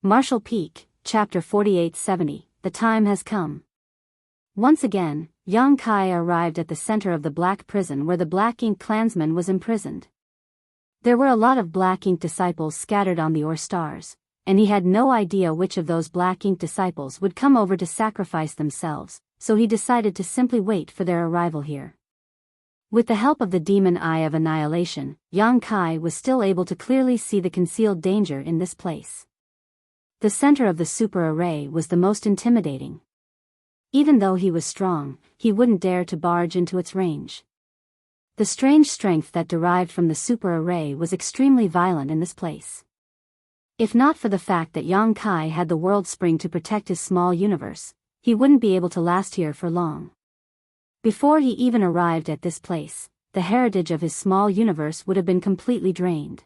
Marshall Peak, Chapter 4870, The Time Has Come. Once again, Yang Kai arrived at the center of the Black Prison where the Black Ink Klansman was imprisoned. There were a lot of Black Ink disciples scattered on the Ore Stars, and he had no idea which of those Black Ink disciples would come over to sacrifice themselves, so he decided to simply wait for their arrival here. With the help of the Demon Eye of Annihilation, Yang Kai was still able to clearly see the concealed danger in this place. The center of the super array was the most intimidating. Even though he was strong, he wouldn't dare to barge into its range. The strange strength that derived from the super array was extremely violent in this place. If not for the fact that Yang Kai had the world spring to protect his small universe, he wouldn't be able to last here for long. Before he even arrived at this place, the heritage of his small universe would have been completely drained.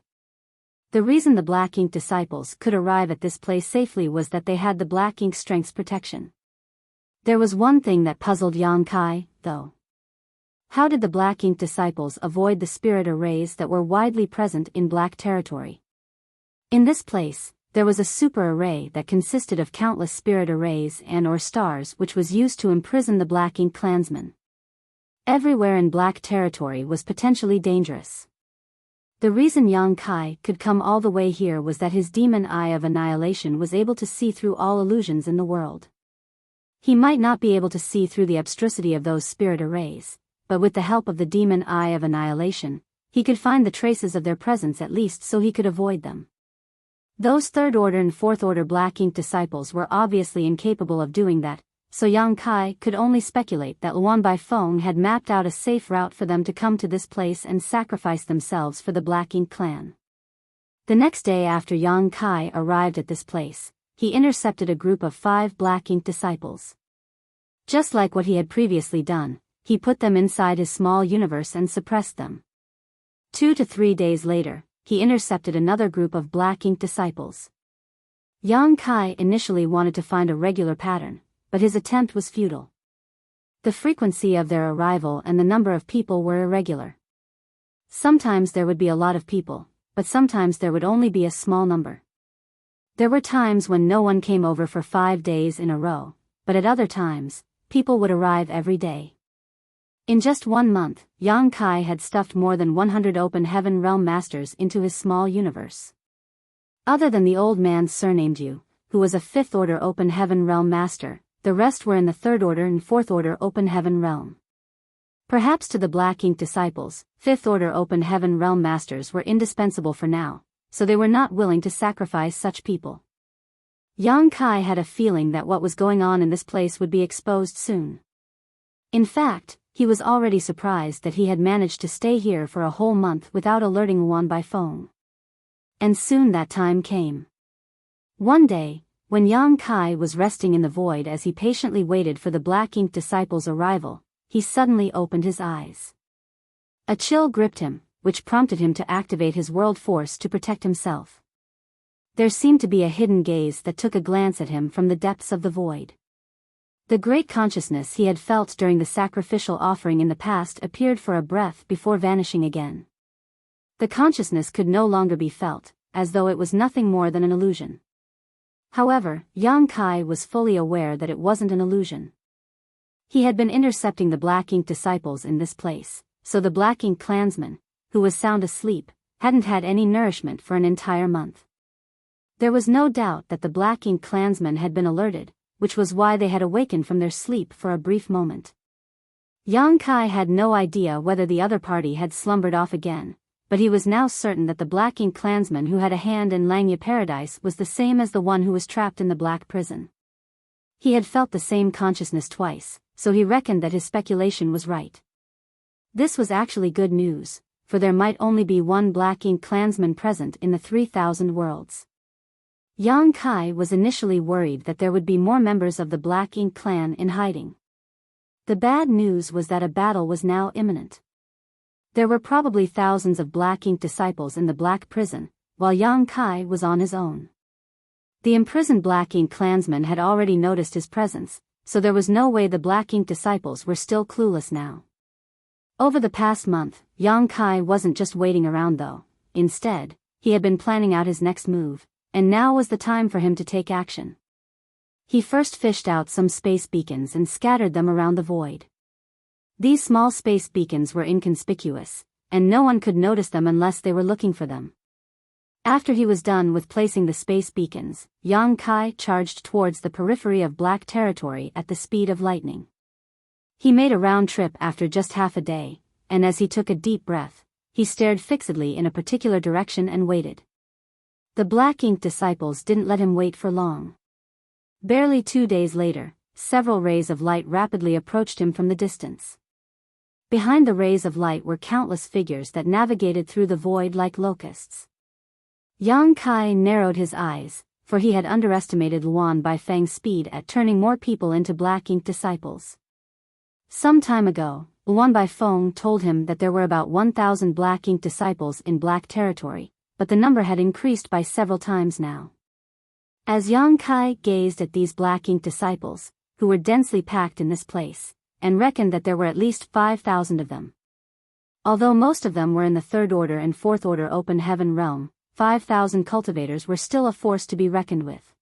The reason the Black Ink disciples could arrive at this place safely was that they had the Black Ink strength's protection. There was one thing that puzzled Yang Kai, though. How did the Black Ink disciples avoid the spirit arrays that were widely present in Black territory? In this place, there was a super array that consisted of countless spirit arrays and/or stars which was used to imprison the Black Ink Klansmen. Everywhere in Black territory was potentially dangerous. The reason Yang Kai could come all the way here was that his Demon Eye of Annihilation was able to see through all illusions in the world. He might not be able to see through the abstrusity of those spirit arrays, but with the help of the Demon Eye of Annihilation, he could find the traces of their presence at least so he could avoid them. Those third order and fourth order Black Ink disciples were obviously incapable of doing that, so Yang Kai could only speculate that Luan Baifeng had mapped out a safe route for them to come to this place and sacrifice themselves for the Black Ink clan. The next day after Yang Kai arrived at this place, he intercepted a group of 5 Black Ink disciples. Just like what he had previously done, he put them inside his small universe and suppressed them. 2 to 3 days later, he intercepted another group of Black Ink disciples. Yang Kai initially wanted to find a regular pattern, but his attempt was futile. The frequency of their arrival and the number of people were irregular. Sometimes there would be a lot of people, but sometimes there would only be a small number. There were times when no one came over for 5 days in a row, but at other times, people would arrive every day. In just 1 month, Yang Kai had stuffed more than 100 Open Heaven Realm Masters into his small universe. Other than the old man surnamed Yu, who was a 5th Order Open Heaven Realm Master, the rest were in the 3rd Order and 4th Order Open Heaven Realm. Perhaps to the Black Ink disciples, 5th Order Open Heaven Realm Masters were indispensable for now, so they were not willing to sacrifice such people. Yang Kai had a feeling that what was going on in this place would be exposed soon. In fact, he was already surprised that he had managed to stay here for a whole month without alerting Luan Baifeng. And soon that time came. One day, when Yang Kai was resting in the void as he patiently waited for the Black Ink disciples' arrival, he suddenly opened his eyes. A chill gripped him, which prompted him to activate his world force to protect himself. There seemed to be a hidden gaze that took a glance at him from the depths of the void. The great consciousness he had felt during the sacrificial offering in the past appeared for a breath before vanishing again. The consciousness could no longer be felt, as though it was nothing more than an illusion. However, Yang Kai was fully aware that it wasn't an illusion. He had been intercepting the Black Ink disciples in this place, so the Black Ink Klansman, who was sound asleep, hadn't had any nourishment for an entire month. There was no doubt that the Black Ink Klansmen had been alerted, which was why they had awakened from their sleep for a brief moment. Yang Kai had no idea whether the other party had slumbered off again, but he was now certain that the Black Ink Klansman who had a hand in Langya Paradise was the same as the one who was trapped in the Black Prison. He had felt the same consciousness twice, so he reckoned that his speculation was right. This was actually good news, for there might only be one Black Ink Klansman present in the 3,000 worlds. Yang Kai was initially worried that there would be more members of the Black Ink clan in hiding. The bad news was that a battle was now imminent. There were probably thousands of Black Ink disciples in the Black Prison, while Yang Kai was on his own. The imprisoned Black Ink Klansmen had already noticed his presence, so there was no way the Black Ink disciples were still clueless now. Over the past month, Yang Kai wasn't just waiting around though. Instead, he had been planning out his next move, and now was the time for him to take action. He first fished out some space beacons and scattered them around the void. These small space beacons were inconspicuous, and no one could notice them unless they were looking for them. After he was done with placing the space beacons, Yang Kai charged towards the periphery of Black Territory at the speed of lightning. He made a round trip after just half a day, and as he took a deep breath, he stared fixedly in a particular direction and waited. The Black Ink disciples didn't let him wait for long. Barely 2 days later, several rays of light rapidly approached him from the distance. Behind the rays of light were countless figures that navigated through the void like locusts. Yang Kai narrowed his eyes, for he had underestimated Luan Baifeng's speed at turning more people into Black Ink disciples. Some time ago, Luan Baifeng told him that there were about 1,000 Black Ink disciples in Black Territory, but the number had increased by several times now. As Yang Kai gazed at these Black Ink disciples, who were densely packed in this place, and reckoned that there were at least 5,000 of them. Although most of them were in the Third Order and Fourth Order Open Heaven realm, 5,000 cultivators were still a force to be reckoned with.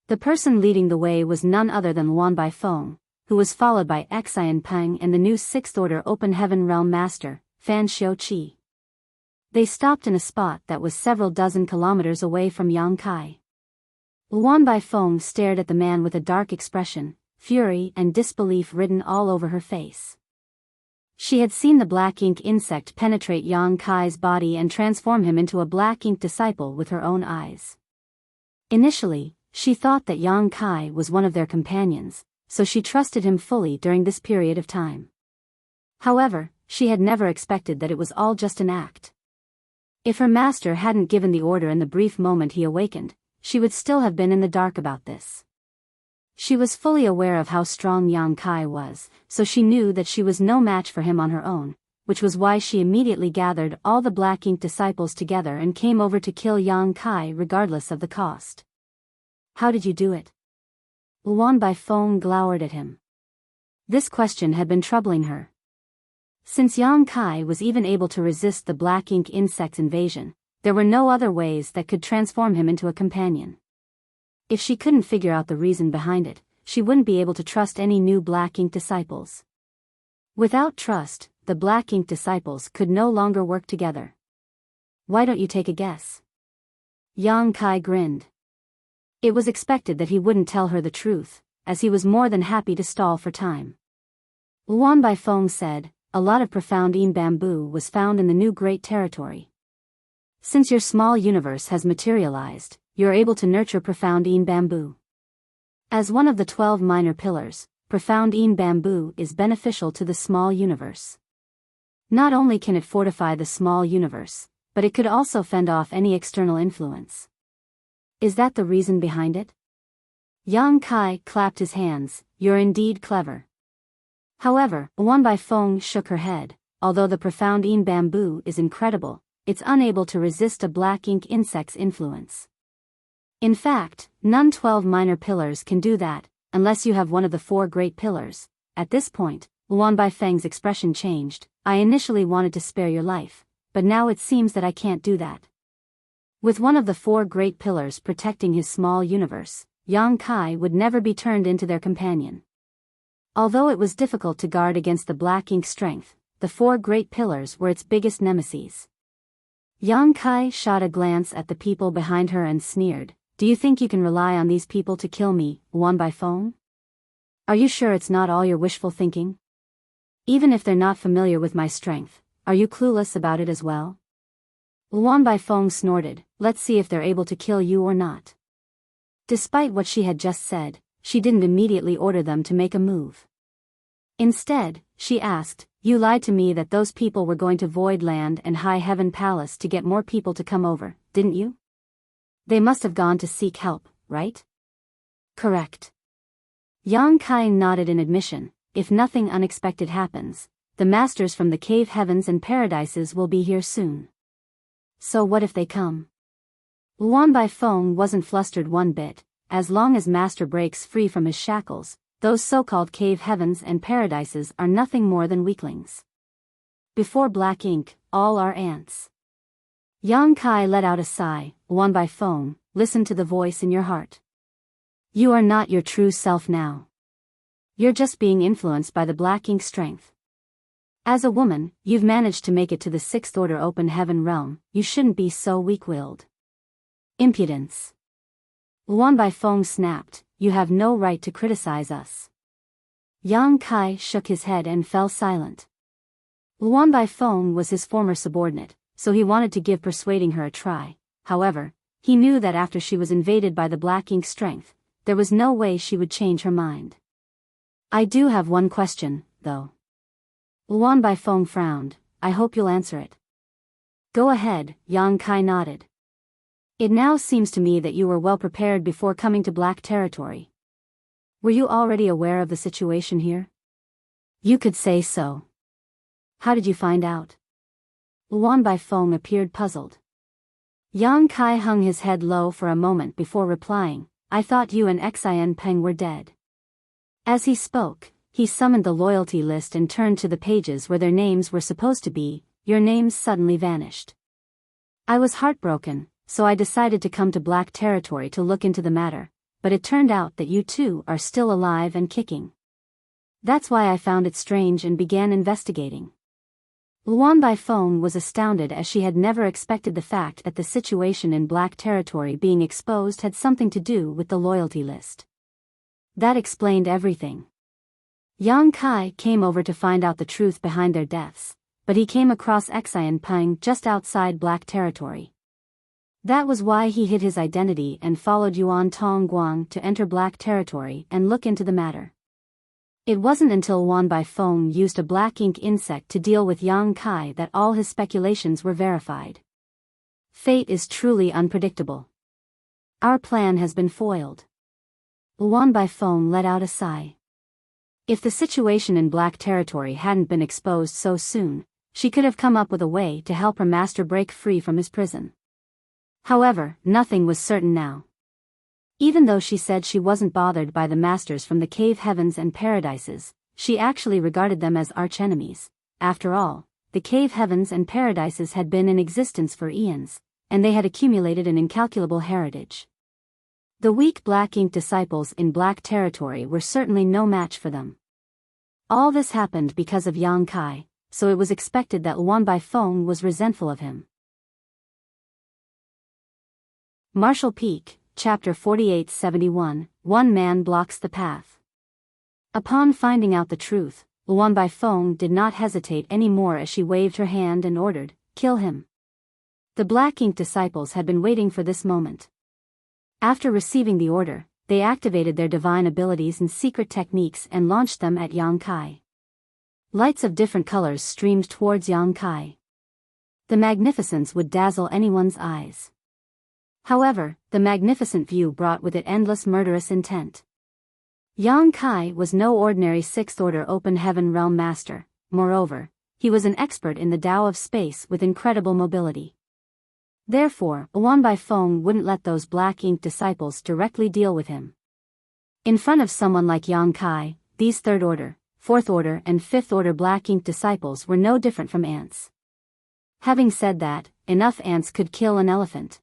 The person leading the way was none other than Luan Baifeng, who was followed by Xian Peng and the new Sixth Order Open Heaven Realm Master, Fan Xiuqi. They stopped in a spot that was several dozen kilometers away from Yang Kai. Luan Baifeng stared at the man with a dark expression, fury and disbelief written all over her face. She had seen the Black Ink insect penetrate Yang Kai's body and transform him into a Black Ink disciple with her own eyes. Initially, she thought that Yang Kai was one of their companions, so she trusted him fully during this period of time. However, she had never expected that it was all just an act. If her master hadn't given the order in the brief moment he awakened, she would still have been in the dark about this. She was fully aware of how strong Yang Kai was, so she knew that she was no match for him on her own, which was why she immediately gathered all the Black Ink disciples together and came over to kill Yang Kai regardless of the cost. How did you do it? Luan Baifeng glowered at him. This question had been troubling her. Since Yang Kai was even able to resist the Black Ink insect's invasion, there were no other ways that could transform him into a companion. If she couldn't figure out the reason behind it, she wouldn't be able to trust any new Black Ink disciples. Without trust, the Black Ink disciples could no longer work together. Why don't you take a guess? Yang Kai grinned. It was expected that he wouldn't tell her the truth, as he was more than happy to stall for time. Luan Baifeng said, a lot of profound Yin bamboo was found in the new Great Territory. Since your small universe has materialized, you are able to nurture profound Yin bamboo. As one of the 12 minor pillars, profound Yin bamboo is beneficial to the small universe. Not only can it fortify the small universe, but it could also fend off any external influence. Is that the reason behind it? Yang Kai clapped his hands, you're indeed clever. However, Luan Baifeng shook her head, although the profound Yin bamboo is incredible, it's unable to resist a Black Ink insect's influence. In fact, none 12 minor pillars can do that, unless you have one of the 4 great pillars. At this point, Luan Baifeng's expression changed. I initially wanted to spare your life, but now it seems that I can't do that. With one of the 4 great pillars protecting his small universe, Yang Kai would never be turned into their companion. Although it was difficult to guard against the Black Ink strength, the 4 great pillars were its biggest nemesis. Yang Kai shot a glance at the people behind her and sneered, do you think you can rely on these people to kill me, Luan Baifeng? Are you sure it's not all your wishful thinking? Even if they're not familiar with my strength, are you clueless about it as well? Luan Baifeng snorted, let's see if they're able to kill you or not. Despite what she had just said, she didn't immediately order them to make a move. Instead, she asked, you lied to me that those people were going to Void Land and High Heaven Palace to get more people to come over, didn't you? They must have gone to seek help, right? Correct. Yang Kai nodded in admission, if nothing unexpected happens, the masters from the cave heavens and paradises will be here soon. So what if they come? Luan Baifeng wasn't flustered one bit. As long as Master breaks free from his shackles, those so-called cave heavens and paradises are nothing more than weaklings. Before Black Ink, all are ants. Yang Kai let out a sigh, Luan Baifeng, listen to the voice in your heart. You are not your true self now. You're just being influenced by the black ink strength. As a woman, you've managed to make it to the 6th order open heaven realm. You shouldn't be so weak-willed. Impudence. Luan Baifeng snapped, you have no right to criticize us. Yang Kai shook his head and fell silent. Luan Baifeng was his former subordinate, so he wanted to give persuading her a try. However, he knew that after she was invaded by the black ink strength, there was no way she would change her mind. I do have one question, though. Luan Baifeng frowned. I hope you'll answer it. Go ahead, Yang Kai nodded. It now seems to me that you were well prepared before coming to black territory. Were you already aware of the situation here? You could say so. How did you find out? Luan Baifeng appeared puzzled. Yang Kai hung his head low for a moment before replying, I thought you and Xin Peng were dead. As he spoke, he summoned the loyalty list and turned to the pages where their names were supposed to be. Your names suddenly vanished. I was heartbroken, so I decided to come to black territory to look into the matter, but it turned out that you two are still alive and kicking. That's why I found it strange and began investigating. Luan Baifeng was astounded as she had never expected the fact that the situation in black territory being exposed had something to do with the loyalty list. That explained everything. Yang Kai came over to find out the truth behind their deaths, but he came across Xin Peng just outside black territory. That was why he hid his identity and followed Yuan Tongguang to enter black territory and look into the matter. It wasn't until Luan Baifeng used a black ink insect to deal with Yang Kai that all his speculations were verified. Fate is truly unpredictable. Our plan has been foiled. Luan Baifeng let out a sigh. If the situation in black territory hadn't been exposed so soon, she could have come up with a way to help her master break free from his prison. However, nothing was certain now. Even though she said she wasn't bothered by the masters from the cave heavens and paradises, she actually regarded them as archenemies. After all, the cave heavens and paradises had been in existence for eons, and they had accumulated an incalculable heritage. The weak black ink disciples in black territory were certainly no match for them. All this happened because of Yang Kai, so it was expected that Luan Baifeng was resentful of him. Martial Peak, Chapter 4871, One Man Blocks the Path. Upon finding out the truth, Luan Baifeng did not hesitate any more as she waved her hand and ordered, kill him. The black ink disciples had been waiting for this moment. After receiving the order, they activated their divine abilities and secret techniques and launched them at Yang Kai. Lights of different colors streamed towards Yang Kai. The magnificence would dazzle anyone's eyes. However, the magnificent view brought with it endless murderous intent. Yang Kai was no ordinary 6th order open heaven realm master. Moreover, he was an expert in the Tao of space with incredible mobility. Therefore, Luan Baifeng wouldn't let those black ink disciples directly deal with him. In front of someone like Yang Kai, these 3rd order, 4th order and 5th order black ink disciples were no different from ants. Having said that, enough ants could kill an elephant.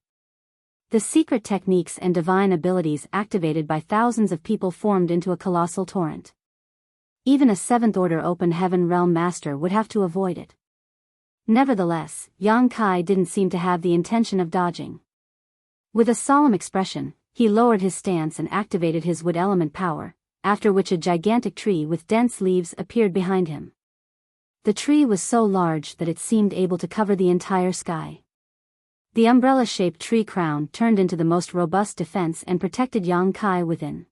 The secret techniques and divine abilities activated by thousands of people formed into a colossal torrent. Even a 7th order open heaven realm master would have to avoid it. Nevertheless, Yang Kai didn't seem to have the intention of dodging. With a solemn expression, he lowered his stance and activated his wood element power, after which a gigantic tree with dense leaves appeared behind him. The tree was so large that it seemed able to cover the entire sky. The umbrella-shaped tree crown turned into the most robust defense and protected Yang Kai within.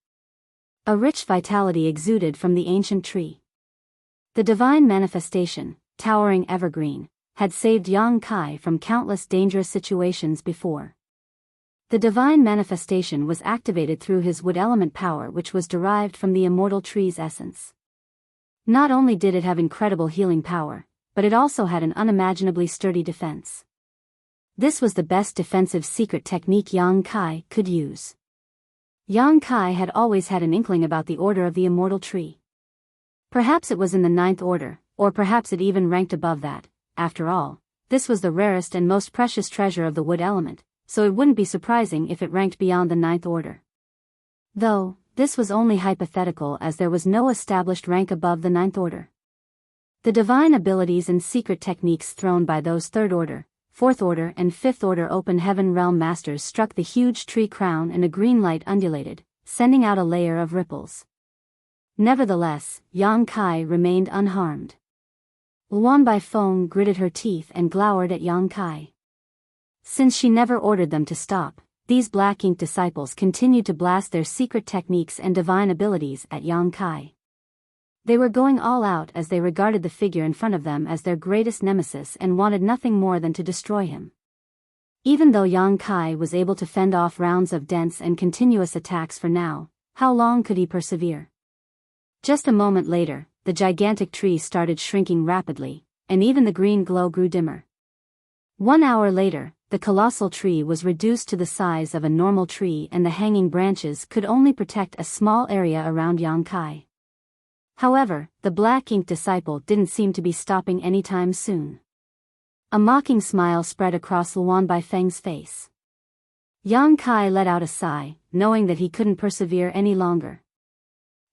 A rich vitality exuded from the ancient tree. The divine manifestation, towering evergreen, had saved Yang Kai from countless dangerous situations before. The divine manifestation was activated through his wood element power, which was derived from the immortal tree's essence. Not only did it have incredible healing power, but it also had an unimaginably sturdy defense. This was the best defensive secret technique Yang Kai could use. Yang Kai had always had an inkling about the order of the immortal tree. Perhaps it was in the 9th order, or perhaps it even ranked above that. After all, this was the rarest and most precious treasure of the wood element, so it wouldn't be surprising if it ranked beyond the ninth order. Though, this was only hypothetical as there was no established rank above the ninth order. The divine abilities and secret techniques thrown by those third order, fourth order and fifth order open heaven realm masters struck the huge tree crown and a green light undulated, sending out a layer of ripples. Nevertheless, Yang Kai remained unharmed. Luan Baifeng gritted her teeth and glowered at Yang Kai. Since she never ordered them to stop, these black ink disciples continued to blast their secret techniques and divine abilities at Yang Kai. They were going all out as they regarded the figure in front of them as their greatest nemesis and wanted nothing more than to destroy him. Even though Yang Kai was able to fend off rounds of dense and continuous attacks for now, how long could he persevere? Just a moment later, the gigantic tree started shrinking rapidly, and even the green glow grew dimmer. 1 hour later, the colossal tree was reduced to the size of a normal tree and the hanging branches could only protect a small area around Yang Kai. However, the black ink disciple didn't seem to be stopping anytime soon. A mocking smile spread across Luan Baifeng's face. Yang Kai let out a sigh, knowing that he couldn't persevere any longer.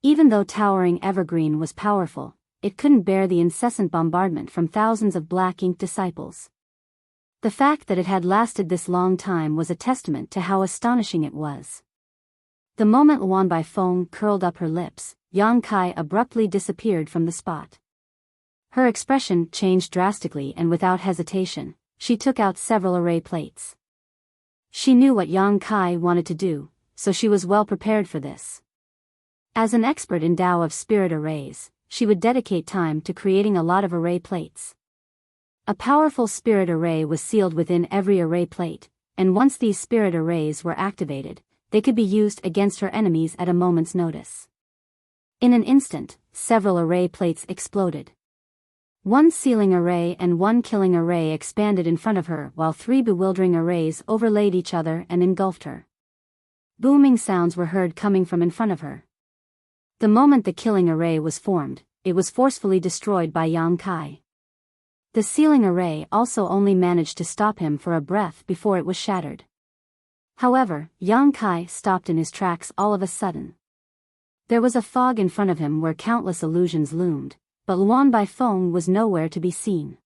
Even though towering evergreen was powerful, it couldn't bear the incessant bombardment from thousands of black ink disciples. The fact that it had lasted this long time was a testament to how astonishing it was. The moment Luan Baifeng curled up her lips, Yang Kai abruptly disappeared from the spot. Her expression changed drastically and without hesitation, she took out several array plates. She knew what Yang Kai wanted to do, so she was well prepared for this. As an expert in Tao of Spirit arrays, she would dedicate time to creating a lot of array plates. A powerful spirit array was sealed within every array plate, and once these spirit arrays were activated, they could be used against her enemies at a moment's notice. In an instant, several array plates exploded. 1 sealing array and 1 killing array expanded in front of her while 3 bewildering arrays overlaid each other and engulfed her. Booming sounds were heard coming from in front of her. The moment the killing array was formed, it was forcefully destroyed by Yang Kai. The sealing array also only managed to stop him for a breath before it was shattered. However, Yang Kai stopped in his tracks all of a sudden. There was a fog in front of him where countless illusions loomed, but Luan Baifeng was nowhere to be seen.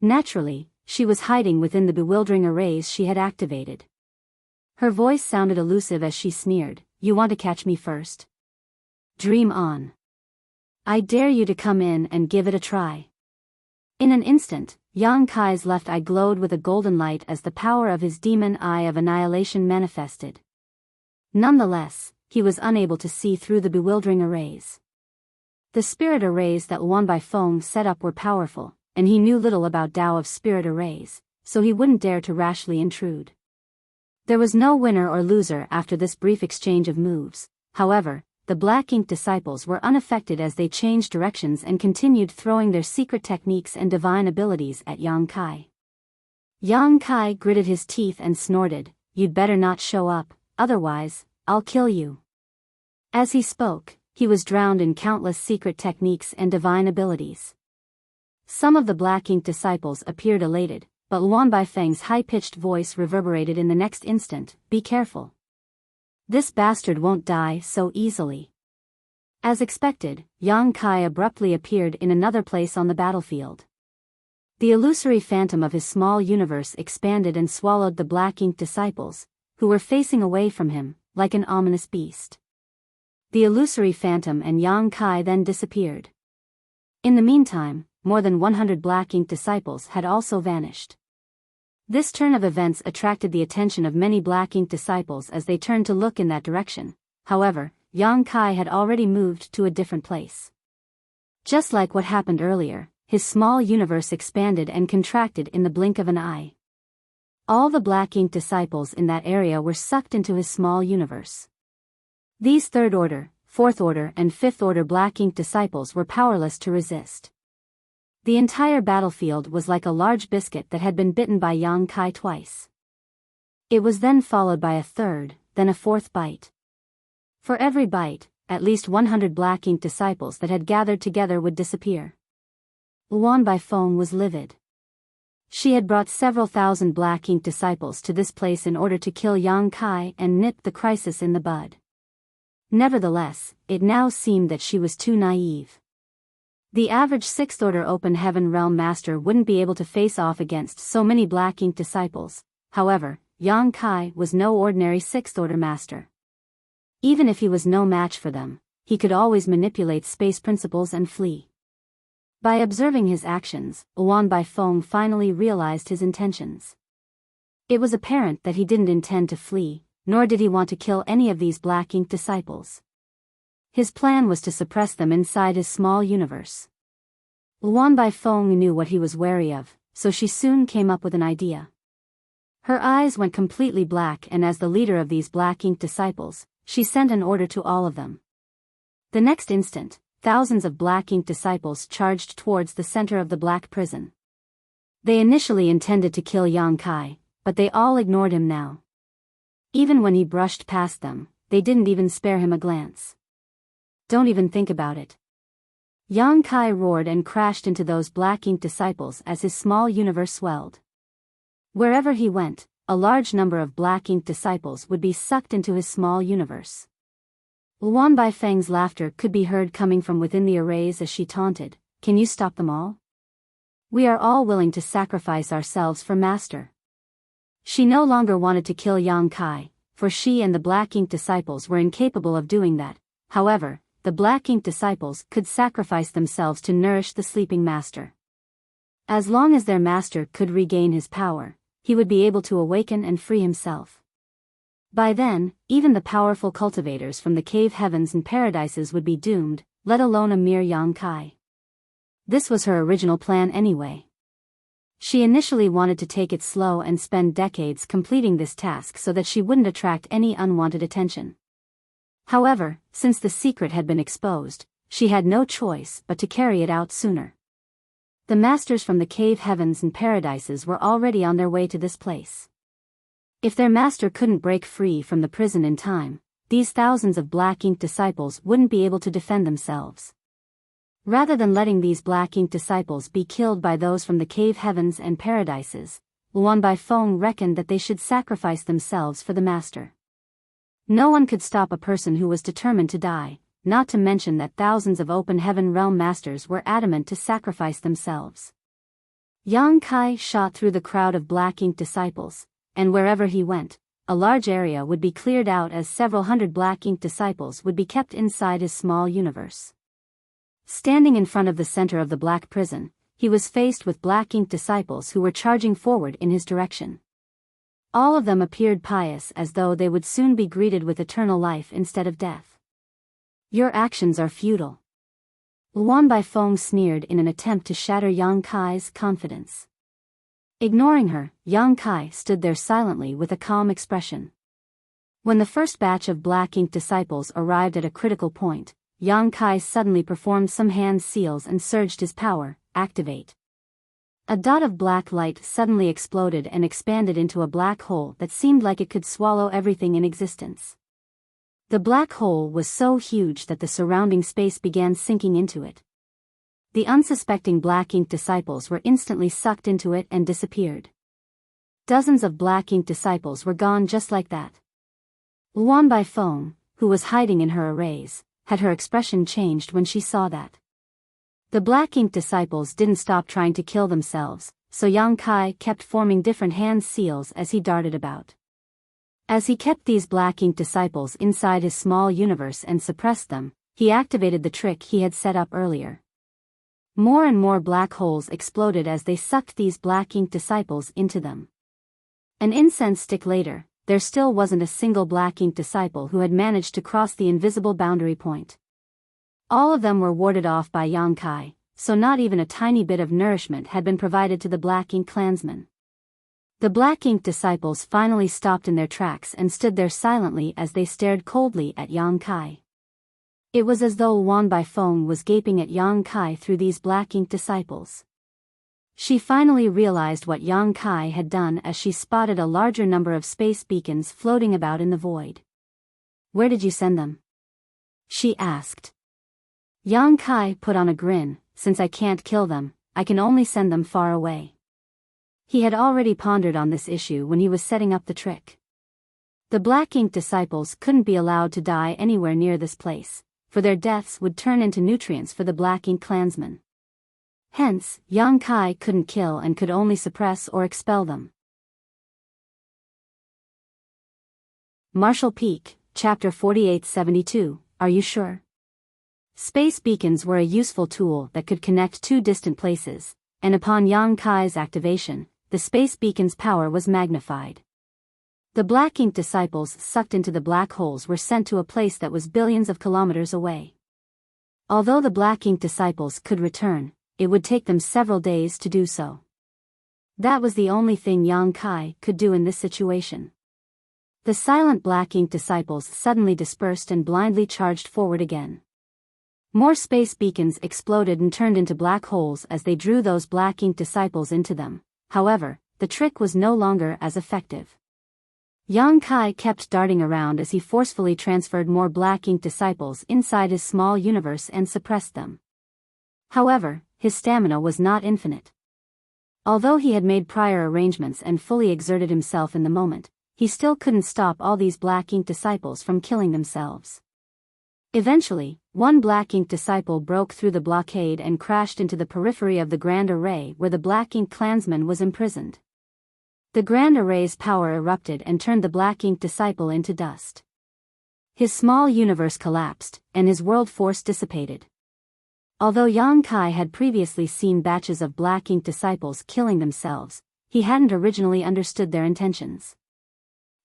Naturally, she was hiding within the bewildering arrays she had activated. Her voice sounded elusive as she sneered, "You want to catch me first? Dream on. I dare you to come in and give it a try." In an instant, Yang Kai's left eye glowed with a golden light as the power of his demon eye of annihilation manifested. Nonetheless, he was unable to see through the bewildering arrays. The spirit arrays that Luan Baifeng set up were powerful, and he knew little about Tao of Spirit arrays, so he wouldn't dare to rashly intrude. There was no winner or loser after this brief exchange of moves. However, the black ink disciples were unaffected as they changed directions and continued throwing their secret techniques and divine abilities at Yang Kai. Yang Kai gritted his teeth and snorted, "You'd better not show up, otherwise, I'll kill you." As he spoke, he was drowned in countless secret techniques and divine abilities. Some of the black ink disciples appeared elated, but Luan Baifeng's high-pitched voice reverberated in the next instant, "Be careful. This bastard won't die so easily." As expected, Yang Kai abruptly appeared in another place on the battlefield. The illusory phantom of his small universe expanded and swallowed the black ink disciples, who were facing away from him, like an ominous beast. The illusory phantom and Yang Kai then disappeared. In the meantime, more than 100 black ink disciples had also vanished. This turn of events attracted the attention of many black ink disciples as they turned to look in that direction. However, Yang Kai had already moved to a different place. Just like what happened earlier, his small universe expanded and contracted in the blink of an eye. All the black ink disciples in that area were sucked into his small universe. These third order, fourth order and fifth order black ink disciples were powerless to resist. The entire battlefield was like a large biscuit that had been bitten by Yang Kai twice. It was then followed by a third, then a fourth bite. For every bite, at least 100 black ink disciples that had gathered together would disappear. Luan Baifeng was livid. She had brought several thousand black ink disciples to this place in order to kill Yang Kai and nip the crisis in the bud. Nevertheless, it now seemed that she was too naive. The average 6th Order Open Heaven Realm Master wouldn't be able to face off against so many black ink disciples. However, Yang Kai was no ordinary 6th Order Master. Even if he was no match for them, he could always manipulate space principles and flee. By observing his actions, Yuan Baifeng finally realized his intentions. It was apparent that he didn't intend to flee, nor did he want to kill any of these black ink disciples. His plan was to suppress them inside his small universe. Yuan Baifeng knew what he was wary of, so she soon came up with an idea. Her eyes went completely black, and as the leader of these black ink disciples, she sent an order to all of them. The next instant, thousands of black ink disciples charged towards the center of the black prison. They initially intended to kill Yang Kai, but they all ignored him now. Even when he brushed past them, they didn't even spare him a glance. Don't even think about it. Yang Kai roared and crashed into those black ink disciples as his small universe swelled. Wherever he went, a large number of black ink disciples would be sucked into his small universe. Yuan Baifeng's laughter could be heard coming from within the arrays as she taunted, "Can you stop them all? We are all willing to sacrifice ourselves for Master." She no longer wanted to kill Yang Kai, for she and the black ink disciples were incapable of doing that. However, the black ink disciples could sacrifice themselves to nourish the sleeping master. As long as their master could regain his power, he would be able to awaken and free himself. By then, even the powerful cultivators from the cave heavens and paradises would be doomed, let alone a mere Yang Kai. This was her original plan anyway. She initially wanted to take it slow and spend decades completing this task so that she wouldn't attract any unwanted attention. However, since the secret had been exposed, she had no choice but to carry it out sooner. The masters from the cave heavens and paradises were already on their way to this place. If their master couldn't break free from the prison in time, these thousands of black ink disciples wouldn't be able to defend themselves. Rather than letting these black ink disciples be killed by those from the cave heavens and paradises, Yuan Baifeng reckoned that they should sacrifice themselves for the master. No one could stop a person who was determined to die, not to mention that thousands of open heaven realm masters were adamant to sacrifice themselves. Yang Kai shot through the crowd of black ink disciples, and wherever he went, a large area would be cleared out as several hundred black ink disciples would be kept inside his small universe. Standing in front of the center of the black prison, he was faced with black ink disciples who were charging forward in his direction. All of them appeared pious, as though they would soon be greeted with eternal life instead of death. "Your actions are futile." Yuan Baifeng sneered in an attempt to shatter Yang Kai's confidence. Ignoring her, Yang Kai stood there silently with a calm expression. When the first batch of black ink disciples arrived at a critical point, Yang Kai suddenly performed some hand seals and surged his power, activate. A dot of black light suddenly exploded and expanded into a black hole that seemed like it could swallow everything in existence. The black hole was so huge that the surrounding space began sinking into it. The unsuspecting black ink disciples were instantly sucked into it and disappeared. Dozens of black ink disciples were gone just like that. Yuan Baifeng, who was hiding in her arrays, had her expression changed when she saw that. The black ink disciples didn't stop trying to kill themselves, so Yang Kai kept forming different hand seals as he darted about. As he kept these black ink disciples inside his small universe and suppressed them, he activated the trick he had set up earlier. More and more black holes exploded as they sucked these black ink disciples into them. An incense stick later, there still wasn't a single black ink disciple who had managed to cross the invisible boundary point. All of them were warded off by Yang Kai, so not even a tiny bit of nourishment had been provided to the black ink clansmen. The black ink disciples finally stopped in their tracks and stood there silently as they stared coldly at Yang Kai. It was as though Yuan Baifeng was gaping at Yang Kai through these black ink disciples. She finally realized what Yang Kai had done as she spotted a larger number of space beacons floating about in the void. "Where did you send them?" she asked. Yang Kai put on a grin, "Since I can't kill them, I can only send them far away." He had already pondered on this issue when he was setting up the trick. The black ink disciples couldn't be allowed to die anywhere near this place, for their deaths would turn into nutrients for the black ink clansmen. Hence, Yang Kai couldn't kill and could only suppress or expel them. Marshall Peak, Chapter 4872, Are you sure? Space beacons were a useful tool that could connect two distant places, and upon Yang Kai's activation, the space beacon's power was magnified. The black ink disciples sucked into the black holes were sent to a place that was billions of kilometers away. Although the black ink disciples could return, it would take them several days to do so. That was the only thing Yang Kai could do in this situation. The silent black ink disciples suddenly dispersed and blindly charged forward again. More space beacons exploded and turned into black holes as they drew those black ink disciples into them. However, the trick was no longer as effective. Yang Kai kept darting around as he forcefully transferred more black ink disciples inside his small universe and suppressed them. However, his stamina was not infinite. Although he had made prior arrangements and fully exerted himself in the moment, he still couldn't stop all these black ink disciples from killing themselves. Eventually, one black ink disciple broke through the blockade and crashed into the periphery of the Grand Array where the black ink clansman was imprisoned. The Grand Array's power erupted and turned the black ink disciple into dust. His small universe collapsed, and his world force dissipated. Although Yang Kai had previously seen batches of black ink disciples killing themselves, he hadn't originally understood their intentions.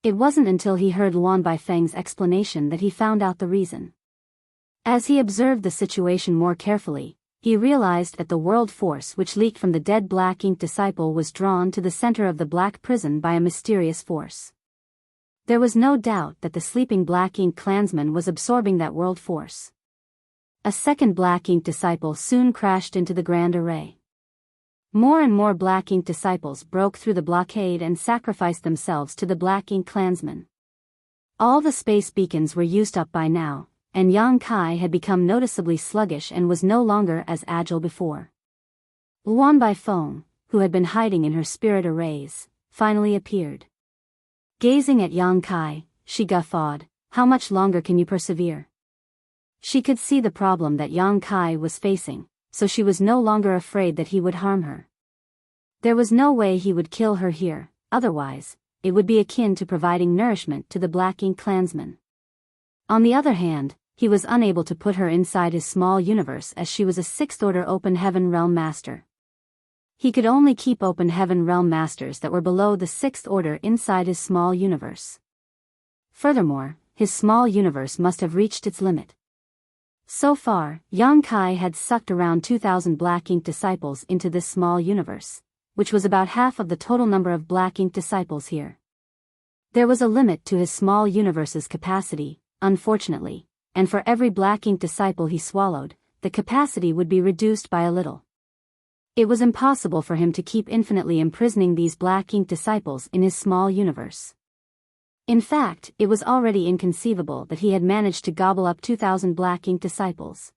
It wasn't until he heard Luan Baifeng's explanation that he found out the reason. As he observed the situation more carefully, he realized that the world force which leaked from the dead black ink disciple was drawn to the center of the black prison by a mysterious force. There was no doubt that the sleeping black ink clansman was absorbing that world force. A second black ink disciple soon crashed into the Grand Array. More and more black ink disciples broke through the blockade and sacrificed themselves to the black ink clansman. All the space beacons were used up by now, and Yang Kai had become noticeably sluggish and was no longer as agile before. Luan Baifeng, who had been hiding in her spirit arrays, finally appeared. Gazing at Yang Kai, she guffawed, "How much longer can you persevere?" She could see the problem that Yang Kai was facing, so she was no longer afraid that he would harm her. There was no way he would kill her here, otherwise, it would be akin to providing nourishment to the black ink clansman. On the other hand, he was unable to put her inside his small universe as she was a sixth-order Open Heaven Realm Master. He could only keep Open Heaven Realm Masters that were below the sixth order inside his small universe. Furthermore, his small universe must have reached its limit. So far, Yang Kai had sucked around 2,000 black ink disciples into this small universe, which was about half of the total number of black ink disciples here. There was a limit to his small universe's capacity, unfortunately, and for every black ink disciple he swallowed, the capacity would be reduced by a little. It was impossible for him to keep infinitely imprisoning these black ink disciples in his small universe. In fact, it was already inconceivable that he had managed to gobble up 2,000 black ink disciples.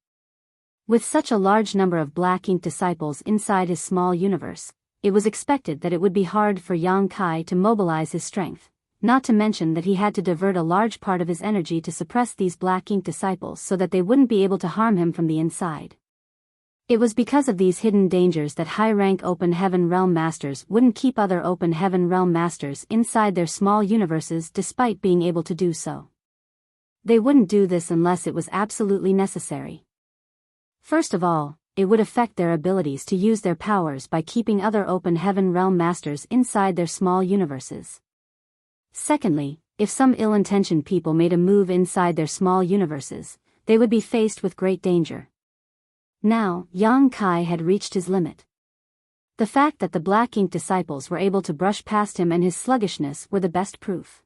With such a large number of black ink disciples inside his small universe, it was expected that it would be hard for Yang Kai to mobilize his strength, not to mention that he had to divert a large part of his energy to suppress these black ink disciples so that they wouldn't be able to harm him from the inside. It was because of these hidden dangers that high-rank Open Heaven Realm Masters wouldn't keep other Open Heaven Realm Masters inside their small universes despite being able to do so. They wouldn't do this unless it was absolutely necessary. First of all, it would affect their abilities to use their powers by keeping other Open Heaven Realm Masters inside their small universes. Secondly, if some ill-intentioned people made a move inside their small universes, they would be faced with great danger. Now, Yang Kai had reached his limit. The fact that the black ink disciples were able to brush past him and his sluggishness were the best proof.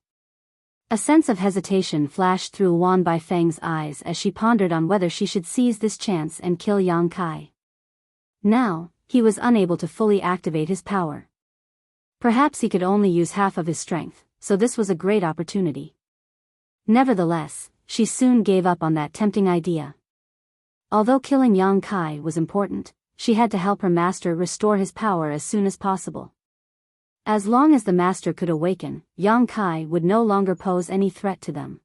A sense of hesitation flashed through Luan Baifeng's eyes as she pondered on whether she should seize this chance and kill Yang Kai. Now, he was unable to fully activate his power. Perhaps he could only use half of his strength, so this was a great opportunity. Nevertheless, she soon gave up on that tempting idea. Although killing Yang Kai was important, she had to help her master restore his power as soon as possible. As long as the master could awaken, Yang Kai would no longer pose any threat to them.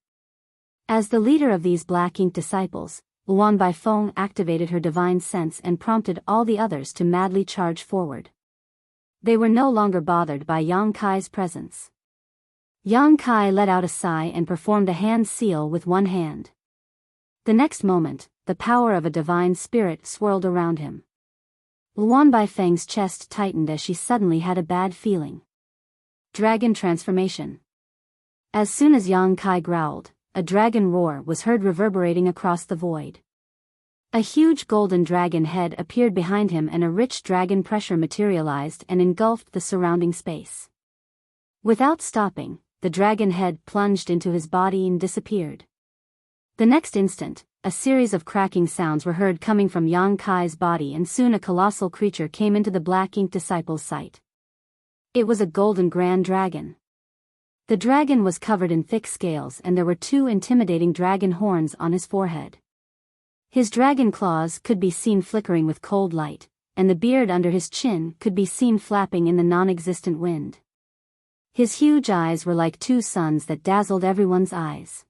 As the leader of these Black Ink disciples, Luan Baifeng activated her divine sense and prompted all the others to madly charge forward. They were no longer bothered by Yang Kai's presence. Yang Kai let out a sigh and performed a hand seal with one hand. The next moment, the power of a divine spirit swirled around him. Luan Baifeng's chest tightened as she suddenly had a bad feeling. Dragon transformation. As soon as Yang Kai growled, a dragon roar was heard reverberating across the void. A huge golden dragon head appeared behind him and a rich dragon pressure materialized and engulfed the surrounding space. Without stopping, the dragon head plunged into his body and disappeared. The next instant, a series of cracking sounds were heard coming from Yang Kai's body, and soon a colossal creature came into the Black Ink disciple's sight. It was a golden grand dragon. The dragon was covered in thick scales and there were 2 intimidating dragon horns on his forehead. His dragon claws could be seen flickering with cold light, and the beard under his chin could be seen flapping in the non-existent wind. His huge eyes were like 2 suns that dazzled everyone's eyes.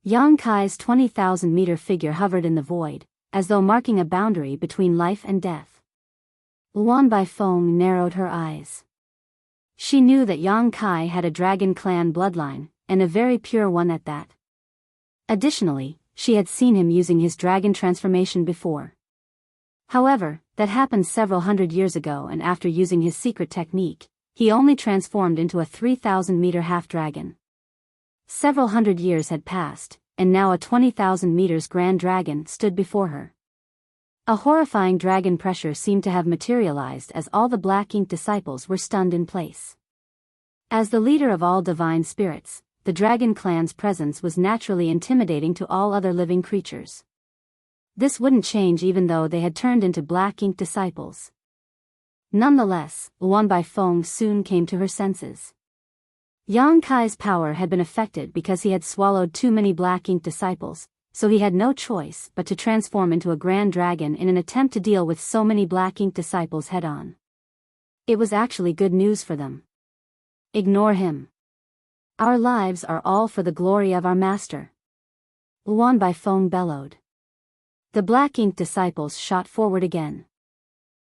Yang Kai's 20,000-meter figure hovered in the void, as though marking a boundary between life and death. Luan Baifeng narrowed her eyes. She knew that Yang Kai had a dragon clan bloodline, and a very pure one at that. Additionally, she had seen him using his dragon transformation before. However, that happened several hundred years ago, and after using his secret technique, he only transformed into a 3,000-meter half-dragon. Several hundred years had passed, and now a 20,000 meters grand dragon stood before her. A horrifying dragon pressure seemed to have materialized as all the Black Ink disciples were stunned in place. As the leader of all divine spirits, the dragon clan's presence was naturally intimidating to all other living creatures. This wouldn't change even though they had turned into Black Ink disciples. Nonetheless, Luan Baifeng soon came to her senses. Yang Kai's power had been affected because he had swallowed too many Black Ink disciples, so he had no choice but to transform into a grand dragon in an attempt to deal with so many Black Ink disciples head-on. It was actually good news for them. Ignore him. Our lives are all for the glory of our master. Luan Baifeng bellowed. The Black Ink disciples shot forward again.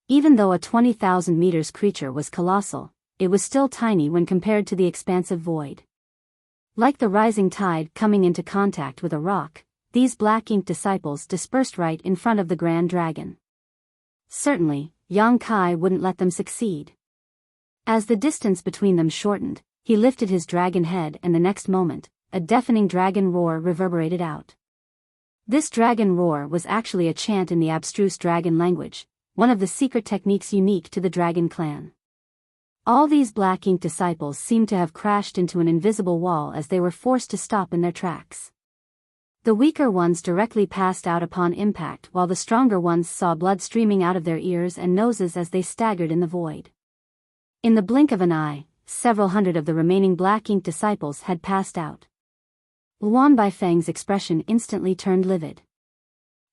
Even though a 20,000 meters creature was colossal, it was still tiny when compared to the expansive void. Like the rising tide coming into contact with a rock, these Black Ink disciples dispersed right in front of the Grand Dragon. Certainly, Yang Kai wouldn't let them succeed. As the distance between them shortened, he lifted his dragon head, and the next moment, a deafening dragon roar reverberated out. This dragon roar was actually a chant in the abstruse dragon language, one of the secret techniques unique to the dragon clan. All these Black Ink disciples seemed to have crashed into an invisible wall as they were forced to stop in their tracks. The weaker ones directly passed out upon impact, while the stronger ones saw blood streaming out of their ears and noses as they staggered in the void. In the blink of an eye, several hundred of the remaining Black Ink disciples had passed out. Luan Baifeng's expression instantly turned livid.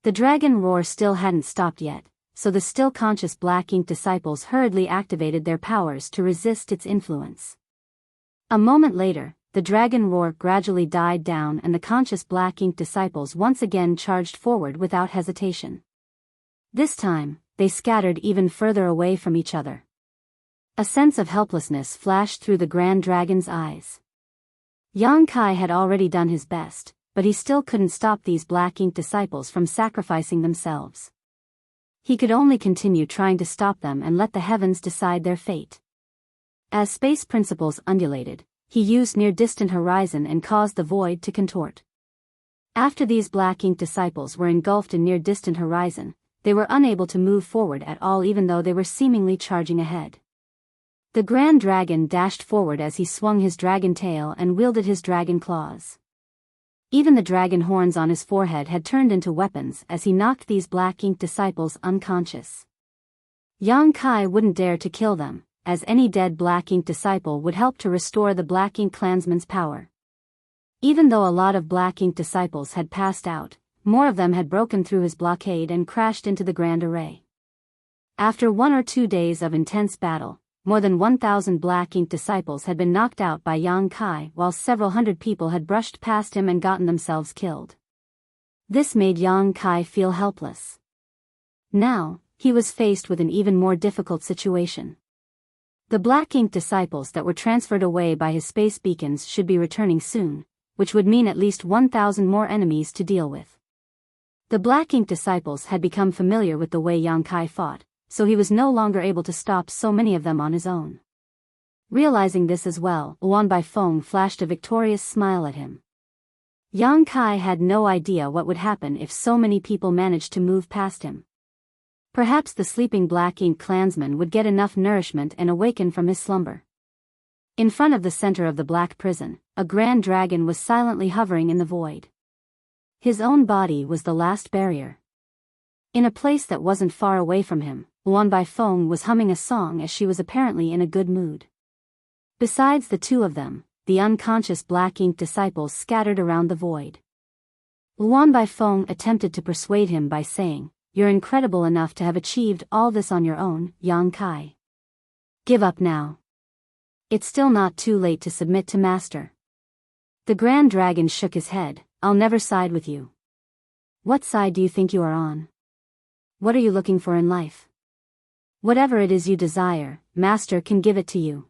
The dragon roar still hadn't stopped yet, so the still conscious Black Ink disciples hurriedly activated their powers to resist its influence. A moment later, the dragon roar gradually died down and the conscious Black Ink disciples once again charged forward without hesitation. This time, they scattered even further away from each other. A sense of helplessness flashed through the Grand Dragon's eyes. Yang Kai had already done his best, but he still couldn't stop these Black Ink disciples from sacrificing themselves. He could only continue trying to stop them and let the heavens decide their fate. As space principles undulated, he used near-distant horizon and caused the void to contort. After these Black Ink disciples were engulfed in near-distant horizon, they were unable to move forward at all even though they were seemingly charging ahead. The Grand Dragon dashed forward as he swung his dragon tail and wielded his dragon claws. Even the dragon horns on his forehead had turned into weapons as he knocked these Black Ink disciples unconscious. Yang Kai wouldn't dare to kill them, as any dead Black Ink disciple would help to restore the Black Ink clansman's power. Even though a lot of Black Ink disciples had passed out, more of them had broken through his blockade and crashed into the Grand Array. After 1 or 2 days of intense battle, more than 1,000 black ink disciples had been knocked out by Yang Kai, while several hundred people had brushed past him and gotten themselves killed. This made Yang Kai feel helpless. Now, he was faced with an even more difficult situation. The black ink disciples that were transferred away by his space beacons should be returning soon, which would mean at least 1,000 more enemies to deal with. The black ink disciples had become familiar with the way Yang Kai fought, so he was no longer able to stop so many of them on his own. Realizing this as well, Luan Baifeng flashed a victorious smile at him. Yang Kai had no idea what would happen if so many people managed to move past him. Perhaps the sleeping black ink clansman would get enough nourishment and awaken from his slumber. In front of the center of the black prison, a grand dragon was silently hovering in the void. His own body was the last barrier. In a place that wasn't far away from him, Luan Baifeng was humming a song as she was apparently in a good mood. Besides the two of them, the unconscious black ink disciples scattered around the void. Luan Baifeng attempted to persuade him by saying, "You're incredible enough to have achieved all this on your own, Yang Kai. Give up now. It's still not too late to submit to Master." The Grand Dragon shook his head. "I'll never side with you. What side do you think you are on? What are you looking for in life? Whatever it is you desire, Master can give it to you."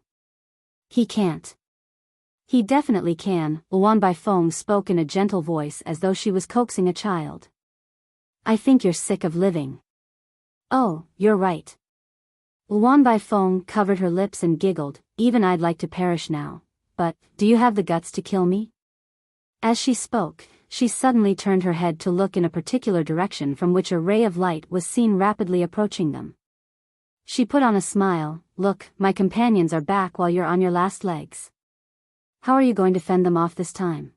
"He can't." "He definitely can," Luan Baifeng spoke in a gentle voice as though she was coaxing a child. "I think you're sick of living." "Oh, you're right." Luan Baifeng covered her lips and giggled, "Even I'd like to perish now, but, do you have the guts to kill me?" As she spoke, she suddenly turned her head to look in a particular direction from which a ray of light was seen rapidly approaching them. She put on a smile. "Look, my companions are back while you're on your last legs. How are you going to fend them off this time?"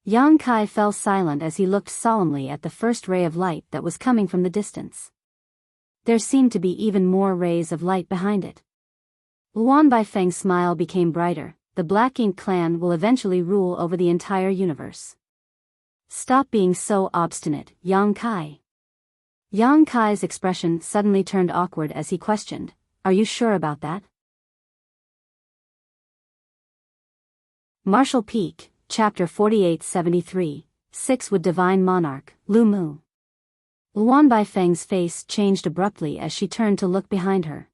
Yang Kai fell silent as he looked solemnly at the first ray of light that was coming from the distance. There seemed to be even more rays of light behind it. Luan Baifeng's smile became brighter. "The Black Ink clan will eventually rule over the entire universe. Stop being so obstinate, Yang Kai." Yang Kai's expression suddenly turned awkward as he questioned, "Are you sure about that?" Martial Peak, Chapter 4873, 6 with Divine Monarch, Lu Mu. Luan Baifeng's face changed abruptly as she turned to look behind her.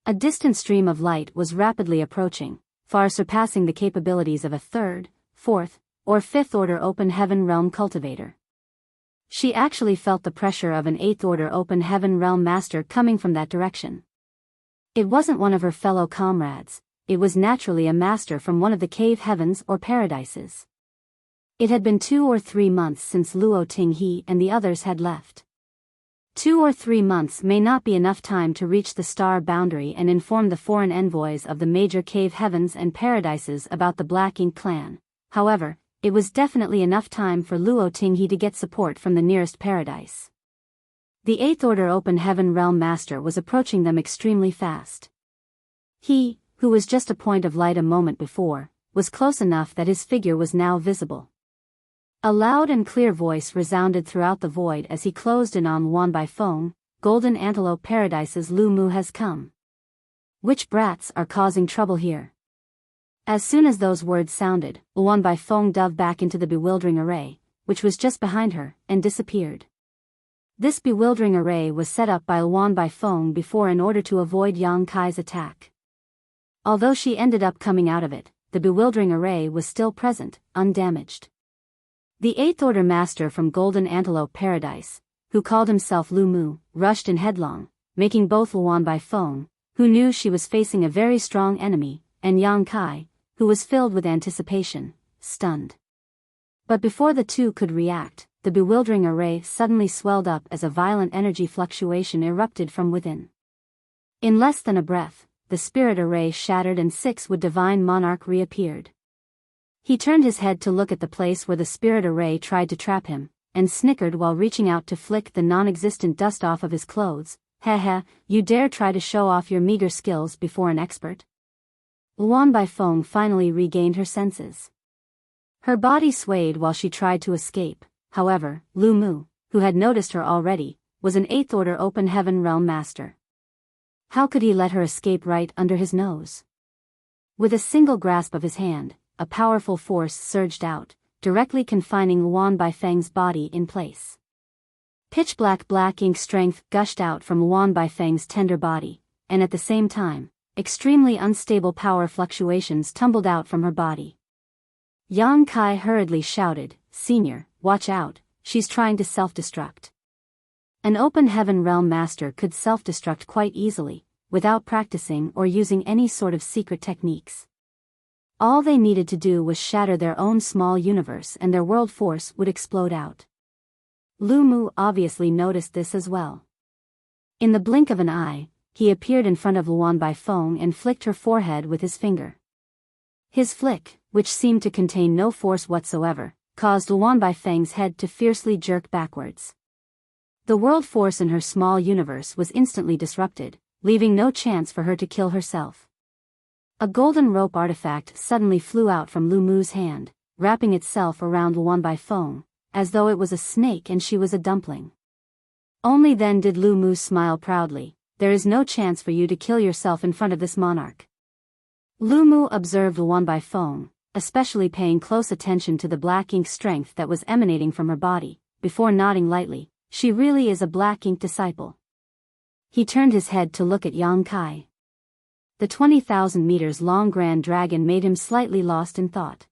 A distant stream of light was rapidly approaching, far surpassing the capabilities of a third, fourth, or fifth-order open heaven realm cultivator. She actually felt the pressure of an eighth-order open heaven realm master coming from that direction. It wasn't one of her fellow comrades. It was naturally a master from one of the cave heavens or paradises. It had been 2 or 3 months since Luo Tinghe and the others had left. 2 or 3 months may not be enough time to reach the star boundary and inform the foreign envoys of the major cave heavens and paradises about the Black Ink clan. However, it was definitely enough time for Luo Tinghe to get support from the nearest paradise. The 8th Order Open Heaven Realm Master was approaching them extremely fast. He, who was just a point of light a moment before, was close enough that his figure was now visible. A loud and clear voice resounded throughout the void as he closed in on Luan Baifeng. "Golden Antelope Paradise's Lu Mu has come. Which brats are causing trouble here?" As soon as those words sounded, Luan Baifeng dove back into the bewildering array, which was just behind her, and disappeared. This bewildering array was set up by Luan Baifeng before in order to avoid Yang Kai's attack. Although she ended up coming out of it, the bewildering array was still present, undamaged. The 8th Order Master from Golden Antelope Paradise, who called himself Lu Mu, rushed in headlong, making both Luan Baifeng, who knew she was facing a very strong enemy, and Yang Kai, who was filled with anticipation, stunned. But before the two could react, the bewildering array suddenly swelled up as a violent energy fluctuation erupted from within. In less than a breath, the spirit array shattered and 6 with Divine Monarch reappeared. He turned his head to look at the place where the spirit array tried to trap him, and snickered while reaching out to flick the non-existent dust off of his clothes. "Heh, you dare try to show off your meager skills before an expert?" Luan Baifeng finally regained her senses. Her body swayed while she tried to escape. However, Lu Mu, who had noticed her already, was an 8th Order Open Heaven Realm Master. How could he let her escape right under his nose? With a single grasp of his hand, a powerful force surged out, directly confining Luan Baifeng's body in place. Pitch-black black ink strength gushed out from Luan Baifeng's tender body, and at the same time, extremely unstable power fluctuations tumbled out from her body. Yang Kai hurriedly shouted, "Senior, watch out, she's trying to self-destruct." An open heaven realm master could self-destruct quite easily, without practicing or using any sort of secret techniques. All they needed to do was shatter their own small universe and their world force would explode out. Lu Mu obviously noticed this as well. In the blink of an eye, he appeared in front of Luan Baifeng and flicked her forehead with his finger. His flick, which seemed to contain no force whatsoever, caused Luan Baifeng's head to fiercely jerk backwards. The world force in her small universe was instantly disrupted, leaving no chance for her to kill herself. A golden rope artifact suddenly flew out from Lu Mu's hand, wrapping itself around Luan Baifeng, as though it was a snake and she was a dumpling. Only then did Lu Mu smile proudly. "There is no chance for you to kill yourself in front of this monarch." Lu Mu observed Luan Baifeng, especially paying close attention to the black ink strength that was emanating from her body, before nodding lightly. "She really is a black ink disciple." He turned his head to look at Yang Kai. The 20,000 meters long grand dragon made him slightly lost in thought.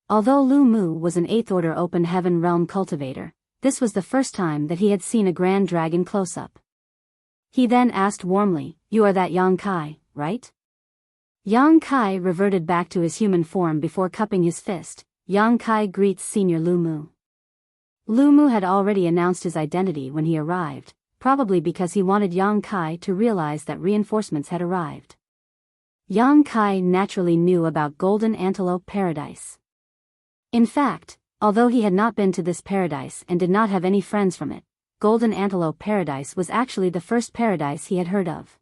Although Lu Mu was an 8th order open heaven realm cultivator, this was the first time that he had seen a grand dragon close-up. He then asked warmly, "You are that Yang Kai, right?" Yang Kai reverted back to his human form before cupping his fist. "Yang Kai greets Senior Lu Mu." Lu Mu had already announced his identity when he arrived, probably because he wanted Yang Kai to realize that reinforcements had arrived. Yang Kai naturally knew about Golden Antelope Paradise. In fact, although he had not been to this paradise and did not have any friends from it, Golden Antelope Paradise was actually the first paradise he had heard of.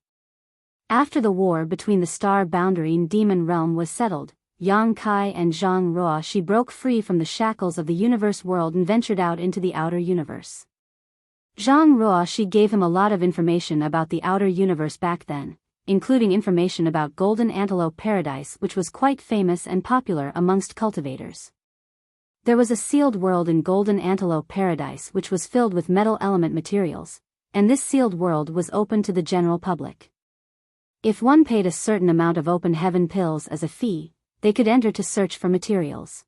After the war between the Star Boundary and Demon Realm was settled, Yang Kai and Zhang Ruoxi broke free from the shackles of the universe world and ventured out into the outer universe. Zhang Ruoxi gave him a lot of information about the outer universe back then, including information about Golden Antelope Paradise, which was quite famous and popular amongst cultivators. There was a sealed world in Golden Antelope Paradise which was filled with metal element materials, and this sealed world was open to the general public. If one paid a certain amount of open heaven pills as a fee, they could enter to search for materials.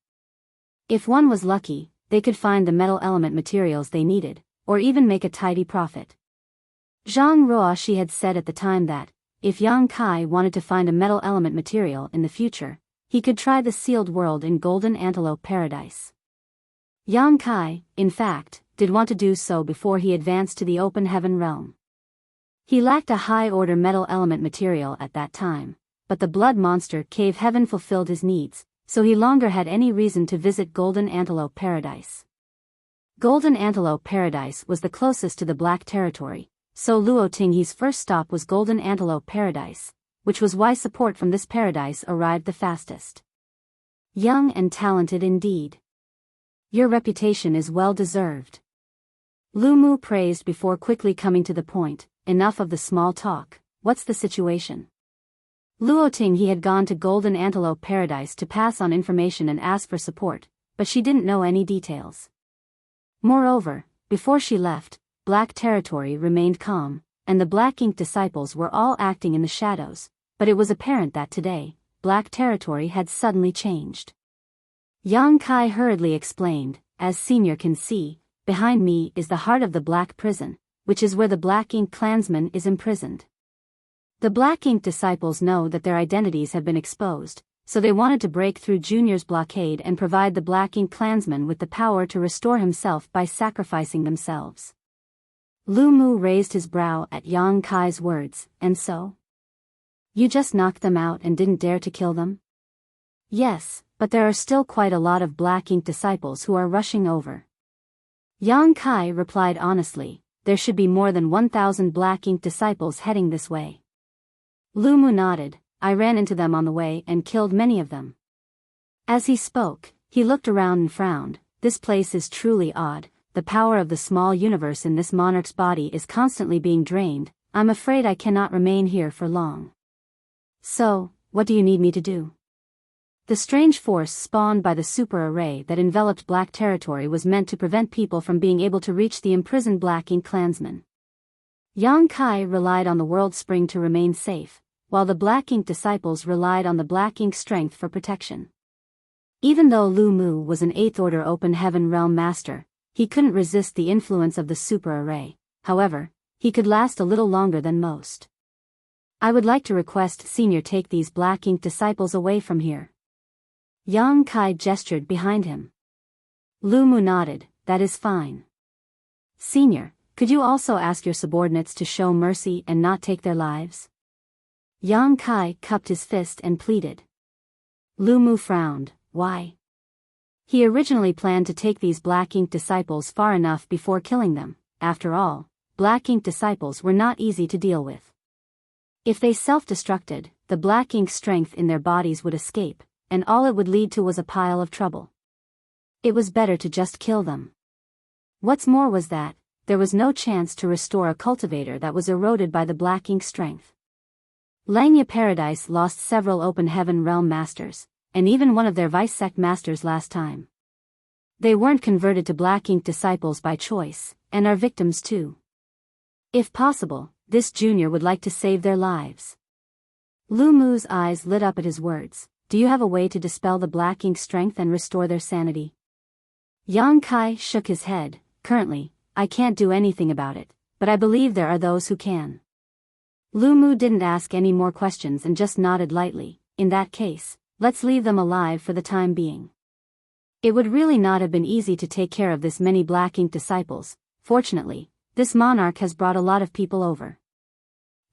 If one was lucky, they could find the metal element materials they needed, or even make a tidy profit. Zhang Ruoxi had said at the time that, if Yang Kai wanted to find a metal element material in the future, he could try the sealed world in Golden Antelope Paradise. Yang Kai, in fact, did want to do so before he advanced to the open heaven realm. He lacked a high-order metal element material at that time, but the blood monster cave heaven fulfilled his needs, so he longer had any reason to visit Golden Antelope Paradise. Golden Antelope Paradise was the closest to the Black Territory, so Luo Tinghe's first stop was Golden Antelope Paradise, which was why support from this paradise arrived the fastest. Young and talented indeed. Your reputation is well deserved. Lu Mu praised before quickly coming to the point. Enough of the small talk, what's the situation? Luo Tinghe had gone to Golden Antelope Paradise to pass on information and ask for support, but she didn't know any details. Moreover, before she left, Black Territory remained calm, and the Black Ink disciples were all acting in the shadows, but it was apparent that today, Black Territory had suddenly changed. Yang Kai hurriedly explained, "As Senior can see, behind me is the heart of the Black Prison, which is where the Black Ink clansman is imprisoned. The Black Ink disciples know that their identities have been exposed, so they wanted to break through Junior's blockade and provide the Black Ink clansman with the power to restore himself by sacrificing themselves." Lu Mu raised his brow at Yang Kai's words, "And so? You just knocked them out and didn't dare to kill them?" "Yes, but there are still quite a lot of Black Ink disciples who are rushing over." Yang Kai replied honestly, "There should be more than 1,000 Black Ink disciples heading this way." Lu Mu nodded, "I ran into them on the way and killed many of them." As he spoke, he looked around and frowned. This place is truly odd. The power of the small universe in this monarch's body is constantly being drained, I'm afraid I cannot remain here for long. So, what do you need me to do? The strange force spawned by the super array that enveloped Black territory was meant to prevent people from being able to reach the imprisoned Black Ink clansmen. Yang Kai relied on the World Spring to remain safe, while the Black Ink disciples relied on the Black Ink strength for protection. Even though Lu Mu was an 8th Order Open Heaven Realm Master, he couldn't resist the influence of the super array. However, he could last a little longer than most. I would like to request Senior take these Black Ink disciples away from here. Yang Kai gestured behind him. Lu Mu nodded, that is fine. Senior, could you also ask your subordinates to show mercy and not take their lives? Yang Kai cupped his fist and pleaded. Lu Mu frowned. Why? He originally planned to take these Black Ink disciples far enough before killing them. After all, Black Ink disciples were not easy to deal with. If they self-destructed, the Black Ink strength in their bodies would escape, and all it would lead to was a pile of trouble. It was better to just kill them. What's more was that, there was no chance to restore a cultivator that was eroded by the Black Ink strength. Langya Paradise lost several Open Heaven Realm Masters, and even one of their Vice-Sect Masters last time. They weren't converted to Black Ink disciples by choice, and are victims too. If possible, this junior would like to save their lives. Lu Mu's eyes lit up at his words. Do you have a way to dispel the Black Ink strength and restore their sanity? Yang Kai shook his head. Currently, I can't do anything about it, but I believe there are those who can. Lu Mu didn't ask any more questions and just nodded lightly. In that case, let's leave them alive for the time being. It would really not have been easy to take care of this many Black Ink disciples. Fortunately, this monarch has brought a lot of people over.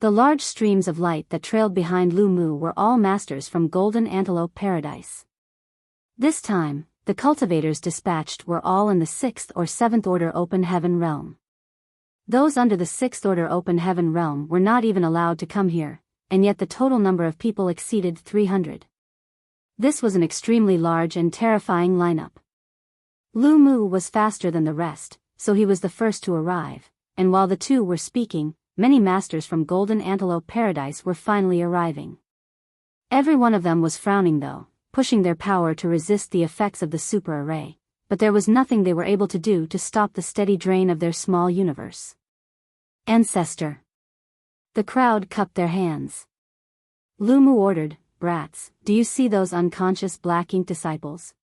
The large streams of light that trailed behind Lu Mu were all masters from Golden Antelope Paradise. This time, the cultivators dispatched were all in the 6th or 7th Order Open Heaven Realm. Those under the 6th Order Open Heaven Realm were not even allowed to come here, and yet the total number of people exceeded 300. This was an extremely large and terrifying lineup. Lu Mu was faster than the rest, so he was the first to arrive, and while the two were speaking, many masters from Golden Antelope Paradise were finally arriving. Every one of them was frowning though, pushing their power to resist the effects of the super array, but there was nothing they were able to do to stop the steady drain of their small universe. Ancestor. The crowd cupped their hands. Lu Mu ordered, brats, do you see those unconscious Black Ink disciples?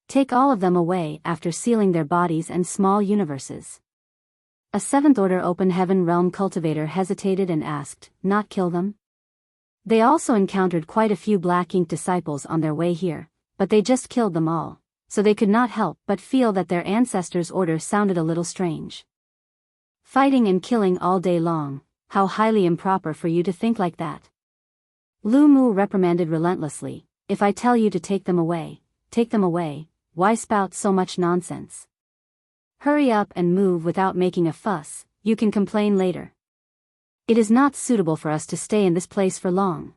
Take all of them away after sealing their bodies and small universes. A 7th Order Open Heaven Realm cultivator hesitated and asked, not kill them? They also encountered quite a few Black Ink disciples on their way here, but they just killed them all, so they could not help but feel that their ancestors' order sounded a little strange. Fighting and killing all day long, how highly improper for you to think like that. Lu Mu reprimanded relentlessly, if I tell you to take them away, why spout so much nonsense? Hurry up and move without making a fuss, you can complain later. It is not suitable for us to stay in this place for long.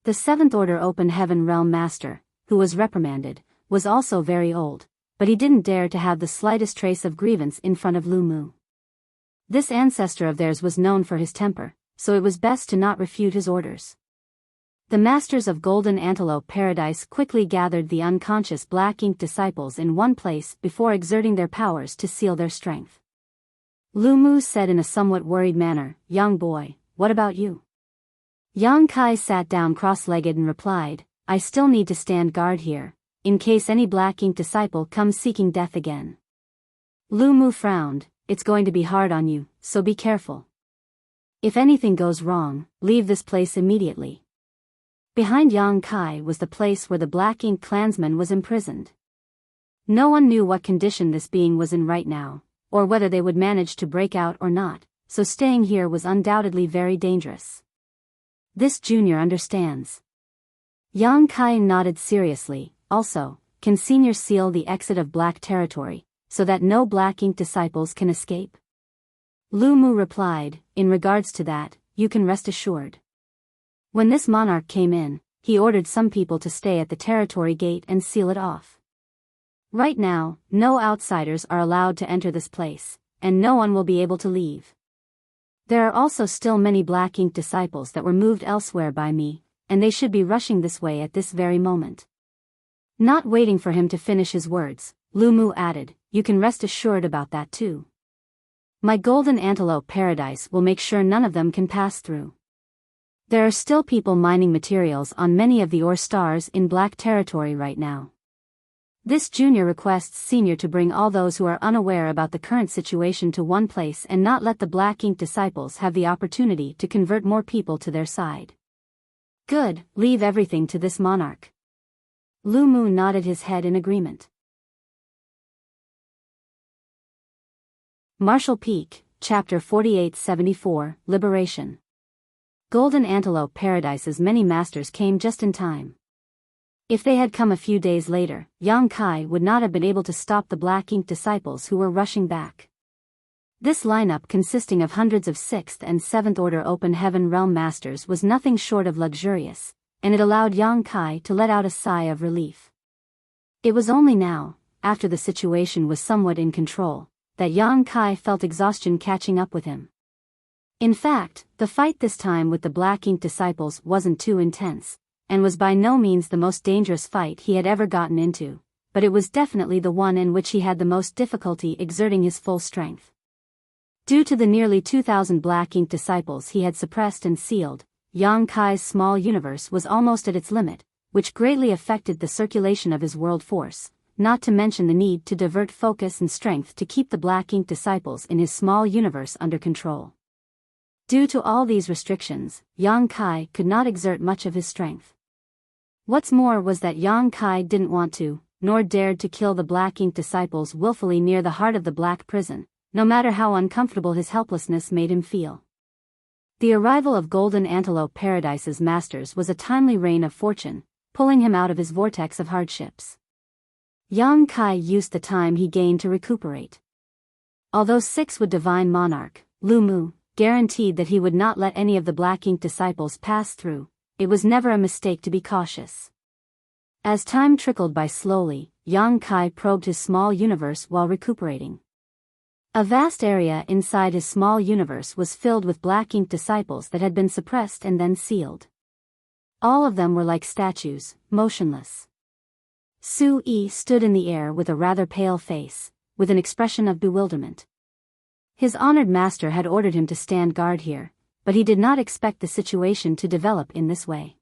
The 7th Order Open Heaven Realm Master, who was reprimanded, was also very old, but he didn't dare to have the slightest trace of grievance in front of Lu Mu. This ancestor of theirs was known for his temper, so it was best to not refute his orders. The masters of Golden Antelope Paradise quickly gathered the unconscious Black Ink disciples in one place before exerting their powers to seal their strength. Lu Mu said in a somewhat worried manner, young boy, what about you? Yang Kai sat down cross-legged and replied, I still need to stand guard here, in case any Black Ink disciple comes seeking death again. Lu Mu frowned, it's going to be hard on you, so be careful. If anything goes wrong, leave this place immediately. Behind Yang Kai was the place where the Black Ink clansman was imprisoned. No one knew what condition this being was in right now, or whether they would manage to break out or not, so staying here was undoubtedly very dangerous. This junior understands. Yang Kai nodded seriously. Also, can Senior seal the exit of Black territory, so that no Black Ink disciples can escape? Lu Mu replied, in regards to that, you can rest assured. When this monarch came in, he ordered some people to stay at the territory gate and seal it off. Right now, no outsiders are allowed to enter this place, and no one will be able to leave. There are also still many black ink disciples that were moved elsewhere by me, and they should be rushing this way at this very moment. Not waiting for him to finish his words, Lu Mu added, you can rest assured about that too. My golden antelope paradise will make sure none of them can pass through. There are still people mining materials on many of the ore stars in Black Territory right now. This junior requests senior to bring all those who are unaware about the current situation to one place and not let the black ink disciples have the opportunity to convert more people to their side. Good, leave everything to this monarch. Lu Mu nodded his head in agreement. Marshall Peak, Chapter 4874, Liberation. Golden Antelope Paradise's many masters came just in time. If they had come a few days later, Yang Kai would not have been able to stop the black ink disciples who were rushing back. This lineup consisting of hundreds of 6th and 7th order open heaven realm masters was nothing short of luxurious, and it allowed Yang Kai to let out a sigh of relief. It was only now, after the situation was somewhat in control, that Yang Kai felt exhaustion catching up with him. In fact, the fight this time with the black ink disciples wasn't too intense, and was by no means the most dangerous fight he had ever gotten into, but it was definitely the one in which he had the most difficulty exerting his full strength. Due to the nearly 2,000 black ink disciples he had suppressed and sealed, Yang Kai's small universe was almost at its limit, which greatly affected the circulation of his world force, not to mention the need to divert focus and strength to keep the black ink disciples in his small universe under control. Due to all these restrictions, Yang Kai could not exert much of his strength. What's more was that Yang Kai didn't want to, nor dared to kill the black ink disciples willfully near the heart of the black prison, no matter how uncomfortable his helplessness made him feel. The arrival of Golden Antelope Paradise's masters was a timely rain of fortune, pulling him out of his vortex of hardships. Yang Kai used the time he gained to recuperate. Although 6 would divine monarch, Lu Mu, guaranteed that he would not let any of the black ink disciples pass through, it was never a mistake to be cautious. As time trickled by slowly, Yang Kai probed his small universe while recuperating. A vast area inside his small universe was filled with black ink disciples that had been suppressed and then sealed. All of them were like statues, motionless. Su Yi stood in the air with a rather pale face, with an expression of bewilderment. His honored master had ordered him to stand guard here, but he did not expect the situation to develop in this way.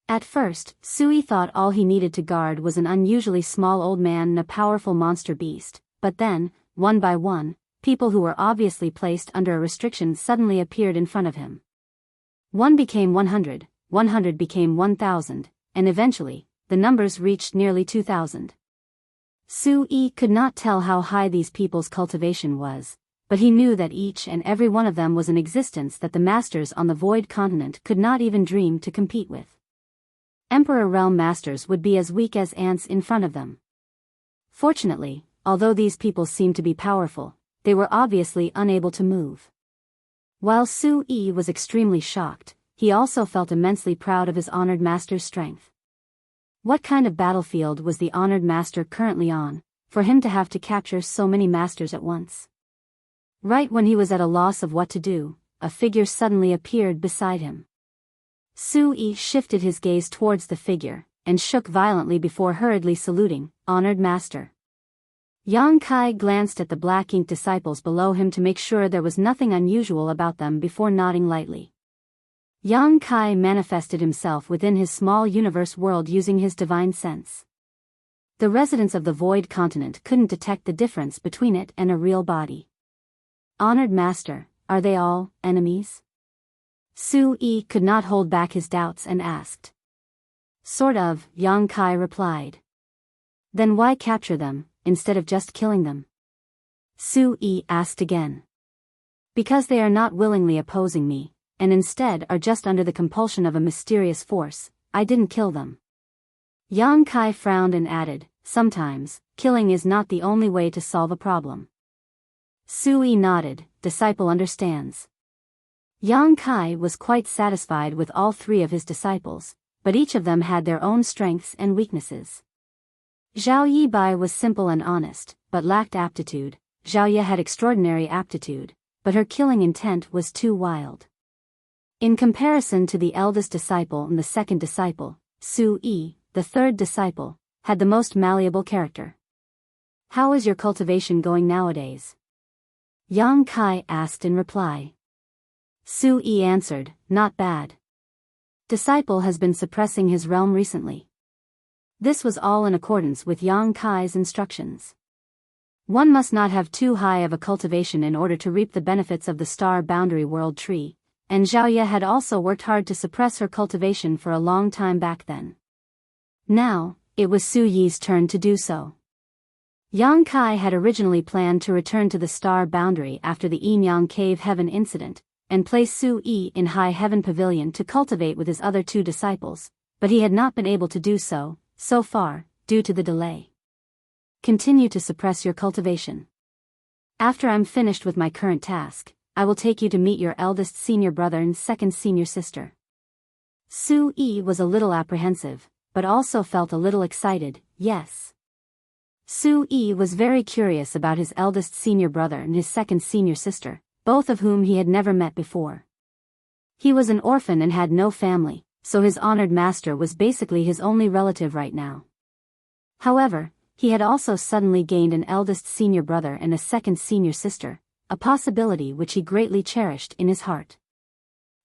At first, Sui thought all he needed to guard was an unusually small old man and a powerful monster beast, but then, one by one, people who were obviously placed under a restriction suddenly appeared in front of him. 1 became 100, 100 became 1,000, and eventually, the numbers reached nearly 2,000. Sui could not tell how high these people's cultivation was, but he knew that each and every one of them was an existence that the masters on the Void Continent could not even dream to compete with. Emperor Realm masters would be as weak as ants in front of them. Fortunately, although these people seemed to be powerful, they were obviously unable to move. While Su Yi was extremely shocked, he also felt immensely proud of his honored master's strength. What kind of battlefield was the honored master currently on, for him to have to capture so many masters at once? Right when he was at a loss of what to do, a figure suddenly appeared beside him. Su Yi shifted his gaze towards the figure, and shook violently before hurriedly saluting, "Honored Master." Yang Kai glanced at the black ink disciples below him to make sure there was nothing unusual about them before nodding lightly. Yang Kai manifested himself within his small universe world using his divine sense. The residents of the Void Continent couldn't detect the difference between it and a real body. "Honored Master, are they all enemies?" Su Yi could not hold back his doubts and asked. "Sort of," Yang Kai replied. "Then why capture them, instead of just killing them?" Su Yi asked again. "Because they are not willingly opposing me, and instead are just under the compulsion of a mysterious force, I didn't kill them." Yang Kai frowned and added, "Sometimes, killing is not the only way to solve a problem." Su Yi nodded, "Disciple understands." Yang Kai was quite satisfied with all 3 of his disciples, but each of them had their own strengths and weaknesses. Zhao Yibai was simple and honest, but lacked aptitude. Zhao Ye had extraordinary aptitude, but her killing intent was too wild. In comparison to the eldest disciple and the second disciple, Su Yi, the third disciple, had the most malleable character. "How is your cultivation going nowadays?" Yang Kai asked in reply. Su Yi answered, "Not bad. Disciple has been suppressing his realm recently." This was all in accordance with Yang Kai's instructions. One must not have too high of a cultivation in order to reap the benefits of the star boundary world tree, and Zhaoye had also worked hard to suppress her cultivation for a long time back then. Now, it was Su Yi's turn to do so. Yang Kai had originally planned to return to the star boundary after the Yinyang Cave Heaven incident, and place Su Yi in High Heaven Pavilion to cultivate with his other two disciples, but he had not been able to do so far, due to the delay. "Continue to suppress your cultivation. After I'm finished with my current task, I will take you to meet your eldest senior brother and second senior sister." Su Yi was a little apprehensive, but also felt a little excited, yes. Su Yi was very curious about his eldest senior brother and his second senior sister, both of whom he had never met before. He was an orphan and had no family, so his honored master was basically his only relative right now. However, he had also suddenly gained an eldest senior brother and a second senior sister, a possibility which he greatly cherished in his heart.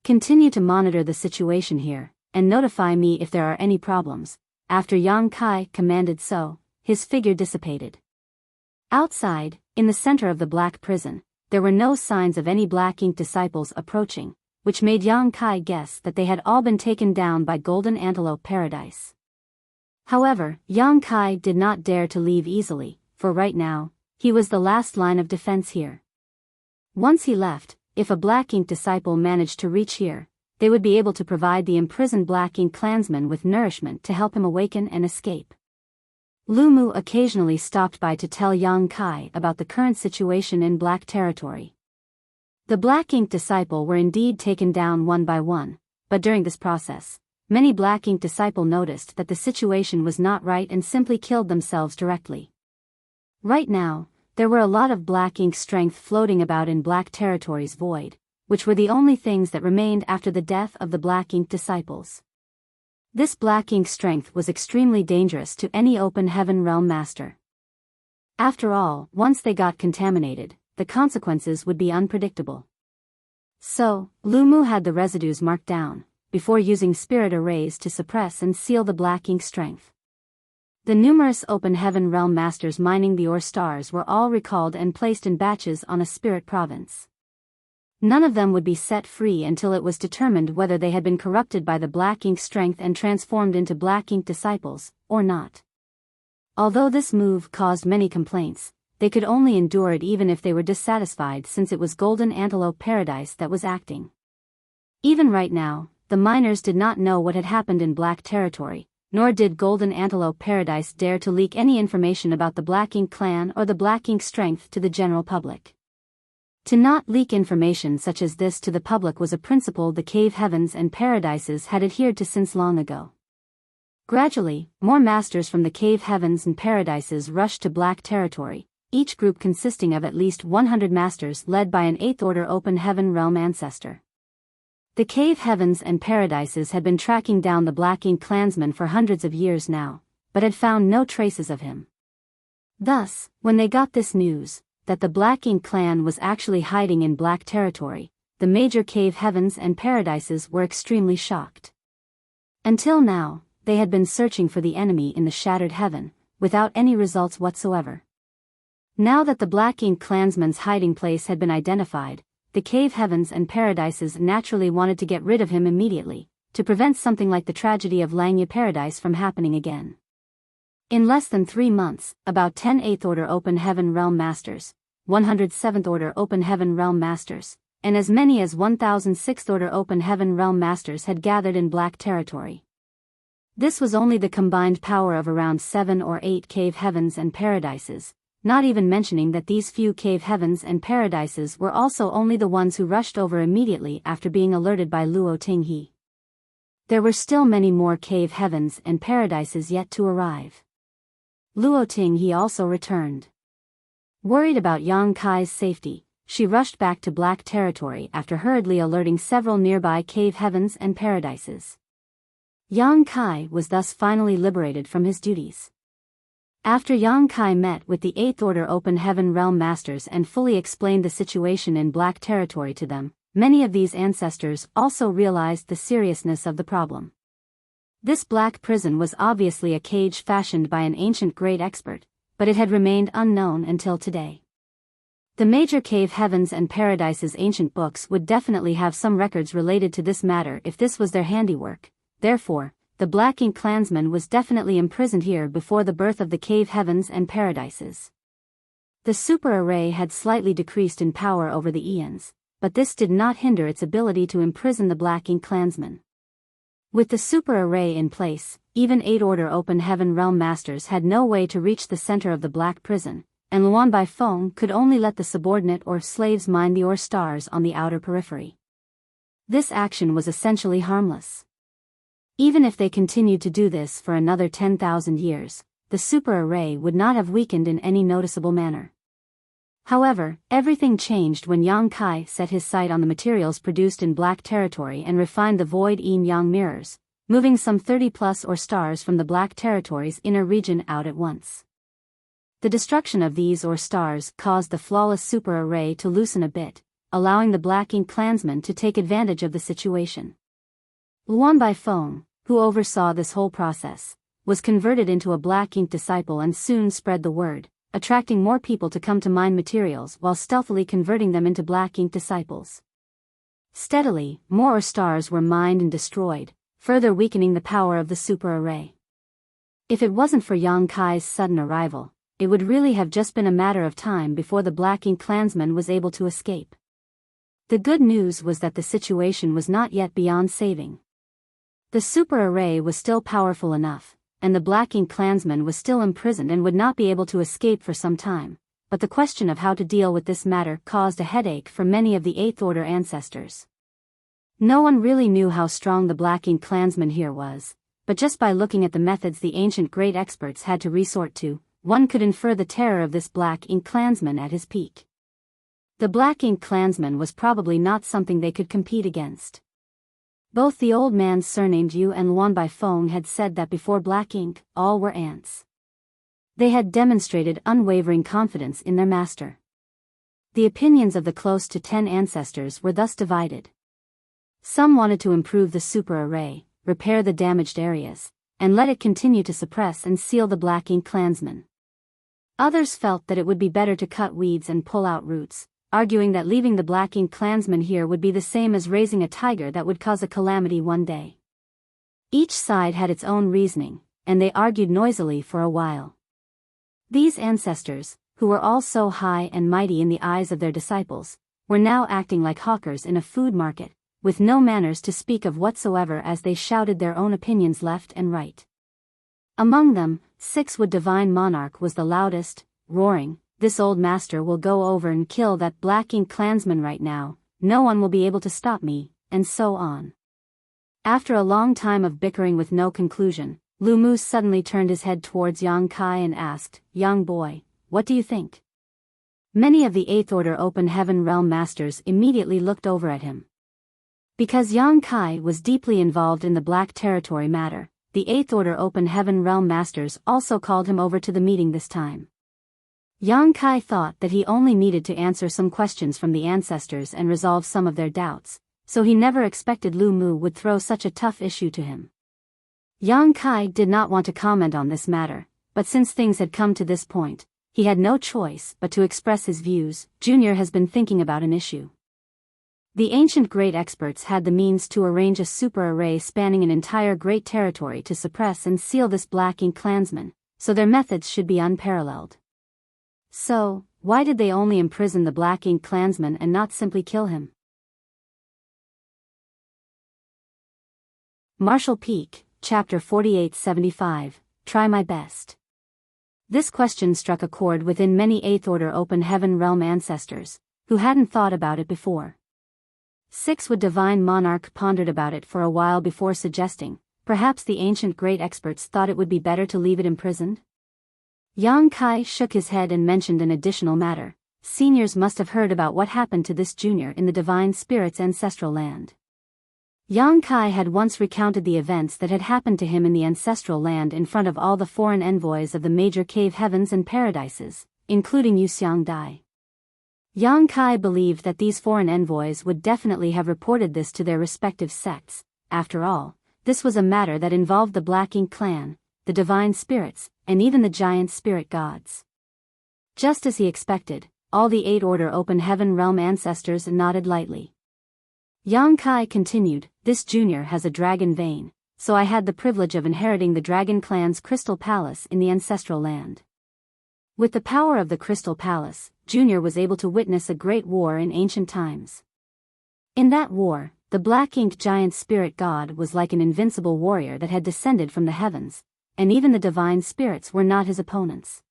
"Continue to monitor the situation here, and notify me if there are any problems." After Yang Kai commanded so, his figure dissipated. Outside, in the center of the black prison, there were no signs of any black ink disciples approaching, which made Yang Kai guess that they had all been taken down by Golden Antelope Paradise. However, Yang Kai did not dare to leave easily, for right now, he was the last line of defense here. Once he left, if a black ink disciple managed to reach here, they would be able to provide the imprisoned black ink clansman with nourishment to help him awaken and escape. Lu Mu occasionally stopped by to tell Yang Kai about the current situation in Black Territory. The Black Ink disciple were indeed taken down one by one, but during this process, many Black Ink disciple noticed that the situation was not right and simply killed themselves directly. Right now, there were a lot of Black Ink strength floating about in Black Territory's void, which were the only things that remained after the death of the Black Ink disciples. This black ink strength was extremely dangerous to any open heaven realm master. After all, once they got contaminated, the consequences would be unpredictable. So, Lu Mu had the residues marked down, before using spirit arrays to suppress and seal the black ink strength. The numerous open heaven realm masters mining the ore stars were all recalled and placed in batches on a spirit province. None of them would be set free until it was determined whether they had been corrupted by the black ink strength and transformed into black ink disciples, or not. Although this move caused many complaints, they could only endure it even if they were dissatisfied, since it was Golden Antelope Paradise that was acting. Even right now, the miners did not know what had happened in Black Territory, nor did Golden Antelope Paradise dare to leak any information about the Black Ink clan or the Black Ink strength to the general public. To not leak information such as this to the public was a principle the Cave Heavens and Paradises had adhered to since long ago. Gradually, more masters from the Cave Heavens and Paradises rushed to Black Territory, each group consisting of at least 100 masters led by an 8th Order Open Heaven Realm ancestor. The Cave Heavens and Paradises had been tracking down the Black Ink clansman for hundreds of years now, but had found no traces of him. Thus, when they got this news, that the Black Ink clan was actually hiding in Black Territory, the major Cave Heavens and Paradises were extremely shocked. Until now, they had been searching for the enemy in the Shattered Heaven, without any results whatsoever. Now that the Black Ink clansman's hiding place had been identified, the Cave Heavens and Paradises naturally wanted to get rid of him immediately, to prevent something like the tragedy of Langya Paradise from happening again. In less than 3 months, about 10 8th Order Open Heaven Realm Masters, 100 7th Order Open Heaven Realm Masters, and as many as 1,000 6th Order Open Heaven Realm Masters had gathered in Black Territory. This was only the combined power of around 7 or 8 Cave Heavens and Paradises, not even mentioning that these few Cave Heavens and Paradises were also only the ones who rushed over immediately after being alerted by Luo Tinghe. There were still many more Cave Heavens and Paradises yet to arrive. Luo Tinghe also returned. Worried about Yang Kai's safety, she rushed back to Black Territory after hurriedly alerting several nearby cave heavens and paradises. Yang Kai was thus finally liberated from his duties. After Yang Kai met with the 8th Order Open Heaven Realm Masters and fully explained the situation in Black Territory to them, many of these ancestors also realized the seriousness of the problem. This black prison was obviously a cage fashioned by an ancient great expert, but it had remained unknown until today. The major cave heavens and paradises ancient books would definitely have some records related to this matter if this was their handiwork. Therefore, the Black Ink clansman was definitely imprisoned here before the birth of the cave heavens and paradises. The super array had slightly decreased in power over the eons, but this did not hinder its ability to imprison the Black Ink clansman. With the super array in place, even 8 Order Open Heaven Realm Masters had no way to reach the center of the Black Prison, and Luan Bai Feng could only let the subordinate or slaves mine the ore stars on the outer periphery. This action was essentially harmless. Even if they continued to do this for another 10,000 years, the super array would not have weakened in any noticeable manner. However, everything changed when Yang Kai set his sight on the materials produced in Black Territory and refined the void yin-yang mirrors, moving some 30+ ore stars from the Black Territory's inner region out at once. The destruction of these ore stars caused the flawless super array to loosen a bit, allowing the Black Ink clansmen to take advantage of the situation. Luan Bai Feng, who oversaw this whole process, was converted into a Black Ink disciple and soon spread the word, attracting more people to come to mine materials while stealthily converting them into Black Ink disciples. Steadily, more ore stars were mined and destroyed, further weakening the power of the super array. If it wasn't for Yang Kai's sudden arrival, it would really have just been a matter of time before the Black Ink clansman was able to escape. The good news was that the situation was not yet beyond saving. The super array was still powerful enough, and the Black Ink clansman was still imprisoned and would not be able to escape for some time, but the question of how to deal with this matter caused a headache for many of the 8th Order ancestors. No one really knew how strong the Black Ink clansman here was, but just by looking at the methods the ancient great experts had to resort to, one could infer the terror of this Black Ink clansman at his peak. The Black Ink clansman was probably not something they could compete against. Both the old man surnamed Yu and Luan Bai Feng had said that before Black Ink, all were ants. They had demonstrated unwavering confidence in their master. The opinions of the close to 10 ancestors were thus divided. Some wanted to improve the super array, repair the damaged areas, and let it continue to suppress and seal the Black Ink clansmen. Others felt that it would be better to cut weeds and pull out roots, arguing that leaving the Black Ink clansmen here would be the same as raising a tiger that would cause a calamity one day. Each side had its own reasoning, and they argued noisily for a while. These ancestors, who were all so high and mighty in the eyes of their disciples, were now acting like hawkers in a food market, with no manners to speak of whatsoever as they shouted their own opinions left and right. Among them, 6 Divine Monarch was the loudest, roaring, "This old master will go over and kill that Black Ink clansman right now, no one will be able to stop me," and so on. After a long time of bickering with no conclusion, Lu Mu suddenly turned his head towards Yang Kai and asked, "Young boy, what do you think?" Many of the 8th Order Open Heaven Realm Masters immediately looked over at him. Because Yang Kai was deeply involved in the Black Territory matter, the 8th Order Open Heaven Realm Masters also called him over to the meeting this time. Yang Kai thought that he only needed to answer some questions from the ancestors and resolve some of their doubts, so he never expected Lu Mu would throw such a tough issue to him. Yang Kai did not want to comment on this matter, but since things had come to this point, he had no choice but to express his views. Junior has been thinking about an issue. The ancient great experts had the means to arrange a super array spanning an entire great territory to suppress and seal this Black Ink clansman, so their methods should be unparalleled. So, why did they only imprison the Black Ink clansman and not simply kill him? Marshall Peak, Chapter 4875, Try My Best. This question struck a chord within many 8th Order Open Heaven Realm ancestors, who hadn't thought about it before. 6 Divine Monarch pondered about it for a while before suggesting, perhaps the ancient great experts thought it would be better to leave it imprisoned? Yang Kai shook his head and mentioned an additional matter, seniors must have heard about what happened to this junior in the divine spirit's ancestral land. Yang Kai had once recounted the events that had happened to him in the ancestral land in front of all the foreign envoys of the major cave heavens and paradises, including Yuxiang Dai. Yang Kai believed that these foreign envoys would definitely have reported this to their respective sects. After all, this was a matter that involved the Black Ink clan, the divine spirits, and even the giant spirit gods. Just as he expected, all the 8 Order Open Heaven Realm ancestors nodded lightly. Yang Kai continued, "This junior has a dragon vein, so I had the privilege of inheriting the Dragon Clan's Crystal Palace in the ancestral land. With the power of the Crystal Palace, Junior was able to witness a great war in ancient times. In that war, the black-inked giant spirit god was like an invincible warrior that had descended from the heavens, and even the divine spirits were not his opponents.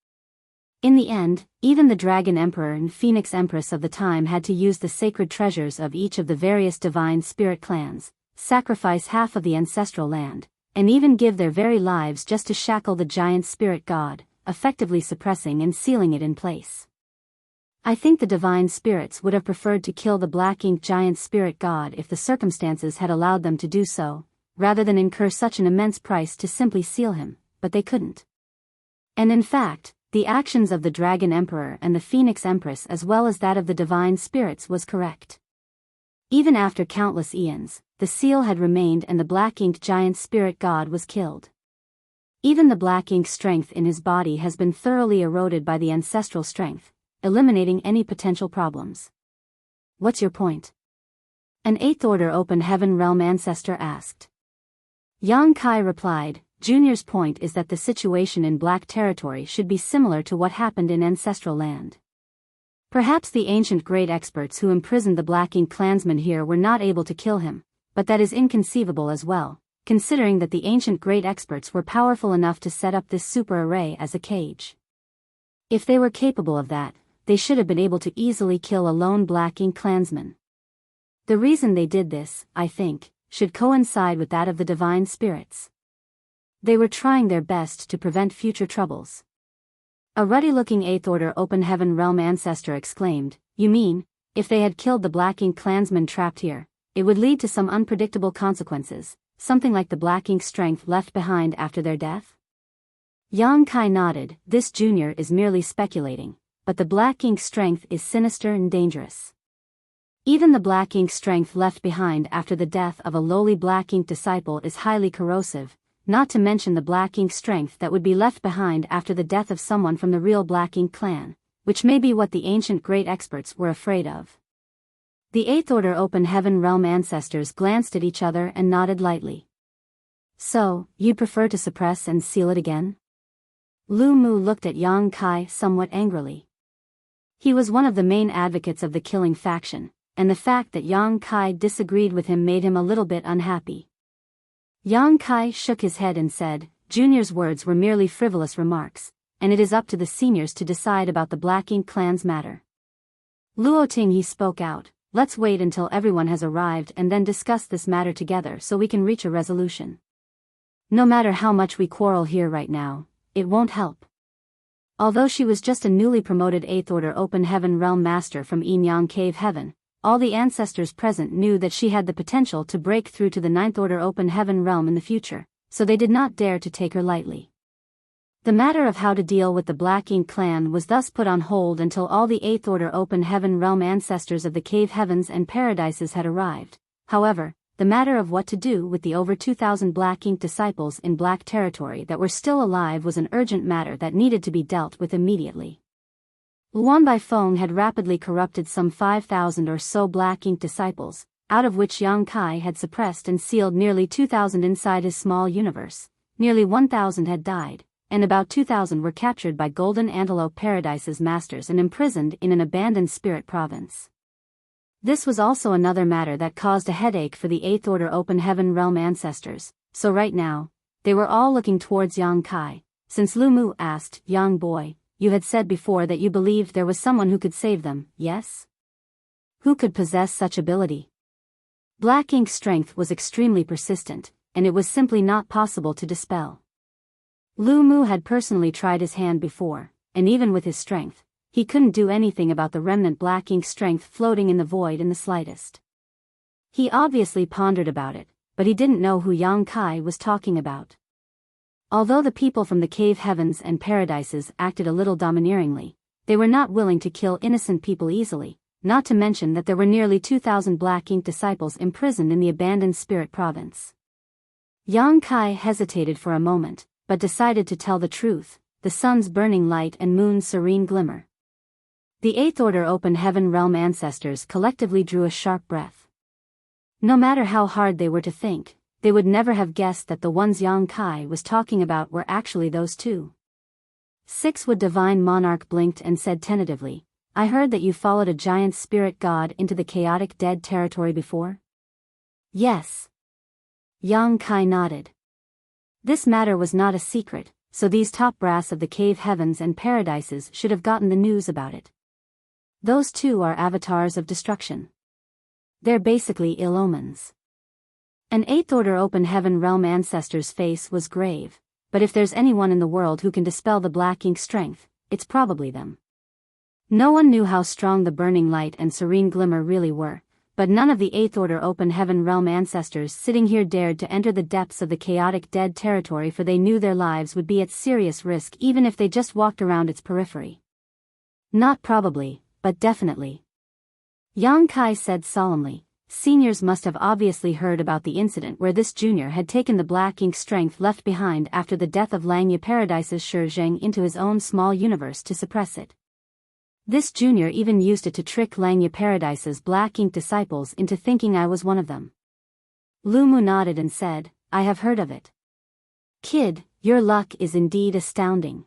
In the end, even the Dragon Emperor and Phoenix Empress of the time had to use the sacred treasures of each of the various divine spirit clans, sacrifice half of the ancestral land, and even give their very lives just to shackle the giant spirit god, effectively suppressing and sealing it in place. I think the divine spirits would have preferred to kill the black-inked giant spirit god if the circumstances had allowed them to do so, rather than incur such an immense price to simply seal him, but they couldn't. And in fact, the actions of the Dragon Emperor and the Phoenix Empress as well as that of the divine spirits was correct. Even after countless eons, the seal had remained and the black-inked giant spirit god was killed. Even the black ink strength in his body has been thoroughly eroded by the ancestral strength, eliminating any potential problems. What's your point? An 8th Order Open Heaven Realm ancestor asked. Yang Kai replied, Junior's point is that the situation in Black Territory should be similar to what happened in ancestral land. Perhaps the ancient great experts who imprisoned the Black Ink clansmen here were not able to kill him, but that is inconceivable as well, considering that the ancient great experts were powerful enough to set up this super array as a cage. If they were capable of that, they should have been able to easily kill a lone Black Ink clansman. The reason they did this, I think, should coincide with that of the divine spirits. They were trying their best to prevent future troubles. A ruddy-looking 8th Order Open Heaven Realm ancestor exclaimed, "You mean, if they had killed the Black Ink clansmen trapped here, it would lead to some unpredictable consequences, something like the Black Ink strength left behind after their death?" Yang Kai nodded. This junior is merely speculating, but the Black Ink strength is sinister and dangerous. Even the Black Ink strength left behind after the death of a lowly Black Ink disciple is highly corrosive, not to mention the Black Ink strength that would be left behind after the death of someone from the real Black Ink clan, which may be what the ancient great experts were afraid of. The 8th Order Open Heaven Realm ancestors glanced at each other and nodded lightly. So, you'd prefer to suppress and seal it again? Lu Mu looked at Yang Kai somewhat angrily. He was one of the main advocates of the killing faction, and the fact that Yang Kai disagreed with him made him a little bit unhappy. Yang Kai shook his head and said, Junior's words were merely frivolous remarks, and it is up to the seniors to decide about the Black Ink clan's matter. Luoting, he spoke out, let's wait until everyone has arrived and then discuss this matter together so we can reach a resolution. No matter how much we quarrel here right now, it won't help. Although she was just a newly promoted 8th Order Open Heaven Realm Master from Yin Cave Heaven, all the ancestors present knew that she had the potential to break through to the 9th Order Open Heaven Realm in the future, so they did not dare to take her lightly. The matter of how to deal with the Black Ink clan was thus put on hold until all the 8th Order Open Heaven Realm ancestors of the Cave Heavens and Paradises had arrived. However, the matter of what to do with the over 2,000 Black Ink disciples in Black Territory that were still alive was an urgent matter that needed to be dealt with immediately. Luan Baifeng had rapidly corrupted some 5,000 or so Black Ink disciples, out of which Yang Kai had suppressed and sealed nearly 2,000 inside his small universe. Nearly 1,000 had died, and about 2,000 were captured by Golden Antelope Paradise's masters and imprisoned in an abandoned spirit province. This was also another matter that caused a headache for the 8th Order Open Heaven Realm ancestors, so right now, they were all looking towards Yang Kai, since Lu Mu asked, Yang boy, you had said before that you believed there was someone who could save them, yes? Who could possess such ability? Black Ink's strength was extremely persistent, and it was simply not possible to dispel. Lu Mu had personally tried his hand before, and even with his strength, he couldn't do anything about the remnant black ink strength floating in the void in the slightest. He obviously pondered about it, but he didn't know who Yang Kai was talking about. Although the people from the cave heavens and paradises acted a little domineeringly, they were not willing to kill innocent people easily, not to mention that there were nearly 2,000 black ink disciples imprisoned in the abandoned spirit province. Yang Kai hesitated for a moment, but decided to tell the truth, the sun's burning light and moon's serene glimmer. The Eighth Order Open Heaven Realm ancestors collectively drew a sharp breath. No matter how hard they were to think, they would never have guessed that the ones Yang Kai was talking about were actually those two. Sixwood Divine Monarch blinked and said tentatively, "I heard that you followed a giant spirit god into the chaotic dead territory before?" "Yes." Yang Kai nodded. This matter was not a secret, so these top brass of the cave heavens and paradises should have gotten the news about it. Those two are avatars of destruction. They're basically ill omens. An Eighth Order Open Heaven Realm ancestor's face was grave, but if there's anyone in the world who can dispel the black ink strength, it's probably them. No one knew how strong the burning light and serene glimmer really were, but none of the Eighth Order Open Heaven Realm ancestors sitting here dared to enter the depths of the chaotic dead territory, for they knew their lives would be at serious risk even if they just walked around its periphery. Not probably, but definitely. Yang Kai said solemnly, "Seniors must have obviously heard about the incident where this junior had taken the black ink strength left behind after the death of Langya Paradise's Shi Zheng into his own small universe to suppress it. This junior even used it to trick Langya Paradise's black ink disciples into thinking I was one of them." Lu Mu nodded and said, "I have heard of it. Kid, your luck is indeed astounding.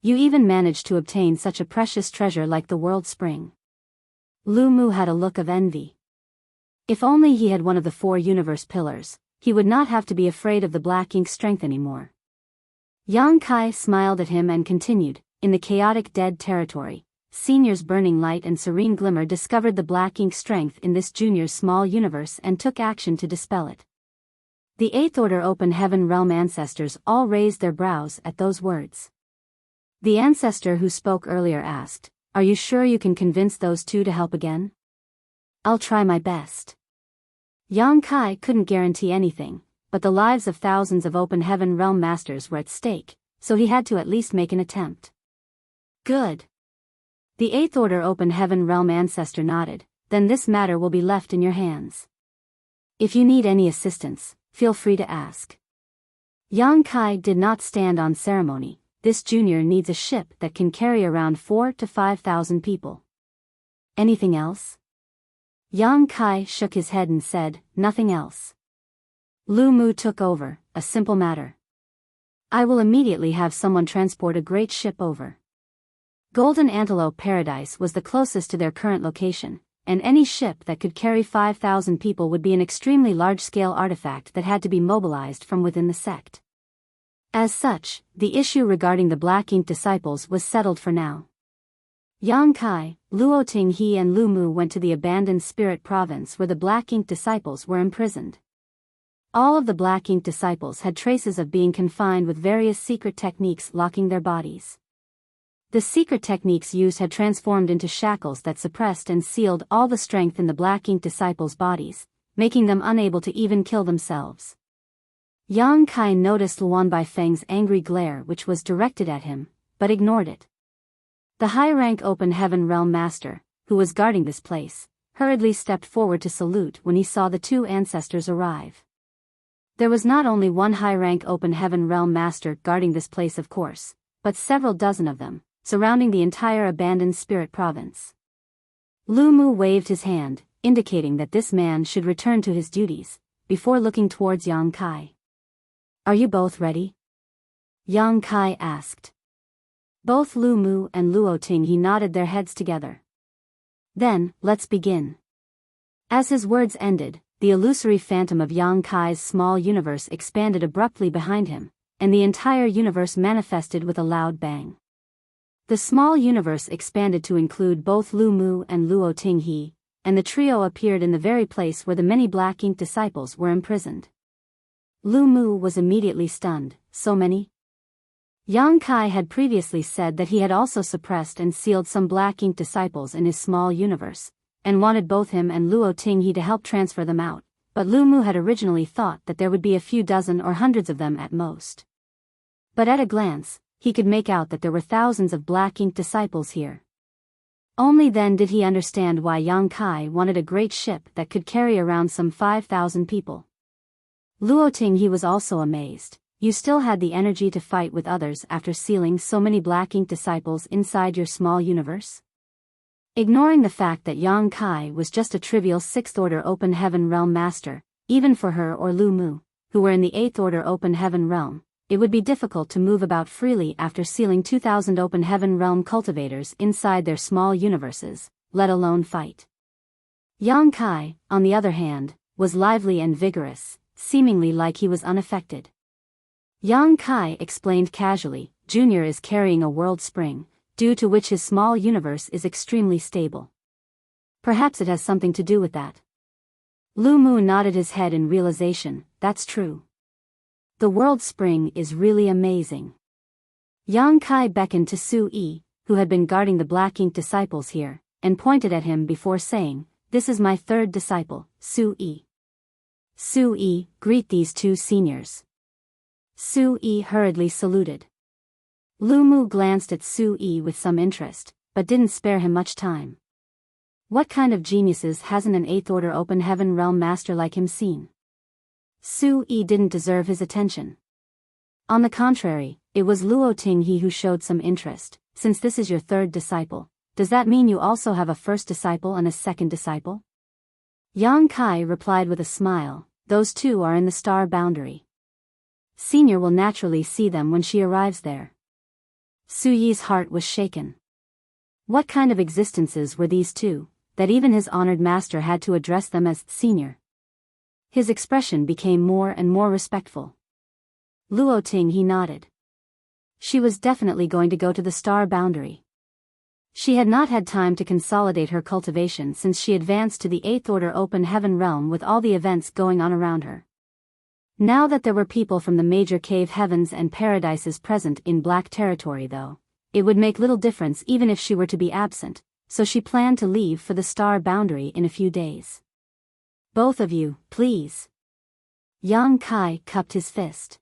You even managed to obtain such a precious treasure like the World Spring." Lu Mu had a look of envy. If only he had one of the 4 universe pillars, he would not have to be afraid of the black ink strength anymore. Yang Kai smiled at him and continued, "In the chaotic dead territory, Senior's burning light and serene glimmer discovered the black ink strength in this junior's small universe and took action to dispel it." The Eighth Order Open Heaven Realm ancestors all raised their brows at those words. The ancestor who spoke earlier asked, "Are you sure you can convince those two to help again?" "I'll try my best." Yang Kai couldn't guarantee anything, but the lives of thousands of Open Heaven Realm masters were at stake, so he had to at least make an attempt. "Good." The Eighth Order Open Heaven Realm ancestor nodded, "Then this matter will be left in your hands. If you need any assistance, feel free to ask." Yang Kai did not stand on ceremony. This junior needs a ship that can carry around 4,000 to 5,000 people. "Anything else?" Yang Kai shook his head and said, "Nothing else." Lu Mu took over, "A simple matter. I will immediately have someone transport a great ship over." Golden Antelope Paradise was the closest to their current location, and any ship that could carry 5,000 people would be an extremely large-scale artifact that had to be mobilized from within the sect. As such, the issue regarding the Black Ink disciples was settled for now. Yang Kai, Luo Tinghe and Lu Mu went to the abandoned spirit province where the Black Ink disciples were imprisoned. All of the Black Ink disciples had traces of being confined with various secret techniques locking their bodies. The secret techniques used had transformed into shackles that suppressed and sealed all the strength in the Black Ink disciples' bodies, making them unable to even kill themselves. Yang Kai noticed Luan Baifeng's angry glare which was directed at him, but ignored it. The high-rank Open Heaven Realm Master, who was guarding this place, hurriedly stepped forward to salute when he saw the two ancestors arrive. There was not only one high-rank Open Heaven Realm Master guarding this place of course, but several dozen of them, surrounding the entire abandoned spirit province. Lu Mu waved his hand, indicating that this man should return to his duties, before looking towards Yang Kai. "Are you both ready?" Yang Kai asked. Both Lu Mu and Luo Tinghe nodded their heads together. "Then, let's begin." As his words ended, the illusory phantom of Yang Kai's small universe expanded abruptly behind him, and the entire universe manifested with a loud bang. The small universe expanded to include both Lu Mu and Luo Tinghe, and the trio appeared in the very place where the many Black Ink disciples were imprisoned. Lu Mu was immediately stunned. "So many? Yang Kai had previously said that he had also suppressed and sealed some black ink disciples in his small universe, and wanted both him and Luo Tinghe to help transfer them out, but Lu Mu had originally thought that there would be a few dozen or hundreds of them at most. But at a glance, he could make out that there were thousands of black ink disciples here. Only then did he understand why Yang Kai wanted a great ship that could carry around some 5,000 people. Luo Tinghe was also amazed. You still had the energy to fight with others after sealing so many black ink disciples inside your small universe? Ignoring the fact that Yang Kai was just a trivial 6th Order Open Heaven Realm Master, even for her or Lu Mu, who were in the 8th Order Open Heaven Realm, it would be difficult to move about freely after sealing 2,000 Open Heaven Realm cultivators inside their small universes, let alone fight. Yang Kai, on the other hand, was lively and vigorous, seemingly like he was unaffected. Yang Kai explained casually, Junior is carrying a world spring, due to which his small universe is extremely stable. Perhaps it has something to do with that. Lu Mu nodded his head in realization, that's true. The world spring is really amazing. Yang Kai beckoned to Su Yi, who had been guarding the black ink disciples here, and pointed at him before saying, this is my 3rd disciple, Su Yi. Su Yi, greet these 2 seniors. Su Yi hurriedly saluted. Lu Mu glanced at Su Yi with some interest, but didn't spare him much time. What kind of geniuses hasn't an 8th Order Open Heaven Realm Master like him seen? Su Yi didn't deserve his attention. On the contrary, it was Luo Tinghe who showed some interest. Since this is your 3rd disciple, does that mean you also have a 1st disciple and a 2nd disciple? Yang Kai replied with a smile, those 2 are in the star boundary. Senior will naturally see them when she arrives there. Su Yi's heart was shaken. What kind of existences were these 2, that even his honored master had to address them as senior? His expression became more and more respectful. Luo Tinghe nodded. She was definitely going to go to the star boundary. She had not had time to consolidate her cultivation since she advanced to the 8th Order Open Heaven Realm with all the events going on around her. Now that there were people from the major cave heavens and paradises present in Black Territory though, it would make little difference even if she were to be absent, so she planned to leave for the star boundary in a few days. Both of you, please. Yang Kai cupped his fist.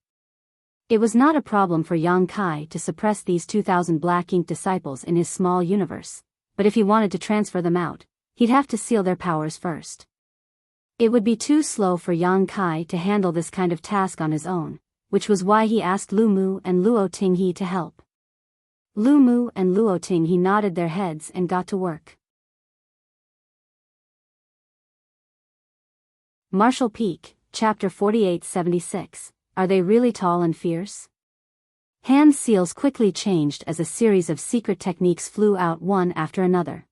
It was not a problem for Yang Kai to suppress these 2,000 black ink disciples in his small universe, but if he wanted to transfer them out, he'd have to seal their powers first. It would be too slow for Yang Kai to handle this kind of task on his own, which was why he asked Lu Mu and Luo Tinghe to help. Lu Mu and Luo Tinghe nodded their heads and got to work. Martial Peak, Chapter 4876, Are They Really Tall and Fierce? Hand seals quickly changed as a series of secret techniques flew out one after another.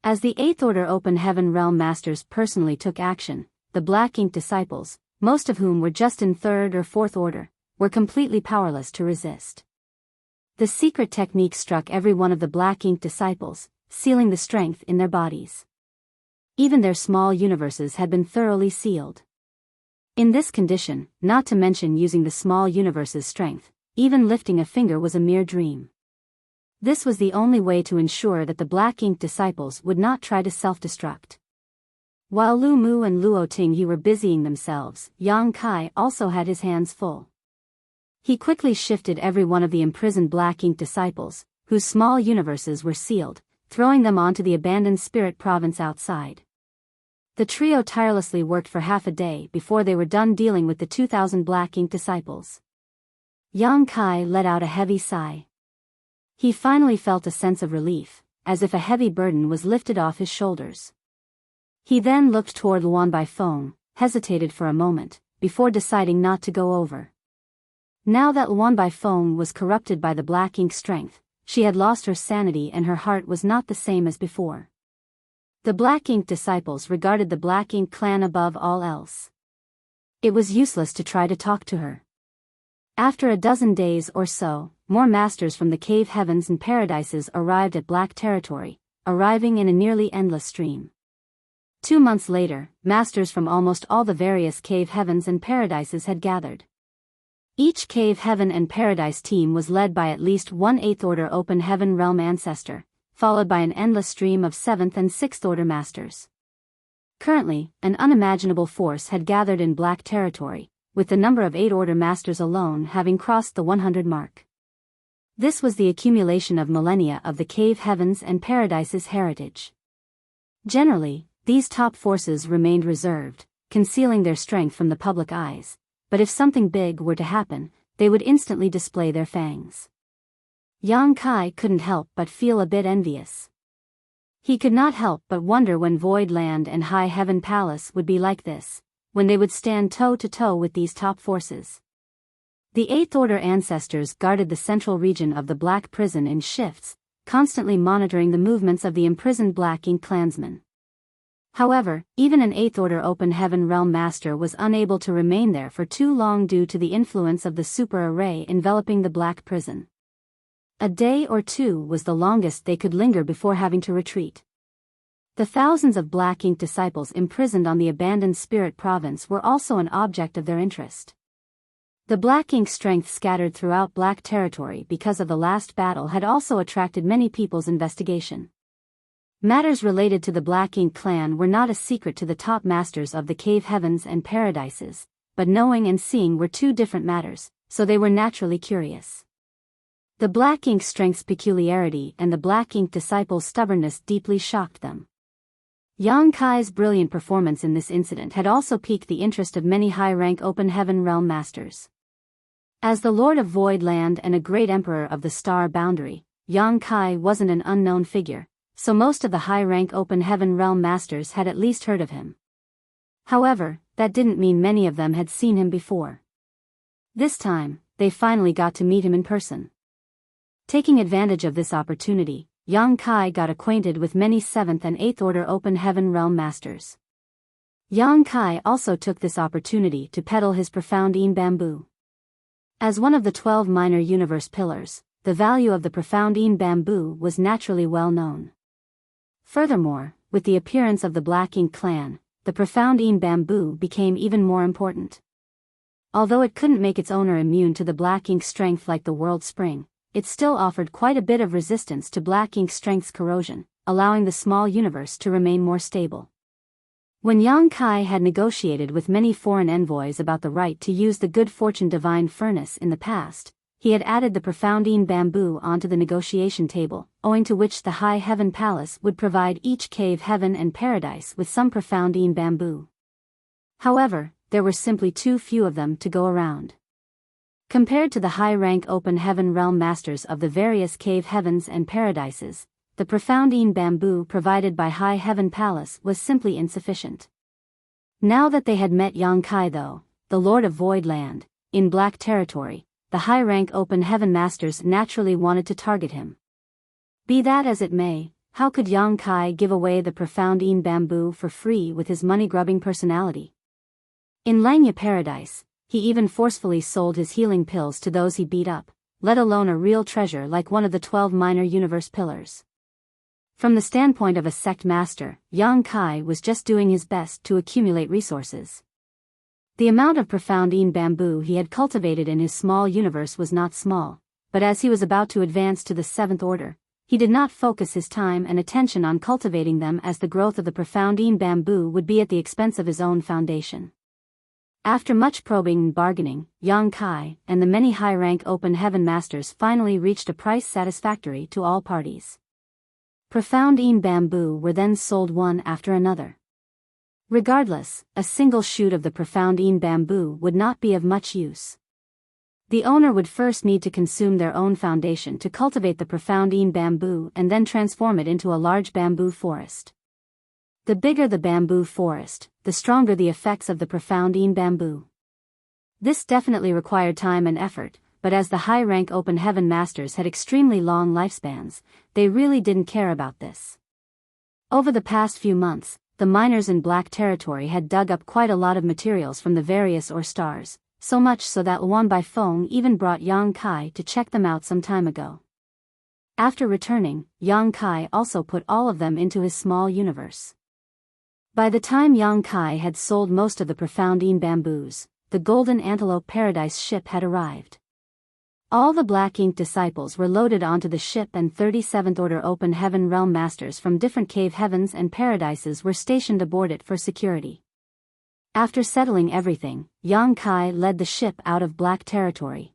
As the 8th Order Open Heaven Realm Masters personally took action, the Black Ink disciples, most of whom were just in 3rd or 4th Order, were completely powerless to resist. The secret technique struck every one of the Black Ink disciples, sealing the strength in their bodies. Even their small universes had been thoroughly sealed. In this condition, not to mention using the small universe's strength, even lifting a finger was a mere dream. This was the only way to ensure that the Black Ink disciples would not try to self-destruct. While Lu Mu and Luo Tinghe were busying themselves, Yang Kai also had his hands full. He quickly shifted every one of the imprisoned Black Ink disciples, whose small universes were sealed, throwing them onto the abandoned spirit province outside. The trio tirelessly worked for half a day before they were done dealing with the 2,000 Black Ink disciples. Yang Kai let out a heavy sigh. He finally felt a sense of relief, as if a heavy burden was lifted off his shoulders. He then looked toward Luan Baifeng, hesitated for a moment, before deciding not to go over. Now that Luan Baifeng was corrupted by the Black Ink strength, she had lost her sanity and her heart was not the same as before. The Black Ink disciples regarded the Black Ink clan above all else. It was useless to try to talk to her. After a dozen days or so, more masters from the cave heavens and paradises arrived at Black Territory, arriving in a nearly endless stream. 2 months later, masters from almost all the various cave heavens and paradises had gathered. Each Cave Heaven and Paradise team was led by at least one 8th Order Open Heaven Realm ancestor, followed by an endless stream of 7th and 6th Order masters. Currently, an unimaginable force had gathered in Black territory, with the number of 8 Order masters alone having crossed the 100 mark. This was the accumulation of millennia of the Cave Heavens and Paradise's heritage. Generally, these top forces remained reserved, concealing their strength from the public eyes, but if something big were to happen, they would instantly display their fangs. Yang Kai couldn't help but feel a bit envious. He could not help but wonder when Void Land and High Heaven Palace would be like this, when they would stand toe-to-toe with these top forces. The 8th Order ancestors guarded the central region of the Black Prison in shifts, constantly monitoring the movements of the imprisoned Black Ink clansmen. However, even an 8th Order Open Heaven Realm Master was unable to remain there for too long due to the influence of the super array enveloping the Black Prison. A day or two was the longest they could linger before having to retreat. The thousands of Black Ink disciples imprisoned on the abandoned Spirit Province were also an object of their interest. The Black Ink strength scattered throughout Black territory because of the last battle had also attracted many people's investigation. Matters related to the Black Ink clan were not a secret to the top masters of the Cave Heavens and Paradises, but knowing and seeing were two different matters, so they were naturally curious. The Black Ink strength's peculiarity and the Black Ink disciples' stubbornness deeply shocked them. Yang Kai's brilliant performance in this incident had also piqued the interest of many high-rank Open Heaven Realm masters. As the Lord of Void Land and a great Emperor of the Star Boundary, Yang Kai wasn't an unknown figure, so most of the high-rank Open Heaven Realm masters had at least heard of him. However, that didn't mean many of them had seen him before. This time, they finally got to meet him in person. Taking advantage of this opportunity, Yang Kai got acquainted with many 7th and 8th Order Open Heaven Realm masters. Yang Kai also took this opportunity to peddle his profound Een bamboo. As one of the 12 minor universe pillars, the value of the profound Een bamboo was naturally well known. Furthermore, with the appearance of the Black Ink clan, the profound Een bamboo became even more important. Although it couldn't make its owner immune to the Black Ink strength like the World Spring, it still offered quite a bit of resistance to Black Ink strength's corrosion, allowing the small universe to remain more stable. When Yang Kai had negotiated with many foreign envoys about the right to use the Good Fortune Divine Furnace in the past, he had added the profound Een bamboo onto the negotiation table, owing to which the High Heaven Palace would provide each Cave Heaven and Paradise with some profound Een bamboo. However, there were simply too few of them to go around. Compared to the high-rank Open Heaven Realm masters of the various Cave Heavens and Paradises, the profound Een bamboo provided by High Heaven Palace was simply insufficient. Now that they had met Yang Kai though, the Lord of Void Land, in Black territory, the high-rank Open Heaven masters naturally wanted to target him. Be that as it may, how could Yang Kai give away the profound Een bamboo for free with his money-grubbing personality? In Langya Paradise, he even forcefully sold his healing pills to those he beat up, let alone a real treasure like one of the 12 minor universe pillars. From the standpoint of a sect master, Yang Kai was just doing his best to accumulate resources. The amount of profound Een bamboo he had cultivated in his small universe was not small, but as he was about to advance to the 7th Order, he did not focus his time and attention on cultivating them as the growth of the profound Een bamboo would be at the expense of his own foundation. After much probing and bargaining, Yang Kai and the many high-rank Open Heaven masters finally reached a price satisfactory to all parties. Profound Een bamboo were then sold one after another. Regardless, a single shoot of the profound Een bamboo would not be of much use. The owner would first need to consume their own foundation to cultivate the profound Een bamboo and then transform it into a large bamboo forest. The bigger the bamboo forest, the stronger the effects of the profound Een bamboo. This definitely required time and effort, but as the high-rank Open Heaven masters had extremely long lifespans, they really didn't care about this. Over the past few months, the miners in Black territory had dug up quite a lot of materials from the various Or stars, so much so that Luan Bai Feng even brought Yang Kai to check them out some time ago. After returning, Yang Kai also put all of them into his small universe. By the time Yang Kai had sold most of the profound Een bamboos, the Golden Antelope Paradise ship had arrived. All the Black Ink disciples were loaded onto the ship, and 37th Order Open Heaven Realm Masters from different cave heavens and paradises were stationed aboard it for security. After settling everything, Yang Kai led the ship out of Black territory.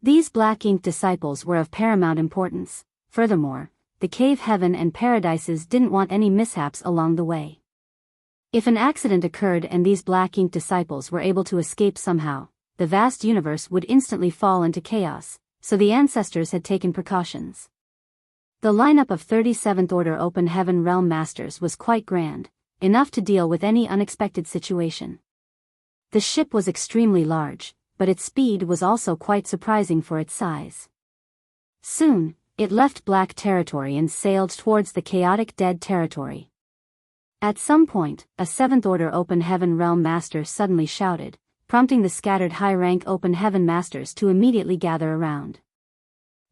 These Black Ink disciples were of paramount importance. Furthermore, the cave heaven and paradises didn't want any mishaps along the way. If an accident occurred and these Black Ink disciples were able to escape somehow, the vast universe would instantly fall into chaos, so the ancestors had taken precautions. The lineup of 37th Order Open Heaven Realm Masters was quite grand, enough to deal with any unexpected situation. The ship was extremely large, but its speed was also quite surprising for its size. Soon, it left Black territory and sailed towards the chaotic dead territory. At some point, a 7th Order Open Heaven Realm Master suddenly shouted, prompting the scattered high-rank Open Heaven Masters to immediately gather around.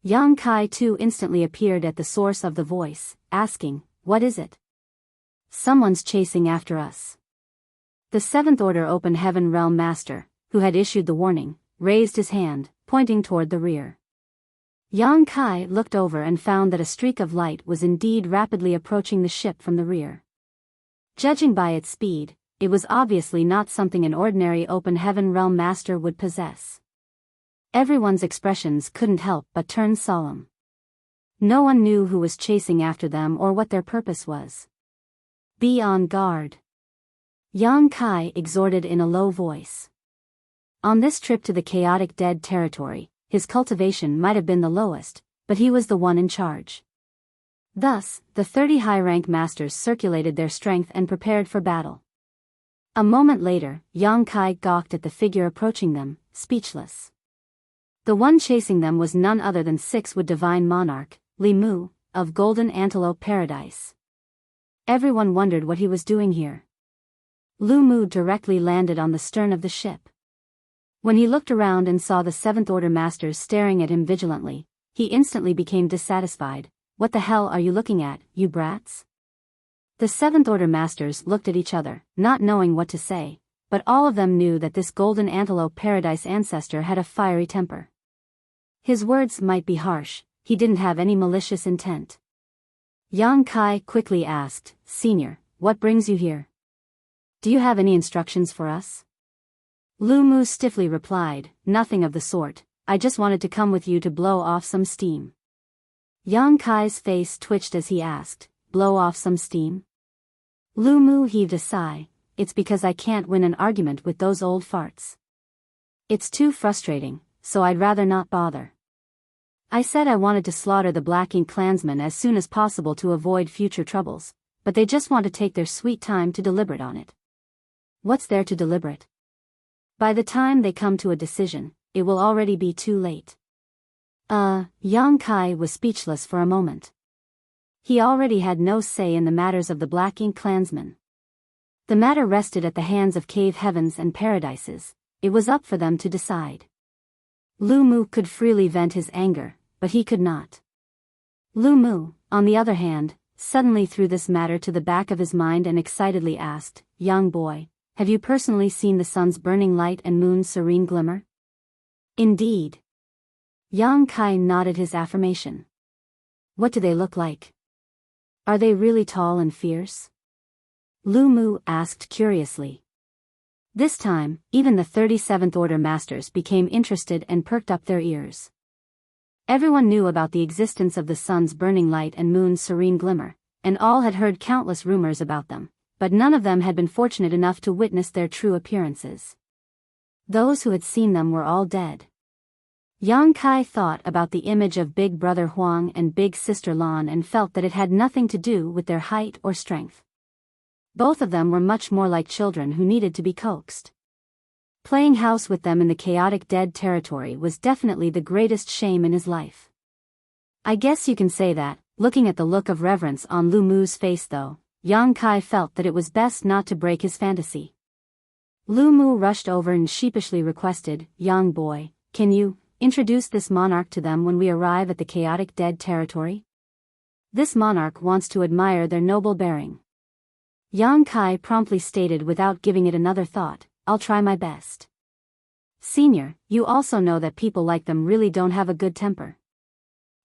Yang Kai too instantly appeared at the source of the voice, asking, "What is it?" "Someone's chasing after us." The 7th Order Open Heaven Realm Master, who had issued the warning, raised his hand, pointing toward the rear. Yang Kai looked over and found that a streak of light was indeed rapidly approaching the ship from the rear. Judging by its speed, it was obviously not something an ordinary Open Heaven Realm Master would possess. Everyone's expressions couldn't help but turn solemn. No one knew who was chasing after them or what their purpose was. "Be on guard," Yang Kai exhorted in a low voice. On this trip to the chaotic dead territory, his cultivation might have been the lowest, but he was the one in charge. Thus, the 30 high-rank masters circulated their strength and prepared for battle. A moment later, Yang Kai gawked at the figure approaching them, speechless. The one chasing them was none other than 6th Divine Monarch, Li Mu, of Golden Antelope Paradise. Everyone wondered what he was doing here. Lu Mu directly landed on the stern of the ship. When he looked around and saw the 7th Order Masters staring at him vigilantly, he instantly became dissatisfied. "What the hell are you looking at, you brats?" The 7th Order Masters looked at each other, not knowing what to say, but all of them knew that this Golden Antelope Paradise ancestor had a fiery temper. His words might be harsh, he didn't have any malicious intent. Yang Kai quickly asked, "Senior, what brings you here? Do you have any instructions for us?" Lu Mu stiffly replied, "Nothing of the sort, I just wanted to come with you to blow off some steam." Yang Kai's face twitched as he asked, "Blow off some steam?" Lu Mu heaved a sigh, "It's because I can't win an argument with those old farts. It's too frustrating, so I'd rather not bother. I said I wanted to slaughter the Black Ink clansmen as soon as possible to avoid future troubles, but they just want to take their sweet time to deliberate on it. What's there to deliberate? By the time they come to a decision, it will already be too late." Yang Kai was speechless for a moment. He already had no say in the matters of the Black Ink clansmen. The matter rested at the hands of cave heavens and paradises. It was up for them to decide. Lu Mu could freely vent his anger, but he could not. Lu Mu, on the other hand, suddenly threw this matter to the back of his mind and excitedly asked, "Young boy, have you personally seen the sun's burning light and moon's serene glimmer?" "Indeed." Yang Kai nodded his affirmation. "What do they look like? Are they really tall and fierce?" Lu Mu asked curiously. This time, even the 37th Order Masters became interested and perked up their ears. Everyone knew about the existence of the sun's burning light and moon's serene glimmer, and all had heard countless rumors about them, but none of them had been fortunate enough to witness their true appearances. Those who had seen them were all dead. Yang Kai thought about the image of Big Brother Huang and Big Sister Lan and felt that it had nothing to do with their height or strength. Both of them were much more like children who needed to be coaxed. Playing house with them in the chaotic dead territory was definitely the greatest shame in his life. I guess you can say that, looking at the look of reverence on Lu Mu's face though, Yang Kai felt that it was best not to break his fantasy. Lu Mu rushed over and sheepishly requested, "Young boy, can you introduce this monarch to them when we arrive at the chaotic dead territory? This monarch wants to admire their noble bearing." Yang Kai promptly stated without giving it another thought, "I'll try my best." Senior, you also know that people like them really don't have a good temper.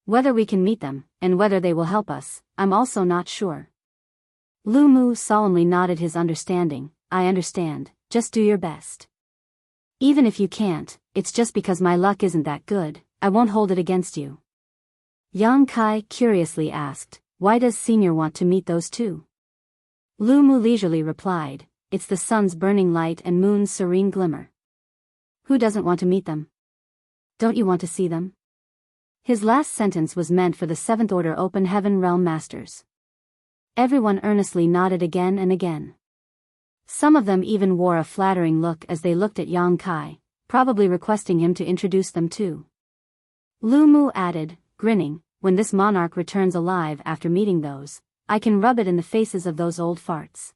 Whether we can meet them, and whether they will help us, I'm also not sure. Lu Mu solemnly nodded his understanding. I understand, just do your best. Even if you can't, it's just because my luck isn't that good, I won't hold it against you. Yang Kai curiously asked, why does Senior want to meet those two? Lu Mu leisurely replied, it's the sun's burning light and moon's serene glimmer. Who doesn't want to meet them? Don't you want to see them? His last sentence was meant for the Seventh Order Open Heaven Realm Masters. Everyone earnestly nodded again and again. Some of them even wore a flattering look as they looked at Yang Kai, probably requesting him to introduce them too. Lu Mu added, grinning, when this monarch returns alive after meeting those, I can rub it in the faces of those old farts.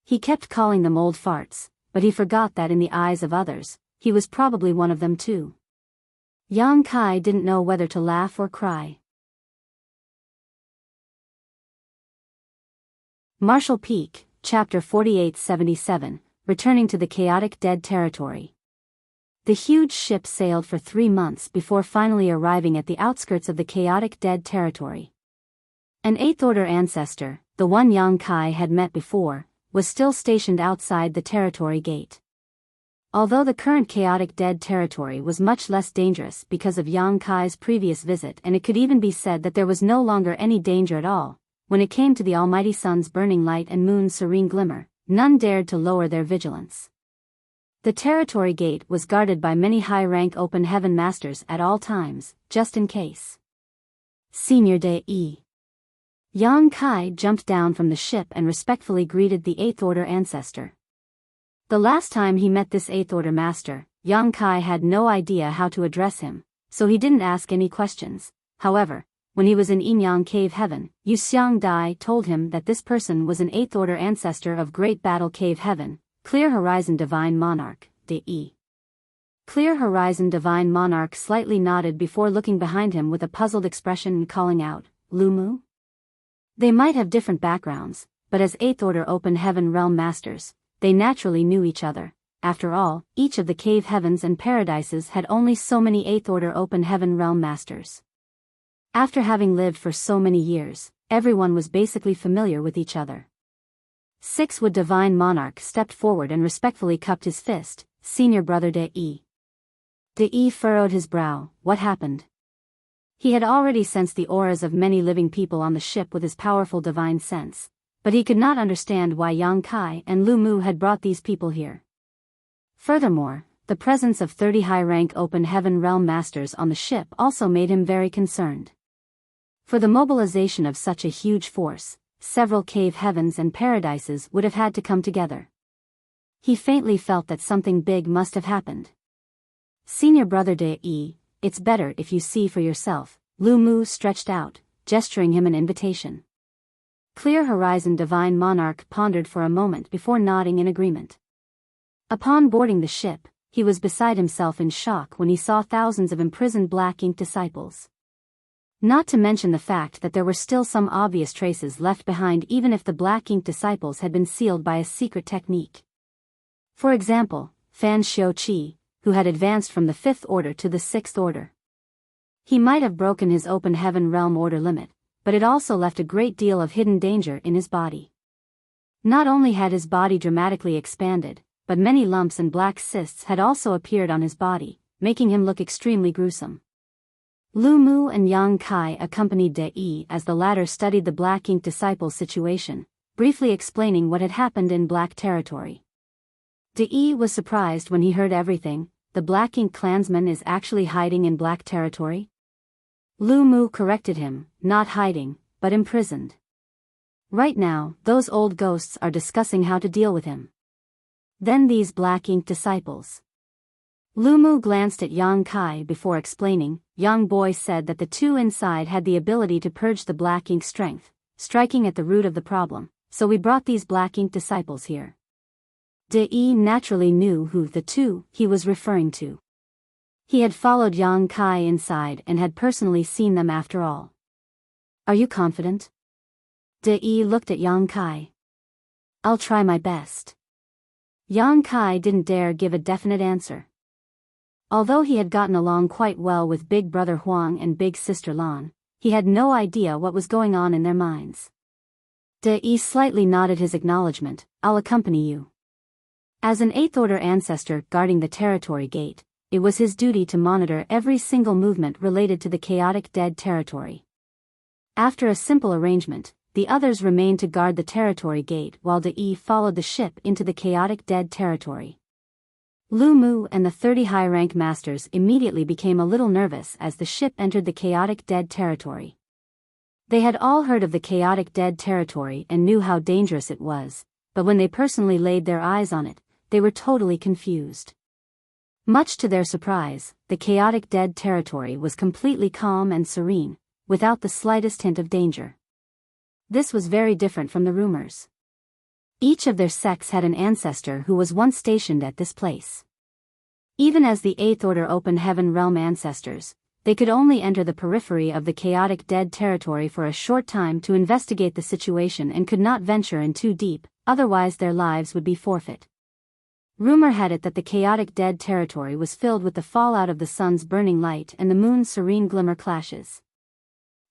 He kept calling them old farts, but he forgot that in the eyes of others, he was probably one of them too. Yang Kai didn't know whether to laugh or cry. Martial Peak, Chapter 4877, Returning to the Chaotic Dead Territory. The huge ship sailed for 3 months before finally arriving at the outskirts of the Chaotic Dead Territory. An Eighth Order ancestor, the one Yang Kai had met before, was still stationed outside the territory gate. Although the current Chaotic Dead Territory was much less dangerous because of Yang Kai's previous visit, and it could even be said that there was no longer any danger at all, when it came to the almighty sun's burning light and moon's serene glimmer, none dared to lower their vigilance. The territory gate was guarded by many high-rank Open Heaven Masters at all times, just in case. Senior De. Yang Kai jumped down from the ship and respectfully greeted the Eighth Order ancestor. The last time he met this Eighth Order Master, Yang Kai had no idea how to address him, so he didn't ask any questions. However, when he was in Yinyang Cave Heaven, Yu Xiang Dai told him that this person was an Eighth Order ancestor of Great Battle Cave Heaven, Clear Horizon Divine Monarch, De. Clear Horizon Divine Monarch slightly nodded before looking behind him with a puzzled expression and calling out, Lu Mu? They might have different backgrounds, but as Eighth Order Open Heaven Realm Masters, they naturally knew each other. After all, each of the cave heavens and paradises had only so many Eighth Order Open Heaven Realm Masters. After having lived for so many years, everyone was basically familiar with each other. Sixwood Divine Monarch stepped forward and respectfully cupped his fist. Senior brother De. De furrowed his brow. What happened? He had already sensed the auras of many living people on the ship with his powerful divine sense, but he could not understand why Yang Kai and Lu Mu had brought these people here. Furthermore, the presence of 30 high-rank Open Heaven Realm Masters on the ship also made him very concerned. For the mobilization of such a huge force, several cave heavens and paradises would have had to come together. He faintly felt that something big must have happened. Senior brother De, it's better if you see for yourself, Lu Mu stretched out, gesturing him an invitation. Clear Horizon Divine Monarch pondered for a moment before nodding in agreement. Upon boarding the ship, he was beside himself in shock when he saw thousands of imprisoned black ink disciples. Not to mention the fact that there were still some obvious traces left behind even if the black ink disciples had been sealed by a secret technique. For example, Fan Xiuqi, who had advanced from the 5th Order to the 6th Order. He might have broken his Open Heaven Realm Order limit, but it also left a great deal of hidden danger in his body. Not only had his body dramatically expanded, but many lumps and black cysts had also appeared on his body, making him look extremely gruesome. Lu Mu and Yang Kai accompanied De as the latter studied the Black Ink Disciples' situation, briefly explaining what had happened in Black Territory. De was surprised when he heard everything. The Black Ink clansman is actually hiding in Black Territory? Lu Mu corrected him, not hiding, but imprisoned. Right now, those old ghosts are discussing how to deal with him. Then these Black Ink disciples. Lu Mu glanced at Yang Kai before explaining. Young boy said that the two inside had the ability to purge the Black Ink strength, striking at the root of the problem, so we brought these Black Ink disciples here. De naturally knew who the two he was referring to. He had followed Yang Kai inside and had personally seen them after all. Are you confident? De looked at Yang Kai. I'll try my best. Yang Kai didn't dare give a definite answer. Although he had gotten along quite well with Big Brother Huang and Big Sister Lan, he had no idea what was going on in their minds. De slightly nodded his acknowledgement. "I'll accompany you." As an Eighth Order ancestor guarding the territory gate, it was his duty to monitor every single movement related to the chaotic dead territory. After a simple arrangement, the others remained to guard the territory gate while De followed the ship into the chaotic dead territory. Lu Mu and the 30 high-rank masters immediately became a little nervous as the ship entered the chaotic dead territory. They had all heard of the chaotic dead territory and knew how dangerous it was, but when they personally laid their eyes on it, they were totally confused. Much to their surprise, the chaotic dead territory was completely calm and serene, without the slightest hint of danger. This was very different from the rumors. Each of their sects had an ancestor who was once stationed at this place. Even as the Eighth Order Open Heaven Realm ancestors, they could only enter the periphery of the chaotic dead territory for a short time to investigate the situation and could not venture in too deep, otherwise their lives would be forfeit. Rumor had it that the chaotic dead territory was filled with the fallout of the sun's burning light and the moon's serene glimmer clashes.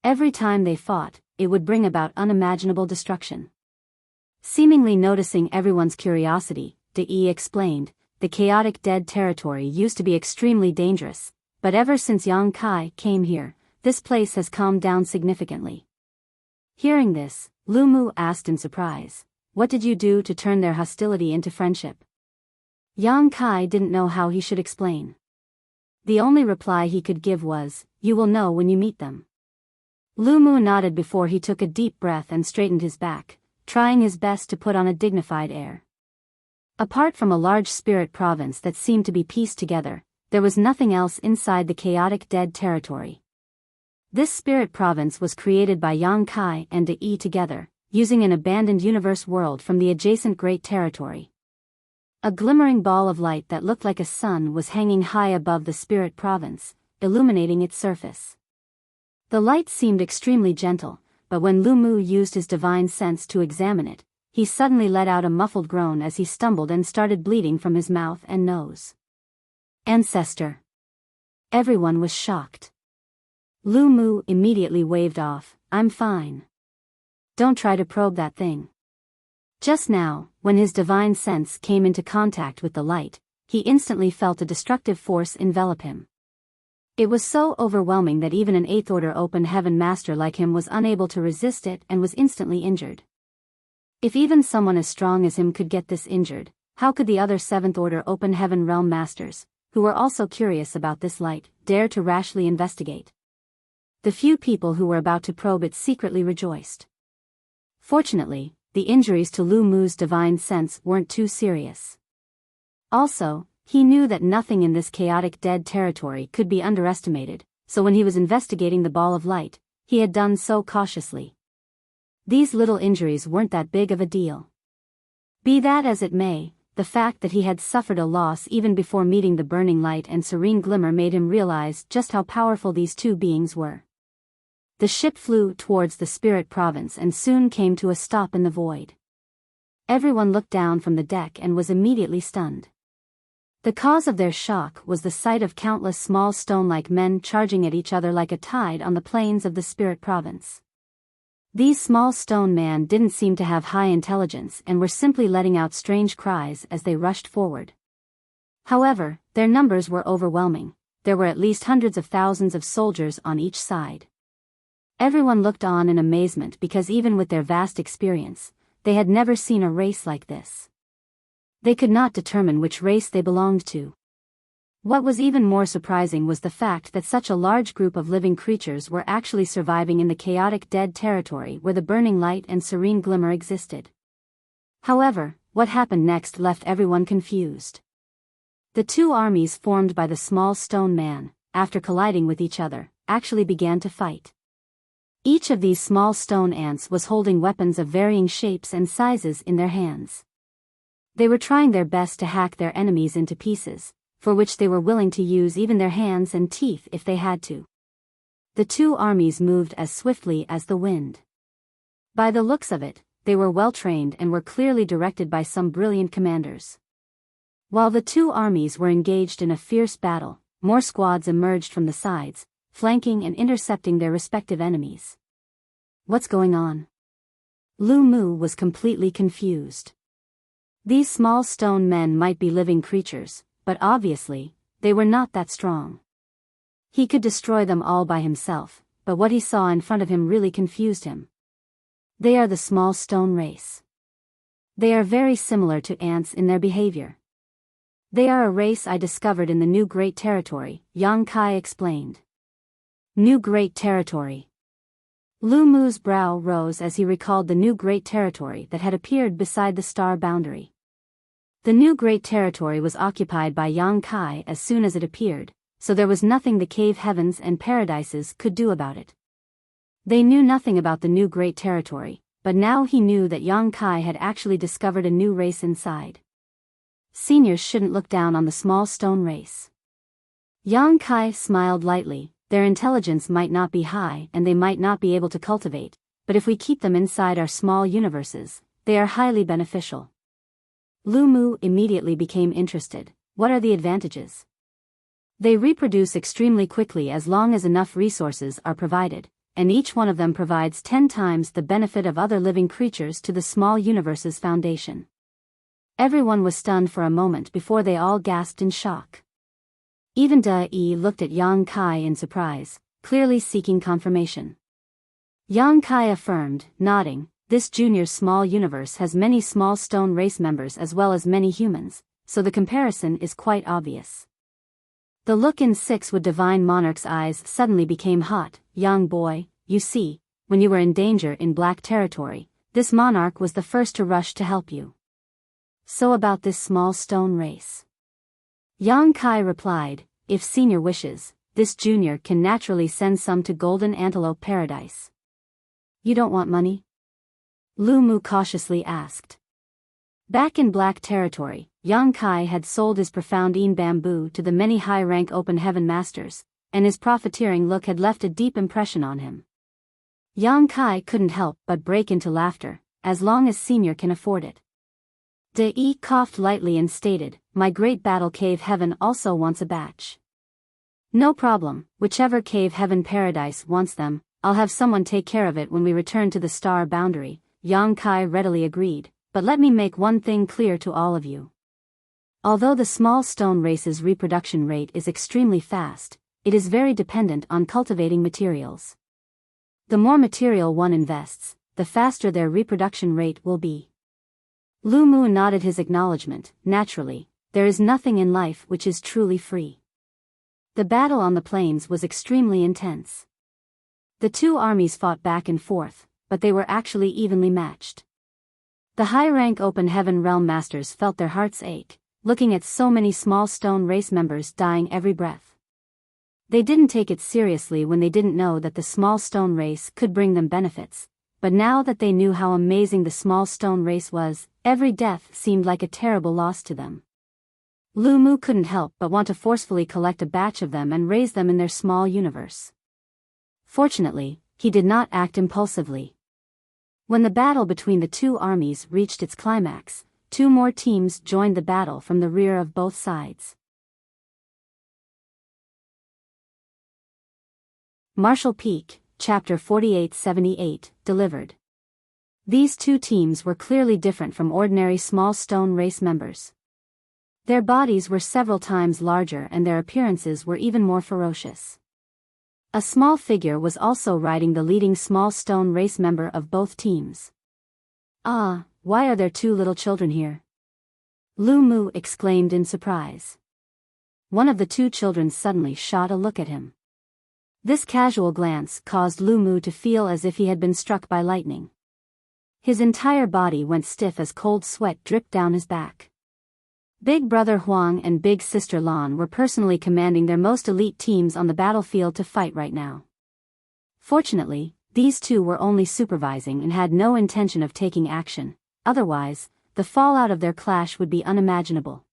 Every time they fought, it would bring about unimaginable destruction. Seemingly noticing everyone's curiosity, De explained, "The chaotic dead territory used to be extremely dangerous, but ever since Yang Kai came here, this place has calmed down significantly." Hearing this, Lu Mu asked in surprise, "What did you do to turn their hostility into friendship?" Yang Kai didn't know how he should explain. The only reply he could give was, "You will know when you meet them." Lu Mu nodded before he took a deep breath and straightened his back, trying his best to put on a dignified air. Apart from a large spirit province that seemed to be pieced together, there was nothing else inside the chaotic dead territory. This spirit province was created by Yang Kai and De together, using an abandoned universe world from the adjacent Great Territory. A glimmering ball of light that looked like a sun was hanging high above the spirit province, illuminating its surface. The light seemed extremely gentle, but when Lu Mu used his divine sense to examine it, he suddenly let out a muffled groan as he stumbled and started bleeding from his mouth and nose. "Ancestor!" Everyone was shocked. Lu Mu immediately waved off, "I'm fine. Don't try to probe that thing." Just now, when his divine sense came into contact with the light, he instantly felt a destructive force envelop him. It was so overwhelming that even an Eighth Order Open Heaven Master like him was unable to resist it and was instantly injured. If even someone as strong as him could get this injured, how could the other Seventh Order Open Heaven Realm Masters, who were also curious about this light, dare to rashly investigate? The few people who were about to probe it secretly rejoiced. Fortunately, the injuries to Lu Mu's divine sense weren't too serious. Also, he knew that nothing in this chaotic dead territory could be underestimated, so when he was investigating the ball of light, he had done so cautiously. These little injuries weren't that big of a deal. Be that as it may, the fact that he had suffered a loss even before meeting the burning light and serene glimmer made him realize just how powerful these two beings were. The ship flew towards the spirit province and soon came to a stop in the void. Everyone looked down from the deck and was immediately stunned. The cause of their shock was the sight of countless small stone-like men charging at each other like a tide on the plains of the spirit province. These small stone men didn't seem to have high intelligence and were simply letting out strange cries as they rushed forward. However, their numbers were overwhelming. There were at least hundreds of thousands of soldiers on each side. Everyone looked on in amazement because even with their vast experience, they had never seen a race like this. They could not determine which race they belonged to. What was even more surprising was the fact that such a large group of living creatures were actually surviving in the chaotic dead territory where the burning light and serene glimmer existed. However, what happened next left everyone confused. The two armies formed by the small stone man, after colliding with each other, actually began to fight. Each of these small stone ants was holding weapons of varying shapes and sizes in their hands. They were trying their best to hack their enemies into pieces, for which they were willing to use even their hands and teeth if they had to. The two armies moved as swiftly as the wind. By the looks of it, they were well trained and were clearly directed by some brilliant commanders. While the two armies were engaged in a fierce battle, more squads emerged from the sides, flanking and intercepting their respective enemies. What's going on? Lu Mu was completely confused. These small stone men might be living creatures, but obviously, they were not that strong. He could destroy them all by himself, but what he saw in front of him really confused him. They are the small stone race. They are very similar to ants in their behavior. They are a race I discovered in the New Great Territory, Yang Kai explained. New Great Territory. Lu Mu's brow rose as he recalled the New Great Territory that had appeared beside the star boundary. The New Great Territory was occupied by Yang Kai as soon as it appeared, so there was nothing the cave heavens and paradises could do about it. They knew nothing about the New Great Territory, but now he knew that Yang Kai had actually discovered a new race inside. Seniors shouldn't look down on the small stone race. Yang Kai smiled lightly. Their intelligence might not be high and they might not be able to cultivate, but if we keep them inside our small universes, they are highly beneficial. Lu Mu immediately became interested. What are the advantages? They reproduce extremely quickly as long as enough resources are provided, and each one of them provides 10 times the benefit of other living creatures to the small universe's foundation. Everyone was stunned for a moment before they all gasped in shock. Even De-Yi looked at Yang Kai in surprise, clearly seeking confirmation. Yang Kai affirmed, nodding, this junior small universe has many small stone race members as well as many humans, so the comparison is quite obvious. The look in Six-Wood Divine Monarch's eyes suddenly became hot. Young boy, you see, when you were in danger in Black Territory, this monarch was the first to rush to help you. So about this small stone race. Yang Kai replied, if senior wishes, this junior can naturally send some to Golden Antelope Paradise. You don't want money? Lu Mu cautiously asked. Back in Black Territory, Yang Kai had sold his profound bamboo to the many high-rank open heaven masters, and his profiteering look had left a deep impression on him. Yang Kai couldn't help but break into laughter, as long as senior can afford it. De-Yi coughed lightly and stated, my great battle cave heaven also wants a batch. No problem, whichever cave heaven paradise wants them, I'll have someone take care of it when we return to the star boundary, Yang Kai readily agreed, but let me make one thing clear to all of you. Although the small stone race's reproduction rate is extremely fast, it is very dependent on cultivating materials. The more material one invests, the faster their reproduction rate will be. Lu Mu nodded his acknowledgement. Naturally, there is nothing in life which is truly free. The battle on the plains was extremely intense. The two armies fought back and forth, but they were actually evenly matched. The high-rank open heaven realm masters felt their hearts ache, looking at so many small stone race members dying every breath. They didn't take it seriously when they didn't know that the small stone race could bring them benefits, but now that they knew how amazing the small stone race was, every death seemed like a terrible loss to them. Lu Mu couldn't help but want to forcefully collect a batch of them and raise them in their small universe. Fortunately, he did not act impulsively. When the battle between the two armies reached its climax, two more teams joined the battle from the rear of both sides. Marshall Peak, Chapter 4878, delivered. These two teams were clearly different from ordinary small stone race members. Their bodies were several times larger and their appearances were even more ferocious. A small figure was also riding the leading small stone race member of both teams. Ah, why are there two little children here? Lu Mu exclaimed in surprise. One of the two children suddenly shot a look at him. This casual glance caused Lu Mu to feel as if he had been struck by lightning. His entire body went stiff as cold sweat dripped down his back. Big brother Huang and big sister Lan were personally commanding their most elite teams on the battlefield to fight right now. Fortunately, these two were only supervising and had no intention of taking action, otherwise, the fallout of their clash would be unimaginable.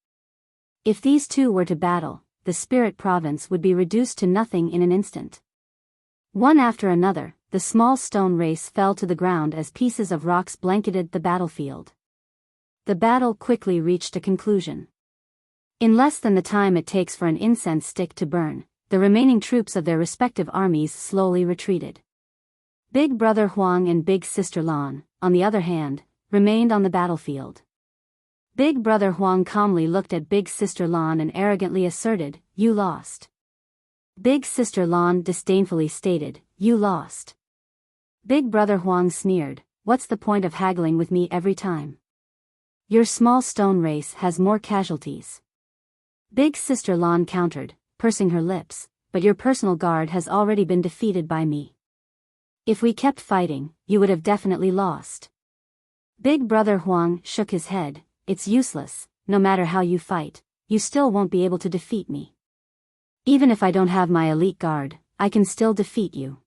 If these two were to battle, the spirit province would be reduced to nothing in an instant. One after another, the small stone race fell to the ground as pieces of rocks blanketed the battlefield. The battle quickly reached a conclusion. In less than the time it takes for an incense stick to burn, the remaining troops of their respective armies slowly retreated. Big Brother Huang and Big Sister Lan, on the other hand, remained on the battlefield. Big Brother Huang calmly looked at Big Sister Lan and arrogantly asserted, "You lost." Big Sister Lan disdainfully stated, "You lost." Big Brother Huang sneered, "What's the point of haggling with me every time? Your small stone race has more casualties." Big Sister Lan countered, pursing her lips, "But your personal guard has already been defeated by me. If we kept fighting, you would have definitely lost." Big Brother Huang shook his head, "It's useless, no matter how you fight, you still won't be able to defeat me. Even if I don't have my elite guard, I can still defeat you.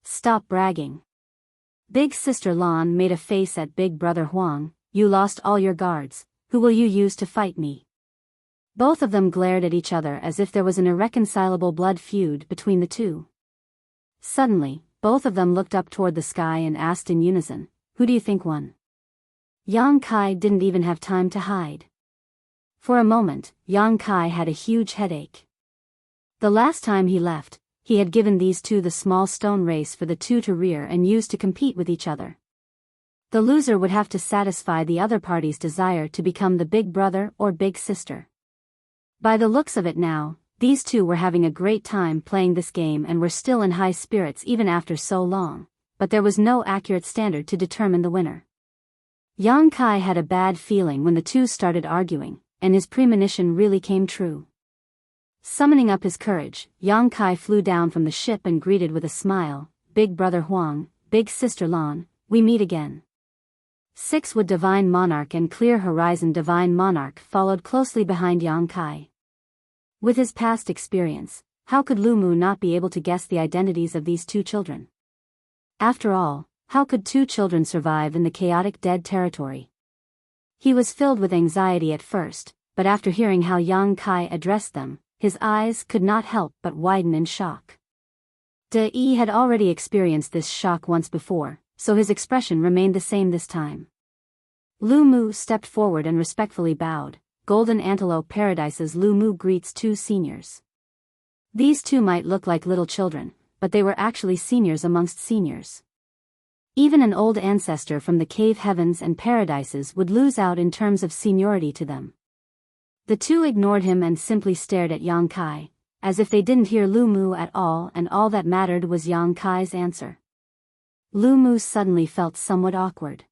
Stop bragging." Big Sister Lan made a face at Big Brother Huang, "You lost all your guards, who will you use to fight me?" Both of them glared at each other as if there was an irreconcilable blood feud between the two. Suddenly, both of them looked up toward the sky and asked in unison, "Who do you think won?" Yang Kai didn't even have time to hide. For a moment, Yang Kai had a huge headache. The last time he left, he had given these two the small stone race for the two to rear and use to compete with each other. The loser would have to satisfy the other party's desire to become the big brother or big sister. By the looks of it now, these two were having a great time playing this game and were still in high spirits even after so long, but there was no accurate standard to determine the winner. Yang Kai had a bad feeling when the two started arguing, and his premonition really came true. Summoning up his courage, Yang Kai flew down from the ship and greeted with a smile, "Big Brother Huang, Big Sister Lan, we meet again." 6 Wood Divine Monarch and Clear Horizon Divine Monarch followed closely behind Yang Kai. With his past experience, how could Lu Mu not be able to guess the identities of these two children? After all, how could two children survive in the chaotic dead territory? He was filled with anxiety at first, but after hearing how Yang Kai addressed them, his eyes could not help but widen in shock. De Yi had already experienced this shock once before, so his expression remained the same this time. Lu Mu stepped forward and respectfully bowed. Golden Antelope Paradise's Lu Mu greets two seniors. These two might look like little children, but they were actually seniors amongst seniors. Even an old ancestor from the cave heavens and paradises would lose out in terms of seniority to them. The two ignored him and simply stared at Yang Kai, as if they didn't hear Lu Mu at all and all that mattered was Yang Kai's answer. Lu Mu suddenly felt somewhat awkward.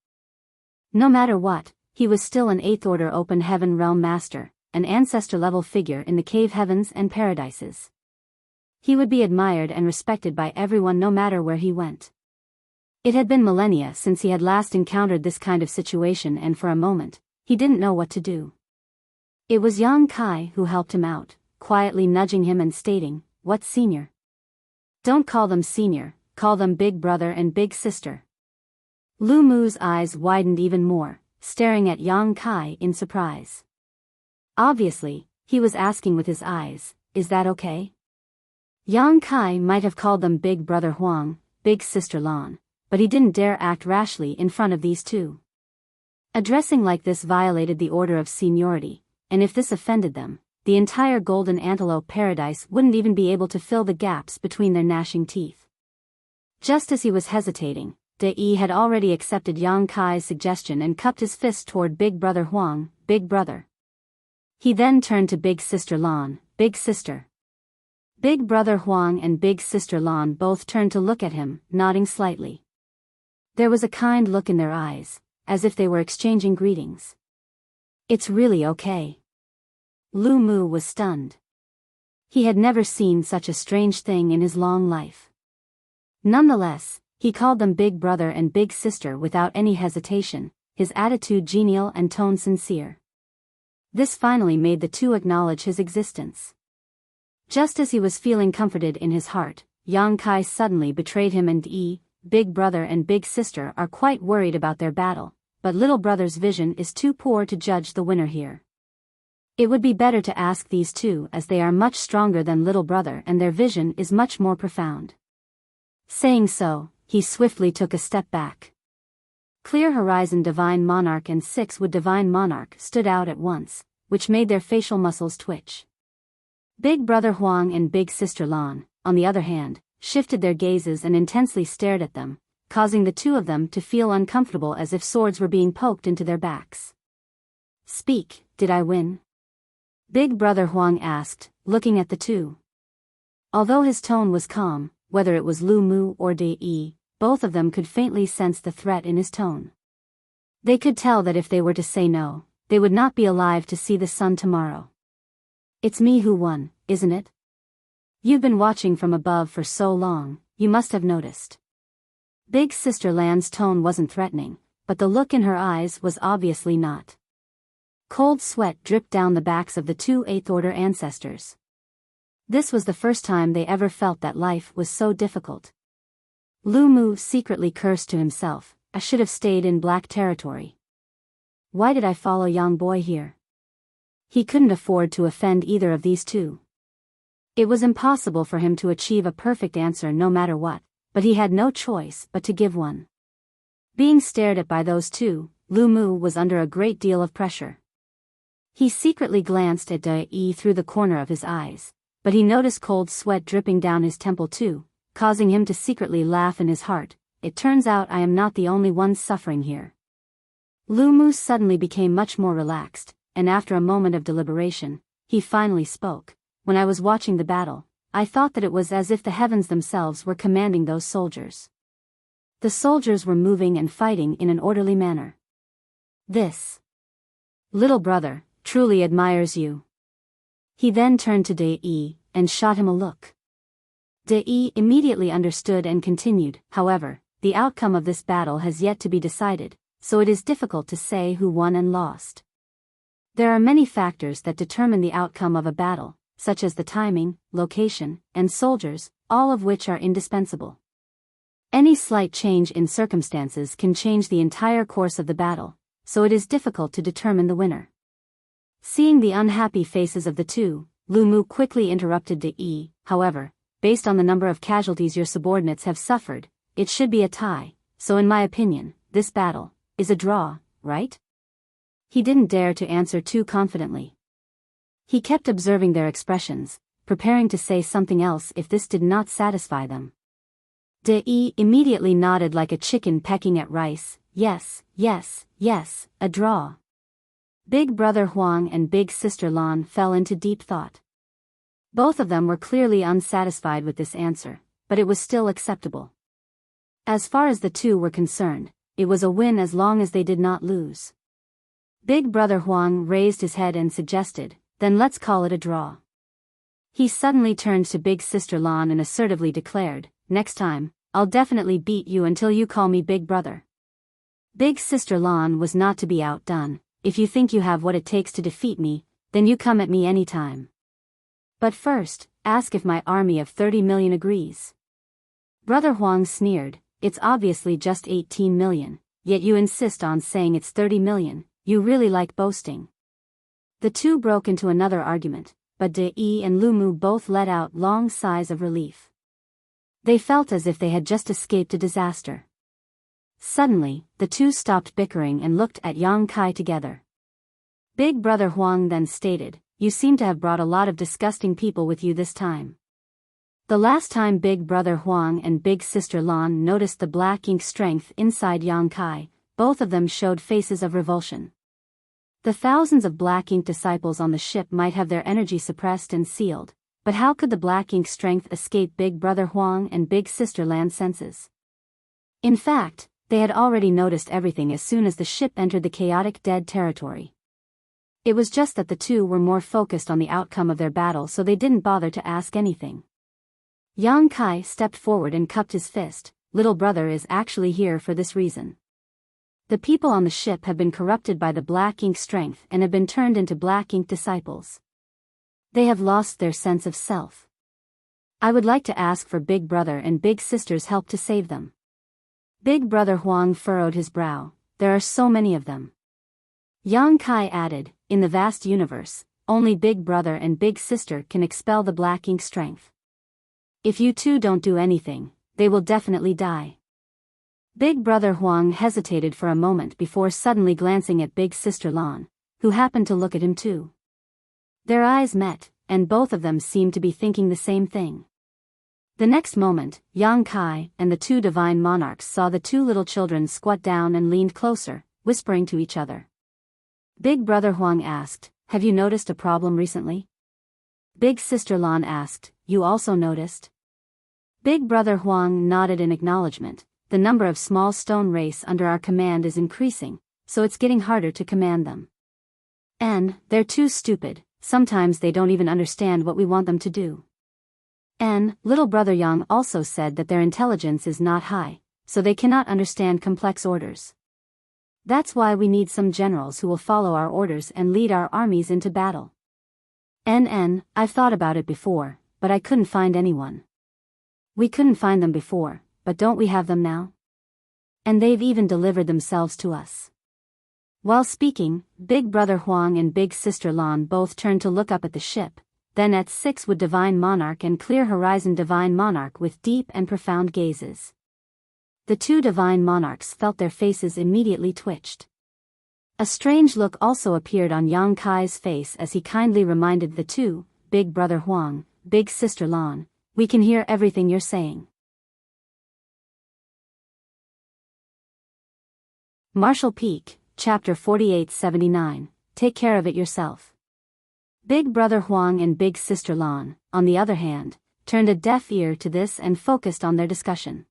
No matter what, he was still an 8th Order Open Heaven Realm Master, an ancestor-level figure in the cave heavens and paradises. He would be admired and respected by everyone no matter where he went. It had been millennia since he had last encountered this kind of situation and for a moment, he didn't know what to do. It was Yang Kai who helped him out, quietly nudging him and stating, "What senior? Don't call them senior, call them big brother and big sister." Lu Mu's eyes widened even more, staring at Yang Kai in surprise. Obviously, he was asking with his eyes, "Is that okay?" Yang Kai might have called them Big Brother Huang, Big Sister Lan, but he didn't dare act rashly in front of these two. Addressing like this violated the order of seniority, and if this offended them, the entire Golden Antelope Paradise wouldn't even be able to fill the gaps between their gnashing teeth. Just as he was hesitating, De Yi had already accepted Yang Kai's suggestion and cupped his fist toward Big Brother Huang, "Big brother." He then turned to Big Sister Lan, "Big sister." Big Brother Huang and Big Sister Lan both turned to look at him, nodding slightly. There was a kind look in their eyes, as if they were exchanging greetings. "It's really okay." Lu Mu was stunned. He had never seen such a strange thing in his long life. Nonetheless, he called them Big Brother and Big Sister without any hesitation, his attitude genial and tone sincere. This finally made the two acknowledge his existence. Just as he was feeling comforted in his heart, Yang Kai suddenly betrayed him and Big Brother and Big Sister are quite worried about their battle, but Little Brother's vision is too poor to judge the winner here. It would be better to ask these two as they are much stronger than Little Brother and their vision is much more profound. Saying so, he swiftly took a step back. Clear Horizon Divine Monarch and 6 Wood Divine Monarch stood out at once, which made their facial muscles twitch. Big Brother Huang and Big Sister Lan, on the other hand, shifted their gazes and intensely stared at them, causing the two of them to feel uncomfortable as if swords were being poked into their backs. "Speak, did I win?" Big Brother Huang asked, looking at the two. Although his tone was calm, whether it was Lu Mu or De Yi, both of them could faintly sense the threat in his tone. They could tell that if they were to say no, they would not be alive to see the sun tomorrow. "It's me who won, isn't it? You've been watching from above for so long, you must have noticed." Big Sister Lan's tone wasn't threatening, but the look in her eyes was obviously not. Cold sweat dripped down the backs of the two Eighth-Order ancestors. This was the first time they ever felt that life was so difficult. Lu Mu secretly cursed to himself, "I should have stayed in black territory. Why did I follow young boy here?" He couldn't afford to offend either of these two. It was impossible for him to achieve a perfect answer no matter what, but he had no choice but to give one. Being stared at by those two, Lu Mu was under a great deal of pressure. He secretly glanced at De Yi through the corner of his eyes, but he noticed cold sweat dripping down his temple too, causing him to secretly laugh in his heart. "It turns out I am not the only one suffering here." Lu Mu suddenly became much more relaxed, and after a moment of deliberation, he finally spoke. "When I was watching the battle, I thought that it was as if the heavens themselves were commanding those soldiers. The soldiers were moving and fighting in an orderly manner. This little brother truly admires you." He then turned to De Yi and shot him a look. De Yi immediately understood and continued, "However, the outcome of this battle has yet to be decided, so it is difficult to say who won and lost. There are many factors that determine the outcome of a battle, such as the timing, location, and soldiers, all of which are indispensable. Any slight change in circumstances can change the entire course of the battle, so it is difficult to determine the winner." Seeing the unhappy faces of the two, Lu Mu quickly interrupted De Yi. "However, based on the number of casualties your subordinates have suffered, it should be a tie, so in my opinion, this battle is a draw, right?" He didn't dare to answer too confidently. He kept observing their expressions, preparing to say something else if this did not satisfy them. De Yi immediately nodded like a chicken pecking at rice. "Yes, yes, yes, a draw." Big Brother Huang and Big Sister Lan fell into deep thought. Both of them were clearly unsatisfied with this answer, but it was still acceptable. As far as the two were concerned, it was a win as long as they did not lose. Big Brother Huang raised his head and suggested, "Then let's call it a draw." He suddenly turned to Big Sister Lan and assertively declared, "Next time, I'll definitely beat you until you call me Big Brother." Big Sister Lan was not to be outdone. "If you think you have what it takes to defeat me, then you come at me anytime. But first, ask if my army of 30 million agrees." Brother Huang sneered, "It's obviously just 18 million, yet you insist on saying it's 30 million, you really like boasting." The two broke into another argument, but De Yi and Lu Mu both let out long sighs of relief. They felt as if they had just escaped a disaster. Suddenly, the two stopped bickering and looked at Yang Kai together. Big Brother Huang then stated, "You seem to have brought a lot of disgusting people with you this time." The last time Big Brother Huang and Big Sister Lan noticed the black ink strength inside Yang Kai, both of them showed faces of revulsion. The thousands of black ink disciples on the ship might have their energy suppressed and sealed, but how could the black ink strength escape Big Brother Huang and Big Sister Lan's senses? In fact, they had already noticed everything as soon as the ship entered the chaotic dead territory. It was just that the two were more focused on the outcome of their battle, so they didn't bother to ask anything. Yang Kai stepped forward and cupped his fist. "Little brother is actually here for this reason. The people on the ship have been corrupted by the black ink strength and have been turned into black ink disciples. They have lost their sense of self. I would like to ask for Big Brother and Big Sister's help to save them." Big Brother Huang furrowed his brow. "There are so many of them." Yang Kai added, "In the vast universe, only Big Brother and Big Sister can expel the black ink strength. If you two don't do anything, they will definitely die." Big Brother Huang hesitated for a moment before suddenly glancing at Big Sister Lan, who happened to look at him too. Their eyes met, and both of them seemed to be thinking the same thing. The next moment, Yang Kai and the two divine monarchs saw the two little children squat down and leaned closer, whispering to each other. Big Brother Huang asked, "Have you noticed a problem recently?" Big Sister Lan asked, "You also noticed?" Big Brother Huang nodded in acknowledgement. The number of small stone race under our command is increasing, so it's getting harder to command them. And they're too stupid, sometimes they don't even understand what we want them to do. And little brother Yang also said that their intelligence is not high, so they cannot understand complex orders. That's why we need some generals who will follow our orders and lead our armies into battle. I've thought about it before, but I couldn't find anyone. We couldn't find them before, but don't we have them now? And they've even delivered themselves to us. While speaking, Big Brother Huang and Big Sister Lan both turned to look up at the ship, then at 6 would Divine Monarch and Clear Horizon Divine Monarch with deep and profound gazes. The two Divine Monarchs felt their faces immediately twitched. A strange look also appeared on Yang Kai's face as he kindly reminded the two, Big Brother Huang, Big Sister Lan, "We can hear everything you're saying." Marshall Peak, Chapter 4879, Take care of it yourself. Big Brother Huang and Big Sister Lan, on the other hand, turned a deaf ear to this and focused on their discussion.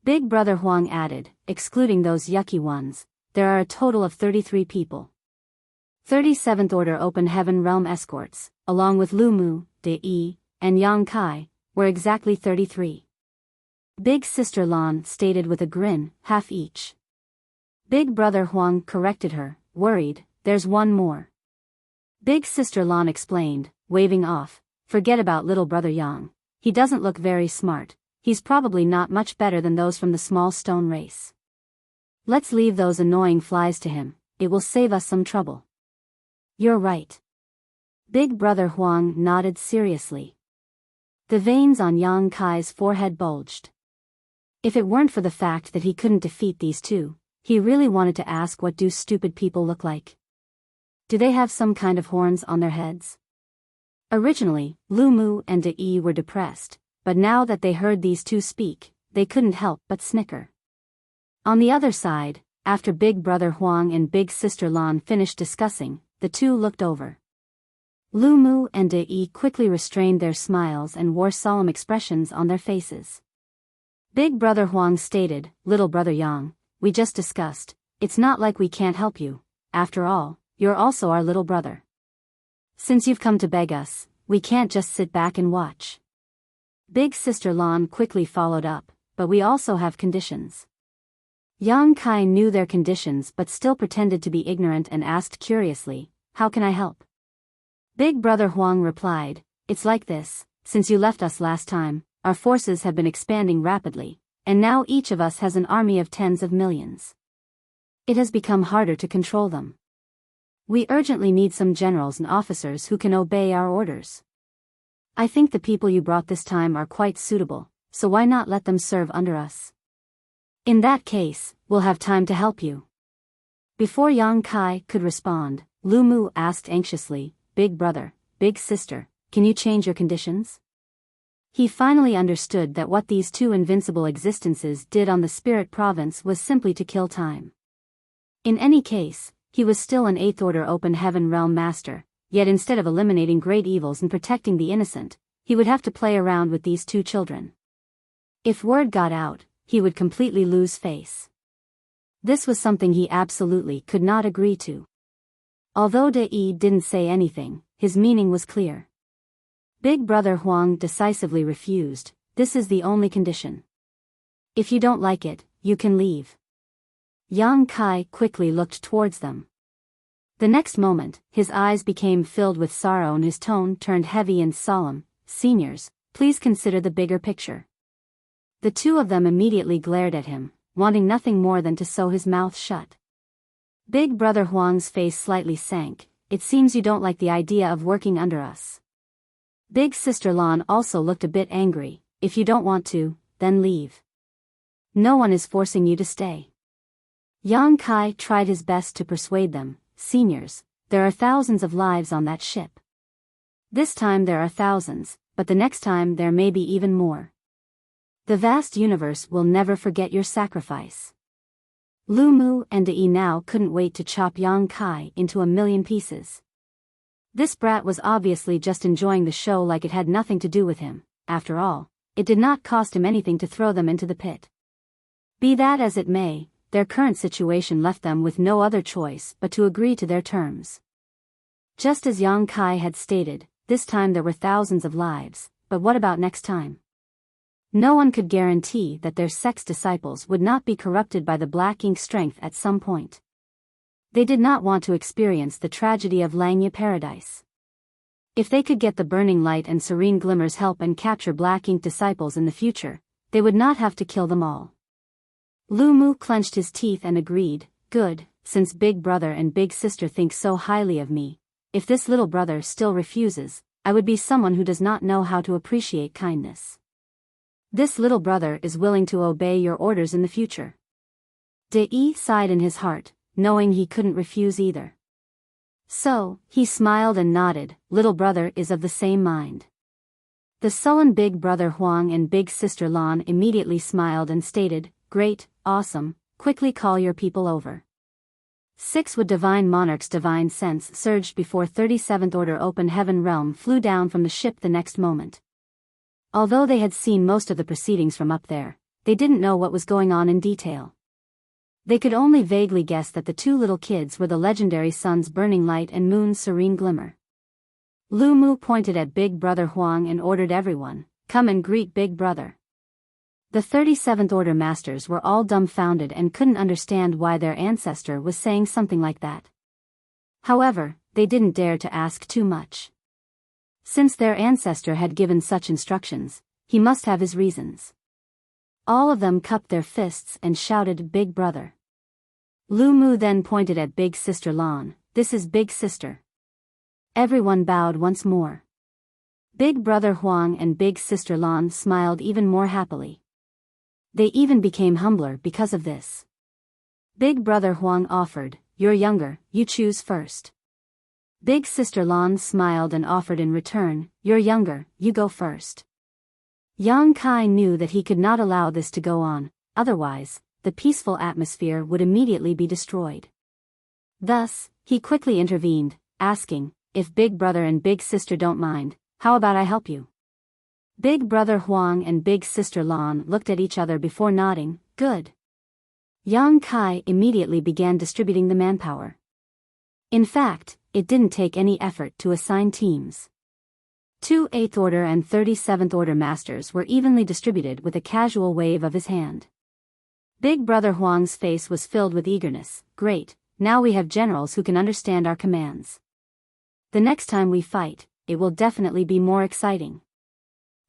Big Brother Huang added, "Excluding those yucky ones, there are a total of 33 people. 37th Order Open Heaven Realm escorts, along with Lu Mu, De Yi, and Yang Kai, were exactly 33. Big Sister Lan stated with a grin, half each. Big Brother Huang corrected her, worried, "There's one more." Big Sister Lan explained, waving off, "Forget about little brother Yang. He doesn't look very smart. He's probably not much better than those from the small stone race. Let's leave those annoying flies to him, it will save us some trouble." "You're right." Big Brother Huang nodded seriously. The veins on Yang Kai's forehead bulged. If it weren't for the fact that he couldn't defeat these two, he really wanted to ask, what do stupid people look like? Do they have some kind of horns on their heads? Originally, Lu Mu and De Yi were depressed, but now that they heard these two speak, they couldn't help but snicker. On the other side, after Big Brother Huang and Big Sister Lan finished discussing, the two looked over. Lu Mu and De Yi quickly restrained their smiles and wore solemn expressions on their faces. Big Brother Huang stated, "Little brother Yang, we just discussed, it's not like we can't help you. After all, you're also our little brother. Since you've come to beg us, we can't just sit back and watch." Big Sister Lan quickly followed up, "But we also have conditions." Yang Kai knew their conditions but still pretended to be ignorant and asked curiously, "How can I help?" Big Brother Huang replied, "It's like this, since you left us last time, our forces have been expanding rapidly, and now each of us has an army of tens of millions. It has become harder to control them. We urgently need some generals and officers who can obey our orders. I think the people you brought this time are quite suitable, so why not let them serve under us? In that case, we'll have time to help you." Before Yang Kai could respond, Lu Mu asked anxiously, "Big brother, big sister, can you change your conditions?" He finally understood that what these two invincible existences did on the spirit province was simply to kill time. In any case, he was still an 8th Order Open Heaven Realm Master, yet instead of eliminating great evils and protecting the innocent, he would have to play around with these two children. If word got out, he would completely lose face. This was something he absolutely could not agree to. Although De Yi didn't say anything, his meaning was clear. Big Brother Huang decisively refused, "This is the only condition. If you don't like it, you can leave." Yang Kai quickly looked towards them. The next moment, his eyes became filled with sorrow and his tone turned heavy and solemn. "Seniors, please consider the bigger picture." The two of them immediately glared at him, wanting nothing more than to sew his mouth shut. Big Brother Huang's face slightly sank. "It seems you don't like the idea of working under us." Big Sister Lan also looked a bit angry. "If you don't want to, then leave. No one is forcing you to stay." Yang Kai tried his best to persuade them, "Seniors, there are thousands of lives on that ship. This time there are thousands, but the next time there may be even more. The vast universe will never forget your sacrifice. Lu Mu and De now couldn't wait to chop Yang Kai into a million pieces. This brat was obviously just enjoying the show like it had nothing to do with him. After all, it did not cost him anything to throw them into the pit. Be that as it may, their current situation left them with no other choice but to agree to their terms. Just as Yang Kai had stated, this time there were thousands of lives, but what about next time? No one could guarantee that their sex disciples would not be corrupted by the black ink strength at some point. They did not want to experience the tragedy of Langya Paradise. If they could get the burning light and serene glimmers help and capture black ink disciples in the future, they would not have to kill them all. Lu Mu clenched his teeth and agreed, good, since Big Brother and Big Sister think so highly of me, if this little brother still refuses, I would be someone who does not know how to appreciate kindness. This little brother is willing to obey your orders in the future. De sighed in his heart, knowing he couldn't refuse either. So, he smiled and nodded, little brother is of the same mind. The sullen Big Brother Huang and Big Sister Lan immediately smiled and stated, great, awesome, quickly call your people over. 6 Would Divine Monarch's divine sense surged before 37th Order Open Heaven Realm flew down from the ship the next moment. Although they had seen most of the proceedings from up there, they didn't know what was going on in detail. They could only vaguely guess that the 2 little kids were the legendary sun's burning light and moon's serene glimmer. Lu Mu pointed at Big Brother Huang and ordered everyone, come and greet Big Brother. The 37th Order Masters were all dumbfounded and couldn't understand why their ancestor was saying something like that. However, they didn't dare to ask too much. Since their ancestor had given such instructions, he must have his reasons. All of them cupped their fists and shouted Big Brother. Lu Mu then pointed at Big Sister Lan, this is Big Sister. Everyone bowed once more. Big Brother Huang and Big Sister Lan smiled even more happily. They even became humbler because of this. Big Brother Huang offered, you're younger, you choose first. Big Sister Lan smiled and offered in return, you're younger, you go first. Yang Kai knew that he could not allow this to go on, otherwise, the peaceful atmosphere would immediately be destroyed. Thus, he quickly intervened, asking, if Big Brother and Big Sister don't mind, how about I help you? Big Brother Huang and Big Sister Lan looked at each other before nodding, good. Yang Kai immediately began distributing the manpower. In fact, it didn't take any effort to assign teams. 2 8th Order and 37th Order Masters were evenly distributed with a casual wave of his hand. Big Brother Huang's face was filled with eagerness, great, now we have generals who can understand our commands. The next time we fight, it will definitely be more exciting.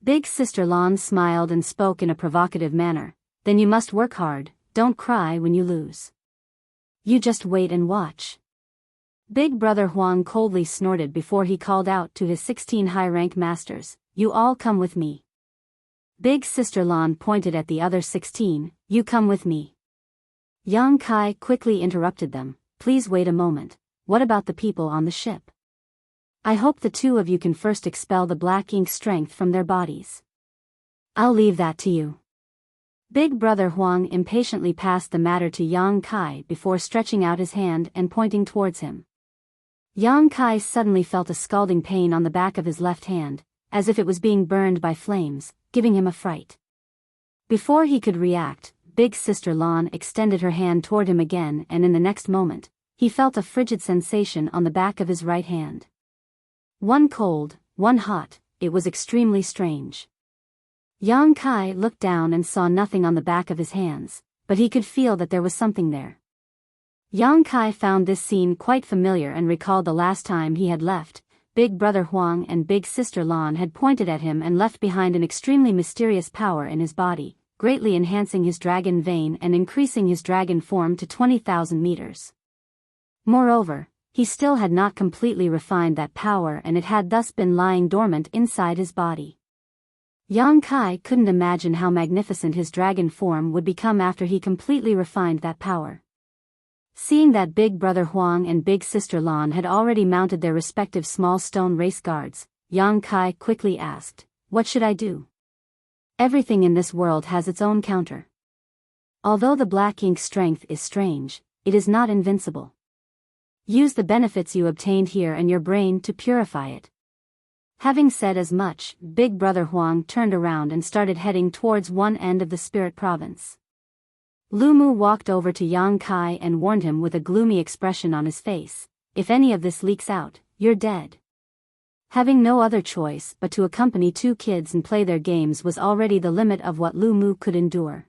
Big Sister Lan smiled and spoke in a provocative manner, then you must work hard, don't cry when you lose. You just wait and watch. Big Brother Huang coldly snorted before he called out to his 16 high-rank masters, you all come with me. Big Sister Lan pointed at the other 16, you come with me. Yang Kai quickly interrupted them, please wait a moment, what about the people on the ship? I hope the 2 of you can first expel the black ink strength from their bodies. I'll leave that to you. Big Brother Huang impatiently passed the matter to Yang Kai before stretching out his hand and pointing towards him. Yang Kai suddenly felt a scalding pain on the back of his left hand, as if it was being burned by flames, giving him a fright. Before he could react, Big Sister Lan extended her hand toward him again and in the next moment, he felt a frigid sensation on the back of his right hand. One cold, one hot, it was extremely strange. Yang Kai looked down and saw nothing on the back of his hands, but he could feel that there was something there. Yang Kai found this scene quite familiar and recalled the last time he had left. Big Brother Huang and Big Sister Lan had pointed at him and left behind an extremely mysterious power in his body, greatly enhancing his dragon vein and increasing his dragon form to 20,000 meters. Moreover, he still had not completely refined that power and it had thus been lying dormant inside his body. Yang Kai couldn't imagine how magnificent his dragon form would become after he completely refined that power. Seeing that Big Brother Huang and Big Sister Lan had already mounted their respective small stone race guards, Yang Kai quickly asked, "What should I do?" Everything in this world has its own counter. Although the black ink strength is strange, it is not invincible. Use the benefits you obtained here and your brain to purify it. Having said as much, Big Brother Huang turned around and started heading towards one end of the spirit province. Lu Mu walked over to Yang Kai and warned him with a gloomy expression on his face, "If any of this leaks out, you're dead." Having no other choice but to accompany two kids and play their games was already the limit of what Lu Mu could endure.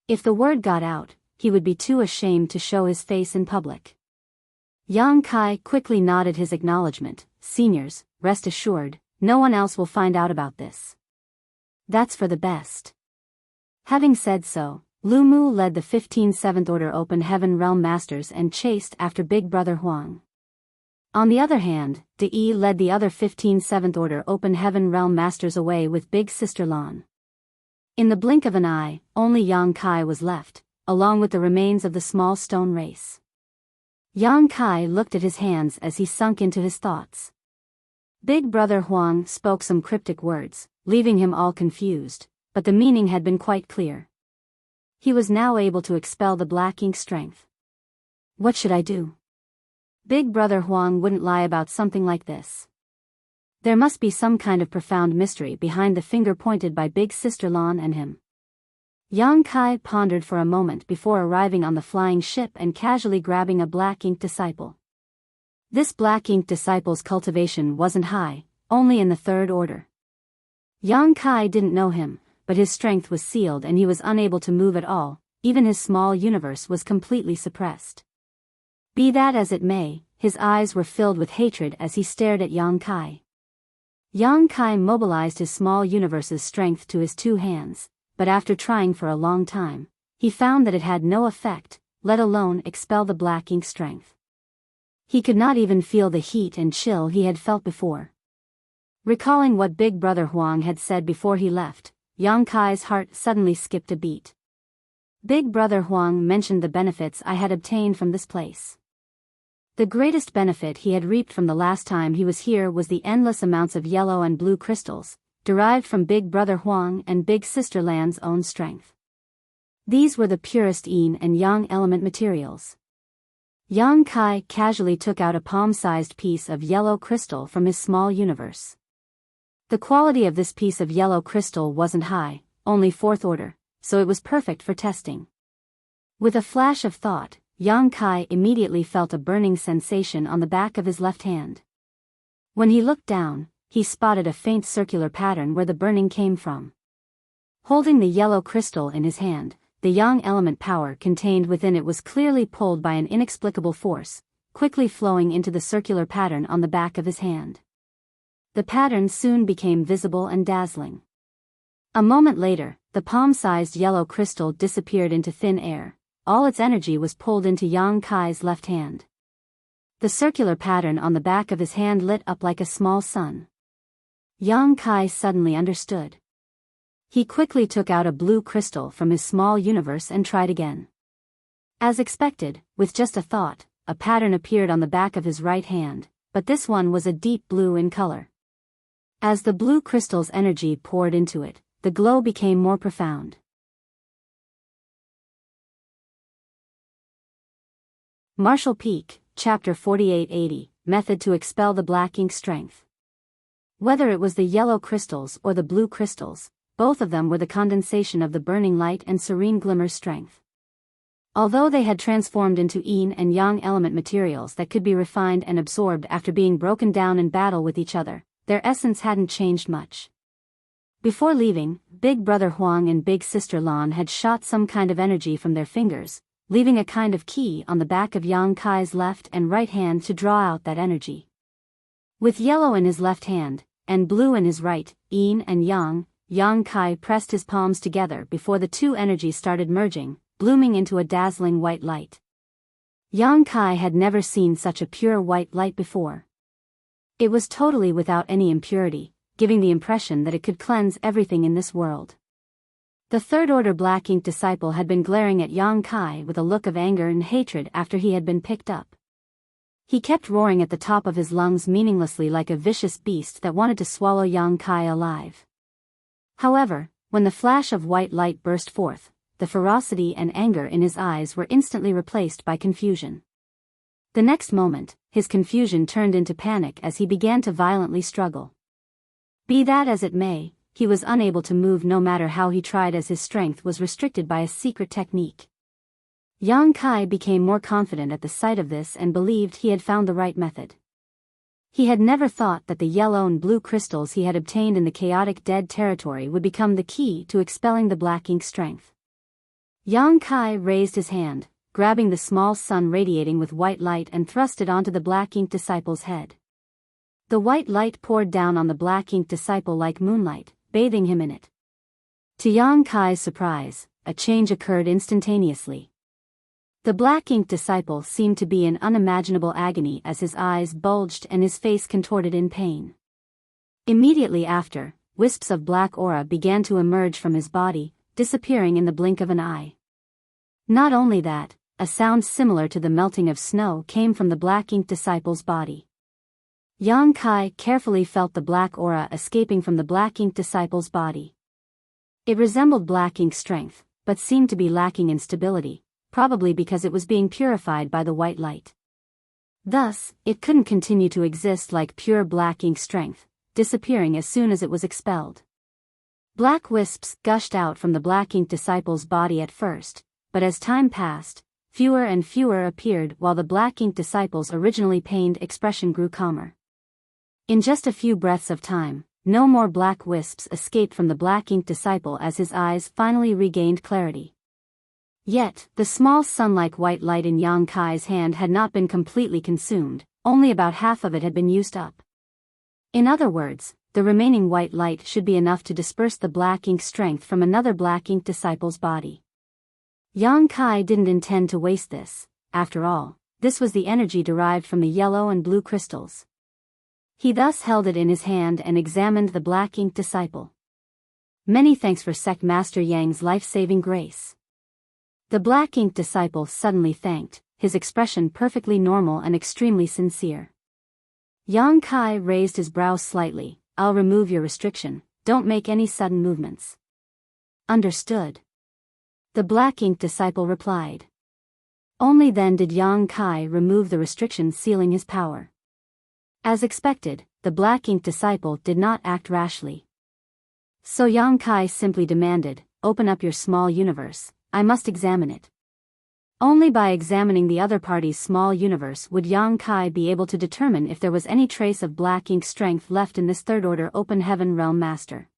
If the word got out, he would be too ashamed to show his face in public. Yang Kai quickly nodded his acknowledgement. "Seniors, rest assured, no one else will find out about this. That's for the best." Having said so, Lu Mu led the 15 Seventh Order Open Heaven Realm Masters and chased after Big Brother Huang. On the other hand, De Yi led the other 15 Seventh Order Open Heaven Realm Masters away with Big Sister Lan. In the blink of an eye, only Yang Kai was left, along with the remains of the small stone race. Yang Kai looked at his hands as he sunk into his thoughts. Big Brother Huang spoke some cryptic words, leaving him all confused, but the meaning had been quite clear. He was now able to expel the black ink strength. What should I do? Big Brother Huang wouldn't lie about something like this. There must be some kind of profound mystery behind the finger pointed by Big Sister Lan and him. Yang Kai pondered for a moment before arriving on the flying ship and casually grabbing a black ink disciple. This black ink disciple's cultivation wasn't high, only in the third order. Yang Kai didn't know him, but his strength was sealed and he was unable to move at all, even his small universe was completely suppressed. Be that as it may, his eyes were filled with hatred as he stared at Yang Kai. Yang Kai mobilized his small universe's strength to his two hands, but after trying for a long time, he found that it had no effect, let alone expel the black ink strength. He could not even feel the heat and chill he had felt before. Recalling what Big Brother Huang had said before he left, Yang Kai's heart suddenly skipped a beat. Big Brother Huang mentioned the benefits I had obtained from this place. The greatest benefit he had reaped from the last time he was here was the endless amounts of yellow and blue crystals, derived from Big Brother Huang and Big Sister Lan's own strength. These were the purest yin and yang element materials. Yang Kai casually took out a palm-sized piece of yellow crystal from his small universe. The quality of this piece of yellow crystal wasn't high, only fourth order, so it was perfect for testing. With a flash of thought, Yang Kai immediately felt a burning sensation on the back of his left hand. When he looked down, he spotted a faint circular pattern where the burning came from. Holding the yellow crystal in his hand, the yang element power contained within it was clearly pulled by an inexplicable force, quickly flowing into the circular pattern on the back of his hand. The pattern soon became visible and dazzling. A moment later, the palm-sized yellow crystal disappeared into thin air. All its energy was pulled into Yang Kai's left hand. The circular pattern on the back of his hand lit up like a small sun. Yang Kai suddenly understood. He quickly took out a blue crystal from his small universe and tried again. As expected, with just a thought, a pattern appeared on the back of his right hand, but this one was a deep blue in color. As the blue crystal's energy poured into it, the glow became more profound. Martial Peak, Chapter 4880, Method to Expel the Black Ink Strength. Whether it was the yellow crystals or the blue crystals, both of them were the condensation of the burning light and serene glimmer strength. Although they had transformed into yin and yang element materials that could be refined and absorbed after being broken down in battle with each other, their essence hadn't changed much. Before leaving, Big Brother Huang and Big Sister Lan had shot some kind of energy from their fingers, leaving a kind of key on the back of Yang Kai's left and right hand to draw out that energy. With yellow in his left hand, and blue in his right, yin and Yang Kai pressed his palms together before the two energies started merging, blooming into a dazzling white light. Yang Kai had never seen such a pure white light before. It was totally without any impurity, giving the impression that it could cleanse everything in this world. The third-order black ink disciple had been glaring at Yang Kai with a look of anger and hatred after he had been picked up. He kept roaring at the top of his lungs meaninglessly like a vicious beast that wanted to swallow Yang Kai alive. However, when the flash of white light burst forth, the ferocity and anger in his eyes were instantly replaced by confusion. The next moment, his confusion turned into panic as he began to violently struggle. Be that as it may, he was unable to move no matter how he tried as his strength was restricted by a secret technique. Yang Kai became more confident at the sight of this and believed he had found the right method. He had never thought that the yellow and blue crystals he had obtained in the chaotic dead territory would become the key to expelling the black ink strength. Yang Kai raised his hand, grabbing the small sun radiating with white light and thrust it onto the black ink disciple's head. The white light poured down on the black ink disciple like moonlight, bathing him in it. To Yang Kai's surprise, a change occurred instantaneously. The black ink disciple seemed to be in unimaginable agony as his eyes bulged and his face contorted in pain. Immediately after, wisps of black aura began to emerge from his body, disappearing in the blink of an eye. Not only that, a sound similar to the melting of snow came from the black ink disciple's body. Yang Kai carefully felt the black aura escaping from the black ink disciple's body. It resembled black ink strength, but seemed to be lacking in stability, probably because it was being purified by the white light. Thus, it couldn't continue to exist like pure black ink strength, disappearing as soon as it was expelled. Black wisps gushed out from the black ink disciple's body at first, but as time passed, fewer and fewer appeared while the black ink disciple's originally pained expression grew calmer. In just a few breaths of time, no more black wisps escaped from the black ink disciple as his eyes finally regained clarity. Yet, the small sun-like white light in Yang Kai's hand had not been completely consumed, only about half of it had been used up. In other words, the remaining white light should be enough to disperse the black ink strength from another black ink disciple's body. Yang Kai didn't intend to waste this. After all, this was the energy derived from the yellow and blue crystals. He thus held it in his hand and examined the black ink disciple. Many thanks for Sect Master Yang's life-saving grace. The black ink disciple suddenly thanked, his expression perfectly normal and extremely sincere. Yang Kai raised his brows slightly. I'll remove your restriction, don't make any sudden movements. Understood. The black ink disciple replied. Only then did Yang Kai remove the restriction sealing his power. As expected, the black ink disciple did not act rashly. So Yang Kai simply demanded, open up your small universe, I must examine it. Only by examining the other party's small universe would Yang Kai be able to determine if there was any trace of black ink strength left in this third-order open heaven realm master.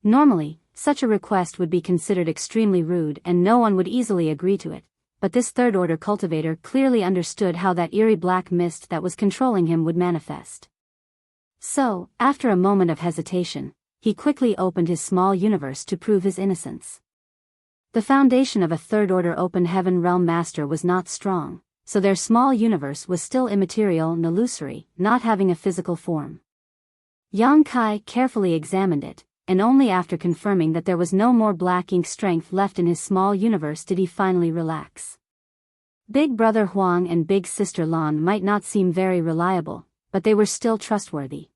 Normally, such a request would be considered extremely rude and no one would easily agree to it, but this third-order cultivator clearly understood how that eerie black mist that was controlling him would manifest. So, after a moment of hesitation, he quickly opened his small universe to prove his innocence. The foundation of a third-order open heaven realm master was not strong, so their small universe was still immaterial and illusory, not having a physical form. Yang Kai carefully examined it, and only after confirming that there was no more black ink strength left in his small universe did he finally relax. Big Brother Huang and Big Sister Lan might not seem very reliable, but they were still trustworthy.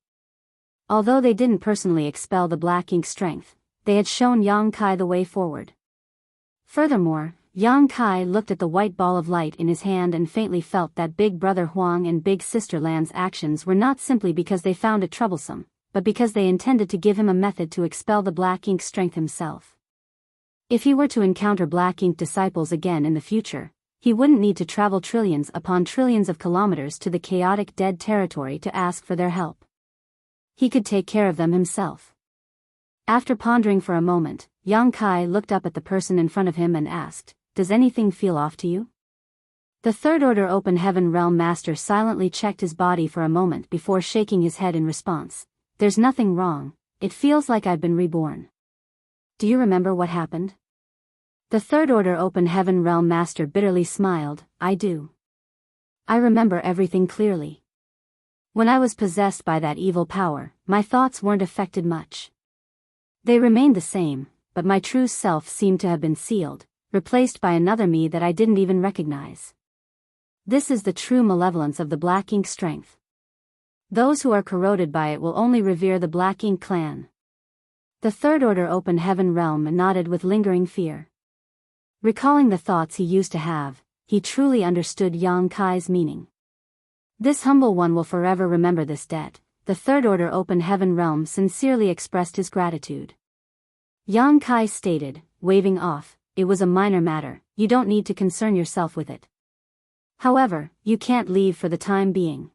Although they didn't personally expel the black ink strength, they had shown Yang Kai the way forward. Furthermore, Yang Kai looked at the white ball of light in his hand and faintly felt that Big Brother Huang and Big Sister Lan's actions were not simply because they found it troublesome, but because they intended to give him a method to expel the black ink strength himself. If he were to encounter black ink disciples again in the future, he wouldn't need to travel trillions upon trillions of kilometers to the chaotic dead territory to ask for their help. He could take care of them himself. After pondering for a moment, Yang Kai looked up at the person in front of him and asked, "Does anything feel off to you?" The third-order open heaven realm master silently checked his body for a moment before shaking his head in response. "There's nothing wrong, it feels like I've been reborn." "Do you remember what happened?" The third-order open heaven realm master bitterly smiled. "I do. I remember everything clearly. When I was possessed by that evil power, my thoughts weren't affected much. They remained the same, but my true self seemed to have been sealed, replaced by another me that I didn't even recognize. This is the true malevolence of the black ink strength. Those who are corroded by it will only revere the black ink clan. The Third Order Open Heaven Realm nodded with lingering fear. Recalling the thoughts he used to have, he truly understood Yang Kai's meaning. This humble one will forever remember this debt. The Third Order Open Heaven Realm sincerely expressed his gratitude. Yang Kai stated, waving off, "It was a minor matter, you don't need to concern yourself with it. However, you can't leave for the time being.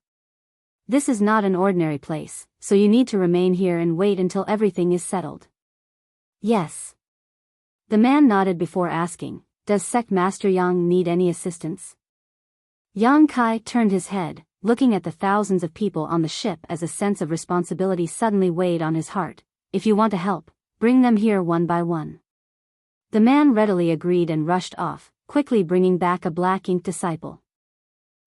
This is not an ordinary place, so you need to remain here and wait until everything is settled." "Yes." The man nodded before asking, "Does Sect Master Yang need any assistance?" Yang Kai turned his head, looking at the thousands of people on the ship as a sense of responsibility suddenly weighed on his heart. "If you want to help, bring them here one by one." The man readily agreed and rushed off, quickly bringing back a black ink disciple.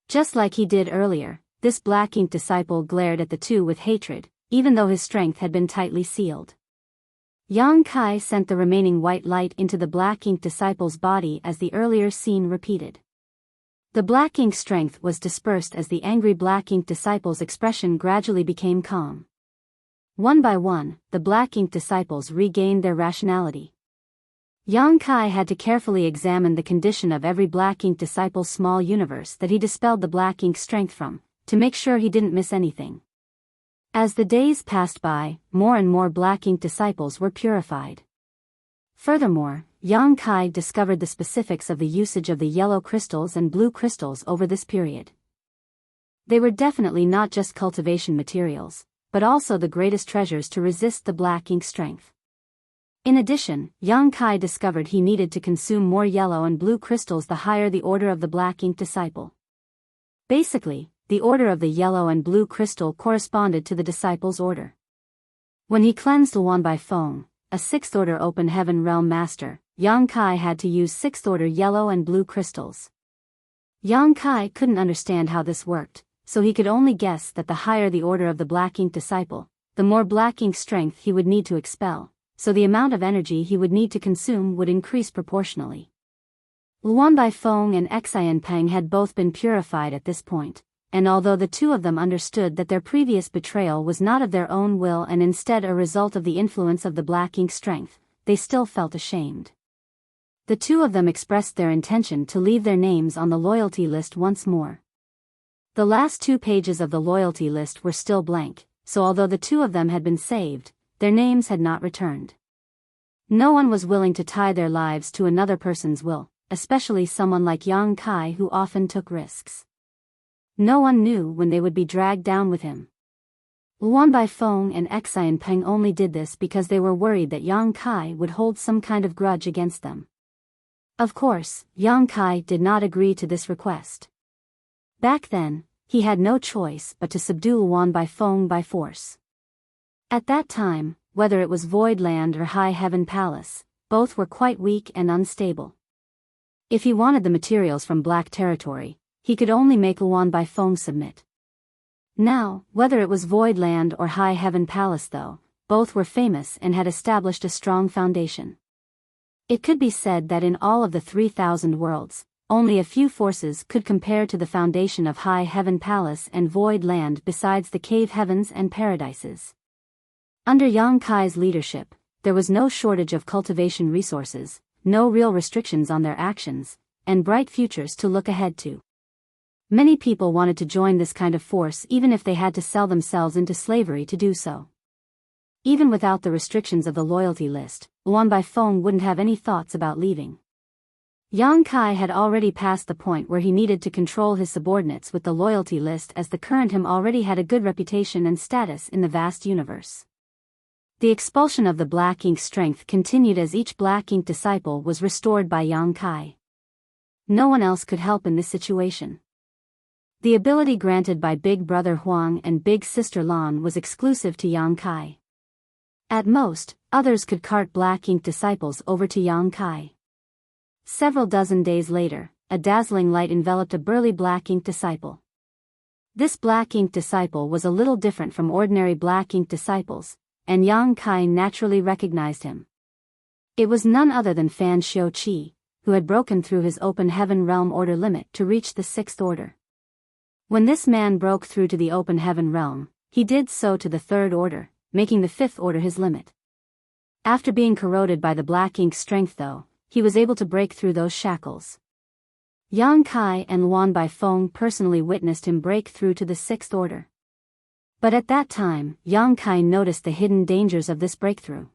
Just like he did earlier, this black ink disciple glared at the two with hatred, even though his strength had been tightly sealed. Yang Kai sent the remaining white light into the black ink disciple's body as the earlier scene repeated. The black ink strength was dispersed as the angry black ink disciple's expression gradually became calm. One by one, the black ink disciples regained their rationality. Yang Kai had to carefully examine the condition of every black ink disciple's small universe that he dispelled the black ink strength from, to make sure he didn't miss anything. As the days passed by, more and more black ink disciples were purified. Furthermore, Yang Kai discovered the specifics of the usage of the yellow crystals and blue crystals over this period. They were definitely not just cultivation materials, but also the greatest treasures to resist the black ink strength. In addition, Yang Kai discovered he needed to consume more yellow and blue crystals the higher the order of the black ink disciple. Basically, the order of the yellow and blue crystal corresponded to the disciple's order. When he cleansed Luan Bai Feng, a 6th Order Open Heaven Realm Master, Yang Kai had to use 6th Order yellow and blue crystals. Yang Kai couldn't understand how this worked, so he could only guess that the higher the order of the black ink disciple, the more black ink strength he would need to expel, so the amount of energy he would need to consume would increase proportionally. Luan Bai Feng and Xian Peng had both been purified at this point, and although the two of them understood that their previous betrayal was not of their own will and instead a result of the influence of the black ink strength, they still felt ashamed. The two of them expressed their intention to leave their names on the loyalty list once more. The last 2 pages of the loyalty list were still blank, so although the two of them had been saved, their names had not returned. No one was willing to tie their lives to another person's will, especially someone like Yang Kai who often took risks. No one knew when they would be dragged down with him. Luan Bai Feng and Xian Peng only did this because they were worried that Yang Kai would hold some kind of grudge against them. Of course, Yang Kai did not agree to this request. Back then, he had no choice but to subdue Luan Bai Feng by force. At that time, whether it was Void Land or High Heaven Palace, both were quite weak and unstable. If he wanted the materials from Black Territory, he could only make Luan Bai Feng submit. Now, whether it was Void Land or High Heaven Palace though, both were famous and had established a strong foundation. It could be said that in all of the 3,000 worlds, only a few forces could compare to the foundation of High Heaven Palace and Void Land besides the Cave Heavens and Paradises. Under Yang Kai's leadership, there was no shortage of cultivation resources, no real restrictions on their actions, and bright futures to look ahead to. Many people wanted to join this kind of force even if they had to sell themselves into slavery to do so. Even without the restrictions of the loyalty list, Luan Bai Feng wouldn't have any thoughts about leaving. Yang Kai had already passed the point where he needed to control his subordinates with the loyalty list, as the current him already had a good reputation and status in the vast universe. The expulsion of the black ink strength continued as each black ink disciple was restored by Yang Kai. No one else could help in this situation. The ability granted by Big Brother Huang and Big Sister Lan was exclusive to Yang Kai. At most, others could cart black ink disciples over to Yang Kai. Several dozen days later, a dazzling light enveloped a burly black ink disciple. This black ink disciple was a little different from ordinary black ink disciples, and Yang Kai naturally recognized him. It was none other than Fan Xiuqi, who had broken through his open heaven realm order limit to reach the sixth order. When this man broke through to the open heaven realm, he did so to the third order, making the fifth order his limit. After being corroded by the black ink strength though, he was able to break through those shackles. Yang Kai and Luan Baifeng personally witnessed him break through to the sixth order. But at that time, Yang Kai noticed the hidden dangers of this breakthrough.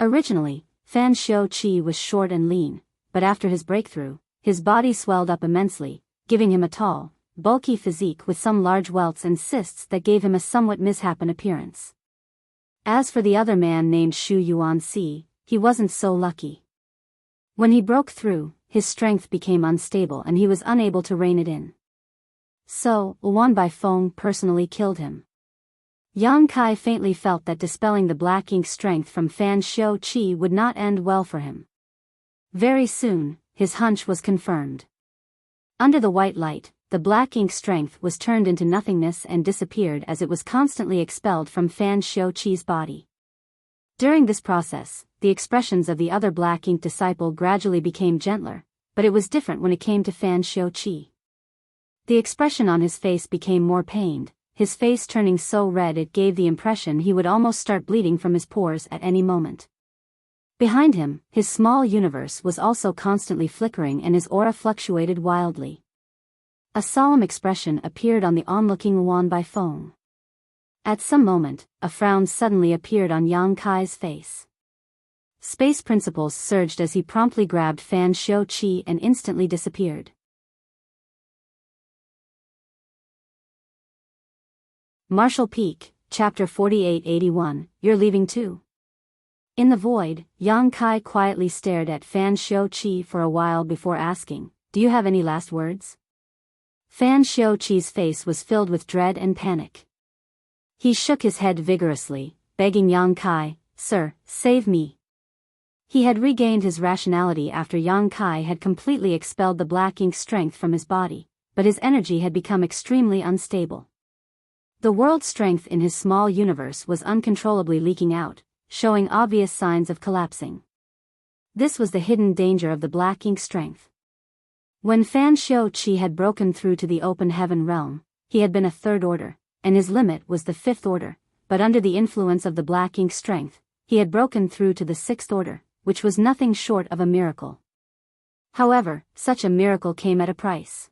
Originally, Fan Xiu Qi was short and lean, but after his breakthrough, his body swelled up immensely, giving him a tall, bulky physique with some large welts and cysts that gave him a somewhat misshapen appearance. As for the other man named Shu Yuanxi, he wasn't so lucky. When he broke through, his strength became unstable and he was unable to rein it in. So, Luan Baifeng personally killed him. Yang Kai faintly felt that dispelling the black ink strength from Fan Xiu Qi would not end well for him. Very soon, his hunch was confirmed. Under the white light, the black ink strength was turned into nothingness and disappeared as it was constantly expelled from Fan Xiu Qi's body. During this process, the expressions of the other black ink disciple gradually became gentler, but it was different when it came to Fan Xiu Qi. The expression on his face became more pained, his face turning so red it gave the impression he would almost start bleeding from his pores at any moment. Behind him, his small universe was also constantly flickering and his aura fluctuated wildly. A solemn expression appeared on the onlooking Luan Baifeng. At some moment, a frown suddenly appeared on Yang Kai's face. Space principles surged as he promptly grabbed Fan Xiu Qi and instantly disappeared. Martial Peak, Chapter 4881, You're leaving too? In the void, Yang Kai quietly stared at Fan Xiu Qi for a while before asking, Do you have any last words? Fan Xiu Qi's face was filled with dread and panic. He shook his head vigorously, begging Yang Kai, Sir, save me. He had regained his rationality after Yang Kai had completely expelled the black ink strength from his body, but his energy had become extremely unstable. The world strength in his small universe was uncontrollably leaking out, showing obvious signs of collapsing. This was the hidden danger of the black ink strength. When Fan Xiu Qi had broken through to the open heaven realm, he had been a third order, and his limit was the fifth order, but under the influence of the black ink strength, he had broken through to the sixth order, which was nothing short of a miracle. However, such a miracle came at a price.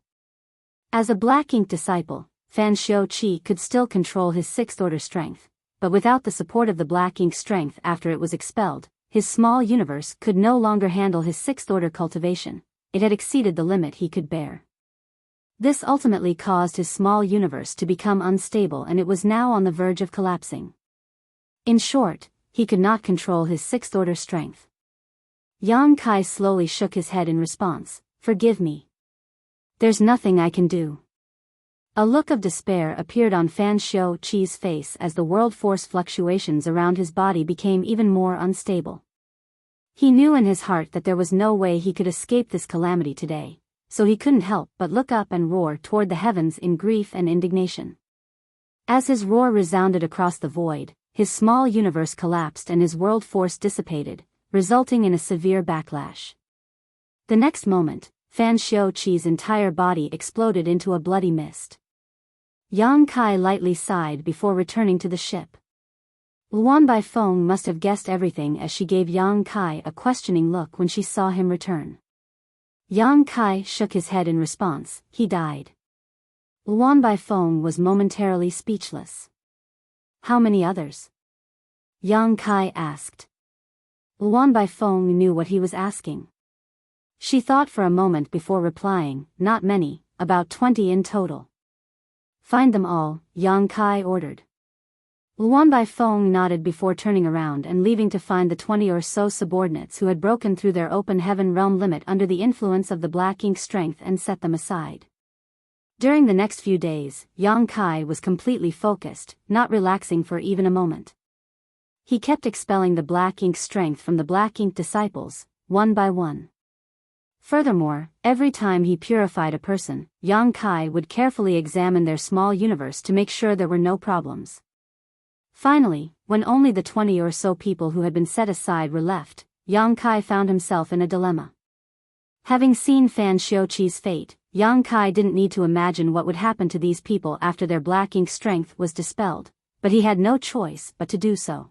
As a black ink disciple, Fan Xiu Qi could still control his sixth order strength, but without the support of the black ink strength after it was expelled, his small universe could no longer handle his sixth order cultivation. It had exceeded the limit he could bear. This ultimately caused his small universe to become unstable and it was now on the verge of collapsing. In short, he could not control his sixth order strength. Yang Kai slowly shook his head in response, Forgive me. There's nothing I can do. A look of despair appeared on Fan Xiu Qi's face as the world force fluctuations around his body became even more unstable. He knew in his heart that there was no way he could escape this calamity today, so he couldn't help but look up and roar toward the heavens in grief and indignation. As his roar resounded across the void, his small universe collapsed and his world force dissipated, resulting in a severe backlash. The next moment, Fan Xiu Qi's entire body exploded into a bloody mist. Yang Kai lightly sighed before returning to the ship. Luan Baifeng must have guessed everything as she gave Yang Kai a questioning look when she saw him return. Yang Kai shook his head in response, He died. Luan Baifeng was momentarily speechless. How many others? Yang Kai asked. Luan Baifeng knew what he was asking. She thought for a moment before replying, Not many, about 20 in total. Find them all, Yang Kai ordered. Luan Baifeng nodded before turning around and leaving to find the 20 or so subordinates who had broken through their open heaven realm limit under the influence of the black ink strength and set them aside. During the next few days, Yang Kai was completely focused, not relaxing for even a moment. He kept expelling the black ink strength from the black ink disciples, one by one. Furthermore, every time he purified a person, Yang Kai would carefully examine their small universe to make sure there were no problems. Finally, when only the 20 or so people who had been set aside were left, Yang Kai found himself in a dilemma. Having seen Fan Xiuqi's fate, Yang Kai didn't need to imagine what would happen to these people after their black ink strength was dispelled, but he had no choice but to do so.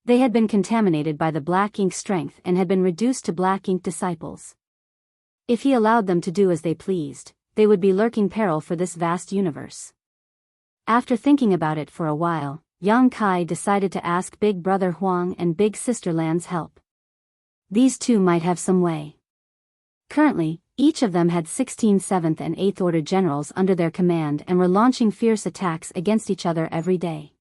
They had been contaminated by the black ink strength and had been reduced to black ink disciples. If he allowed them to do as they pleased, they would be lurking peril for this vast universe. After thinking about it for a while, Yang Kai decided to ask Big Brother Huang and Big Sister Lan's help. These two might have some way. Currently, each of them had 16 7th and 8th Order generals under their command and were launching fierce attacks against each other every day.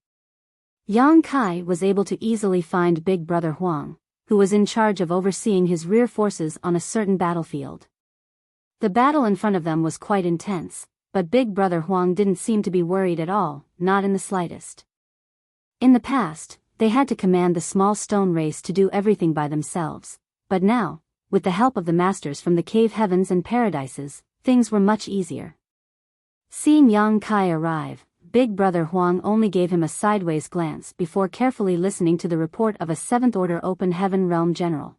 Yang Kai was able to easily find Big Brother Huang, who was in charge of overseeing his rear forces on a certain battlefield. The battle in front of them was quite intense, but Big Brother Huang didn't seem to be worried at all, not in the slightest. In the past, they had to command the small stone race to do everything by themselves, but now, with the help of the masters from the cave heavens and paradises, things were much easier. Seeing Yang Kai arrive, Big Brother Huang only gave him a sideways glance before carefully listening to the report of a 7th Order Open Heaven Realm general.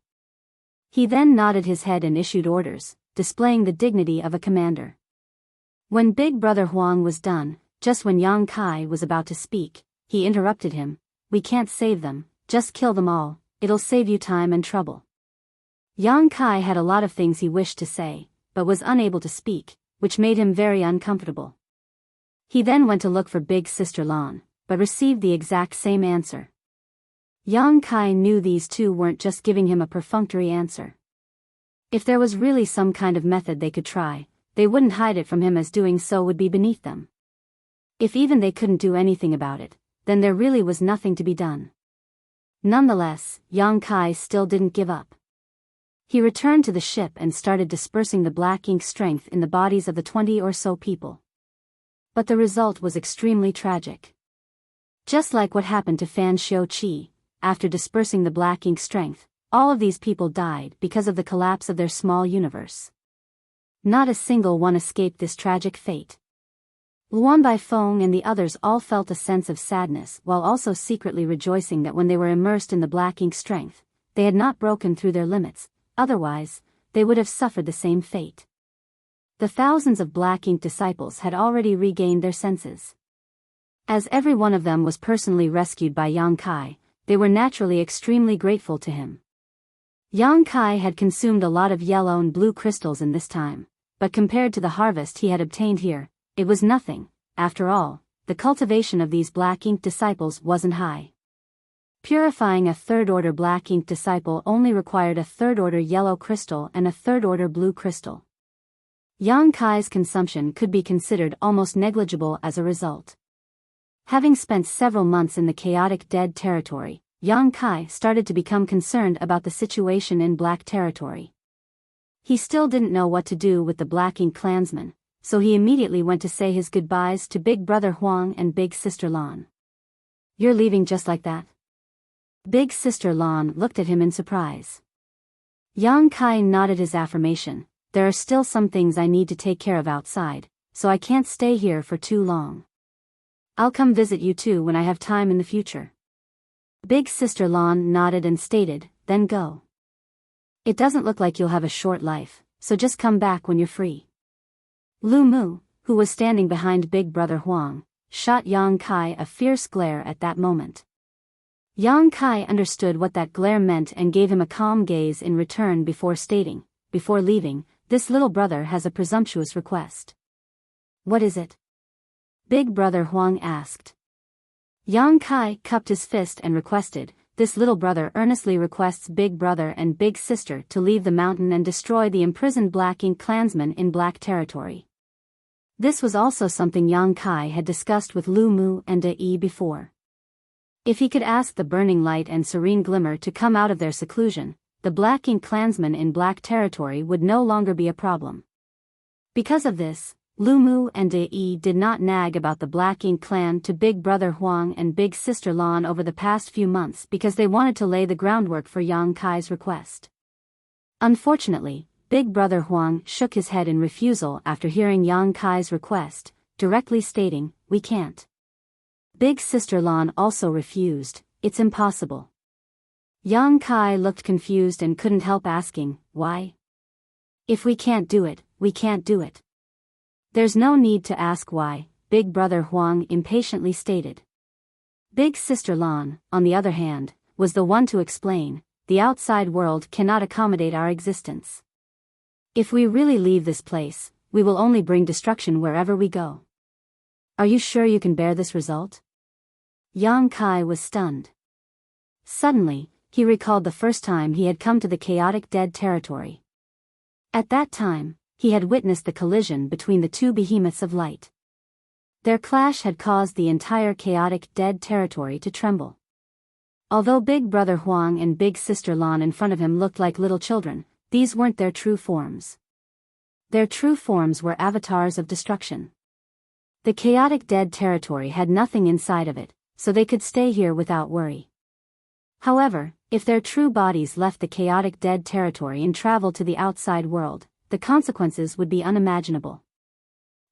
He then nodded his head and issued orders, displaying the dignity of a commander. When Big Brother Huang was done, just when Yang Kai was about to speak, he interrupted him. "We can't save them, just kill them all, it'll save you time and trouble." Yang Kai had a lot of things he wished to say, but was unable to speak, which made him very uncomfortable. He then went to look for Big Sister Lan, but received the exact same answer. Yang Kai knew these two weren't just giving him a perfunctory answer. If there was really some kind of method they could try, they wouldn't hide it from him, as doing so would be beneath them. If even they couldn't do anything about it, then there really was nothing to be done. Nonetheless, Yang Kai still didn't give up. He returned to the ship and started dispersing the black ink strength in the bodies of the 20 or so people. But the result was extremely tragic. Just like what happened to Fan Xiuqi, after dispersing the black ink strength, all of these people died because of the collapse of their small universe. Not a single one escaped this tragic fate. Luan Baifeng and the others all felt a sense of sadness while also secretly rejoicing that when they were immersed in the black ink strength, they had not broken through their limits, otherwise, they would have suffered the same fate. The thousands of black ink disciples had already regained their senses. As every one of them was personally rescued by Yang Kai, they were naturally extremely grateful to him. Yang Kai had consumed a lot of yellow and blue crystals in this time, but compared to the harvest he had obtained here, it was nothing. After all, the cultivation of these black ink disciples wasn't high. Purifying a 3rd Order black ink disciple only required a 3rd Order yellow crystal and a 3rd Order blue crystal. Yang Kai's consumption could be considered almost negligible as a result. Having spent several months in the chaotic dead territory, Yang Kai started to become concerned about the situation in Black Territory. He still didn't know what to do with the Black Ink clansmen, so he immediately went to say his goodbyes to Big Brother Huang and Big Sister Lan. "You're leaving just like that?" Big Sister Lan looked at him in surprise. Yang Kai nodded his affirmation. "There are still some things I need to take care of outside, so I can't stay here for too long. I'll come visit you too when I have time in the future." Big Sister Lan nodded and stated, "Then go. It doesn't look like you'll have a short life, so just come back when you're free." Lu Mu, who was standing behind Big Brother Huang, shot Yang Kai a fierce glare at that moment. Yang Kai understood what that glare meant and gave him a calm gaze in return before stating, "Before leaving, this little brother has a presumptuous request." "What is it?" Big Brother Huang asked. Yang Kai cupped his fist and requested, "This little brother earnestly requests Big Brother and Big Sister to leave the mountain and destroy the imprisoned Black Ink clansmen in Black Territory." This was also something Yang Kai had discussed with Lu Mu and De Yi before. If he could ask the Burning Light and Serene Glimmer to come out of their seclusion, the Black Ink clansmen in Black Territory would no longer be a problem. Because of this, Lu Mu and De Yi did not nag about the Black Ink clan to Big Brother Huang and Big Sister Lan over the past few months because they wanted to lay the groundwork for Yang Kai's request. Unfortunately, Big Brother Huang shook his head in refusal after hearing Yang Kai's request, directly stating, "We can't." Big Sister Lan also refused, "It's impossible." Yang Kai looked confused and couldn't help asking, "Why?" If we can't do it, we can't do it. There's no need to ask why, Big Brother Huang impatiently stated. Big Sister Lan, on the other hand, was the one to explain, the outside world cannot accommodate our existence. If we really leave this place, we will only bring destruction wherever we go. Are you sure you can bear this result? Yang Kai was stunned. Suddenly, he recalled the first time he had come to the chaotic dead territory. At that time, he had witnessed the collision between the two behemoths of light. Their clash had caused the entire chaotic dead territory to tremble. Although Big Brother Huang and Big Sister Lan in front of him looked like little children, these weren't their true forms. Their true forms were avatars of destruction. The chaotic dead territory had nothing inside of it, so they could stay here without worry. However, if their true bodies left the chaotic dead territory and traveled to the outside world, the consequences would be unimaginable.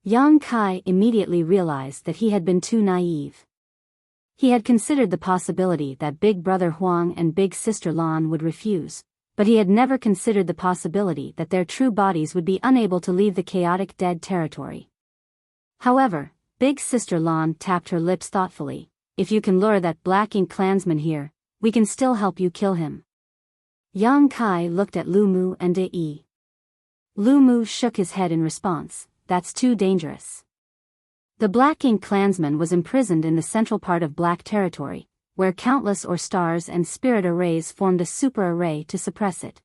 Yang Kai immediately realized that he had been too naive. He had considered the possibility that Big Brother Huang and Big Sister Lan would refuse, but he had never considered the possibility that their true bodies would be unable to leave the chaotic dead territory. However, Big Sister Lan tapped her lips thoughtfully. If you can lure that Black Ink clansman here, we can still help you kill him. Yang Kai looked at Lu Mu and De Yi. Lu Mu shook his head in response. That's too dangerous. The Black Ink clansman was imprisoned in the central part of Black Territory, where countless ore stars and spirit arrays formed a super array to suppress it.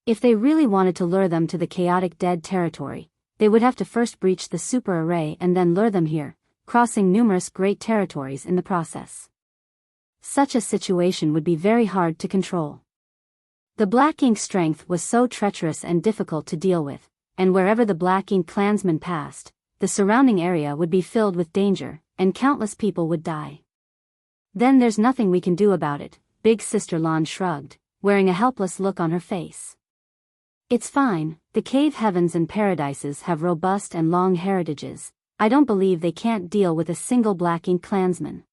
If they really wanted to lure them to the chaotic dead territory, they would have to first breach the super array and then lure them here, crossing numerous great territories in the process. Such a situation would be very hard to control. The Black Ink strength was so treacherous and difficult to deal with, and wherever the Black Ink clansmen passed, the surrounding area would be filled with danger, and countless people would die. Then there's nothing we can do about it, Big Sister Lan shrugged, wearing a helpless look on her face. It's fine, the cave heavens and paradises have robust and long heritages. I don't believe they can't deal with a single Black Ink clansman.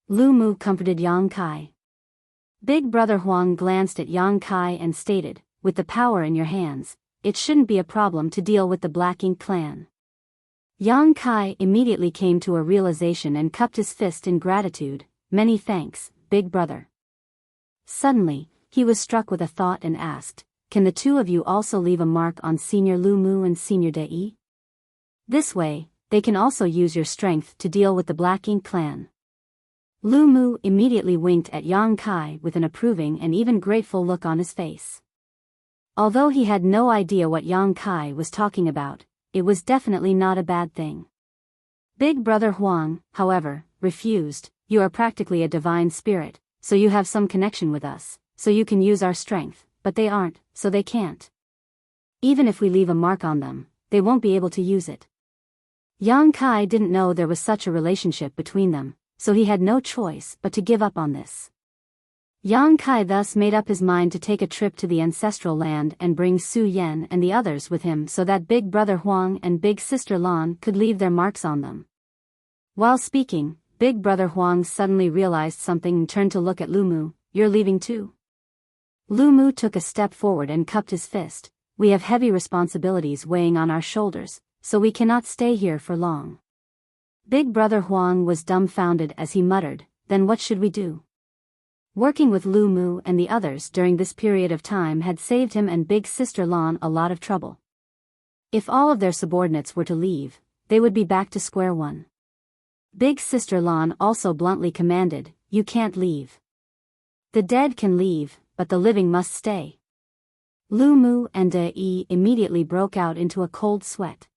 Lu Mu comforted Yang Kai. Big Brother Huang glanced at Yang Kai and stated, with the power in your hands, it shouldn't be a problem to deal with the Black Ink clan. Yang Kai immediately came to a realization and cupped his fist in gratitude. Many thanks, Big Brother. Suddenly, he was struck with a thought and asked, can the two of you also leave a mark on Senior Lu Mu and Senior De Yi? This way, they can also use your strength to deal with the Black Ink clan. Lu Mu immediately winked at Yang Kai with an approving and even grateful look on his face. Although he had no idea what Yang Kai was talking about, it was definitely not a bad thing. Big Brother Huang, however, refused. You are practically a divine spirit, so you have some connection with us, so you can use our strength, but they aren't, so they can't. Even if we leave a mark on them, they won't be able to use it. Yang Kai didn't know there was such a relationship between them, so he had no choice but to give up on this. Yang Kai thus made up his mind to take a trip to the ancestral land and bring Su Yan and the others with him so that Big Brother Huang and Big Sister Lan could leave their marks on them. While speaking, Big Brother Huang suddenly realized something and turned to look at Lu Mu. You're leaving too? Lu Mu took a step forward and cupped his fist. We have heavy responsibilities weighing on our shoulders, so we cannot stay here for long. Big Brother Huang was dumbfounded as he muttered, then what should we do? Working with Lu Mu and the others during this period of time had saved him and Big Sister Lan a lot of trouble. If all of their subordinates were to leave, they would be back to square one. Big Sister Lan also bluntly commanded, you can't leave. The dead can leave, but the living must stay. Lu Mu and De Yi immediately broke out into a cold sweat.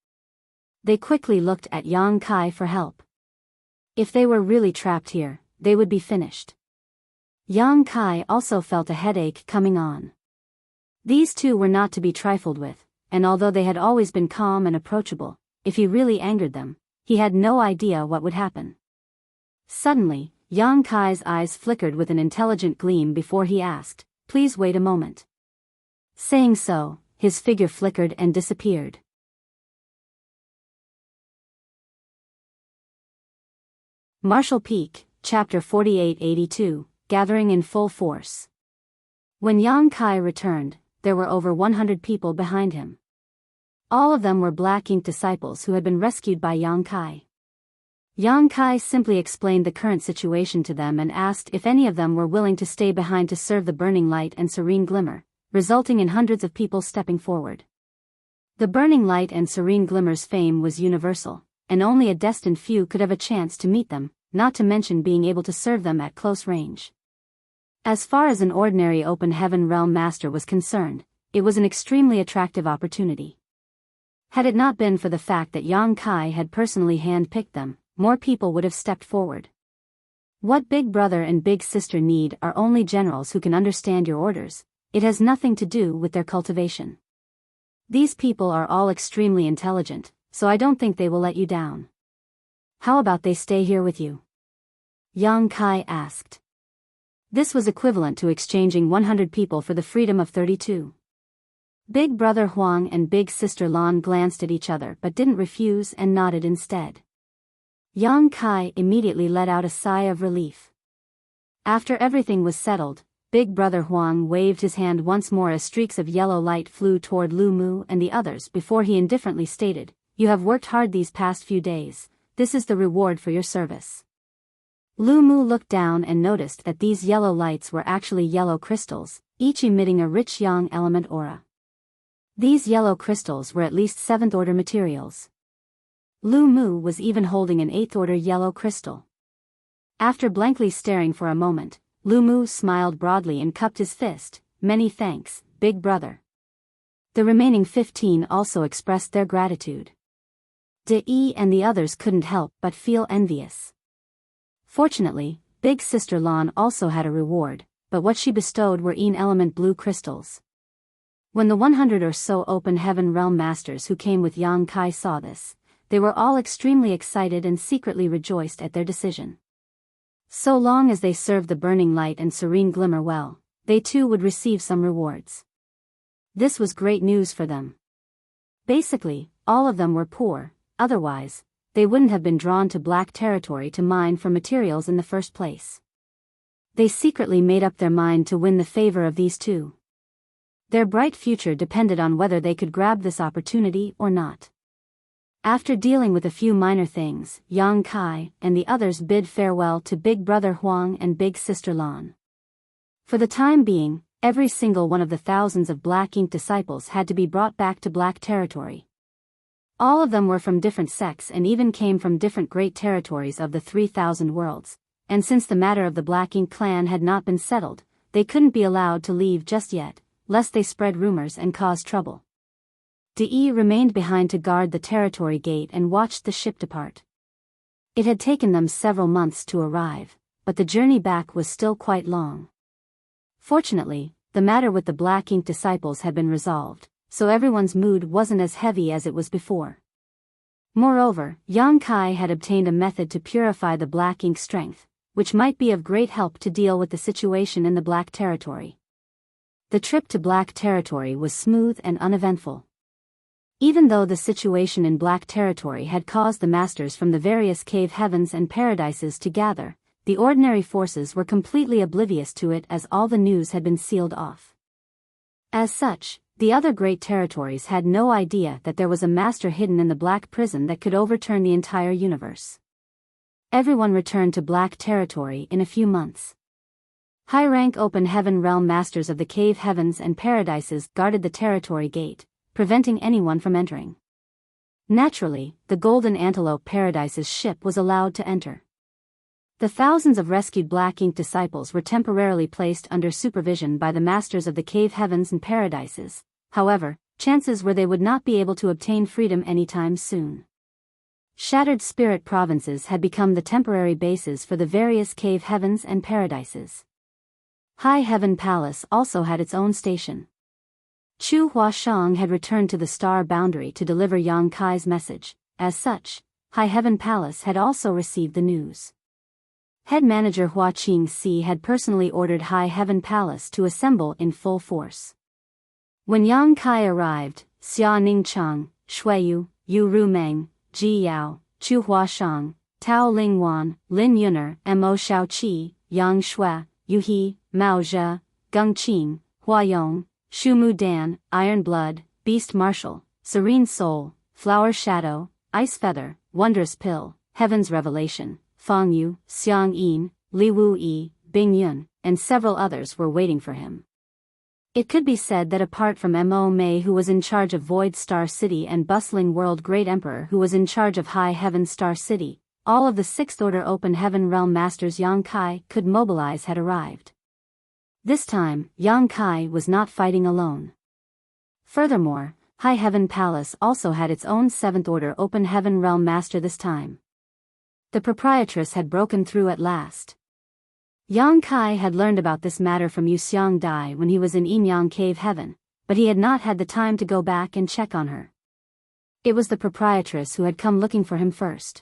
They quickly looked at Yang Kai for help. If they were really trapped here, they would be finished. Yang Kai also felt a headache coming on. These two were not to be trifled with, and although they had always been calm and approachable, if he really angered them, he had no idea what would happen. Suddenly, Yang Kai's eyes flickered with an intelligent gleam before he asked, please wait a moment. Saying so, his figure flickered and disappeared. Marshall Peak, Chapter 4882, Gathering in Full Force. When Yang Kai returned, there were over 100 people behind him. All of them were black ink disciples who had been rescued by Yang Kai. Yang Kai simply explained the current situation to them and asked if any of them were willing to stay behind to serve the burning light and serene glimmer, resulting in hundreds of people stepping forward. The burning light and serene glimmer's fame was universal, and only a destined few could have a chance to meet them, not to mention being able to serve them at close range. As far as an ordinary open heaven realm master was concerned, it was an extremely attractive opportunity. Had it not been for the fact that Yang Kai had personally hand-picked them, more people would have stepped forward. What Big Brother and Big Sister need are only generals who can understand your orders. It has nothing to do with their cultivation. These people are all extremely intelligent, so I don't think they will let you down. How about they stay here with you? Yang Kai asked. This was equivalent to exchanging 100 people for the freedom of 32. Big Brother Huang and Big Sister Lan glanced at each other but didn't refuse and nodded instead. Yang Kai immediately let out a sigh of relief. After everything was settled, Big Brother Huang waved his hand once more as streaks of yellow light flew toward Lu Mu and the others before he indifferently stated, "You have worked hard these past few days, this is the reward for your service." Lu Mu looked down and noticed that these yellow lights were actually yellow crystals, each emitting a rich yang element aura. These yellow crystals were at least 7th order materials. Lu Mu was even holding an 8th order yellow crystal. After blankly staring for a moment, Lu Mu smiled broadly and cupped his fist. "Many thanks, Big Brother." The remaining 15 also expressed their gratitude. De and the others couldn't help but feel envious. Fortunately, Big Sister Lan also had a reward, but what she bestowed were element blue crystals. When the 100 or so open heaven realm masters who came with Yang Kai saw this, they were all extremely excited and secretly rejoiced at their decision. So long as they served the burning light and serene glimmer well, they too would receive some rewards. This was great news for them. Basically, all of them were poor, otherwise, they wouldn't have been drawn to black territory to mine for materials in the first place. They secretly made up their mind to win the favor of these two. Their bright future depended on whether they could grab this opportunity or not. After dealing with a few minor things, Yang Kai and the others bid farewell to Big Brother Huang and Big Sister Lan. For the time being, every single one of the thousands of black ink disciples had to be brought back to black territory. All of them were from different sects and even came from different great territories of the 3,000 worlds, and since the matter of the Black Ink clan had not been settled, they couldn't be allowed to leave just yet, lest they spread rumors and cause trouble. De remained behind to guard the territory gate and watched the ship depart. It had taken them several months to arrive, but the journey back was still quite long. Fortunately, the matter with the Black Ink disciples had been resolved, so everyone's mood wasn't as heavy as it was before. Moreover, Yang Kai had obtained a method to purify the Black Ink strength, which might be of great help to deal with the situation in the Black Territory. The trip to Black Territory was smooth and uneventful. Even though the situation in Black Territory had caused the masters from the various cave heavens and paradises to gather, the ordinary forces were completely oblivious to it as all the news had been sealed off. As such, the other great territories had no idea that there was a master hidden in the Black Prison that could overturn the entire universe. Everyone returned to Black Territory in a few months. High-rank open heaven realm masters of the cave heavens and paradises guarded the territory gate, preventing anyone from entering. Naturally, the Golden Antelope Paradise's ship was allowed to enter. The thousands of rescued Black Ink disciples were temporarily placed under supervision by the masters of the cave heavens and paradises. However, chances were they would not be able to obtain freedom anytime soon. Shattered spirit provinces had become the temporary bases for the various cave heavens and paradises. High Heaven Palace also had its own station. Chu Huashang had returned to the star boundary to deliver Yang Kai's message. As such, High Heaven Palace had also received the news. Head manager Hua Qingxi had personally ordered High Heaven Palace to assemble in full force. When Yang Kai arrived, Xia Ningchang, Shuiyu, Yu Rumeng, Ji Yao, Chu Huashang, Tao Lingwan, Lin Yuner, Mo Shaoqi, Yang Shui, Yu He, Mao Zhe, Geng Qing, Hua Yong, Shu Mu Dan, Iron Blood, Beast Martial, Serene Soul, Flower Shadow, Ice Feather, Wondrous Pill, Heaven's Revelation, Fang Yu, Xiang Yin, Li Wu Yi, Bing Yun, and several others were waiting for him. It could be said that apart from Mo Mei, who was in charge of Void Star City, and Bustling World Great Emperor, who was in charge of High Heaven Star City, all of the Sixth Order Open Heaven Realm Masters Yang Kai could mobilize had arrived. This time, Yang Kai was not fighting alone. Furthermore, High Heaven Palace also had its own Seventh Order Open Heaven Realm Master this time. The proprietress had broken through at last. Yang Kai had learned about this matter from Yuxiang Dai when he was in Yinyang Cave Heaven, but he had not had the time to go back and check on her. It was the proprietress who had come looking for him first.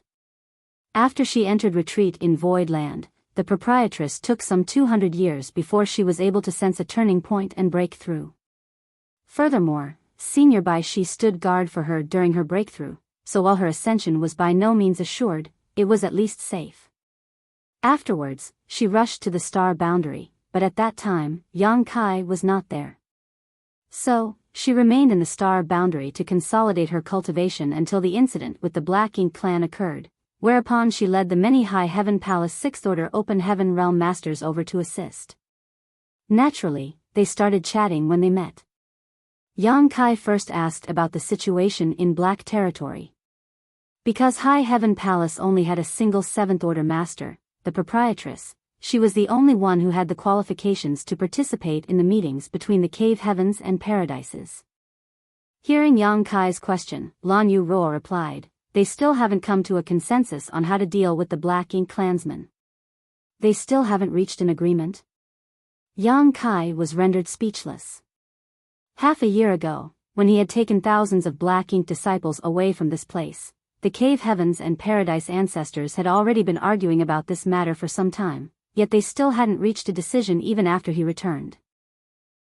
After she entered retreat in Void Land, the proprietress took some 200 years before she was able to sense a turning point and break through. Furthermore, Senior Bai Shi stood guard for her during her breakthrough, so while her ascension was by no means assured, it was at least safe. Afterwards, she rushed to the star boundary, but at that time, Yang Kai was not there. So, she remained in the star boundary to consolidate her cultivation until the incident with the Black Ink clan occurred, whereupon she led the many High Heaven Palace Sixth Order Open Heaven Realm Masters over to assist. Naturally, they started chatting when they met. Yang Kai first asked about the situation in Black Territory. Because High Heaven Palace only had a single Seventh Order Master, the proprietress, she was the only one who had the qualifications to participate in the meetings between the Cave Heavens and Paradises. Hearing Yang Kai's question, Lan Yu Ruo replied, "They still haven't come to a consensus on how to deal with the Black Ink clansmen. They still haven't reached an agreement?" Yang Kai was rendered speechless. Half a year ago, when he had taken thousands of Black Ink disciples away from this place, the Cave Heavens and Paradise ancestors had already been arguing about this matter for some time, yet they still hadn't reached a decision even after he returned.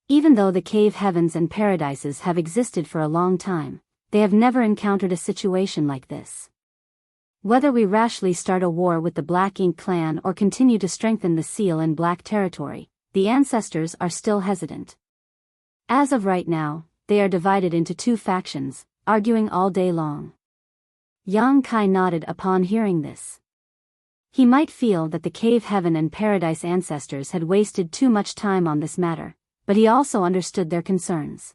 Even though the Cave Heavens and Paradises have existed for a long time, they have never encountered a situation like this. Whether we rashly start a war with the Black Ink clan or continue to strengthen the seal in Black Territory, the ancestors are still hesitant. As of right now, they are divided into two factions, arguing all day long. Yang Kai nodded upon hearing this. He might feel that the Cave Heaven and Paradise ancestors had wasted too much time on this matter, but he also understood their concerns.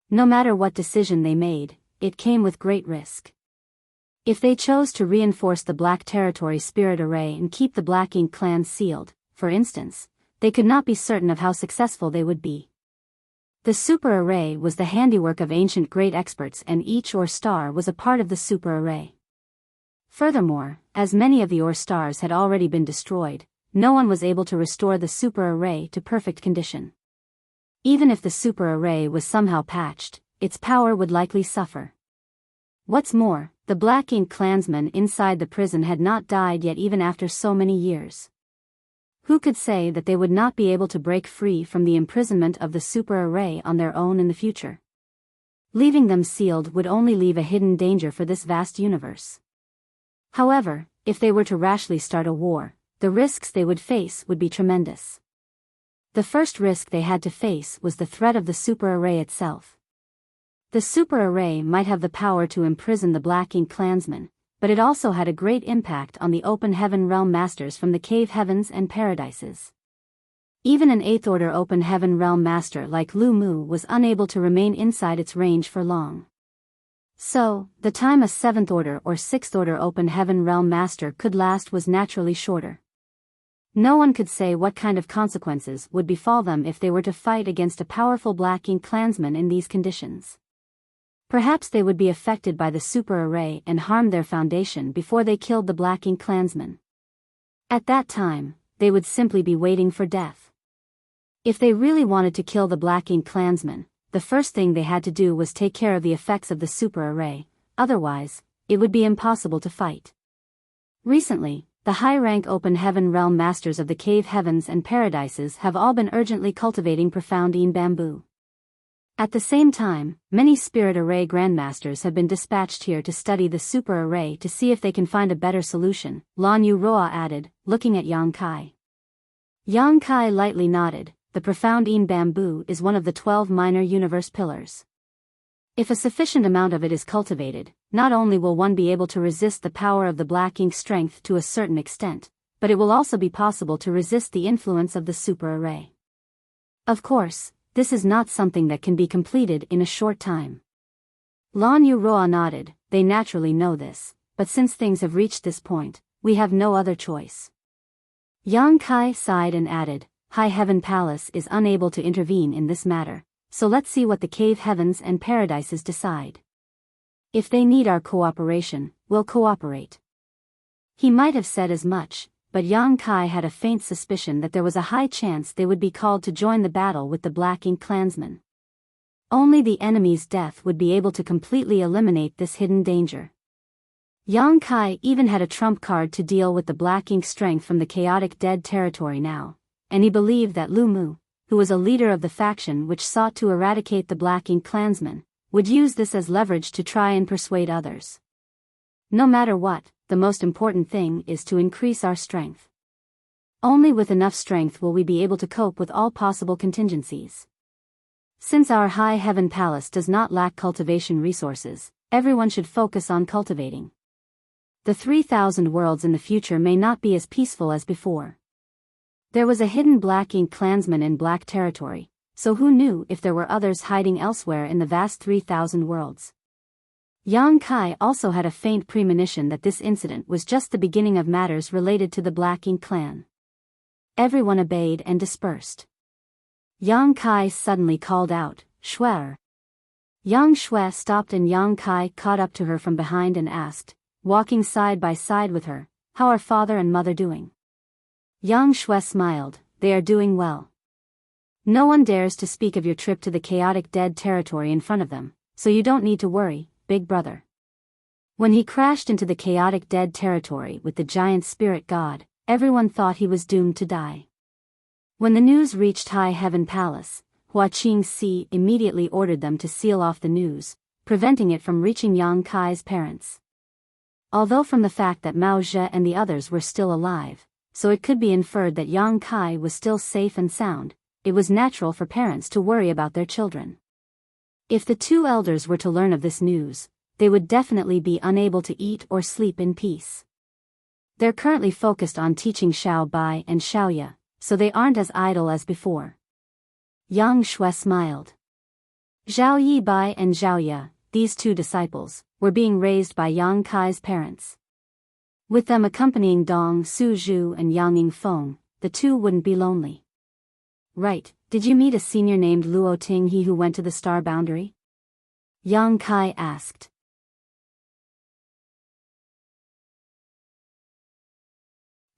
No matter what decision they made, it came with great risk. If they chose to reinforce the Black Territory Spirit Array and keep the Black Ink clan sealed, for instance, they could not be certain of how successful they would be. The Super Array was the handiwork of ancient great experts, and each Ore Star was a part of the Super Array. Furthermore, as many of the Ore Stars had already been destroyed, no one was able to restore the Super Array to perfect condition. Even if the Super Array was somehow patched, its power would likely suffer. What's more, the Black Ink clansmen inside the prison had not died yet even after so many years. Who could say that they would not be able to break free from the imprisonment of the Super Array on their own in the future? Leaving them sealed would only leave a hidden danger for this vast universe. However, if they were to rashly start a war, the risks they would face would be tremendous. The first risk they had to face was the threat of the Super Array itself. The Super Array might have the power to imprison the Black Ink clansmen, but it also had a great impact on the Open Heaven Realm Masters from the Cave Heavens and Paradises. Even an Eighth Order Open Heaven Realm Master like Lu Mu was unable to remain inside its range for long. So, the time a Seventh Order or Sixth Order Open Heaven Realm Master could last was naturally shorter. No one could say what kind of consequences would befall them if they were to fight against a powerful Black Ink clansman in these conditions. Perhaps they would be affected by the Super Array and harm their foundation before they killed the Black Ink clansmen. At that time, they would simply be waiting for death. If they really wanted to kill the Black Ink clansmen, the first thing they had to do was take care of the effects of the Super Array, otherwise, it would be impossible to fight. Recently, the high-rank Open Heaven Realm Masters of the Cave Heavens and Paradises have all been urgently cultivating profound Yin Bamboo. At the same time, many Spirit Array Grandmasters have been dispatched here to study the Super Array to see if they can find a better solution, Lan Yu Roa added, looking at Yang Kai. Yang Kai lightly nodded. The the profound Yin bamboo is one of the 12 minor universe pillars. If a sufficient amount of it is cultivated, not only will one be able to resist the power of the black ink strength to a certain extent, but it will also be possible to resist the influence of the super array. Of course, this is not something that can be completed in a short time. Lan Yu Roa nodded. They naturally know this, but since things have reached this point, we have no other choice. Yang Kai sighed and added, High Heaven Palace is unable to intervene in this matter, so let's see what the cave heavens and paradises decide. If they need our cooperation, we'll cooperate. He might have said as much, but Yang Kai had a faint suspicion that there was a high chance they would be called to join the battle with the Black Ink clansmen. Only the enemy's death would be able to completely eliminate this hidden danger. Yang Kai even had a trump card to deal with the Black Ink strength from the chaotic dead territory now, and he believed that Lu Mu, who was a leader of the faction which sought to eradicate the Black Ink clansmen, would use this as leverage to try and persuade others. No matter what, the most important thing is to increase our strength. Only with enough strength will we be able to cope with all possible contingencies. Since our High Heaven Palace does not lack cultivation resources, everyone should focus on cultivating. The 3,000 worlds in the future may not be as peaceful as before. There was a hidden Black Ink clansman in Black Territory, so who knew if there were others hiding elsewhere in the vast 3,000 worlds. Yang Kai also had a faint premonition that this incident was just the beginning of matters related to the Black Ink clan. Everyone obeyed and dispersed. Yang Kai suddenly called out, Shuer. Yang Shui stopped and Yang Kai caught up to her from behind and asked, walking side by side with her, how are father and mother doing? Yang Shui smiled, they are doing well. No one dares to speak of your trip to the chaotic dead territory in front of them, so you don't need to worry, big brother. When he crashed into the chaotic dead territory with the giant spirit god, everyone thought he was doomed to die. When the news reached High Heaven Palace, Hua Qingxi immediately ordered them to seal off the news, preventing it from reaching Yang Kai's parents. Although from the fact that Mao Zhe and the others were still alive, so it could be inferred that Yang Kai was still safe and sound, it was natural for parents to worry about their children. If the two elders were to learn of this news, they would definitely be unable to eat or sleep in peace. They're currently focused on teaching Xiao Bai and Xiaoya, so they aren't as idle as before. Yang Shui smiled. Zhao Yi Bai and Xiaoya, these two disciples, were being raised by Yang Kai's parents. With them accompanying Dong Su Zhu and Yang Yingfeng, the two wouldn't be lonely. Right, did you meet a senior named Luo Ting, he who went to the star boundary? Yang Kai asked.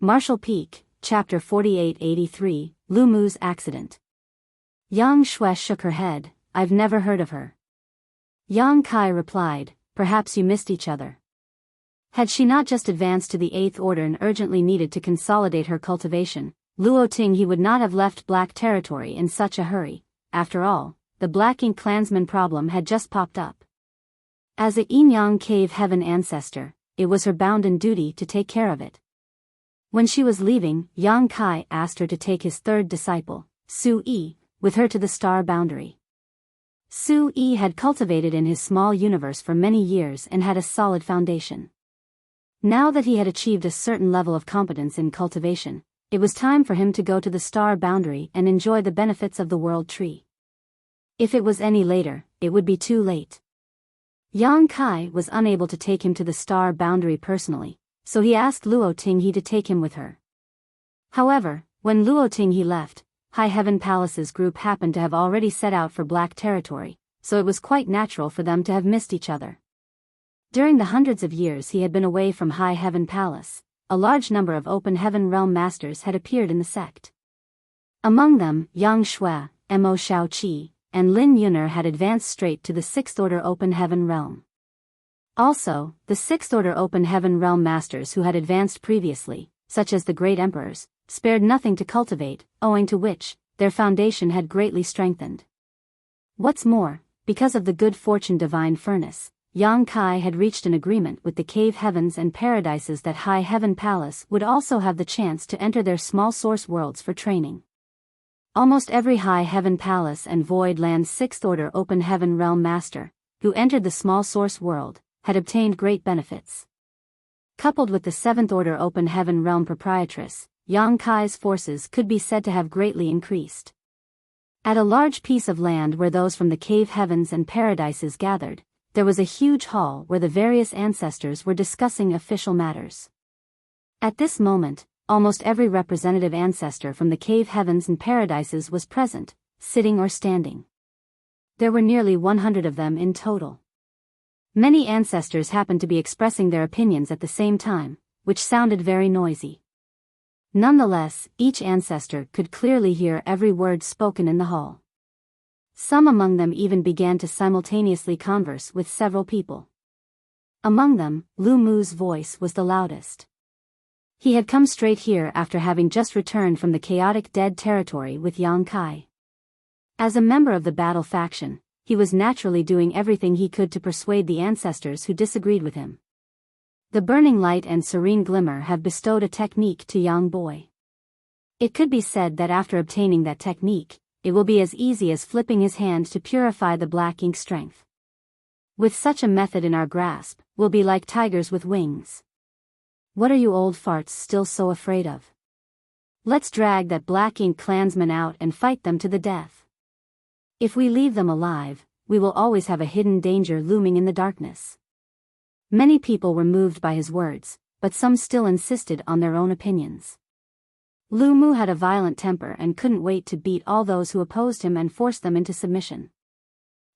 Marshall Peak, Chapter 4883, Lu Mu's Accident. Yang Shui shook her head, I've never heard of her. Yang Kai replied, perhaps you missed each other. Had she not just advanced to the 8th order and urgently needed to consolidate her cultivation, Luo Ting he would not have left Black Territory in such a hurry. After all, the Black Ink clansman problem had just popped up. As a Yin Yang Cave Heaven ancestor, it was her bounden duty to take care of it. When she was leaving, Yang Kai asked her to take his third disciple, Su Yi, with her to the star boundary. Su Yi had cultivated in his small universe for many years and had a solid foundation. Now that he had achieved a certain level of competence in cultivation, it was time for him to go to the star boundary and enjoy the benefits of the world tree. If it was any later, it would be too late. Yang Kai was unable to take him to the star boundary personally, so he asked Luo Tinghe to take him with her. However, when Luo Tinghe left, High Heaven Palace's group happened to have already set out for Black Territory, so it was quite natural for them to have missed each other. During the hundreds of years he had been away from High Heaven Palace, a large number of Open Heaven Realm Masters had appeared in the sect. Among them, Yang Shui, Mo Shaoqi, and Lin Yuner had advanced straight to the 6th Order Open Heaven Realm. Also, the 6th Order Open Heaven Realm Masters who had advanced previously, such as the Great Emperors, spared nothing to cultivate, owing to which, their foundation had greatly strengthened. What's more, because of the good fortune Divine Furnace, Yang Kai had reached an agreement with the Cave Heavens and Paradises that High Heaven Palace would also have the chance to enter their small source worlds for training. Almost every High Heaven Palace and Void Land Sixth Order Open Heaven Realm Master, who entered the small source world, had obtained great benefits. Coupled with the Seventh Order Open Heaven Realm Proprietress, Yang Kai's forces could be said to have greatly increased. At a large piece of land where those from the cave heavens and paradises gathered, there was a huge hall where the various ancestors were discussing official matters. At this moment, almost every representative ancestor from the cave heavens and paradises was present, sitting or standing. There were nearly 100 of them in total. Many ancestors happened to be expressing their opinions at the same time, which sounded very noisy. Nonetheless, each ancestor could clearly hear every word spoken in the hall. Some among them even began to simultaneously converse with several people. Among them, Lu Mu's voice was the loudest. He had come straight here after having just returned from the chaotic dead territory with Yang Kai. As a member of the battle faction, he was naturally doing everything he could to persuade the ancestors who disagreed with him. The burning light and serene glimmer have bestowed a technique to Yang Boy. It could be said that after obtaining that technique, it will be as easy as flipping his hand to purify the black ink strength. With such a method in our grasp, we'll be like tigers with wings. What are you old farts still so afraid of? Let's drag that black ink clansman out and fight them to the death. If we leave them alive, we will always have a hidden danger looming in the darkness. Many people were moved by his words, but some still insisted on their own opinions. Lu Mu had a violent temper and couldn't wait to beat all those who opposed him and force them into submission.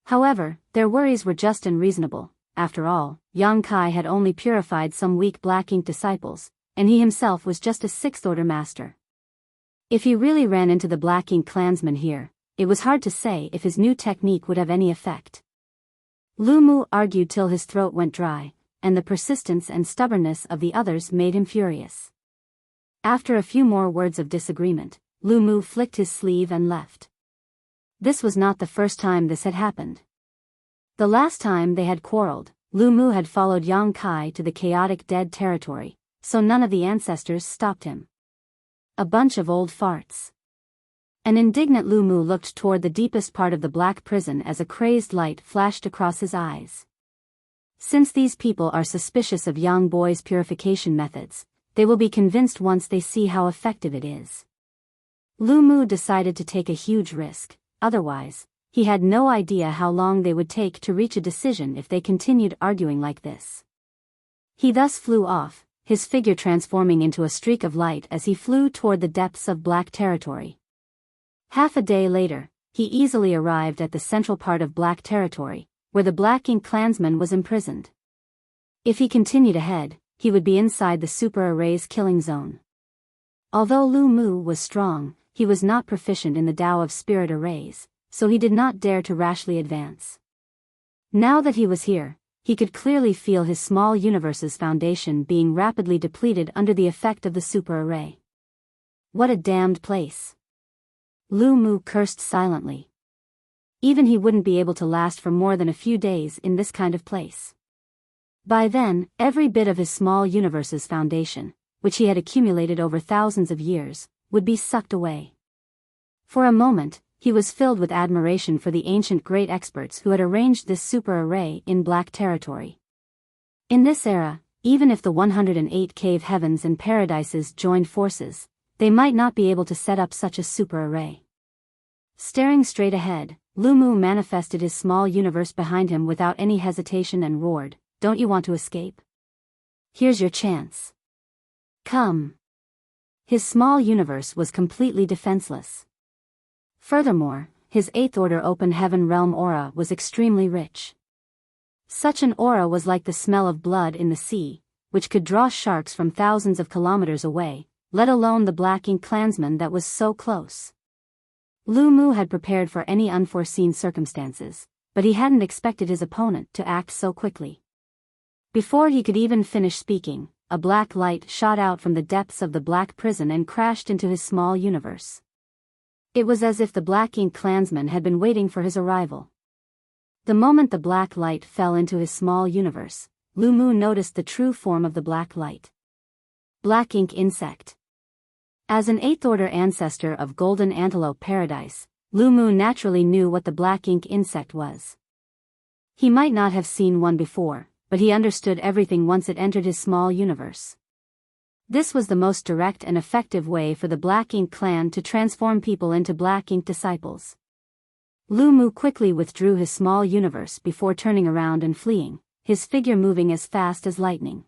However, their worries were just and reasonable. After all, Yang Kai had only purified some weak black ink disciples, and he himself was just a sixth order master. If he really ran into the black ink clansmen here, it was hard to say if his new technique would have any effect. Lu Mu argued till his throat went dry, and the persistence and stubbornness of the others made him furious. After a few more words of disagreement, Lu Mu flicked his sleeve and left. This was not the first time this had happened. The last time they had quarreled, Lu Mu had followed Yang Kai to the chaotic dead territory, so none of the ancestors stopped him. A bunch of old farts. An indignant Lu Mu looked toward the deepest part of the black prison as a crazed light flashed across his eyes. Since these people are suspicious of Yang Boy's purification methods, they will be convinced once they see how effective it is. Lu Mu decided to take a huge risk, otherwise, he had no idea how long they would take to reach a decision if they continued arguing like this. He thus flew off, his figure transforming into a streak of light as he flew toward the depths of black territory. Half a day later, he easily arrived at the central part of black territory, where the black ink clansman was imprisoned. If he continued ahead, he would be inside the super array's killing zone. Although Lu Mu was strong, he was not proficient in the Tao of spirit arrays, so he did not dare to rashly advance. Now that he was here, he could clearly feel his small universe's foundation being rapidly depleted under the effect of the super array. What a damned place. Lu Mu cursed silently. Even he wouldn't be able to last for more than a few days in this kind of place. By then, every bit of his small universe's foundation, which he had accumulated over thousands of years, would be sucked away. For a moment, he was filled with admiration for the ancient great experts who had arranged this super array in black territory. In this era, even if the 108 cave heavens and paradises joined forces, they might not be able to set up such a super array. Staring straight ahead, Lu Mu manifested his small universe behind him without any hesitation and roared, "Don't you want to escape? Here's your chance. Come." His small universe was completely defenseless. Furthermore, his eighth order open heaven realm aura was extremely rich. Such an aura was like the smell of blood in the sea, which could draw sharks from thousands of kilometers away, let alone the black ink clansman that was so close. Lu Mu had prepared for any unforeseen circumstances, but he hadn't expected his opponent to act so quickly. Before he could even finish speaking, a black light shot out from the depths of the black prison and crashed into his small universe. It was as if the black ink clansman had been waiting for his arrival. The moment the black light fell into his small universe, Lu Mu noticed the true form of the black light. Black ink insect. As an 8th order ancestor of Golden Antelope Paradise, Lu Mu naturally knew what the black ink insect was. He might not have seen one before, but he understood everything once it entered his small universe. This was the most direct and effective way for the Black Ink clan to transform people into Black Ink disciples. Lu Mu quickly withdrew his small universe before turning around and fleeing, his figure moving as fast as lightning.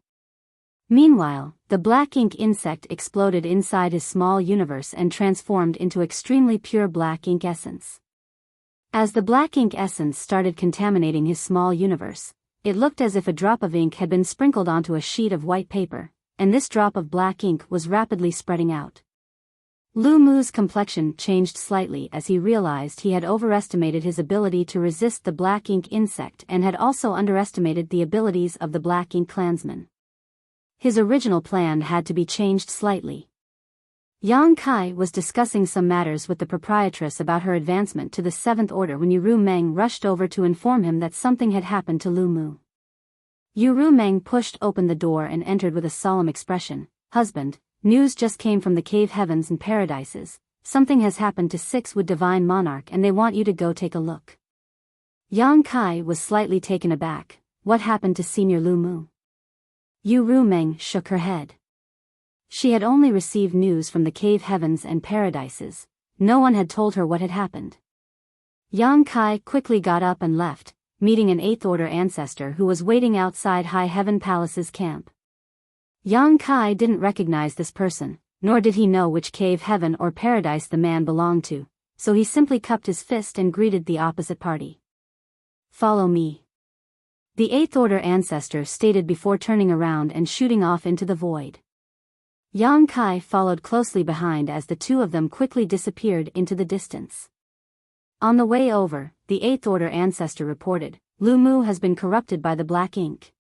Meanwhile, the black ink insect exploded inside his small universe and transformed into extremely pure black ink essence. As the black ink essence started contaminating his small universe, it looked as if a drop of ink had been sprinkled onto a sheet of white paper, and this drop of black ink was rapidly spreading out. Lu Mu's complexion changed slightly as he realized he had overestimated his ability to resist the black ink insect and had also underestimated the abilities of the black ink clansman. His original plan had to be changed slightly. Yang Kai was discussing some matters with the proprietress about her advancement to the 7th order when Yuru Meng rushed over to inform him that something had happened to Lu Mu. Yuru Meng pushed open the door and entered with a solemn expression. "Husband, news just came from the cave heavens and paradises. Something has happened to 6 Wood Divine Monarch and they want you to go take a look." Yang Kai was slightly taken aback. What happened to Senior Lu Mu? Yuru Meng shook her head. She had only received news from the cave heavens and paradises. No one had told her what had happened. Yang Kai quickly got up and left, meeting an 8th order ancestor who was waiting outside High Heaven Palace's camp. Yang Kai didn't recognize this person, nor did he know which cave heaven or paradise the man belonged to, so he simply cupped his fist and greeted the opposite party. "Follow me," the 8th order ancestor stated before turning around and shooting off into the void. Yang Kai followed closely behind as the two of them quickly disappeared into the distance. On the way over, the 8th order ancestor reported, "Lu Mu has been corrupted by the black ink."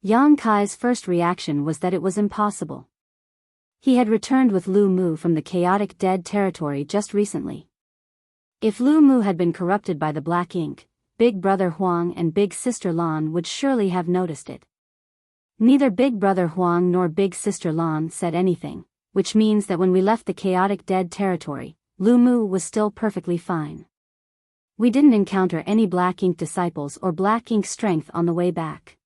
Yang Kai's first reaction was that it was impossible. He had returned with Lu Mu from the chaotic dead territory just recently. If Lu Mu had been corrupted by the black ink, Big Brother Huang and Big Sister Lan would surely have noticed it. Neither Big Brother Huang nor Big Sister Lan said anything, which means that when we left the chaotic dead territory, Lu Mu was still perfectly fine. We didn't encounter any black ink disciples or black ink strength on the way back.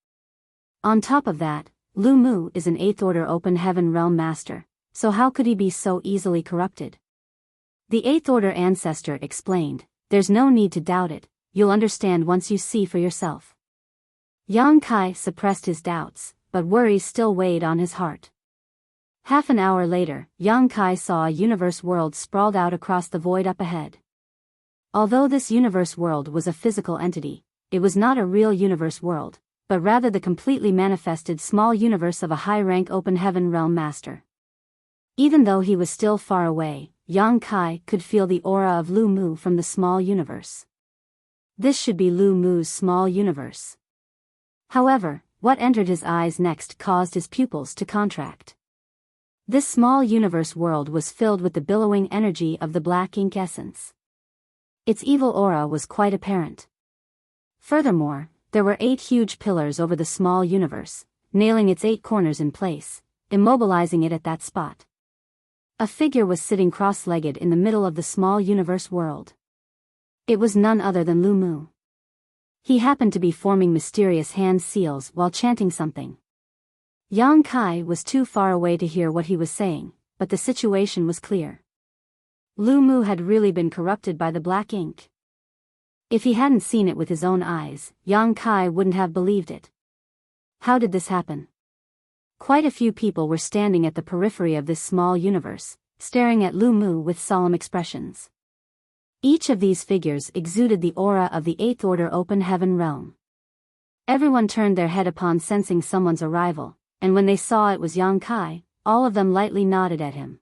On top of that, Lu Mu is an 8th order open heaven realm master, so how could he be so easily corrupted? The 8th order ancestor explained, "There's no need to doubt it. You'll understand once you see for yourself." Yang Kai suppressed his doubts, but worries still weighed on his heart. Half an hour later, Yang Kai saw a universe world sprawled out across the void up ahead. Although this universe world was a physical entity, it was not a real universe world, but rather the completely manifested small universe of a high-rank open heaven realm master. Even though he was still far away, Yang Kai could feel the aura of Lu Mu from the small universe. This should be Lu Mu's small universe. However, what entered his eyes next caused his pupils to contract. This small universe world was filled with the billowing energy of the black ink essence. Its evil aura was quite apparent. Furthermore, there were 8 huge pillars over the small universe, nailing its 8 corners in place, immobilizing it at that spot. A figure was sitting cross-legged in the middle of the small universe world. It was none other than Lu Mu. He happened to be forming mysterious hand seals while chanting something. Yang Kai was too far away to hear what he was saying, but the situation was clear. Lu Mu had really been corrupted by the black ink. If he hadn't seen it with his own eyes, Yang Kai wouldn't have believed it. How did this happen? Quite a few people were standing at the periphery of this small universe, staring at Lu Mu with solemn expressions. Each of these figures exuded the aura of the 8th order open heaven realm. Everyone turned their head upon sensing someone's arrival, and when they saw it was Yang Kai, all of them lightly nodded at him.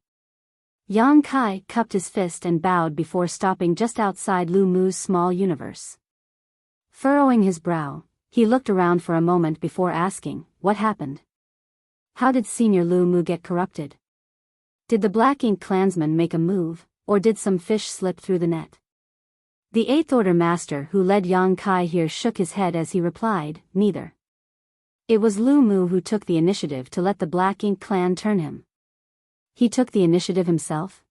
Yang Kai cupped his fist and bowed before stopping just outside Lu Mu's small universe. Furrowing his brow, he looked around for a moment before asking, "What happened? How did Senior Lu Mu get corrupted? Did the black ink clansman make a move, or did some fish slip through the net?" The 8th order master who led Yang Kai here shook his head as he replied, "Neither. It was Lu Mu who took the initiative to let the black ink clan turn him. He took the initiative himself?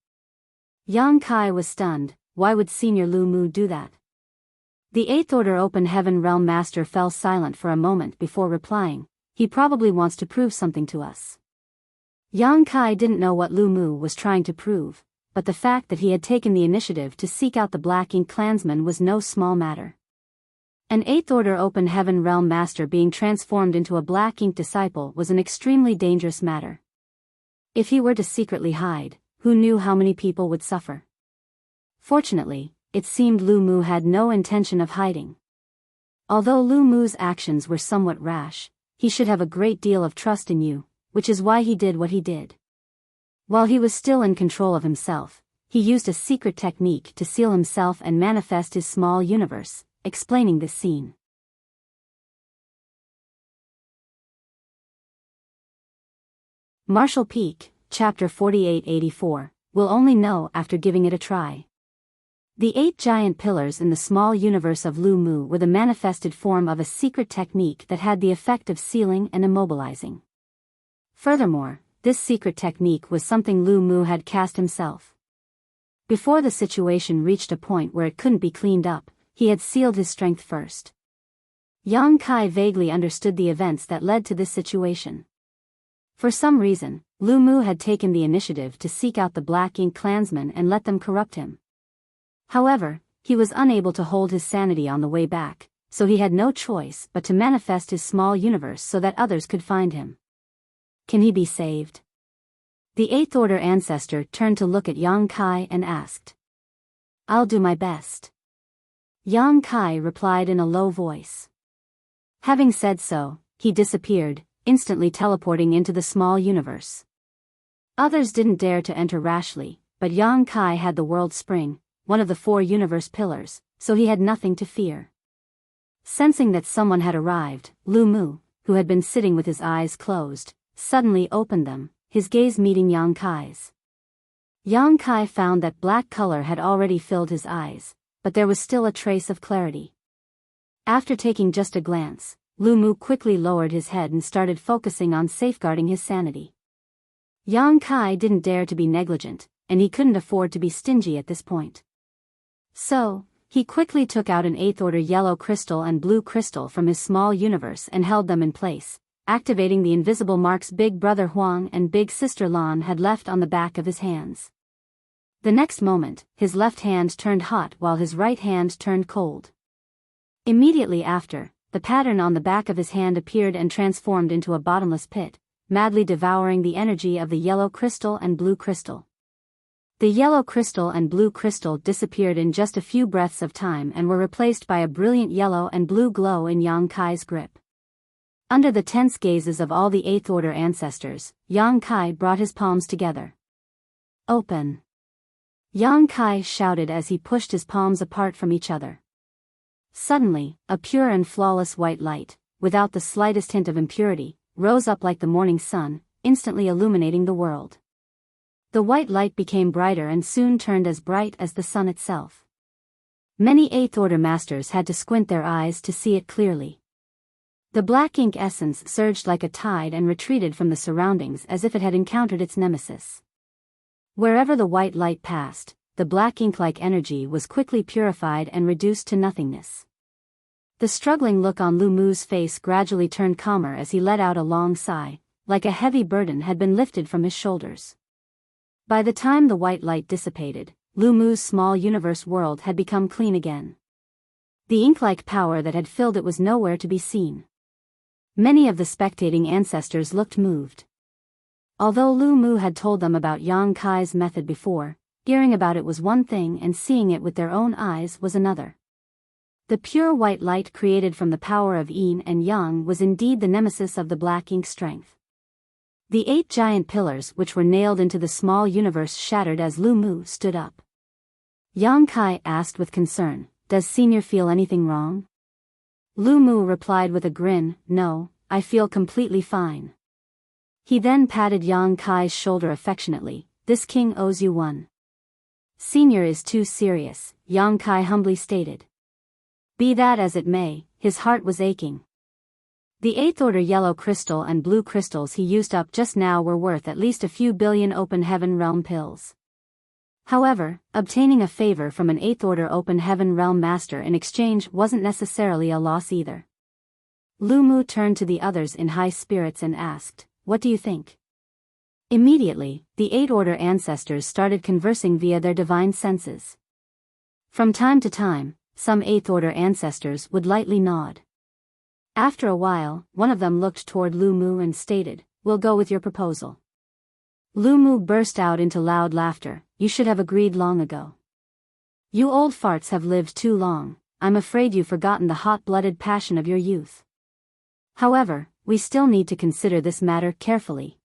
Yang Kai was stunned. Why would Senior Lu Mu do that? The Eighth Order Open Heaven Realm Master fell silent for a moment before replying. He probably wants to prove something to us. Yang Kai didn't know what Lu Mu was trying to prove, but the fact that he had taken the initiative to seek out the Black Ink Clansman was no small matter. An Eighth Order Open Heaven Realm Master being transformed into a Black Ink disciple was an extremely dangerous matter. If he were to secretly hide, who knew how many people would suffer? Fortunately, it seemed Lu Mu had no intention of hiding. Although Lu Mu's actions were somewhat rash, he should have a great deal of trust in you, which is why he did what he did. While he was still in control of himself, he used a secret technique to seal himself and manifest his small universe, explaining this scene. Martial Peak, Chapter 4884, We'll only know after giving it a try. The 8 giant pillars in the small universe of Lu Mu were the manifested form of a secret technique that had the effect of sealing and immobilizing. Furthermore, this secret technique was something Lu Mu had cast himself. Before the situation reached a point where it couldn't be cleaned up, he had sealed his strength first. Yang Kai vaguely understood the events that led to this situation. For some reason, Lu Mu had taken the initiative to seek out the Black Ink Clansmen and let them corrupt him. However, he was unable to hold his sanity on the way back, so he had no choice but to manifest his small universe so that others could find him. Can he be saved? The Eighth Order ancestor turned to look at Yang Kai and asked. I'll do my best. Yang Kai replied in a low voice. Having said so, he disappeared, instantly teleporting into the small universe. Others didn't dare to enter rashly, but Yang Kai had the World Spring, one of the 4 universe pillars, so he had nothing to fear. Sensing that someone had arrived, Lu Mu, who had been sitting with his eyes closed, suddenly opened them, his gaze meeting Yang Kai's. Yang Kai found that black color had already filled his eyes, but there was still a trace of clarity. After taking just a glance, Lu Mu quickly lowered his head and started focusing on safeguarding his sanity. Yang Kai didn't dare to be negligent, and he couldn't afford to be stingy at this point. So, he quickly took out an 8th Order yellow crystal and blue crystal from his small universe and held them in place, activating the invisible marks Big Brother Huang and Big Sister Lan had left on the back of his hands. The next moment, his left hand turned hot while his right hand turned cold. Immediately after, the pattern on the back of his hand appeared and transformed into a bottomless pit, madly devouring the energy of the yellow crystal and blue crystal. The yellow crystal and blue crystal disappeared in just a few breaths of time and were replaced by a brilliant yellow and blue glow in Yang Kai's grip. Under the tense gazes of all the 8th Order ancestors, Yang Kai brought his palms together. Open! Yang Kai shouted as he pushed his palms apart from each other. Suddenly, a pure and flawless white light, without the slightest hint of impurity, rose up like the morning sun, instantly illuminating the world. The white light became brighter and soon turned as bright as the sun itself. Many 8th Order masters had to squint their eyes to see it clearly. The black ink essence surged like a tide and retreated from the surroundings as if it had encountered its nemesis. Wherever the white light passed, the black ink-like energy was quickly purified and reduced to nothingness. The struggling look on Lu Mu's face gradually turned calmer as he let out a long sigh, like a heavy burden had been lifted from his shoulders. By the time the white light dissipated, Lu Mu's small universe world had become clean again. The ink-like power that had filled it was nowhere to be seen. Many of the spectating ancestors looked moved. Although Lu Mu had told them about Yang Kai's method before, hearing about it was one thing and seeing it with their own eyes was another. The pure white light created from the power of Yin and Yang was indeed the nemesis of the black ink strength. The 8 giant pillars which were nailed into the small universe shattered as Lu Mu stood up. Yang Kai asked with concern, "Does Senior feel anything wrong?" Lu Mu replied with a grin, "No, I feel completely fine." He then patted Yang Kai's shoulder affectionately, "This king owes you one." "Senior is too serious," Yang Kai humbly stated. Be that as it may, his heart was aching. The 8th order yellow crystal and blue crystals he used up just now were worth at least a few billion open heaven realm pills. However, obtaining a favor from an 8th order open heaven realm master in exchange wasn't necessarily a loss either. Lu Mu turned to the others in high spirits and asked, "What do you think?" Immediately, the 8 order ancestors started conversing via their divine senses. From time to time, some 8th order ancestors would lightly nod. After a while, one of them looked toward Lu Mu and stated, "We'll go with your proposal." Lu Mu burst out into loud laughter. "You should have agreed long ago. You old farts have lived too long. I'm afraid you've forgotten the hot-blooded passion of your youth. However, we still need to consider this matter carefully."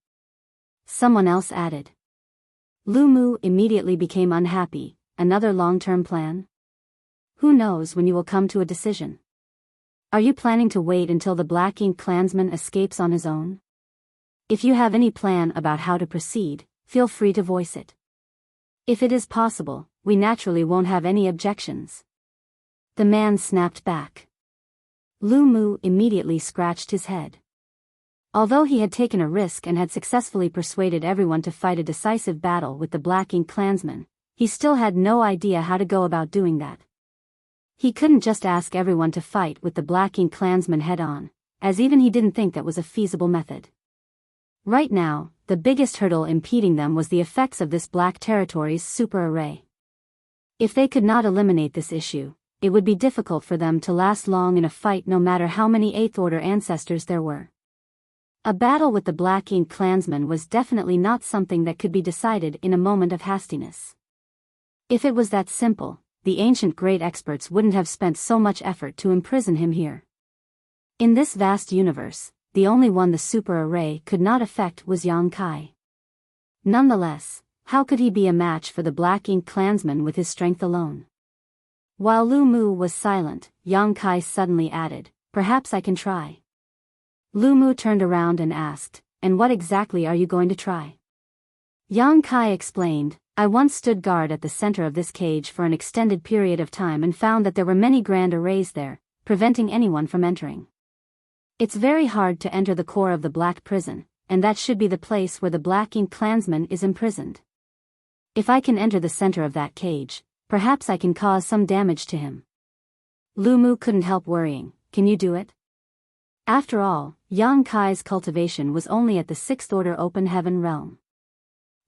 Someone else added. Lu Mu immediately became unhappy. Another long-term plan? Who knows when you will come to a decision? Are you planning to wait until the Black Ink clansman escapes on his own? If you have any plan about how to proceed, feel free to voice it. If it is possible, we naturally won't have any objections. The man snapped back. Lu Mu immediately scratched his head. Although he had taken a risk and had successfully persuaded everyone to fight a decisive battle with the Black Ink clansman, he still had no idea how to go about doing that. He couldn't just ask everyone to fight with the Black Ink clansman head-on, as even he didn't think that was a feasible method. Right now, the biggest hurdle impeding them was the effects of this Black Territory's super array. If they could not eliminate this issue, it would be difficult for them to last long in a fight no matter how many 8th order ancestors there were. A battle with the Black Ink clansman was definitely not something that could be decided in a moment of hastiness. If it was that simple, the ancient great experts wouldn't have spent so much effort to imprison him here. In this vast universe, the only one the super array could not affect was Yang Kai. Nonetheless, how could he be a match for the Black Ink clansman with his strength alone? While Lu Mu was silent, Yang Kai suddenly added, "Perhaps I can try." Lu Mu turned around and asked, "And what exactly are you going to try?" Yang Kai explained, "I once stood guard at the center of this cage for an extended period of time and found that there were many grand arrays there, preventing anyone from entering. It's very hard to enter the core of the Black Prison, and that should be the place where the Black Ink clansman is imprisoned. If I can enter the center of that cage, perhaps I can cause some damage to him." Lu Mu couldn't help worrying, "Can you do it?" After all, Yang Kai's cultivation was only at the 6th order open heaven realm.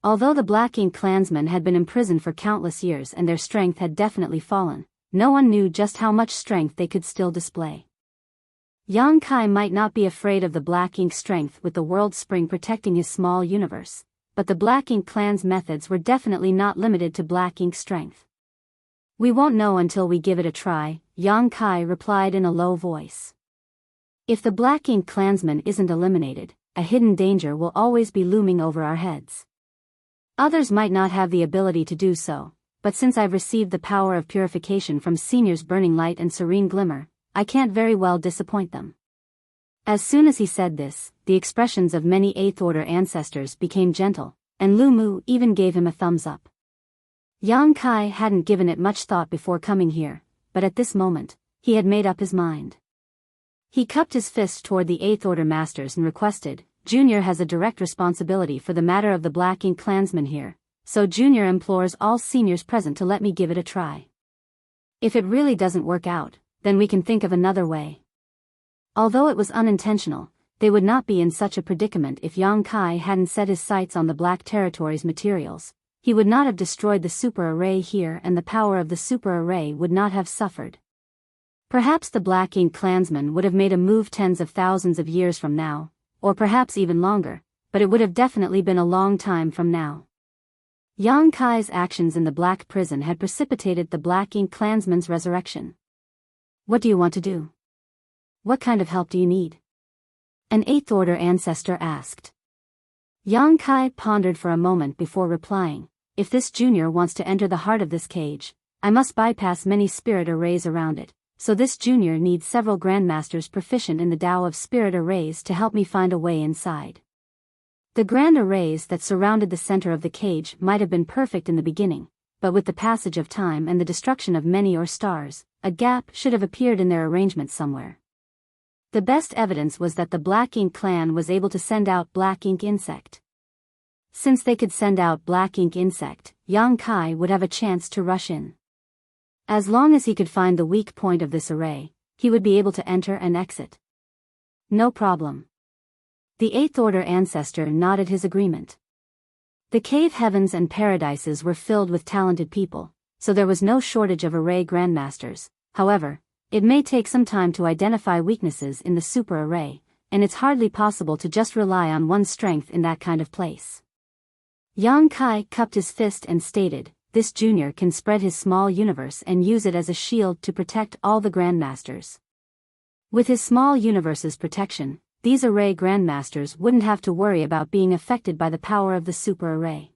Although the Black Ink clansmen had been imprisoned for countless years and their strength had definitely fallen, no one knew just how much strength they could still display. Yang Kai might not be afraid of the Black Ink strength with the World Spring protecting his small universe, but the Black Ink clan's methods were definitely not limited to Black Ink strength. "We won't know until we give it a try," Yang Kai replied in a low voice. "If the Black Ink clansman isn't eliminated, a hidden danger will always be looming over our heads. Others might not have the ability to do so, but since I've received the power of purification from Senior's burning light and serene glimmer, I can't very well disappoint them." As soon as he said this, the expressions of many 8th order ancestors became gentle, and Lu Mu even gave him a thumbs up. Yang Kai hadn't given it much thought before coming here, but at this moment, he had made up his mind. He cupped his fist toward the 8th order masters and requested, "Junior has a direct responsibility for the matter of the Black Ink clansman here, so Junior implores all seniors present to let me give it a try. If it really doesn't work out, then we can think of another way." Although it was unintentional, they would not be in such a predicament if Yang Kai hadn't set his sights on the Black Territory's materials. He would not have destroyed the super array here and the power of the super array would not have suffered. Perhaps the Black Ink clansman would have made a move tens of thousands of years from now, or perhaps even longer, but it would have definitely been a long time from now. Yang Kai's actions in the Black Prison had precipitated the Black Ink clansman's resurrection. "What do you want to do? What kind of help do you need?" an 8th order ancestor asked. Yang Kai pondered for a moment before replying, "If this junior wants to enter the heart of this cage, I must bypass many spirit arrays around it, so this junior needs several grandmasters proficient in the Tao of spirit arrays to help me find a way inside. The grand arrays that surrounded the center of the cage might have been perfect in the beginning, but with the passage of time and the destruction of many or stars, a gap should have appeared in their arrangement somewhere. The best evidence was that the Black Ink clan was able to send out Black Ink insect. Since they could send out Black Ink insect, Yang Kai would have a chance to rush in. As long as he could find the weak point of this array, he would be able to enter and exit. No problem. The Eighth Order ancestor nodded his agreement. The cave heavens and paradises were filled with talented people, so there was no shortage of array grandmasters. However, it may take some time to identify weaknesses in the super array, and it's hardly possible to just rely on one's strength in that kind of place. Yang Kai cupped his fist and stated, "This junior can spread his small universe and use it as a shield to protect all the grandmasters." With his small universe's protection, these array grandmasters wouldn't have to worry about being affected by the power of the super array.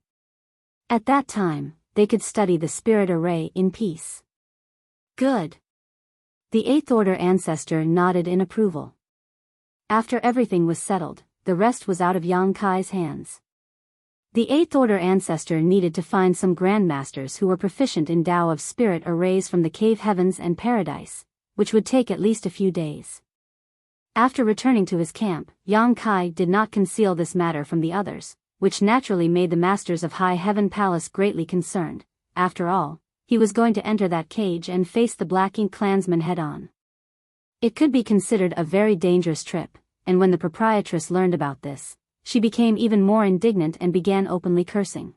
At that time, they could study the spirit array in peace. Good. The Eighth Order ancestor nodded in approval. After everything was settled, the rest was out of Yang Kai's hands. The Eighth Order ancestor needed to find some grandmasters who were proficient in Tao of Spirit arrays from the cave heavens and paradise, which would take at least a few days. After returning to his camp, Yang Kai did not conceal this matter from the others, which naturally made the masters of High Heaven Palace greatly concerned. After all, he was going to enter that cage and face the Black Ink clansmen head-on. It could be considered a very dangerous trip, and when the proprietress learned about this, she became even more indignant and began openly cursing.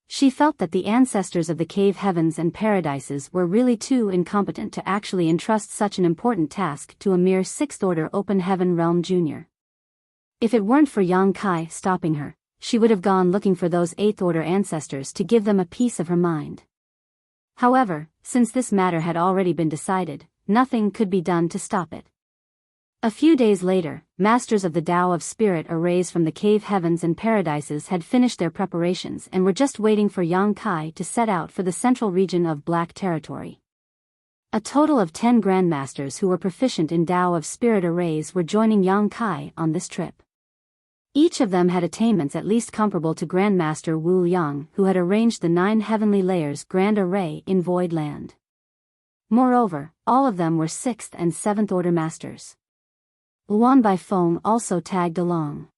She felt that the ancestors of the cave heavens and paradises were really too incompetent to actually entrust such an important task to a mere Sixth Order Open Heaven Realm junior. If it weren't for Yang Kai stopping her, she would have gone looking for those Eighth Order ancestors to give them a piece of her mind. However, since this matter had already been decided, nothing could be done to stop it. A few days later, masters of the Tao of Spirit arrays from the cave heavens and paradises had finished their preparations and were just waiting for Yang Kai to set out for the central region of Black Territory. A total of 10 grandmasters who were proficient in Tao of Spirit arrays were joining Yang Kai on this trip. Each of them had attainments at least comparable to Grandmaster Wu Yang, who had arranged the 9 heavenly layers Grand Array in Void Land. Moreover, all of them were 6th and 7th Order masters. Luan Baifeng also tagged along.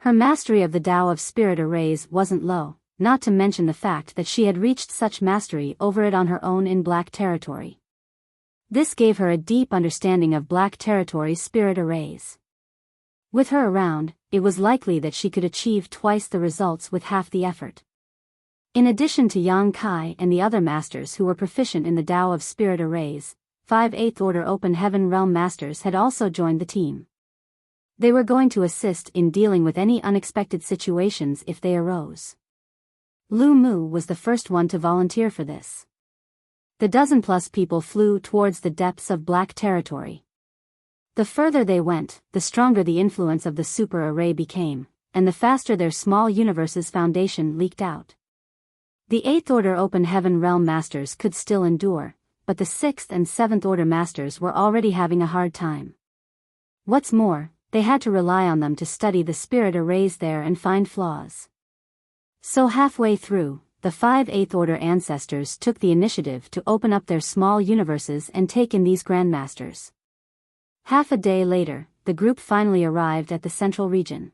Her mastery of the Tao of Spirit arrays wasn't low, not to mention the fact that she had reached such mastery over it on her own in Black Territory. This gave her a deep understanding of Black Territory's spirit arrays. With her around, it was likely that she could achieve twice the results with half the effort. In addition to Yang Kai and the other masters who were proficient in the Tao of Spirit arrays, 5 Eighth Order Open Heaven Realm masters had also joined the team. They were going to assist in dealing with any unexpected situations if they arose. Lu Mu was the first one to volunteer for this. The dozen-plus people flew towards the depths of Black Territory. The further they went, the stronger the influence of the super array became, and the faster their small universe's foundation leaked out. The Eighth Order Open Heaven Realm masters could still endure, but the 6th and 7th Order masters were already having a hard time. What's more, they had to rely on them to study the spirit arrays there and find flaws. So halfway through, the 5 Eighth Order ancestors took the initiative to open up their small universes and take in these grandmasters. Half a day later, the group finally arrived at the central region.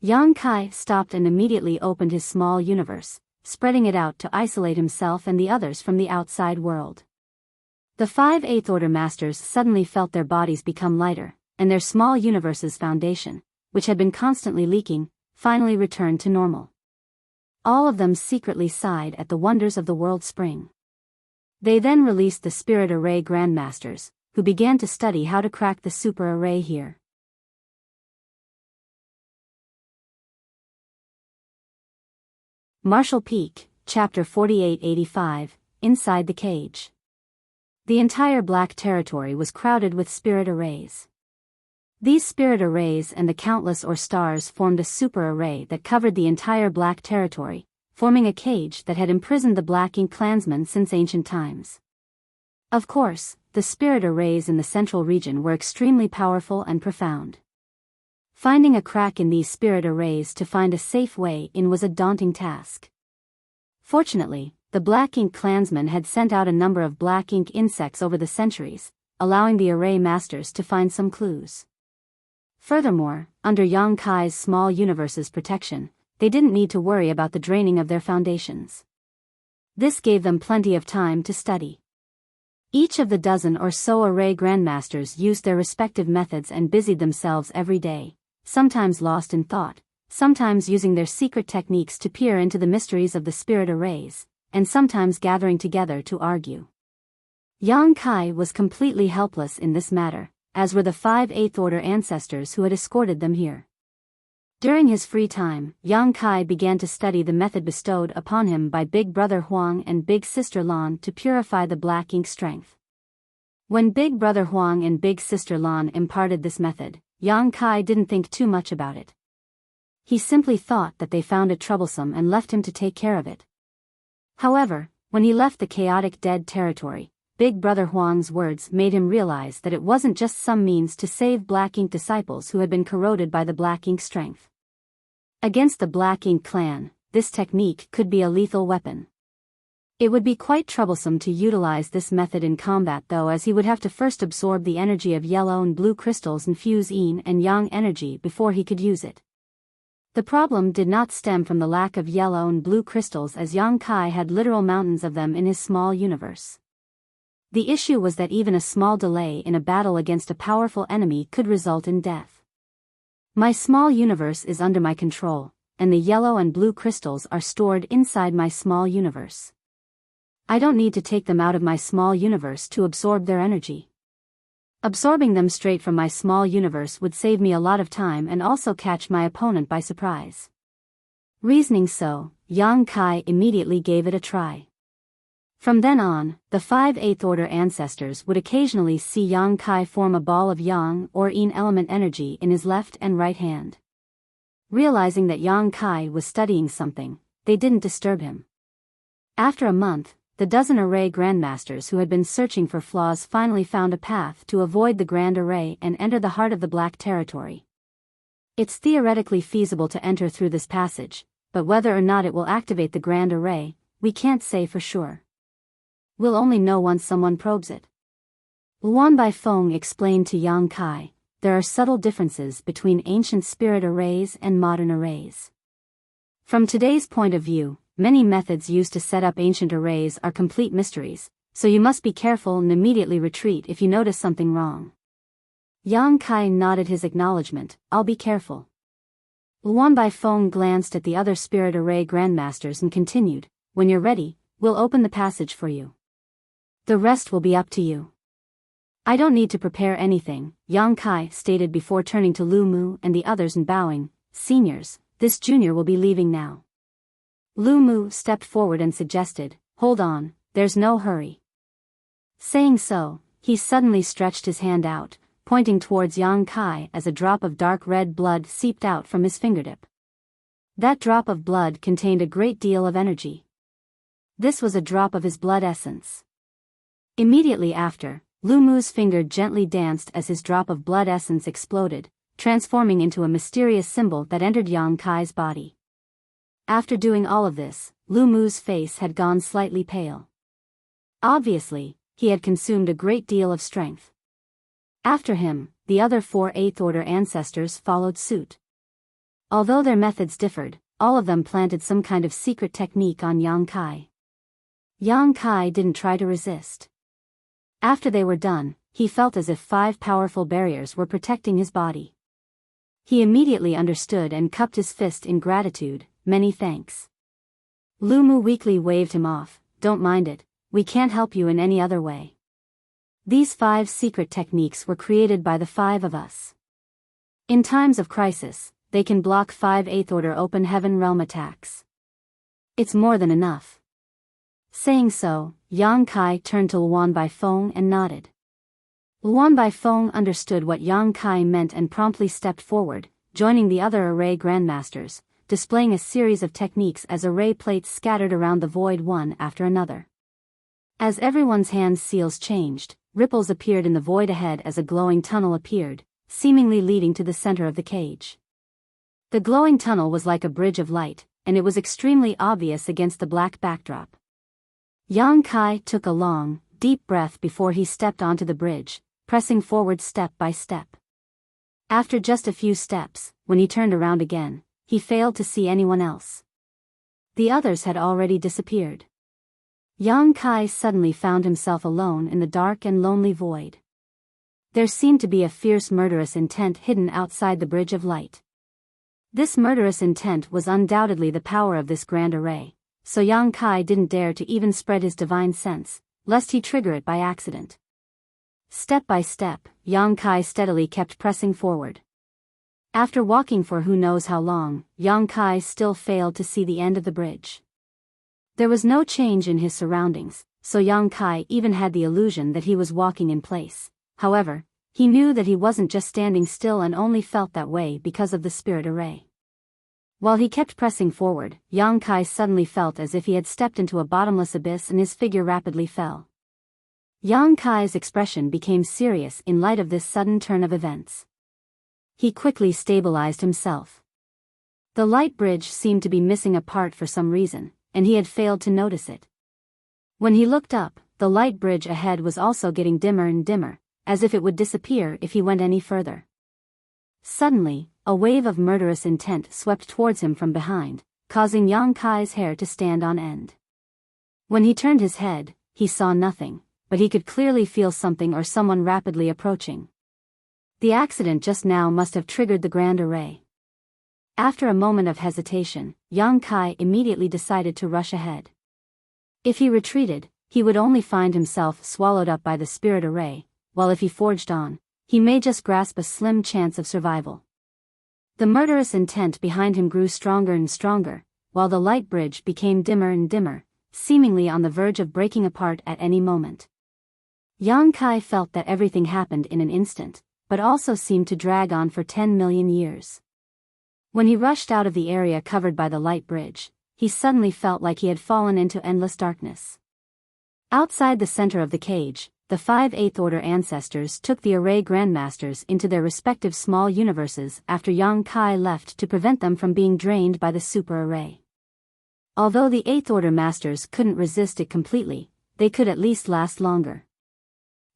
Yang Kai stopped and immediately opened his small universe, spreading it out to isolate himself and the others from the outside world. The 5 Eighth Order masters suddenly felt their bodies become lighter, and their small universe's foundation, which had been constantly leaking, finally returned to normal. All of them secretly sighed at the wonders of the world spring. They then released the Spirit Array Grandmasters, who began to study how to crack the super array here. Marshall Peak, Chapter 4885, Inside the Cage. The entire Black Territory was crowded with spirit arrays. These spirit arrays and the countless or stars formed a super array that covered the entire Black Territory, forming a cage that had imprisoned the Black Ink clansmen since ancient times. Of course, the spirit arrays in the central region were extremely powerful and profound. Finding a crack in these spirit arrays to find a safe way in was a daunting task. Fortunately, the Black Ink clansmen had sent out a number of Black Ink insects over the centuries, allowing the array masters to find some clues. Furthermore, under Yang Kai's small universe's protection, they didn't need to worry about the draining of their foundations. This gave them plenty of time to study. Each of the dozen or so array grandmasters used their respective methods and busied themselves every day, sometimes lost in thought, sometimes using their secret techniques to peer into the mysteries of the spirit arrays, and sometimes gathering together to argue. Yang Kai was completely helpless in this matter, as were the 5 8th-order ancestors who had escorted them here. During his free time, Yang Kai began to study the method bestowed upon him by Big Brother Huang and Big Sister Lan to purify the black ink strength. When Big Brother Huang and Big Sister Lan imparted this method, Yang Kai didn't think too much about it. He simply thought that they found it troublesome and left him to take care of it. However, when he left the chaotic dead territory, Big Brother Huang's words made him realize that it wasn't just some means to save black ink disciples who had been corroded by the black ink strength. Against the Black Ink clan, this technique could be a lethal weapon. It would be quite troublesome to utilize this method in combat though, as he would have to first absorb the energy of yellow and blue crystals and fuse yin and yang energy before he could use it. The problem did not stem from the lack of yellow and blue crystals, as Yang Kai had literal mountains of them in his small universe. The issue was that even a small delay in a battle against a powerful enemy could result in death. My small universe is under my control, and the yellow and blue crystals are stored inside my small universe. I don't need to take them out of my small universe to absorb their energy. Absorbing them straight from my small universe would save me a lot of time and also catch my opponent by surprise. Reasoning so, Yang Kai immediately gave it a try. From then on, the 5 8th-order ancestors would occasionally see Yang Kai form a ball of yang or yin element energy in his left and right hand. Realizing that Yang Kai was studying something, they didn't disturb him. After a month, the dozen array grandmasters who had been searching for flaws finally found a path to avoid the grand array and enter the heart of the black territory. It's theoretically feasible to enter through this passage, but whether or not it will activate the grand array, we can't say for sure. We'll only know once someone probes it. Luan Baifeng explained to Yang Kai, there are subtle differences between ancient spirit arrays and modern arrays. From today's point of view, many methods used to set up ancient arrays are complete mysteries, so you must be careful and immediately retreat if you notice something wrong. Yang Kai nodded his acknowledgement, I'll be careful. Luan Baifeng glanced at the other spirit array grandmasters and continued, when you're ready, we'll open the passage for you. The rest will be up to you. I don't need to prepare anything, Yang Kai stated before turning to Lu Mu and the others and bowing, seniors, this junior will be leaving now. Lu Mu stepped forward and suggested, hold on, there's no hurry. Saying so, he suddenly stretched his hand out, pointing towards Yang Kai as a drop of dark red blood seeped out from his fingertip. That drop of blood contained a great deal of energy. This was a drop of his blood essence. Immediately after, Lu Mu's finger gently danced as his drop of blood essence exploded, transforming into a mysterious symbol that entered Yang Kai's body. After doing all of this, Lu Mu's face had gone slightly pale. Obviously, he had consumed a great deal of strength. After him, the other 4 8th-order ancestors followed suit. Although their methods differed, all of them planted some kind of secret technique on Yang Kai. Yang Kai didn't try to resist. After they were done, he felt as if 5 powerful barriers were protecting his body. He immediately understood and cupped his fist in gratitude, many thanks. Lu Mu weakly waved him off, don't mind it, we can't help you in any other way. These 5 secret techniques were created by the 5 of us. In times of crisis, they can block 5 8th-order open heaven realm attacks. It's more than enough. Saying so, Yang Kai turned to Luan Baifeng and nodded. Luan Baifeng understood what Yang Kai meant and promptly stepped forward, joining the other array grandmasters, displaying a series of techniques as array plates scattered around the void one after another. As everyone's hand seals changed, ripples appeared in the void ahead as a glowing tunnel appeared, seemingly leading to the center of the cage. The glowing tunnel was like a bridge of light, and it was extremely obvious against the black backdrop. Yang Kai took a long, deep breath before he stepped onto the bridge, pressing forward step by step. After just a few steps, when he turned around again, he failed to see anyone else. The others had already disappeared. Yang Kai suddenly found himself alone in the dark and lonely void. There seemed to be a fierce murderous intent hidden outside the Bridge of Light. This murderous intent was undoubtedly the power of this grand array, so Yang Kai didn't dare to even spread his divine sense, lest he trigger it by accident. Step by step, Yang Kai steadily kept pressing forward. After walking for who knows how long, Yang Kai still failed to see the end of the bridge. There was no change in his surroundings, so Yang Kai even had the illusion that he was walking in place. However, he knew that he wasn't just standing still and only felt that way because of the spirit array. While he kept pressing forward, Yang Kai suddenly felt as if he had stepped into a bottomless abyss and his figure rapidly fell. Yang Kai's expression became serious in light of this sudden turn of events. He quickly stabilized himself. The light bridge seemed to be missing a part for some reason, and he had failed to notice it. When he looked up, the light bridge ahead was also getting dimmer and dimmer, as if it would disappear if he went any further. Suddenly, a wave of murderous intent swept towards him from behind, causing Yang Kai's hair to stand on end. When he turned his head, he saw nothing, but he could clearly feel something or someone rapidly approaching. The accident just now must have triggered the grand array. After a moment of hesitation, Yang Kai immediately decided to rush ahead. If he retreated, he would only find himself swallowed up by the spirit array, while if he forged on, he may just grasp a slim chance of survival. The murderous intent behind him grew stronger and stronger, while the light bridge became dimmer and dimmer, seemingly on the verge of breaking apart at any moment. Yang Kai felt that everything happened in an instant, but also seemed to drag on for 10 million years. When he rushed out of the area covered by the light bridge, he suddenly felt like he had fallen into endless darkness. Outside the center of the cage, the 5 Eighth Order ancestors took the array grandmasters into their respective small universes after Yang Kai left to prevent them from being drained by the super array. Although the 8th Order masters couldn't resist it completely, they could at least last longer.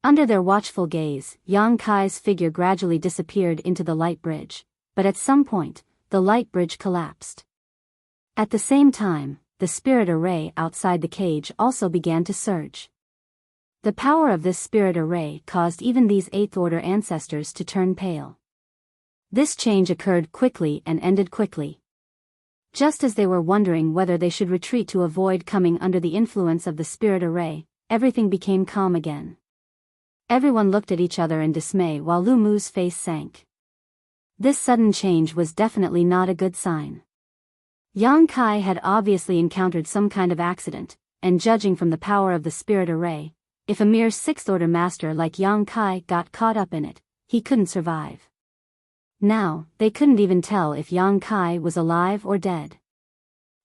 Under their watchful gaze, Yang Kai's figure gradually disappeared into the light bridge, but at some point, the light bridge collapsed. At the same time, the spirit array outside the cage also began to surge. The power of this spirit array caused even these 8th Order ancestors to turn pale. This change occurred quickly and ended quickly. Just as they were wondering whether they should retreat to avoid coming under the influence of the spirit array, everything became calm again. Everyone looked at each other in dismay while Lu Mu's face sank. This sudden change was definitely not a good sign. Yang Kai had obviously encountered some kind of accident, and judging from the power of the spirit array, if a mere 6th Order master like Yang Kai got caught up in it, he couldn't survive. Now, they couldn't even tell if Yang Kai was alive or dead.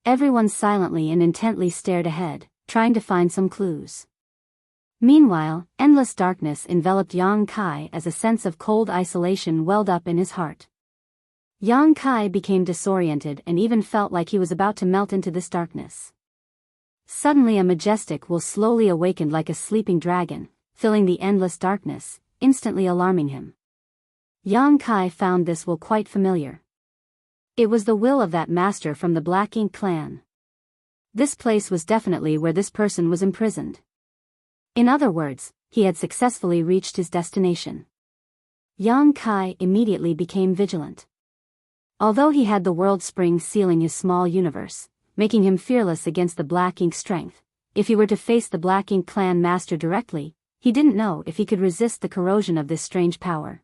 Everyone silently and intently stared ahead, trying to find some clues. Meanwhile, endless darkness enveloped Yang Kai as a sense of cold isolation welled up in his heart. Yang Kai became disoriented and even felt like he was about to melt into this darkness. Suddenly a majestic will slowly awakened like a sleeping dragon, filling the endless darkness, instantly alarming him. Yang Kai found this will quite familiar. It was the will of that master from the Black Ink clan. This place was definitely where this person was imprisoned. In other words, he had successfully reached his destination. Yang Kai immediately became vigilant. Although he had the world spring sealing his small universe, making him fearless against the Black Ink strength, if he were to face the Black Ink clan master directly, he didn't know if he could resist the corrosion of this strange power.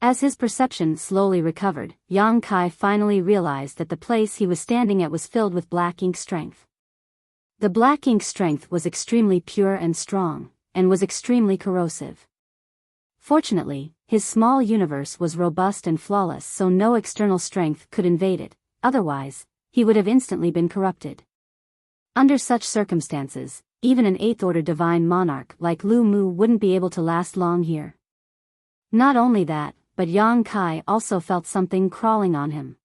As his perception slowly recovered, Yang Kai finally realized that the place he was standing at was filled with Black Ink strength. The Black Ink strength was extremely pure and strong, and was extremely corrosive. Fortunately, his small universe was robust and flawless, so no external strength could invade it, otherwise, he would have instantly been corrupted. Under such circumstances, even an 8th Order divine monarch like Lu Mu wouldn't be able to last long here. Not only that, but Yang Kai also felt something crawling on him.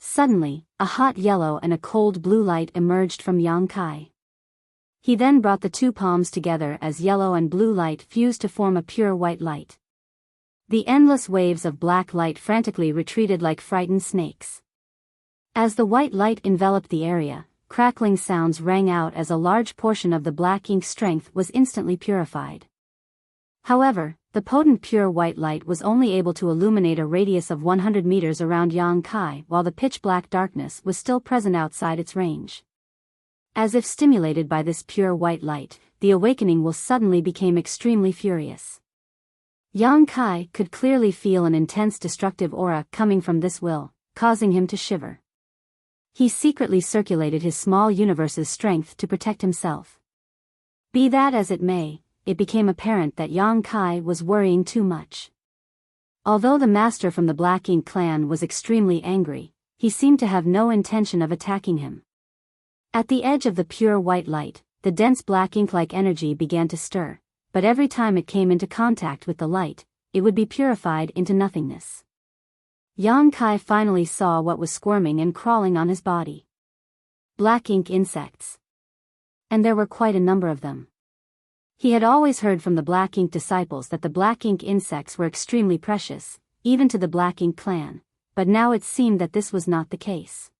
Suddenly, a hot yellow and a cold blue light emerged from Yang Kai. He then brought the two palms together as yellow and blue light fused to form a pure white light. The endless waves of black light frantically retreated like frightened snakes. As the white light enveloped the area, crackling sounds rang out as a large portion of the black ink strength was instantly purified. However, the potent pure white light was only able to illuminate a radius of 100 meters around Yang Kai, while the pitch-black darkness was still present outside its range. As if stimulated by this pure white light, the awakening will suddenly became extremely furious. Yang Kai could clearly feel an intense destructive aura coming from this will, causing him to shiver. He secretly circulated his small universe's strength to protect himself. Be that as it may, it became apparent that Yang Kai was worrying too much. Although the master from the Black Ink clan was extremely angry, he seemed to have no intention of attacking him. At the edge of the pure white light, the dense black ink-like energy began to stir, but every time it came into contact with the light, it would be purified into nothingness. Yang Kai finally saw what was squirming and crawling on his body. Black ink insects. And there were quite a number of them. He had always heard from the Black Ink disciples that the Black Ink insects were extremely precious, even to the Black Ink clan, but now it seemed that this was not the case.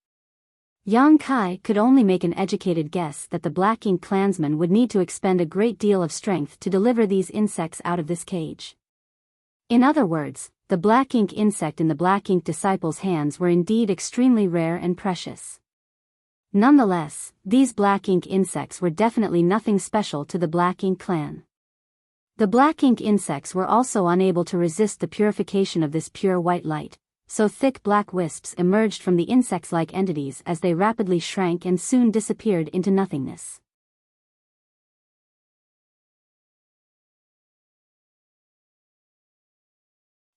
Yang Kai could only make an educated guess that the Black Ink clansmen would need to expend a great deal of strength to deliver these insects out of this cage. In other words, the Black Ink insect in the Black Ink disciples' hands were indeed extremely rare and precious. Nonetheless, these Black Ink insects were definitely nothing special to the Black Ink clan. The Black Ink insects were also unable to resist the purification of this pure white light, so thick black wisps emerged from the insects-like entities as they rapidly shrank and soon disappeared into nothingness.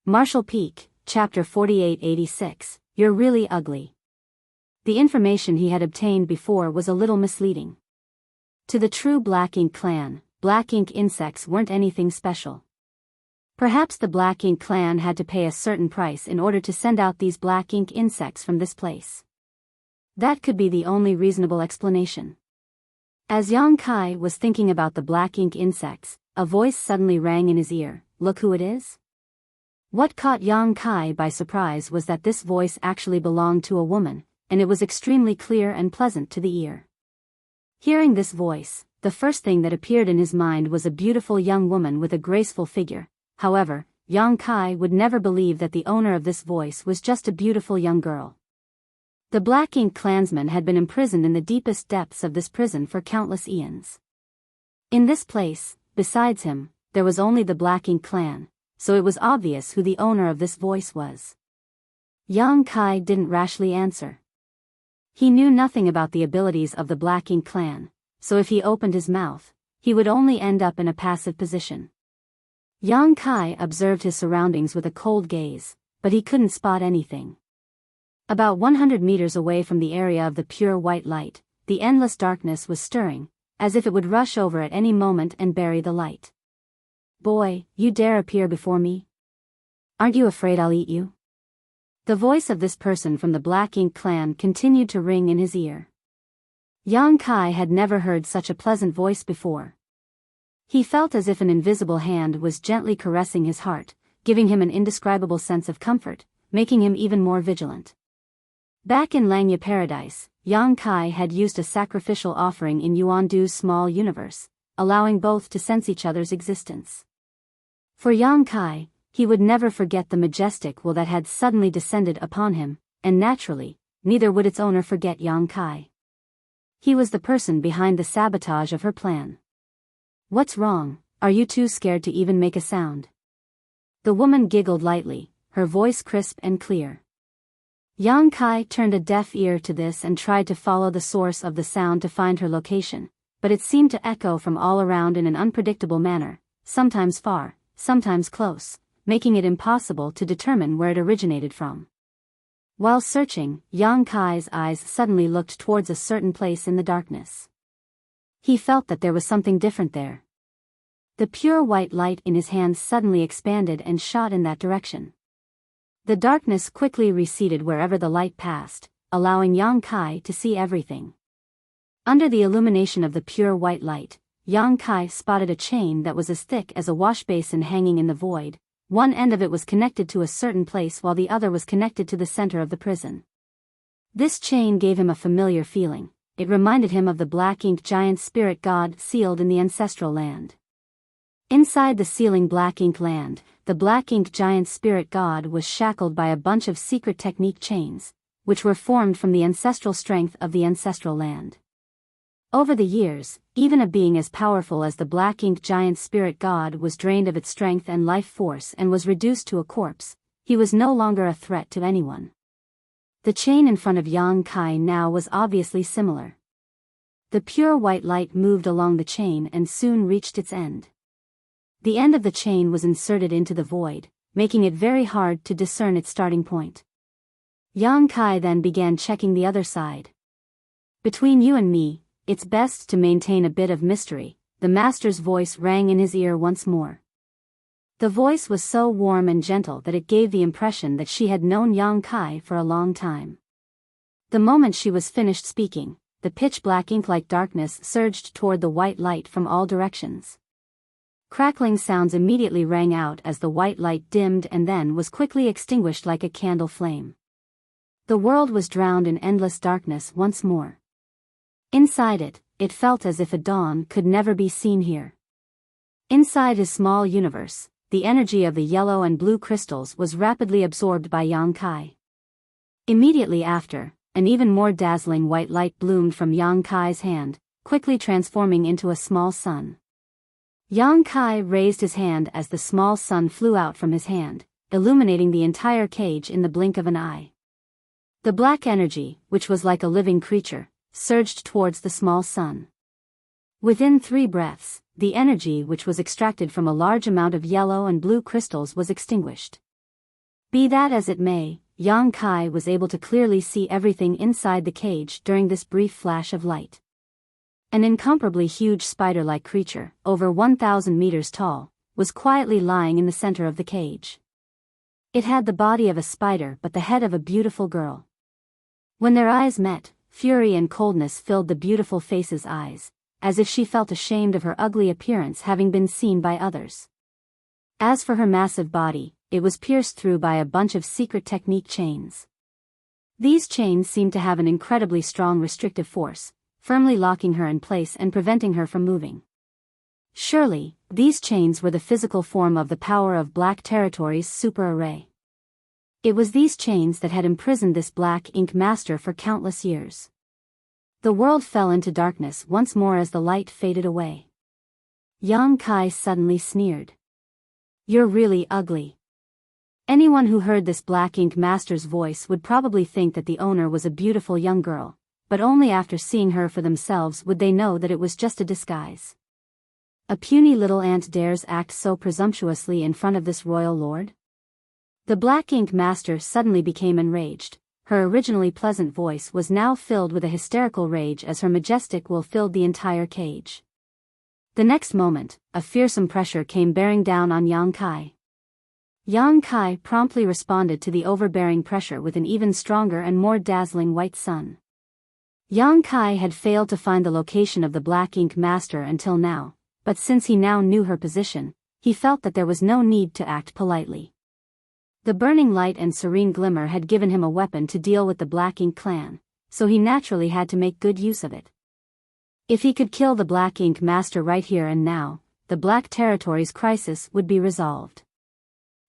Marshall Peak, Chapter 4886, You're Really Ugly. The information he had obtained before was a little misleading. To the true Black Ink clan, Black Ink insects weren't anything special. Perhaps the Black Ink clan had to pay a certain price in order to send out these Black Ink insects from this place. That could be the only reasonable explanation. As Yang Kai was thinking about the Black Ink insects, a voice suddenly rang in his ear, "Look who it is?" What caught Yang Kai by surprise was that this voice actually belonged to a woman, and it was extremely clear and pleasant to the ear. Hearing this voice, the first thing that appeared in his mind was a beautiful young woman with a graceful figure. However, Yang Kai would never believe that the owner of this voice was just a beautiful young girl. The Black Ink clansman had been imprisoned in the deepest depths of this prison for countless eons. In this place, besides him, there was only the Black Ink clan, so it was obvious who the owner of this voice was. Yang Kai didn't rashly answer. He knew nothing about the abilities of the Black Ink clan, so if he opened his mouth, he would only end up in a passive position. Yang Kai observed his surroundings with a cold gaze, but he couldn't spot anything. About 100 meters away from the area of the pure white light, the endless darkness was stirring, as if it would rush over at any moment and bury the light. "Boy, you dare appear before me? Aren't you afraid I'll eat you?" The voice of this person from the Black Ink clan continued to ring in his ear. Yang Kai had never heard such a pleasant voice before. He felt as if an invisible hand was gently caressing his heart, giving him an indescribable sense of comfort, making him even more vigilant. Back in Langya Paradise, Yang Kai had used a sacrificial offering in Yuandu's small universe, allowing both to sense each other's existence. For Yang Kai, he would never forget the majestic will that had suddenly descended upon him, and naturally, neither would its owner forget Yang Kai. He was the person behind the sabotage of her plan. "What's wrong? Are you too scared to even make a sound?" The woman giggled lightly, her voice crisp and clear. Yang Kai turned a deaf ear to this and tried to follow the source of the sound to find her location, but it seemed to echo from all around in an unpredictable manner, sometimes far, sometimes close, making it impossible to determine where it originated from. While searching, Yang Kai's eyes suddenly looked towards a certain place in the darkness. He felt that there was something different there. The pure white light in his hands suddenly expanded and shot in that direction. The darkness quickly receded wherever the light passed, allowing Yang Kai to see everything. Under the illumination of the pure white light, Yang Kai spotted a chain that was as thick as a wash basin hanging in the void. One end of it was connected to a certain place while the other was connected to the center of the prison. This chain gave him a familiar feeling. It reminded him of the black-ink giant spirit god sealed in the ancestral land. Inside the sealing black-ink land, the black-ink giant spirit god was shackled by a bunch of secret technique chains, which were formed from the ancestral strength of the ancestral land. Over the years, even a being as powerful as the black-ink giant spirit god was drained of its strength and life force and was reduced to a corpse. He was no longer a threat to anyone. The chain in front of Yang Kai now was obviously similar. The pure white light moved along the chain and soon reached its end. The end of the chain was inserted into the void, making it very hard to discern its starting point. Yang Kai then began checking the other side. "Between you and me, it's best to maintain a bit of mystery," the master's voice rang in his ear once more. The voice was so warm and gentle that it gave the impression that she had known Yang Kai for a long time. The moment she was finished speaking, the pitch-black ink-like darkness surged toward the white light from all directions. Crackling sounds immediately rang out as the white light dimmed and then was quickly extinguished like a candle flame. The world was drowned in endless darkness once more. Inside it, it felt as if a dawn could never be seen here. Inside his small universe, the energy of the yellow and blue crystals was rapidly absorbed by Yang Kai. Immediately after, an even more dazzling white light bloomed from Yang Kai's hand, quickly transforming into a small sun. Yang Kai raised his hand as the small sun flew out from his hand, illuminating the entire cage in the blink of an eye. The black energy, which was like a living creature, surged towards the small sun. Within 3 breaths, the energy which was extracted from a large amount of yellow and blue crystals was extinguished. Be that as it may, Yang Kai was able to clearly see everything inside the cage during this brief flash of light. An incomparably huge spider-like creature, over 1,000 meters tall, was quietly lying in the center of the cage. It had the body of a spider but the head of a beautiful girl. When their eyes met, fury and coldness filled the beautiful face's eyes, as if she felt ashamed of her ugly appearance having been seen by others. As for her massive body, it was pierced through by a bunch of secret technique chains. These chains seemed to have an incredibly strong restrictive force, firmly locking her in place and preventing her from moving. Surely, these chains were the physical form of the power of Black Territory's super array. It was these chains that had imprisoned this black ink master for countless years. The world fell into darkness once more as the light faded away. Yang Kai suddenly sneered. "You're really ugly." Anyone who heard this black ink master's voice would probably think that the owner was a beautiful young girl, but only after seeing her for themselves would they know that it was just a disguise. A puny little ant dares act so presumptuously in front of this royal lord? The black ink master suddenly became enraged. Her originally pleasant voice was now filled with a hysterical rage as her majestic will filled the entire cage. The next moment, a fearsome pressure came bearing down on Yang Kai. Yang Kai promptly responded to the overbearing pressure with an even stronger and more dazzling white sun. Yang Kai had failed to find the location of the black ink master until now, but since he now knew her position, he felt that there was no need to act politely. The burning light and serene glimmer had given him a weapon to deal with the Black Ink clan, so he naturally had to make good use of it. If he could kill the Black Ink master right here and now, the Black Territory's crisis would be resolved.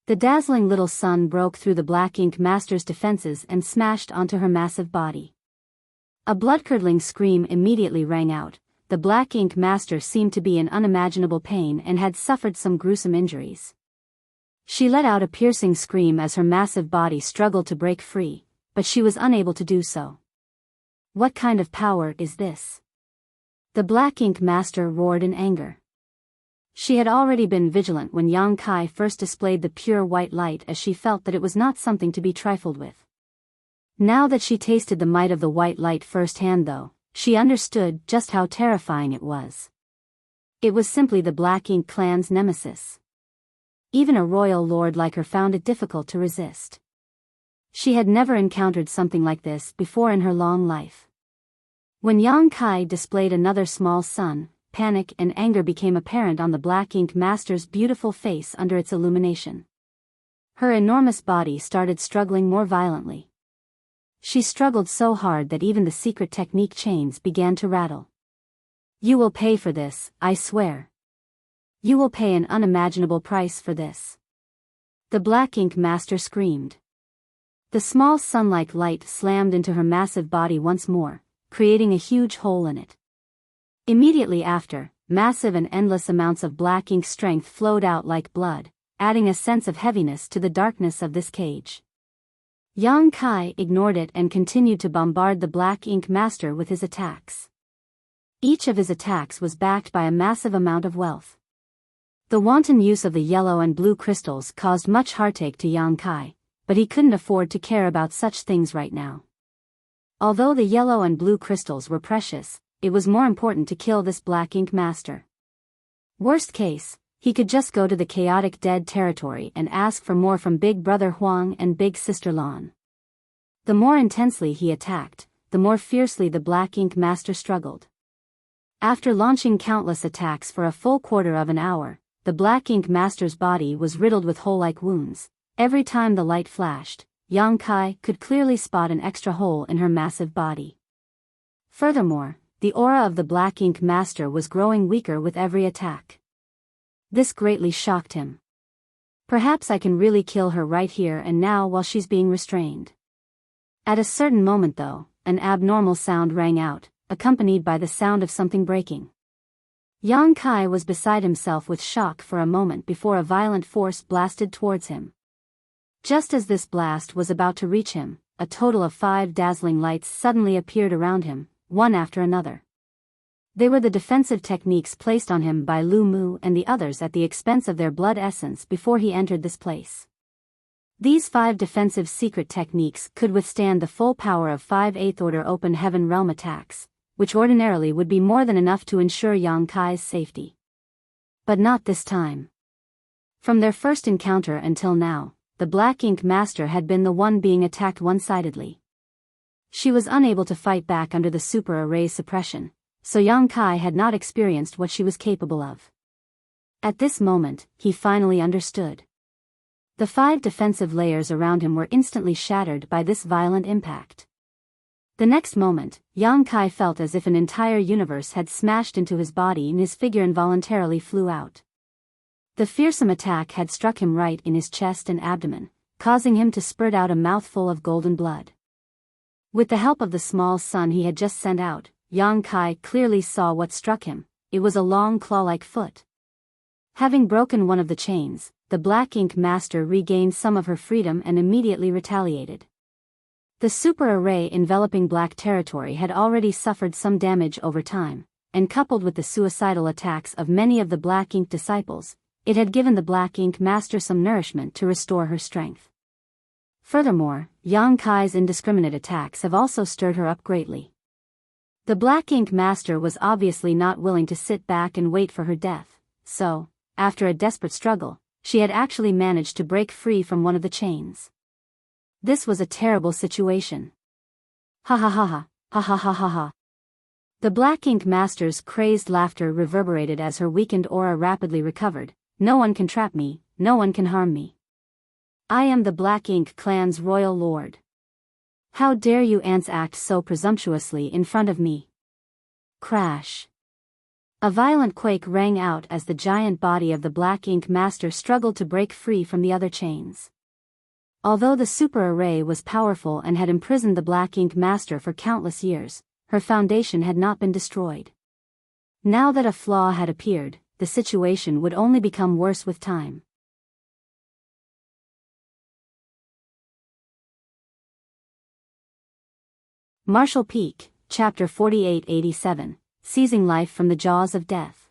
The dazzling little sun broke through the Black Ink master's defenses and smashed onto her massive body. A blood-curdling scream immediately rang out. The Black Ink master seemed to be in unimaginable pain and had suffered some gruesome injuries. She let out a piercing scream as her massive body struggled to break free, but she was unable to do so. What kind of power is this? The Black Ink master roared in anger. She had already been vigilant when Yang Kai first displayed the pure white light, as she felt that it was not something to be trifled with. Now that she tasted the might of the white light firsthand though, she understood just how terrifying it was. It was simply the Black Ink clan's nemesis. Even a royal lord like her found it difficult to resist. She had never encountered something like this before in her long life. When Yang Kai displayed another small sun, panic and anger became apparent on the Black Ink Master's beautiful face under its illumination. Her enormous body started struggling more violently. She struggled so hard that even the secret technique chains began to rattle. "You will pay for this, I swear. You will pay an unimaginable price for this," the Black Ink Master screamed. The small sun-like light slammed into her massive body once more, creating a huge hole in it. Immediately after, massive and endless amounts of black ink strength flowed out like blood, adding a sense of heaviness to the darkness of this cage. Yang Kai ignored it and continued to bombard the Black Ink Master with his attacks. Each of his attacks was backed by a massive amount of wealth. The wanton use of the yellow and blue crystals caused much heartache to Yang Kai, but he couldn't afford to care about such things right now. Although the yellow and blue crystals were precious, it was more important to kill this Black Ink Master. Worst case, he could just go to the chaotic dead territory and ask for more from Big Brother Huang and Big Sister Lan. The more intensely he attacked, the more fiercely the Black Ink Master struggled. After launching countless attacks for a full quarter of an hour, the Black Ink Master's body was riddled with hole-like wounds. Every time the light flashed, Yang Kai could clearly spot an extra hole in her massive body. Furthermore, the aura of the Black Ink Master was growing weaker with every attack. This greatly shocked him. Perhaps I can really kill her right here and now while she's being restrained. At a certain moment though, an abnormal sound rang out, accompanied by the sound of something breaking. Yang Kai was beside himself with shock for a moment before a violent force blasted towards him. Just as this blast was about to reach him, a total of 5 dazzling lights suddenly appeared around him, one after another. They were the defensive techniques placed on him by Lu Mu and the others at the expense of their blood essence before he entered this place. These 5 defensive secret techniques could withstand the full power of 5 8th Order Open Heaven Realm attacks, which ordinarily would be more than enough to ensure Yang Kai's safety. But not this time. From their first encounter until now, the Black Ink Master had been the one being attacked one-sidedly. She was unable to fight back under the super array's suppression, so Yang Kai had not experienced what she was capable of. At this moment, he finally understood. The 5 defensive layers around him were instantly shattered by this violent impact. The next moment, Yang Kai felt as if an entire universe had smashed into his body and his figure involuntarily flew out. The fearsome attack had struck him right in his chest and abdomen, causing him to spurt out a mouthful of golden blood. With the help of the small sun he had just sent out, Yang Kai clearly saw what struck him. It was a long claw-like foot. Having broken one of the chains, the Black Ink Master regained some of her freedom and immediately retaliated. The super array enveloping Black Territory had already suffered some damage over time, and coupled with the suicidal attacks of many of the Black Ink disciples, it had given the Black Ink Master some nourishment to restore her strength. Furthermore, Yang Kai's indiscriminate attacks have also stirred her up greatly. The Black Ink Master was obviously not willing to sit back and wait for her death, so, after a desperate struggle, she had actually managed to break free from one of the chains. This was a terrible situation. Ha ha ha ha, ha ha ha ha ha. The Black Ink Master's crazed laughter reverberated as her weakened aura rapidly recovered. "No one can trap me, no one can harm me. I am the Black Ink Clan's royal lord. How dare you ants act so presumptuously in front of me?" Crash. A violent quake rang out as the giant body of the Black Ink Master struggled to break free from the other chains. Although the super array was powerful and had imprisoned the Black Ink Master for countless years, her foundation had not been destroyed. Now that a flaw had appeared, the situation would only become worse with time. Marshall Peak, Chapter 4887, Seizing Life from the Jaws of Death.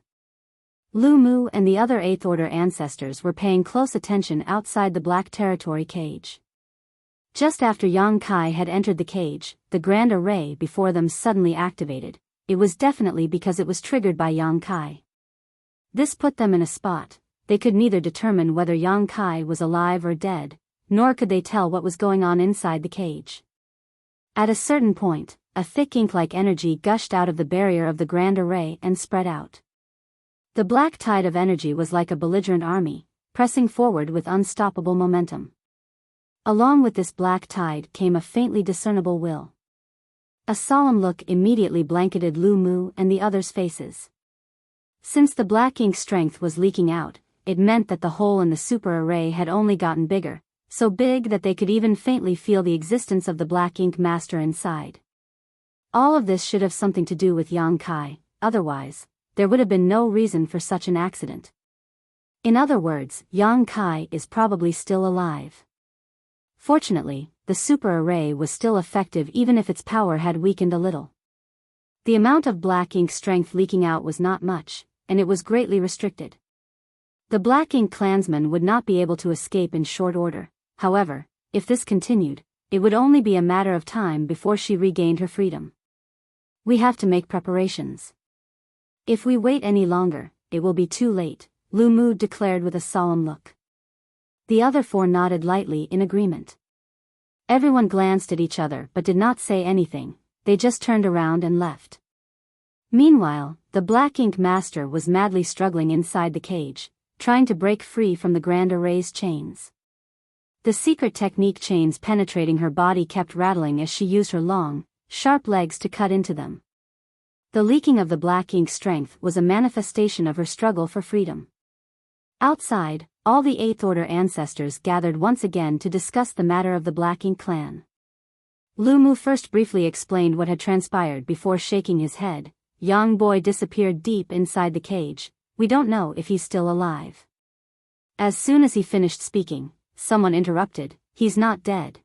Lu Mu and the other 8th Order ancestors were paying close attention outside the Black Territory cage. Just after Yang Kai had entered the cage, the grand array before them suddenly activated. It was definitely because it was triggered by Yang Kai. This put them in a spot. They could neither determine whether Yang Kai was alive or dead, nor could they tell what was going on inside the cage. At a certain point, a thick ink-like energy gushed out of the barrier of the Grand Array and spread out. The black tide of energy was like a belligerent army, pressing forward with unstoppable momentum. Along with this black tide came a faintly discernible will. A solemn look immediately blanketed Lu Mu and the others' faces. Since the black ink strength was leaking out, it meant that the hole in the super array had only gotten bigger, so big that they could even faintly feel the existence of the black ink master inside. All of this should have something to do with Yang Kai, otherwise, there would have been no reason for such an accident. In other words, Yang Kai is probably still alive. Fortunately, the super array was still effective even if its power had weakened a little. The amount of black ink strength leaking out was not much, and it was greatly restricted. The black ink clansman would not be able to escape in short order. However, if this continued, it would only be a matter of time before she regained her freedom. We have to make preparations. If we wait any longer, it will be too late, Lu Mu declared with a solemn look. The other four nodded lightly in agreement. Everyone glanced at each other but did not say anything, they just turned around and left. Meanwhile, the black ink master was madly struggling inside the cage, trying to break free from the Grand Array's chains. The secret technique chains penetrating her body kept rattling as she used her long, sharp legs to cut into them. The leaking of the black ink strength was a manifestation of her struggle for freedom. Outside, all the Eighth Order ancestors gathered once again to discuss the matter of the Black Ink clan. Lu Mu first briefly explained what had transpired before shaking his head. Young boy disappeared deep inside the cage, we don't know if he's still alive. As soon as he finished speaking, someone interrupted, he's not dead.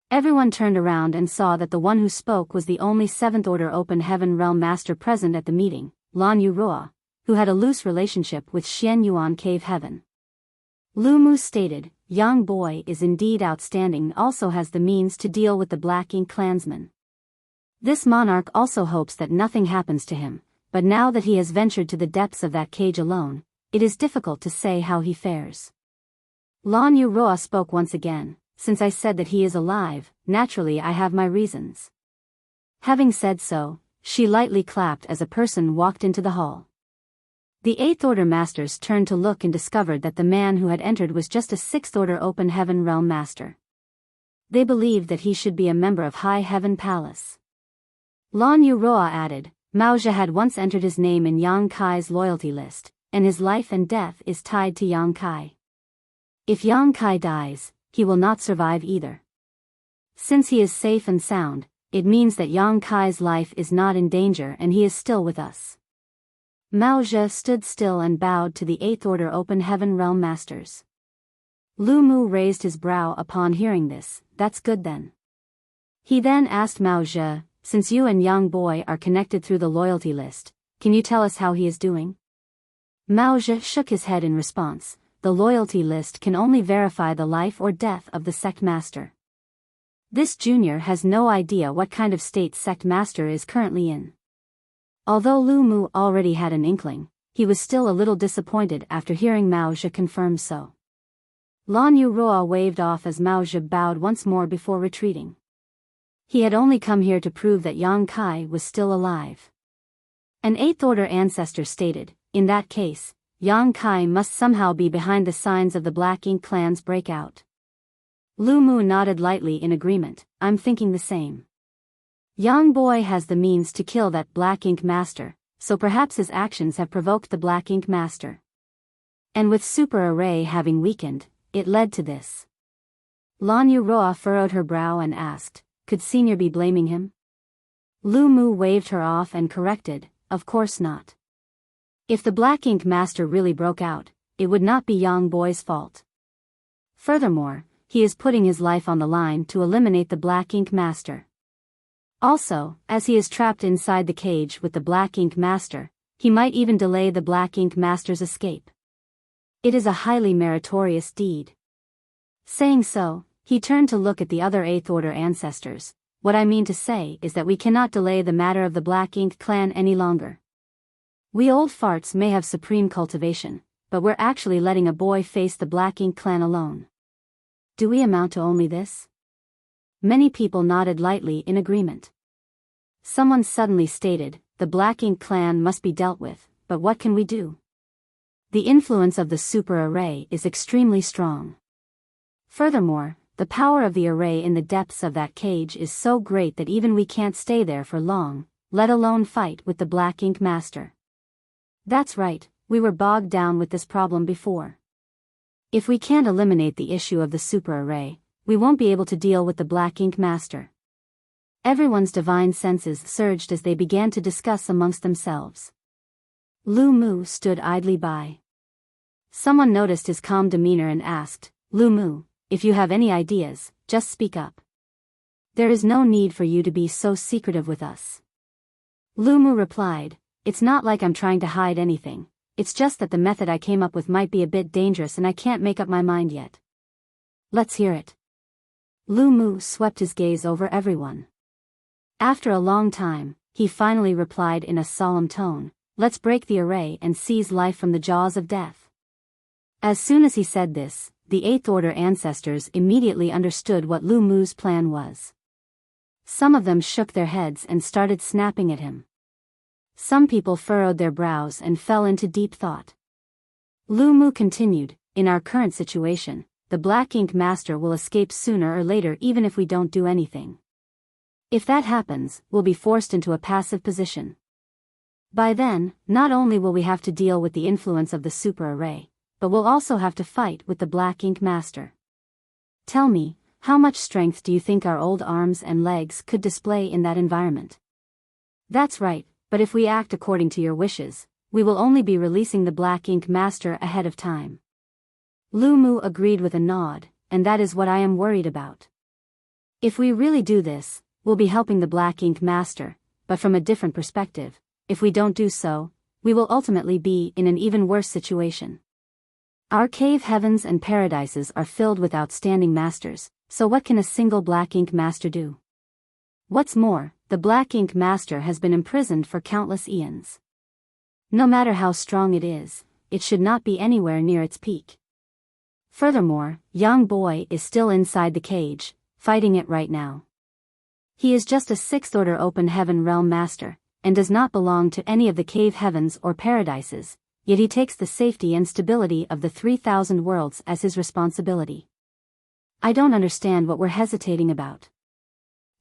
Everyone turned around and saw that the one who spoke was the only Seventh Order Open Heaven Realm Master present at the meeting, Lan Yuroa, who had a loose relationship with Xian Yuan Cave Heaven. Lu Mu stated, Young boy is indeed outstanding and also has the means to deal with the Black Ink clansmen. This monarch also hopes that nothing happens to him, but now that he has ventured to the depths of that cage alone, it is difficult to say how he fares. Lan Yuroa spoke once again, since I said that he is alive, naturally I have my reasons. Having said so, she lightly clapped as a person walked into the hall. The Eighth Order Masters turned to look and discovered that the man who had entered was just a Sixth Order Open Heaven Realm Master. They believed that he should be a member of High Heaven Palace. Lan Yuroa added, Maozhe had once entered his name in Yang Kai's loyalty list, and his life and death is tied to Yang Kai. If Yang Kai dies, he will not survive either. Since he is safe and sound, it means that Yang Kai's life is not in danger and he is still with us. Maozhe stood still and bowed to the Eighth Order Open Heaven Realm Masters. Lu Mu raised his brow upon hearing this, that's good then. He then asked Maozhe, since you and Yang Boy are connected through the loyalty list, can you tell us how he is doing? Maozhe shook his head in response, the loyalty list can only verify the life or death of the sect master. This junior has no idea what kind of state sect master is currently in. Although Lu Mu already had an inkling, he was still a little disappointed after hearing Maozhe confirm so. Lan Yuroa waved off as Maozhe bowed once more before retreating. He had only come here to prove that Yang Kai was still alive. An Eighth Order ancestor stated, in that case, Yang Kai must somehow be behind the signs of the Black Ink clan's breakout. Lu Mu nodded lightly in agreement, I'm thinking the same. Yang Boy has the means to kill that Black Ink master, so perhaps his actions have provoked the Black Ink master. And with Super Array having weakened, it led to this. Lan Yuroa furrowed her brow and asked, could Senior be blaming him? Lu Mu waved her off and corrected, of course not. If the Black Ink master really broke out, it would not be Yang Boy's fault. Furthermore, he is putting his life on the line to eliminate the Black Ink master. Also, as he is trapped inside the cage with the Black Ink master, he might even delay the Black Ink master's escape. It is a highly meritorious deed. Saying so, he turned to look at the other Eighth Order ancestors. What I mean to say is that we cannot delay the matter of the Black Ink clan any longer. We old farts may have supreme cultivation, but we're actually letting a boy face the Black Ink clan alone. Do we amount to only this? Many people nodded lightly in agreement. Someone suddenly stated, the Black Ink clan must be dealt with, but what can we do? The influence of the super array is extremely strong. Furthermore, the power of the array in the depths of that cage is so great that even we can't stay there for long, let alone fight with the Black Ink Master. That's right, we were bogged down with this problem before. If we can't eliminate the issue of the super array, we won't be able to deal with the Black Ink Master. Everyone's divine senses surged as they began to discuss amongst themselves. Lu Mu stood idly by. Someone noticed his calm demeanor and asked, Lu Mu, if you have any ideas, just speak up. There is no need for you to be so secretive with us. Lu Mu replied, it's not like I'm trying to hide anything, it's just that the method I came up with might be a bit dangerous and I can't make up my mind yet. Let's hear it. Lu Mu swept his gaze over everyone. After a long time, he finally replied in a solemn tone, let's break the array and seize life from the jaws of death. As soon as he said this, the Eighth Order ancestors immediately understood what Lu Mu's plan was. Some of them shook their heads and started snapping at him. Some people furrowed their brows and fell into deep thought. Lu Mu continued, in our current situation, the Black Ink Master will escape sooner or later even if we don't do anything. If that happens, we'll be forced into a passive position. By then, not only will we have to deal with the influence of the super array, but we'll also have to fight with the Black Ink Master. Tell me, how much strength do you think our old arms and legs could display in that environment? That's right, but if we act according to your wishes, we will only be releasing the Black Ink Master ahead of time. Lu Mu agreed with a nod, and that is what I am worried about. If we really do this, we'll be helping the Black Ink Master, but from a different perspective, if we don't do so, we will ultimately be in an even worse situation. Our cave heavens and paradises are filled with outstanding masters, so what can a single Black Ink Master do? What's more, the Black Ink Master has been imprisoned for countless eons. No matter how strong it is, it should not be anywhere near its peak. Furthermore, Young Boy is still inside the cage, fighting it right now. He is just a Sixth Order Open Heaven Realm Master, and does not belong to any of the cave heavens or paradises, yet he takes the safety and stability of the 3,000 worlds as his responsibility. I don't understand what we're hesitating about.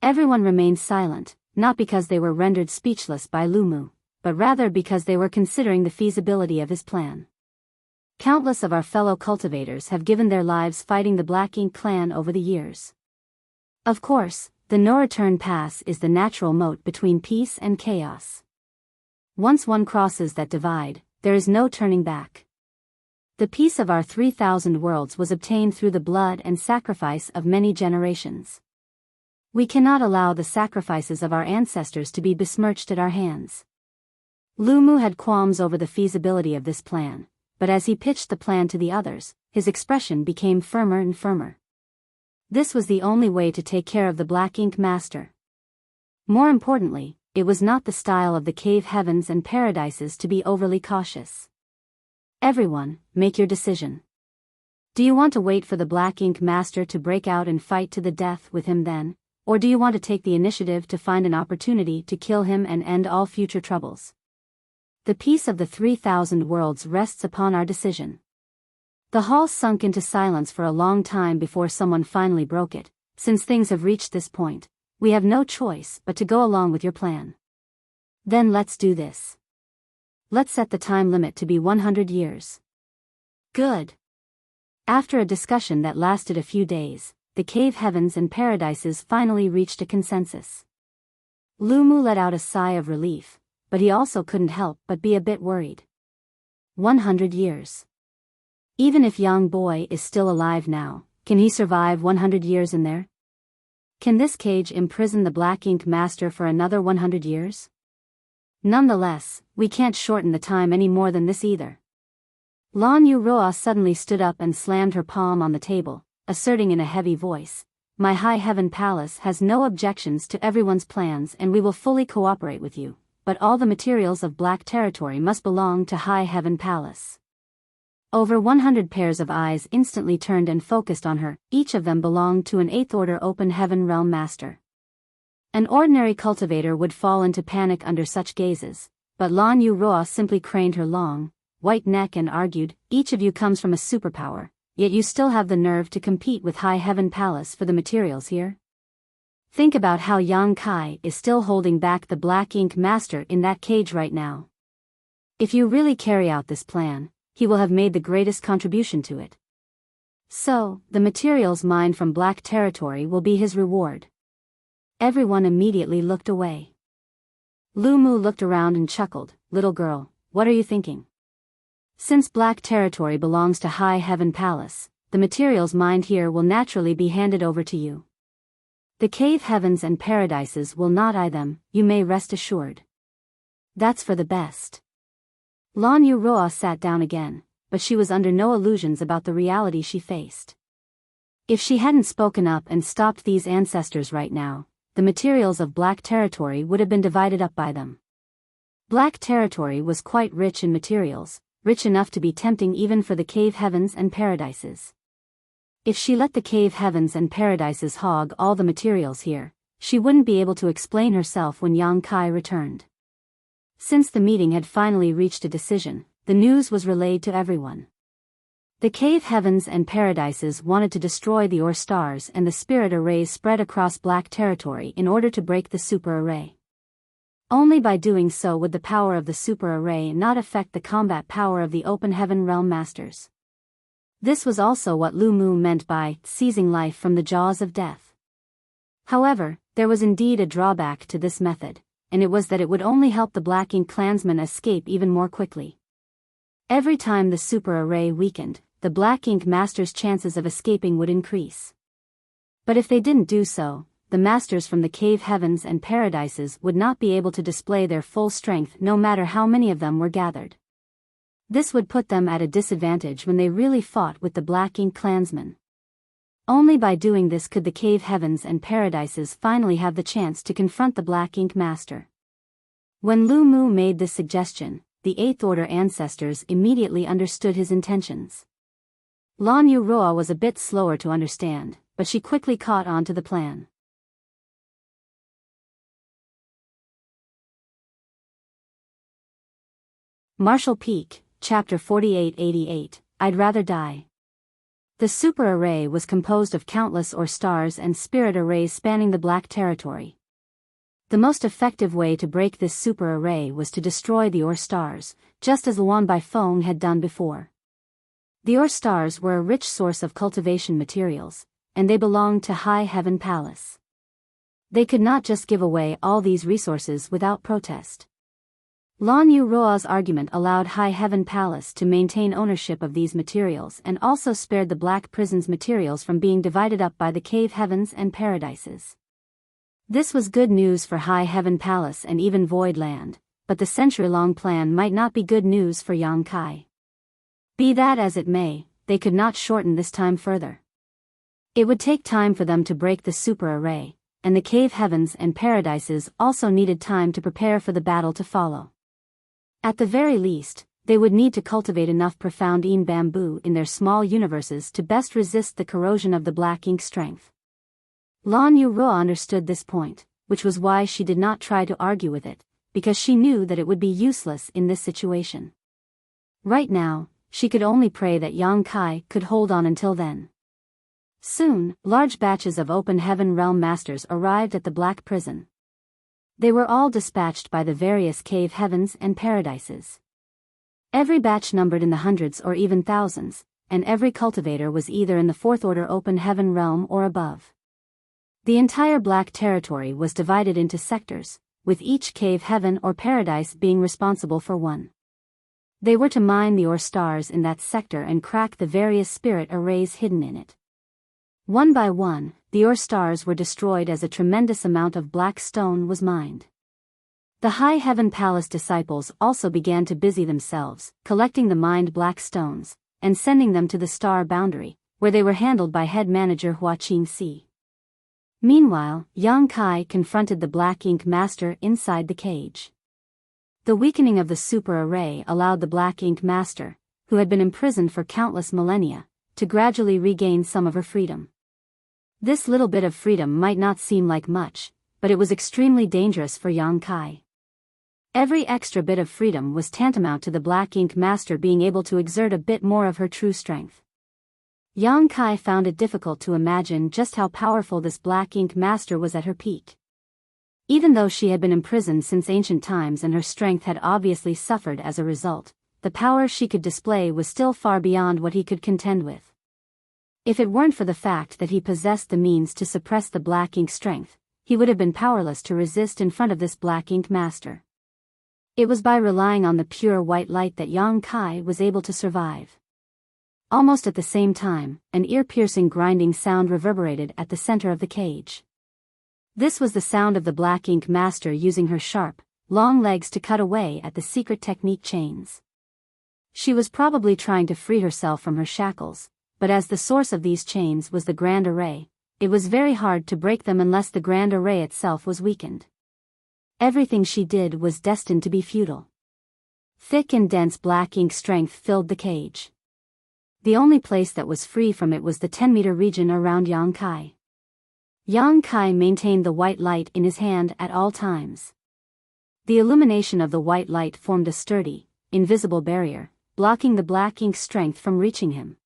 Everyone remained silent, not because they were rendered speechless by Lu Mu, but rather because they were considering the feasibility of his plan. Countless of our fellow cultivators have given their lives fighting the Black Ink clan over the years. Of course, the no-return pass is the natural moat between peace and chaos. Once one crosses that divide, there is no turning back. The peace of our 3,000 worlds was obtained through the blood and sacrifice of many generations. We cannot allow the sacrifices of our ancestors to be besmirched at our hands. Lu Mu had qualms over the feasibility of this plan, but as he pitched the plan to the others, his expression became firmer and firmer. This was the only way to take care of the Black Ink Master. More importantly, it was not the style of the cave heavens and paradises to be overly cautious. Everyone, make your decision. Do you want to wait for the Black Ink Master to break out and fight to the death with him then, or do you want to take the initiative to find an opportunity to kill him and end all future troubles? The peace of the 3,000 worlds rests upon our decision. The hall sunk into silence for a long time before someone finally broke it. Since things have reached this point, we have no choice but to go along with your plan. Then let's do this. Let's set the time limit to be 100 years. Good. After a discussion that lasted a few days, the cave heavens and paradises finally reached a consensus. Lu Mu let out a sigh of relief, but he also couldn't help but be a bit worried. 100 years. Even if Young Boy is still alive now, can he survive 100 years in there? Can this cage imprison the Black Ink Master for another 100 years? Nonetheless, we can't shorten the time any more than this either. Lan Yu Roa suddenly stood up and slammed her palm on the table, asserting in a heavy voice, My High Heaven Palace has no objections to everyone's plans and we will fully cooperate with you, but all the materials of Black Territory must belong to High Heaven Palace. Over 100 pairs of eyes instantly turned and focused on her, each of them belonged to an Eighth Order Open Heaven Realm Master. An ordinary cultivator would fall into panic under such gazes, but Lan Yu Roa simply craned her long, white neck and argued, "Each of you comes from a superpower, yet you still have the nerve to compete with High Heaven Palace for the materials here? Think about how Yang Kai is still holding back the Black Ink Master in that cage right now. If you really carry out this plan, he will have made the greatest contribution to it. So, the materials mined from Black Territory will be his reward." Everyone immediately looked away. Lu Mu looked around and chuckled, "Little girl, what are you thinking? Since Black Territory belongs to High Heaven Palace, the materials mined here will naturally be handed over to you. The cave heavens and paradises will not eye them, you may rest assured. That's for the best." Lan Yu Roa sat down again, but she was under no illusions about the reality she faced. If she hadn't spoken up and stopped these ancestors right now, the materials of Black Territory would have been divided up by them. Black Territory was quite rich in materials, rich enough to be tempting even for the cave heavens and paradises. If she let the cave heavens and paradises hog all the materials here, she wouldn't be able to explain herself when Yang Kai returned. Since the meeting had finally reached a decision, the news was relayed to everyone. The cave heavens and paradises wanted to destroy the Ore stars and the spirit arrays spread across Black Territory in order to break the super array. Only by doing so would the power of the super array not affect the combat power of the Open Heaven Realm Masters. This was also what Lu Mu meant by seizing life from the jaws of death. However, there was indeed a drawback to this method, and it was that it would only help the Black Ink clansmen escape even more quickly. Every time the super array weakened, the Black Ink Masters' chances of escaping would increase. But if they didn't do so, the masters from the cave heavens and paradises would not be able to display their full strength no matter how many of them were gathered. This would put them at a disadvantage when they really fought with the Black Ink clansmen. Only by doing this could the cave heavens and paradises finally have the chance to confront the Black Ink Master. When Lu Mu made this suggestion, the Eighth Order ancestors immediately understood his intentions. Lan Yu Roa was a bit slower to understand, but she quickly caught on to the plan. Martial Peak, Chapter 4888, I'd Rather Die. The super array was composed of countless Ore stars and spirit arrays spanning the Black Territory. The most effective way to break this super array was to destroy the Ore stars, just as Luan Bai Feng had done before. The Ore stars were a rich source of cultivation materials, and they belonged to High Heaven Palace. They could not just give away all these resources without protest. Lan Yu Roa's argument allowed High Heaven Palace to maintain ownership of these materials and also spared the Black Prison's materials from being divided up by the cave heavens and paradises. This was good news for High Heaven Palace and even Void Land, but the century-long plan might not be good news for Yang Kai. Be that as it may, they could not shorten this time further. It would take time for them to break the super array, and the cave heavens and paradises also needed time to prepare for the battle to follow. At the very least, they would need to cultivate enough profound Een bamboo in their small universes to best resist the corrosion of the Black Ink strength. Lan Yu Roa understood this point, which was why she did not try to argue with it, because she knew that it would be useless in this situation. Right now, she could only pray that Yang Kai could hold on until then. Soon, large batches of Open Heaven Realm Masters arrived at the Black Prison. They were all dispatched by the various cave heavens and paradises. Every batch numbered in the hundreds or even thousands, and every cultivator was either in the Fourth Order Open Heaven Realm or above. The entire Black Territory was divided into sectors, with each cave heaven or paradise being responsible for one. They were to mine the Ore stars in that sector and crack the various spirit arrays hidden in it. One by one, the Ore stars were destroyed as a tremendous amount of black stone was mined. The High Heaven Palace disciples also began to busy themselves, collecting the mined black stones, and sending them to the star boundary, where they were handled by head manager Hua Qingxi. Meanwhile, Yang Kai confronted the Black Ink Master inside the cage. The weakening of the super array allowed the Black Ink Master, who had been imprisoned for countless millennia, to gradually regain some of her freedom. This little bit of freedom might not seem like much, but it was extremely dangerous for Yang Kai. Every extra bit of freedom was tantamount to the Black Ink Master being able to exert a bit more of her true strength. Yang Kai found it difficult to imagine just how powerful this Black Ink Master was at her peak. Even though she had been imprisoned since ancient times and her strength had obviously suffered as a result, the power she could display was still far beyond what he could contend with. If it weren't for the fact that he possessed the means to suppress the Black Ink strength, he would have been powerless to resist in front of this Black Ink Master. It was by relying on the pure white light that Yang Kai was able to survive. Almost at the same time, an ear-piercing grinding sound reverberated at the center of the cage. This was the sound of the Black Ink Master using her sharp, long legs to cut away at the secret technique chains. She was probably trying to free herself from her shackles, but as the source of these chains was the Grand Array, it was very hard to break them unless the Grand Array itself was weakened. Everything she did was destined to be futile. Thick and dense black ink strength filled the cage. The only place that was free from it was the 10-meter region around Yang Kai. Yang Kai maintained the white light in his hand at all times. The illumination of the white light formed a sturdy, invisible barrier, blocking the black ink strength from reaching him.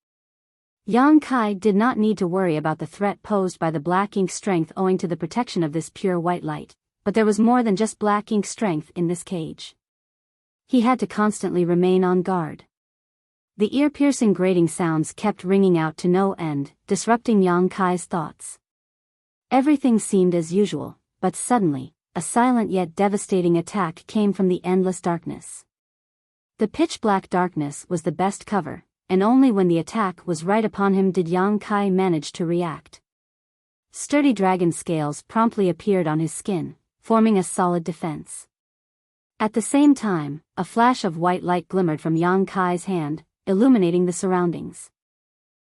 Yang Kai did not need to worry about the threat posed by the black ink strength owing to the protection of this pure white light, but there was more than just black ink strength in this cage. He had to constantly remain on guard. The ear-piercing grating sounds kept ringing out to no end, disrupting Yang Kai's thoughts. Everything seemed as usual, but suddenly, a silent yet devastating attack came from the endless darkness. The pitch-black darkness was the best cover, and only when the attack was right upon him did Yang Kai manage to react. Sturdy dragon scales promptly appeared on his skin, forming a solid defense. At the same time, a flash of white light glimmered from Yang Kai's hand, illuminating the surroundings.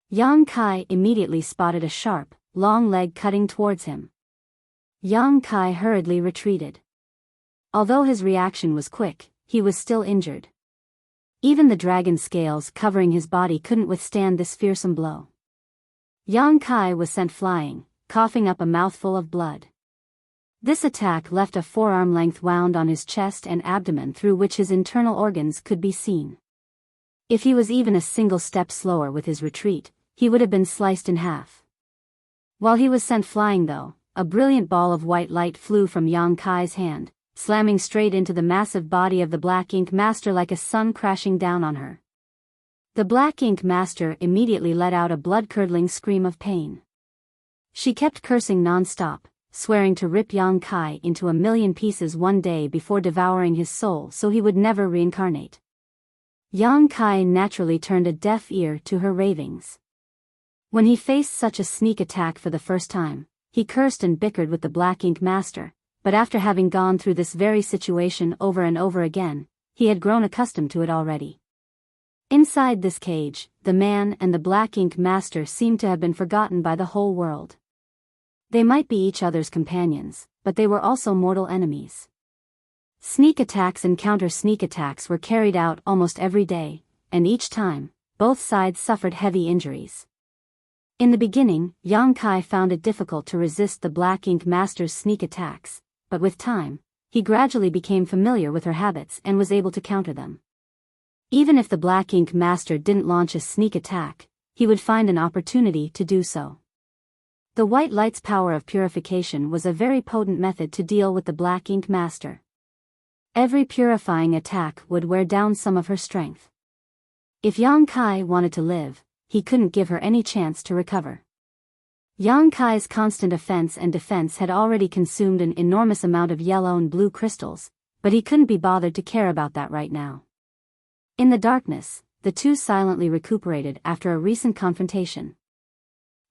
Yang Kai immediately spotted a sharp, long leg cutting towards him. Yang Kai hurriedly retreated. Although his reaction was quick, he was still injured. Even the dragon scales covering his body couldn't withstand this fearsome blow. Yang Kai was sent flying, coughing up a mouthful of blood. This attack left a forearm-length wound on his chest and abdomen through which his internal organs could be seen. If he was even a single step slower with his retreat, he would have been sliced in half. While he was sent flying though, a brilliant ball of white light flew from Yang Kai's hand, slamming straight into the massive body of the Black Ink Master like a sun crashing down on her. The Black Ink Master immediately let out a blood-curdling scream of pain. She kept cursing non-stop, swearing to rip Yang Kai into a million pieces one day before devouring his soul so he would never reincarnate. Yang Kai naturally turned a deaf ear to her ravings. When he faced such a sneak attack for the first time, he cursed and bickered with the Black Ink Master, but after having gone through this very situation over and over again, he had grown accustomed to it already. Inside this cage, the man and the Black Ink Master seemed to have been forgotten by the whole world. They might be each other's companions, but they were also mortal enemies. Sneak attacks and counter-sneak attacks were carried out almost every day, and each time, both sides suffered heavy injuries. In the beginning, Yang Kai found it difficult to resist the Black Ink Master's sneak attacks, but with time, he gradually became familiar with her habits and was able to counter them. Even if the Black Ink Master didn't launch a sneak attack, he would find an opportunity to do so. The white light's power of purification was a very potent method to deal with the Black Ink Master. Every purifying attack would wear down some of her strength. If Yang Kai wanted to live, he couldn't give her any chance to recover. Yang Kai's constant offense and defense had already consumed an enormous amount of yellow and blue crystals, but he couldn't be bothered to care about that right now. In the darkness, the two silently recuperated after a recent confrontation.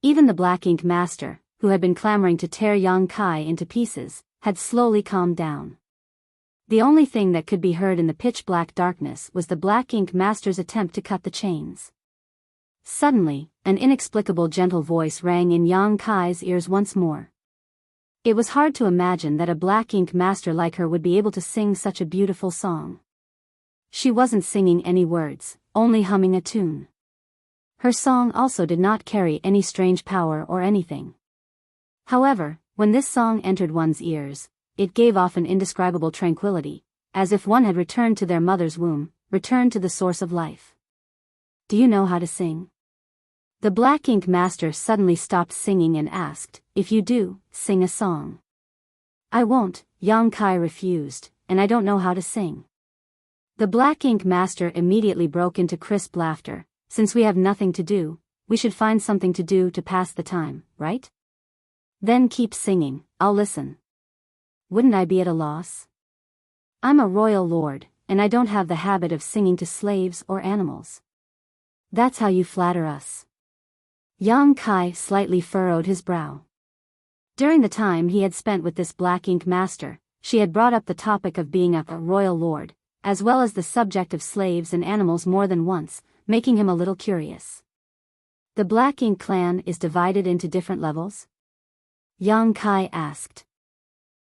Even the Black Ink Master, who had been clamoring to tear Yang Kai into pieces, had slowly calmed down. The only thing that could be heard in the pitch-black darkness was the Black Ink Master's attempt to cut the chains. Suddenly, an inexplicable gentle voice rang in Yang Kai's ears once more. It was hard to imagine that a Black Ink Master like her would be able to sing such a beautiful song. She wasn't singing any words, only humming a tune. Her song also did not carry any strange power or anything. However, When this song entered one's ears, it gave off an indescribable tranquility, as if one had returned to their mother's womb, returned to the source of life. Do you know how to sing? The Black Ink Master suddenly stopped singing and asked, if you do, sing a song. I won't, Yang Kai refused, and I don't know how to sing. The Black Ink Master immediately broke into crisp laughter. Since we have nothing to do, we should find something to do to pass the time, right? Then keep singing, I'll listen. Wouldn't I be at a loss? I'm a royal lord, and I don't have the habit of singing to slaves or animals. That's how you flatter us. Yang Kai slightly furrowed his brow. During the time he had spent with this Black Ink Master, she had brought up the topic of being a royal lord, as well as the subject of slaves and animals more than once, making him a little curious. The Black Ink clan is divided into different levels? Yang Kai asked.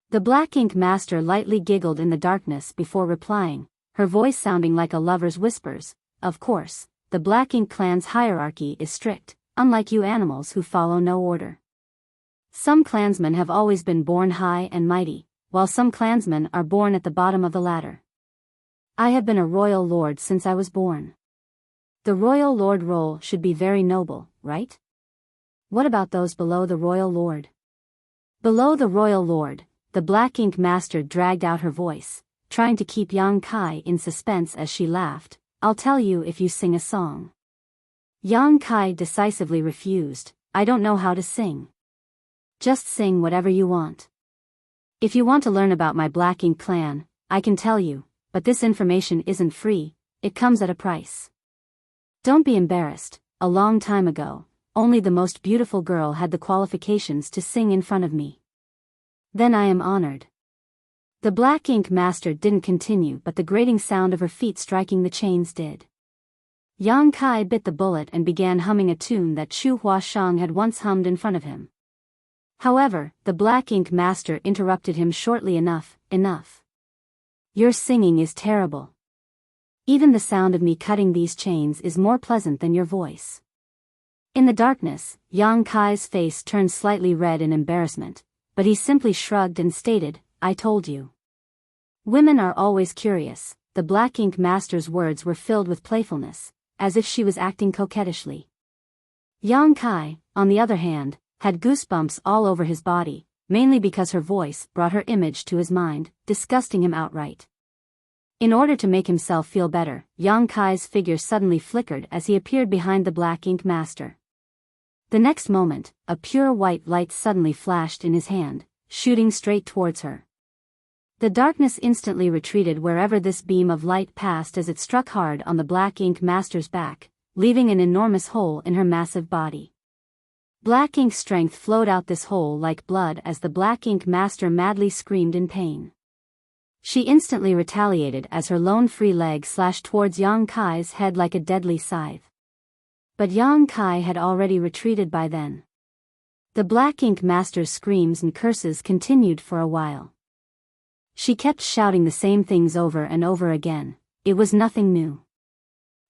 The Black Ink Master lightly giggled in the darkness before replying, her voice sounding like a lover's whispers. Of course, the Black Ink clan's hierarchy is strict, unlike you animals who follow no order. Some clansmen have always been born high and mighty, while some clansmen are born at the bottom of the ladder. I have been a royal lord since I was born. The royal lord role should be very noble, right? What about those below the royal lord? Below the royal lord, the Black Ink Master dragged out her voice, trying to keep Yang Kai in suspense as she laughed. I'll tell you if you sing a song. Yang Kai decisively refused. I don't know how to sing. Just sing whatever you want. If you want to learn about my Black Ink clan, I can tell you, but this information isn't free, it comes at a price. Don't be embarrassed. A long time ago, only the most beautiful girl had the qualifications to sing in front of me. Then I am honored. The Black Ink Master didn't continue, but the grating sound of her feet striking the chains did. Yang Kai bit the bullet and began humming a tune that Chu Huashang had once hummed in front of him. However, the Black Ink Master interrupted him shortly. Enough. Your singing is terrible. Even the sound of me cutting these chains is more pleasant than your voice. In the darkness, Yang Kai's face turned slightly red in embarrassment, but he simply shrugged and stated, I told you. Women are always curious. The Black Ink Master's words were filled with playfulness, as if she was acting coquettishly. Yang Kai, on the other hand, had goosebumps all over his body, mainly because her voice brought her image to his mind, disgusting him outright. In order to make himself feel better, Yang Kai's figure suddenly flickered as he appeared behind the Black Ink Master. The next moment, a pure white light suddenly flashed in his hand, shooting straight towards her. The darkness instantly retreated wherever this beam of light passed as it struck hard on the Black Ink Master's back, leaving an enormous hole in her massive body. Black ink strength flowed out this hole like blood as the Black Ink Master madly screamed in pain. She instantly retaliated as her lone free leg slashed towards Yang Kai's head like a deadly scythe. But Yang Kai had already retreated by then. The Black Ink Master's screams and curses continued for a while. She kept shouting the same things over and over again. It was nothing new.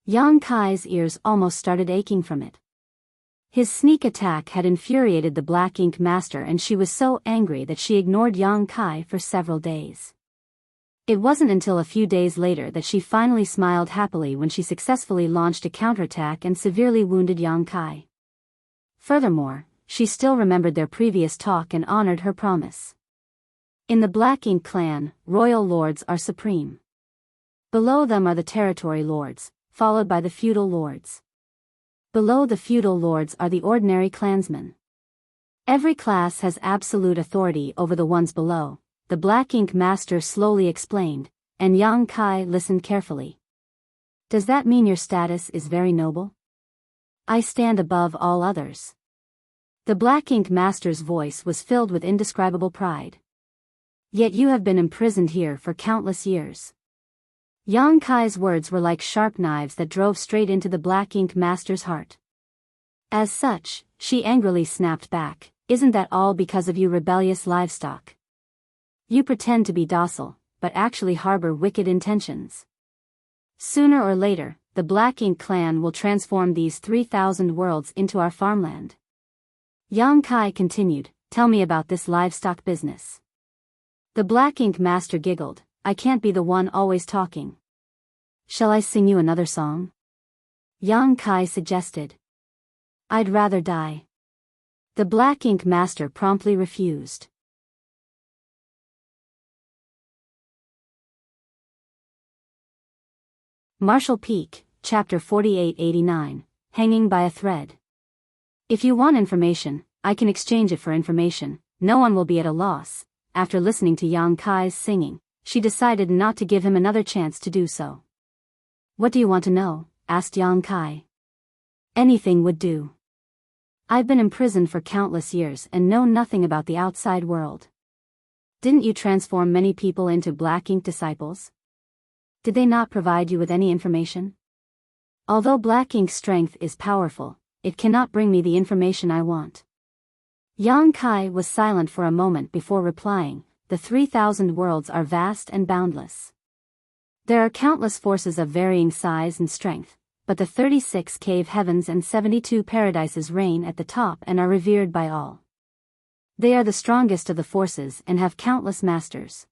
Yang Kai's ears almost started aching from it. His sneak attack had infuriated the Black Ink Master, and she was so angry that she ignored Yang Kai for several days. It wasn't until a few days later that she finally smiled happily when she successfully launched a counterattack and severely wounded Yang Kai. Furthermore, she still remembered their previous talk and honored her promise. In the Black Ink clan, royal lords are supreme. Below them are the territory lords, followed by the feudal lords. Below the feudal lords are the ordinary clansmen. Every class has absolute authority over the ones below, the Black Ink Master slowly explained, and Yang Kai listened carefully. Does that mean your status is very noble? I stand above all others. The Black Ink Master's voice was filled with indescribable pride. Yet you have been imprisoned here for countless years. Yang Kai's words were like sharp knives that drove straight into the Black Ink Master's heart. As such, she angrily snapped back, isn't that all because of you rebellious livestock? You pretend to be docile, but actually harbor wicked intentions. Sooner or later, the Black Ink clan will transform these 3,000 worlds into our farmland. Yang Kai continued, tell me about this livestock business. The Black Ink Master giggled, I can't be the one always talking. Shall I sing you another song? Yang Kai suggested. I'd rather die. The Black Ink Master promptly refused. Marshall Peak, Chapter 4889, Hanging by a Thread. If you want information, I can exchange it for information, no one will be at a loss. After listening to Yang Kai's singing, she decided not to give him another chance to do so. What do you want to know? Asked Yang Kai. Anything would do. I've been imprisoned for countless years and know nothing about the outside world. Didn't you transform many people into Black Ink disciples? Did they not provide you with any information? Although Black Ink's strength is powerful, it cannot bring me the information I want. Yang Kai was silent for a moment before replying, the 3,000 worlds are vast and boundless. There are countless forces of varying size and strength, but the 36 cave heavens and 72 paradises reign at the top and are revered by all. They are the strongest of the forces and have countless masters.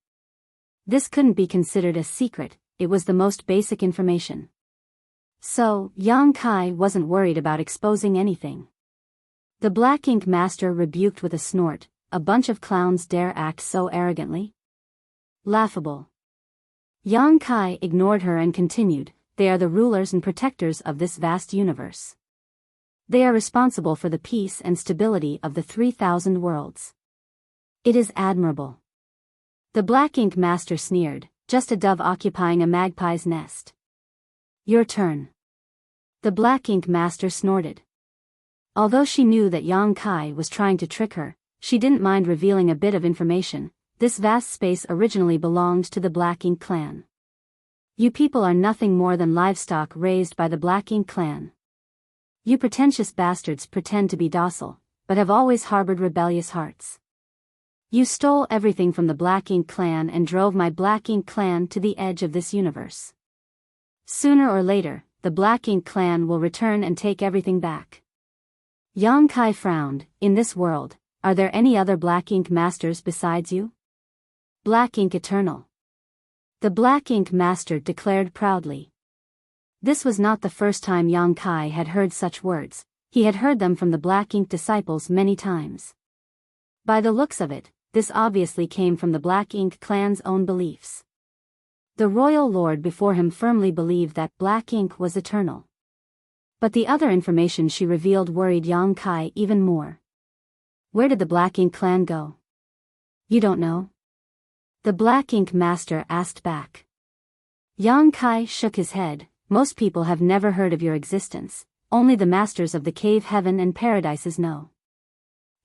This couldn't be considered a secret, it was the most basic information. So, Yang Kai wasn't worried about exposing anything. The Black Ink Master rebuked with a snort, a bunch of clowns dare act so arrogantly? Laughable. Yang Kai ignored her and continued, they are the rulers and protectors of this vast universe. They are responsible for the peace and stability of the 3,000 worlds. It is admirable. The Black Ink Master sneered, just a dove occupying a magpie's nest. Your turn. The Black Ink Master snorted. Although she knew that Yang Kai was trying to trick her, she didn't mind revealing a bit of information. This vast space originally belonged to the Black Ink clan. You people are nothing more than livestock raised by the Black Ink clan. You pretentious bastards pretend to be docile, but have always harbored rebellious hearts. You stole everything from the Black Ink clan and drove my Black Ink clan to the edge of this universe. Sooner or later, the Black Ink clan will return and take everything back. Yang Kai frowned, in this world, are there any other Black Ink Masters besides you? Black Ink Eternal. The Black Ink Master declared proudly. This was not the first time Yang Kai had heard such words, he had heard them from the Black Ink disciples many times. By the looks of it, this obviously came from the Black Ink clan's own beliefs. The royal lord before him firmly believed that Black Ink was eternal. But the other information she revealed worried Yang Kai even more. Where did the Black Ink clan go? You don't know? The Black Ink Master asked back. Yang Kai shook his head, most people have never heard of your existence, only the masters of the cave heaven and paradises know.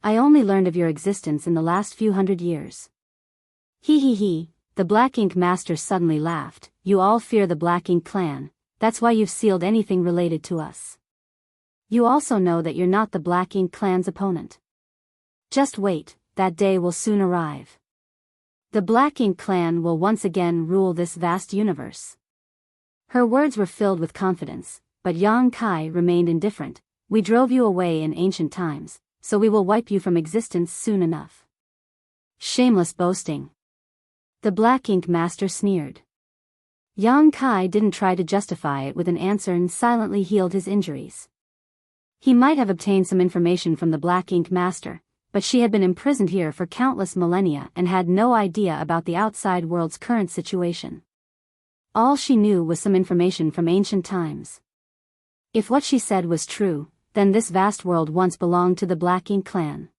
I only learned of your existence in the last few hundred years. He, the Black Ink Master suddenly laughed, you all fear the Black Ink clan, that's why you've sealed anything related to us. You also know that you're not the Black Ink clan's opponent. Just wait, that day will soon arrive. The Black Ink clan will once again rule this vast universe. Her words were filled with confidence, but Yang Kai remained indifferent. We drove you away in ancient times, so we will wipe you from existence soon enough. Shameless boasting. The Black Ink Master sneered. Yang Kai didn't try to justify it with an answer and silently healed his injuries. He might have obtained some information from the Black Ink Master, but she had been imprisoned here for countless millennia and had no idea about the outside world's current situation. All she knew was some information from ancient times. If what she said was true, then this vast world once belonged to the Black Ink clan.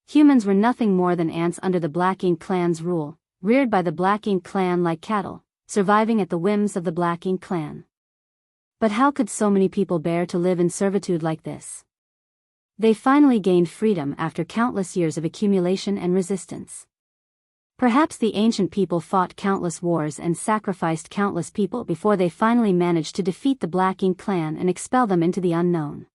Humans were nothing more than ants under the Black Ink clan's rule, reared by the Black Ink clan like cattle, surviving at the whims of the Black Ink clan. But how could so many people bear to live in servitude like this? They finally gained freedom after countless years of accumulation and resistance. Perhaps the ancient people fought countless wars and sacrificed countless people before they finally managed to defeat the Black Ink clan and expel them into the unknown.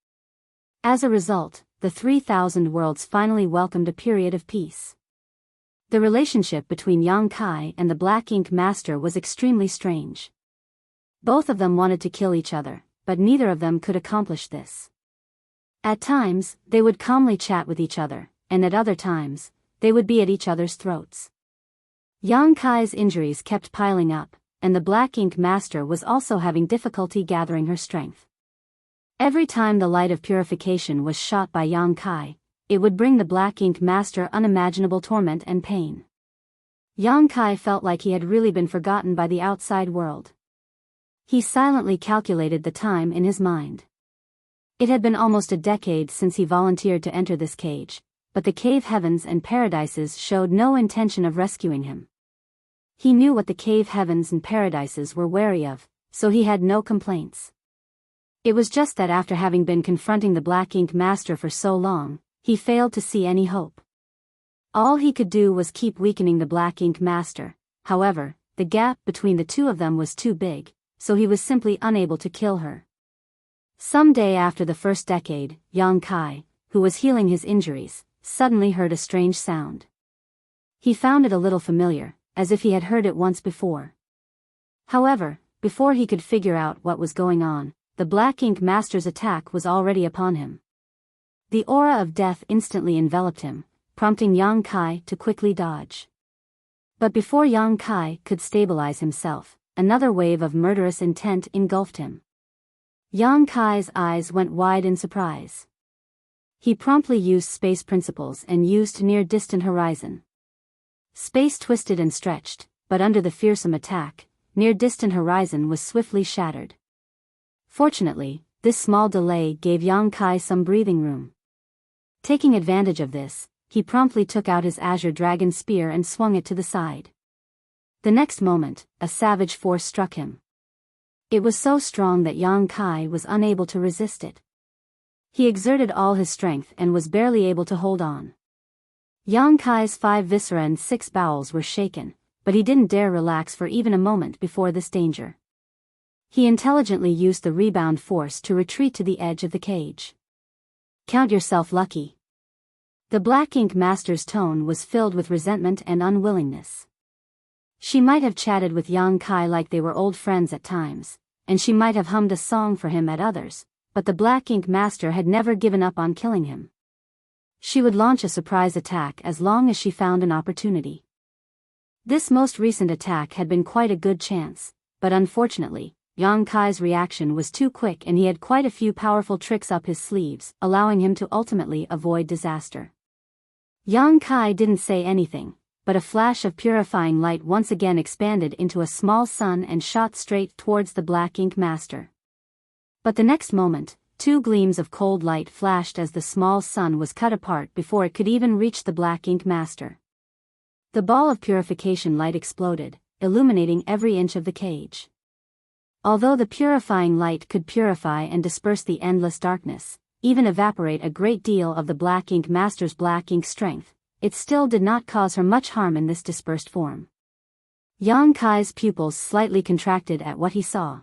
As a result, the 3,000 worlds finally welcomed a period of peace. The relationship between Yang Kai and the Black Ink Master was extremely strange. Both of them wanted to kill each other, but neither of them could accomplish this. At times, they would calmly chat with each other, and at other times, they would be at each other's throats. Yang Kai's injuries kept piling up, and the Black Ink Master was also having difficulty gathering her strength. Every time the light of purification was shot by Yang Kai, it would bring the Black Ink Master unimaginable torment and pain. Yang Kai felt like he had really been forgotten by the outside world. He silently calculated the time in his mind. It had been almost a decade since he volunteered to enter this cage, but the cave heavens and paradises showed no intention of rescuing him. He knew what the cave heavens and paradises were wary of, so he had no complaints. It was just that after having been confronting the Black Ink Master for so long, he failed to see any hope. All he could do was keep weakening the Black Ink Master. However, the gap between the two of them was too big, so he was simply unable to kill her. Some day after the first decade, Yang Kai, who was healing his injuries, suddenly heard a strange sound. He found it a little familiar, as if he had heard it once before. However, before he could figure out what was going on, the Black Ink Master's attack was already upon him. The aura of death instantly enveloped him, prompting Yang Kai to quickly dodge. But before Yang Kai could stabilize himself, another wave of murderous intent engulfed him. Yang Kai's eyes went wide in surprise. He promptly used space principles and used near-distant horizon. Space twisted and stretched, but under the fearsome attack, near-distant horizon was swiftly shattered. Fortunately, this small delay gave Yang Kai some breathing room. Taking advantage of this, he promptly took out his azure dragon spear and swung it to the side. The next moment, a savage force struck him. It was so strong that Yang Kai was unable to resist it. He exerted all his strength and was barely able to hold on. Yang Kai's 5 viscera and 6 bowels were shaken, but he didn't dare relax for even a moment before this danger. He intelligently used the rebound force to retreat to the edge of the cage. Count yourself lucky. The Black Ink Master's tone was filled with resentment and unwillingness. She might have chatted with Yang Kai like they were old friends at times, and she might have hummed a song for him at others, but the Black Ink Master had never given up on killing him. She would launch a surprise attack as long as she found an opportunity. This most recent attack had been quite a good chance, but unfortunately, Yang Kai's reaction was too quick and he had quite a few powerful tricks up his sleeves, allowing him to ultimately avoid disaster. Yang Kai didn't say anything, but a flash of purifying light once again expanded into a small sun and shot straight towards the Black Ink Master. But the next moment, 2 gleams of cold light flashed as the small sun was cut apart before it could even reach the Black Ink Master. The ball of purification light exploded, illuminating every inch of the cage. Although the purifying light could purify and disperse the endless darkness, even evaporate a great deal of the Black Ink Master's black ink strength, it still did not cause her much harm in this dispersed form. Yang Kai's pupils slightly contracted at what he saw.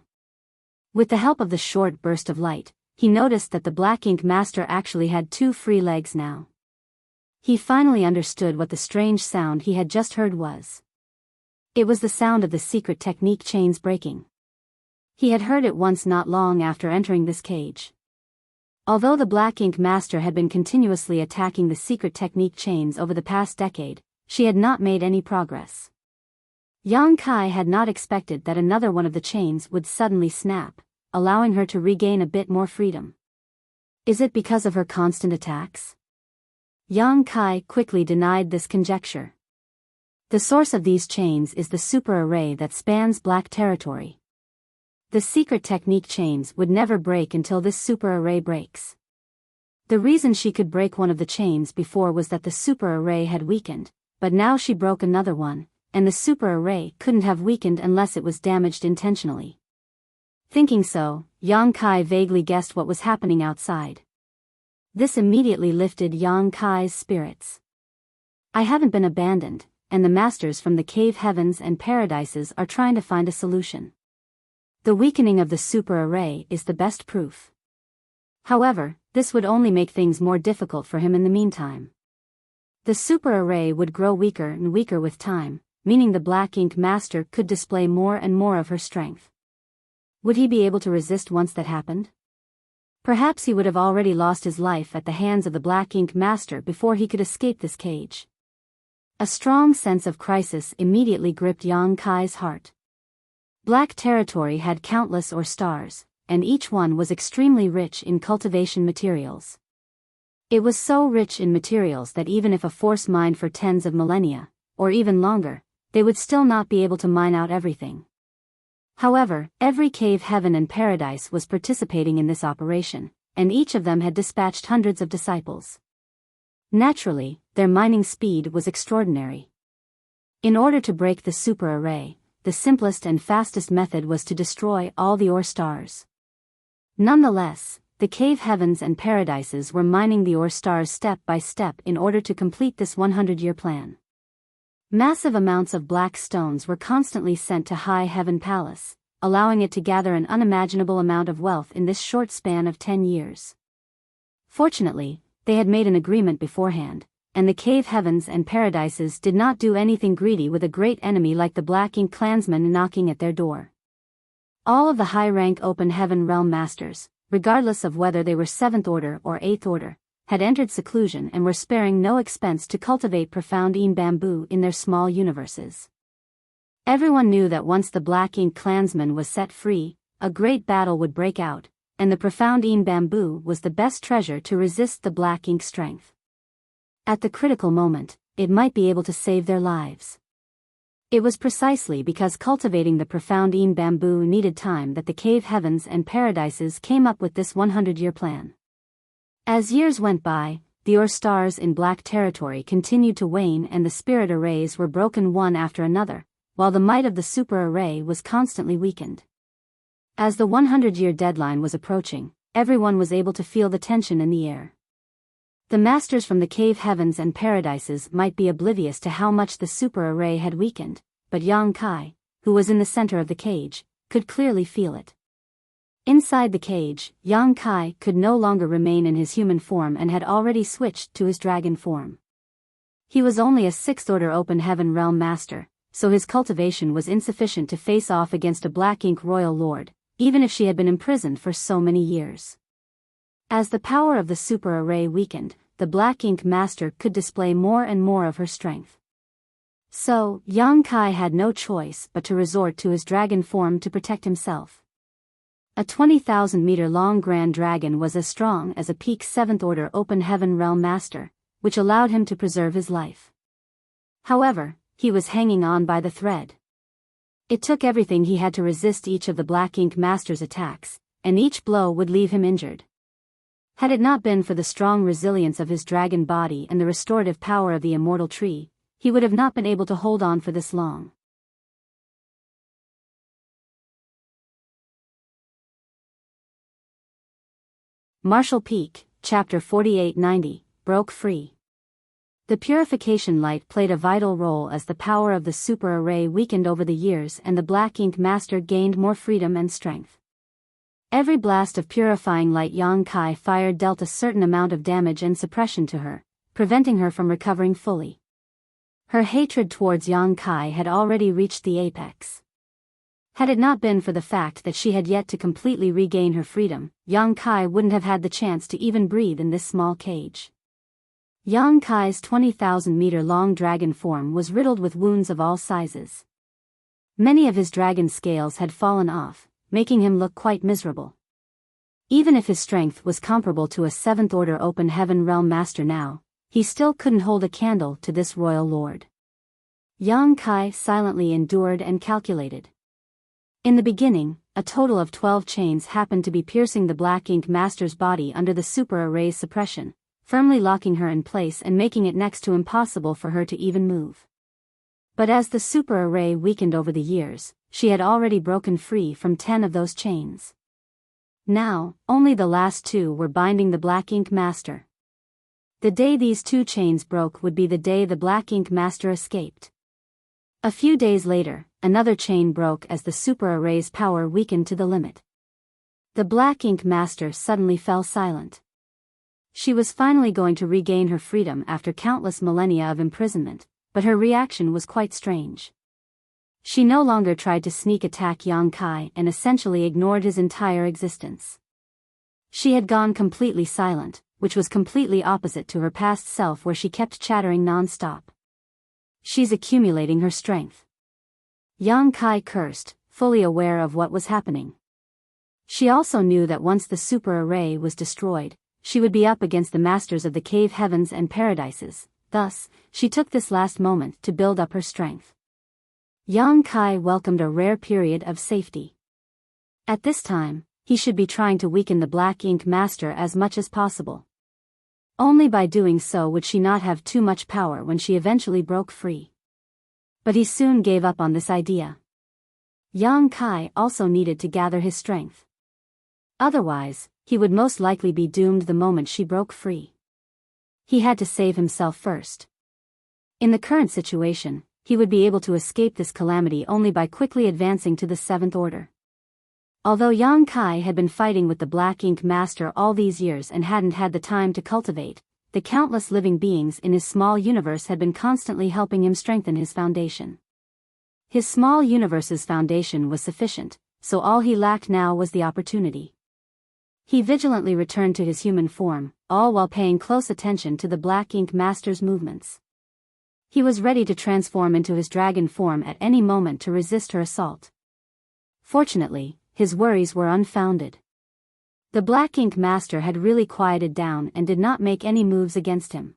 With the help of the short burst of light, he noticed that the Black Ink Master actually had 2 free legs now. He finally understood what the strange sound he had just heard was. It was the sound of the secret technique chains breaking. He had heard it once not long after entering this cage. Although the Black Ink Master had been continuously attacking the secret technique chains over the past decade, she had not made any progress. Yang Kai had not expected that another one of the chains would suddenly snap, allowing her to regain a bit more freedom. Is it because of her constant attacks? Yang Kai quickly denied this conjecture. The source of these chains is the super array that spans black territory. The secret technique chains would never break until this super array breaks. The reason she could break one of the chains before was that the super array had weakened, but now she broke another one, and the super array couldn't have weakened unless it was damaged intentionally. Thinking so, Yang Kai vaguely guessed what was happening outside. This immediately lifted Yang Kai's spirits. I haven't been abandoned, and the masters from the cave heavens and paradises are trying to find a solution. The weakening of the super array is the best proof. However, this would only make things more difficult for him in the meantime. The super array would grow weaker and weaker with time, meaning the Black Ink Master could display more and more of her strength. Would he be able to resist once that happened? Perhaps he would have already lost his life at the hands of the Black Ink Master before he could escape this cage. A strong sense of crisis immediately gripped Yang Kai's heart. Black territory had countless ore stars, and each one was extremely rich in cultivation materials. It was so rich in materials that even if a force mined for tens of millennia, or even longer, they would still not be able to mine out everything. However, every cave heaven and paradise was participating in this operation, and each of them had dispatched hundreds of disciples. Naturally, their mining speed was extraordinary. In order to break the super array, the simplest and fastest method was to destroy all the ore stars. Nonetheless, the cave heavens and paradises were mining the ore stars step by step in order to complete this 100-year plan. Massive amounts of black stones were constantly sent to High Heaven Palace, allowing it to gather an unimaginable amount of wealth in this short span of 10 years. Fortunately, they had made an agreement beforehand, and the cave heavens and paradises did not do anything greedy with a great enemy like the Black Ink clansmen knocking at their door. All of the high-rank Open Heaven Realm Masters, regardless of whether they were 7th Order or 8th Order, had entered seclusion and were sparing no expense to cultivate profound bamboo in their small universes. Everyone knew that once the Black Ink clansman was set free, a great battle would break out, and the profound bamboo was the best treasure to resist the Black Ink strength. At the critical moment, it might be able to save their lives. It was precisely because cultivating the profound bamboo needed time that the cave heavens and paradises came up with this 100-year plan. As years went by, the ore stars in Black territory continued to wane and the spirit arrays were broken one after another, while the might of the super array was constantly weakened. As the 100-year deadline was approaching, everyone was able to feel the tension in the air. The masters from the cave heavens and paradises might be oblivious to how much the super array had weakened, but Yang Kai, who was in the center of the cage, could clearly feel it. Inside the cage, Yang Kai could no longer remain in his human form and had already switched to his dragon form. He was only a 6th Order Open Heaven Realm Master, so his cultivation was insufficient to face off against a Black Ink Royal Lord, even if she had been imprisoned for so many years. As the power of the super array weakened, the Black Ink Master could display more and more of her strength. So, Yang Kai had no choice but to resort to his dragon form to protect himself. A 20,000-meter-long Grand Dragon was as strong as a peak 7th Order Open Heaven Realm Master, which allowed him to preserve his life. However, he was hanging on by the thread. It took everything he had to resist each of the Black Ink Master's attacks, and each blow would leave him injured. Had it not been for the strong resilience of his dragon body and the restorative power of the immortal tree, he would have not been able to hold on for this long. Martial Peak, Chapter 4890, broke free. The purification light played a vital role as the power of the super array weakened over the years and the Black Ink Master gained more freedom and strength. Every blast of purifying light Yang Kai fired dealt a certain amount of damage and suppression to her, preventing her from recovering fully. Her hatred towards Yang Kai had already reached the apex. Had it not been for the fact that she had yet to completely regain her freedom, Yang Kai wouldn't have had the chance to even breathe in this small cage. Yang Kai's 20,000-meter-long dragon form was riddled with wounds of all sizes. Many of his dragon scales had fallen off, making him look quite miserable. Even if his strength was comparable to a 7th Order Open Heaven Realm Master now, he still couldn't hold a candle to this royal lord. Yang Kai silently endured and calculated. In the beginning, a total of 12 chains happened to be piercing the Black Ink Master's body under the super array's suppression, firmly locking her in place and making it next to impossible for her to even move. But as the super array weakened over the years, she had already broken free from 10 of those chains. Now, only the last 2 were binding the Black Ink Master. The day these 2 chains broke would be the day the Black Ink Master escaped. A few days later, another chain broke as the super array's power weakened to the limit. The Black Ink Master suddenly fell silent. She was finally going to regain her freedom after countless millennia of imprisonment, but her reaction was quite strange. She no longer tried to sneak attack Yang Kai and essentially ignored his entire existence. She had gone completely silent, which was completely opposite to her past self where she kept chattering non-stop. She's accumulating her strength. Yang Kai cursed, fully aware of what was happening. She also knew that once the super array was destroyed, she would be up against the masters of the cave heavens and paradises. Thus, she took this last moment to build up her strength. Yang Kai welcomed a rare period of safety. At this time, he should be trying to weaken the Black Ink Master as much as possible. Only by doing so would she not have too much power when she eventually broke free. But he soon gave up on this idea. Yang Kai also needed to gather his strength. Otherwise, he would most likely be doomed the moment she broke free. He had to save himself first. In the current situation, he would be able to escape this calamity only by quickly advancing to the 7th order. Although Yang Kai had been fighting with the Black Ink Master all these years and hadn't had the time to cultivate, the countless living beings in his small universe had been constantly helping him strengthen his foundation. His small universe's foundation was sufficient, so all he lacked now was the opportunity. He vigilantly returned to his human form, all while paying close attention to the Black Ink Master's movements. He was ready to transform into his dragon form at any moment to resist her assault. Fortunately, his worries were unfounded. The Black Ink Master had really quieted down and did not make any moves against him.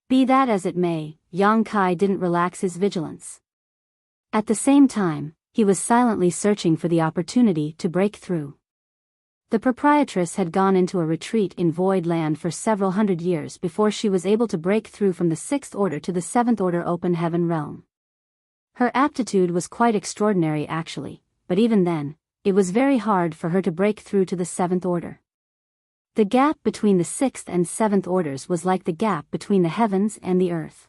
Be that as it may, Yang Kai didn't relax his vigilance. At the same time, he was silently searching for the opportunity to break through. The proprietress had gone into a retreat in Void Land for several hundred years before she was able to break through from the 6th order to the 7th order open heaven realm. Her aptitude was quite extraordinary actually, but even then, it was very hard for her to break through to the 7th order. The gap between the 6th and 7th orders was like the gap between the heavens and the earth.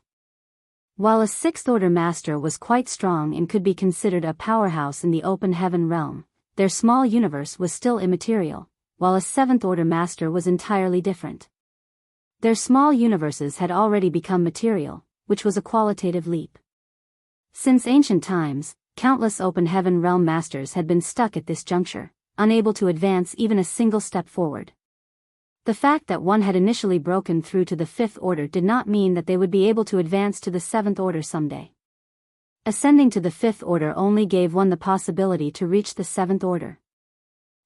While a 6th order master was quite strong and could be considered a powerhouse in the open heaven realm, their small universe was still immaterial, while a 7th order master was entirely different. Their small universes had already become material, which was a qualitative leap. Since ancient times, countless open heaven realm masters had been stuck at this juncture, unable to advance even a single step forward. The fact that one had initially broken through to the 5th order did not mean that they would be able to advance to the 7th order someday. Ascending to the 5th order only gave one the possibility to reach the 7th order.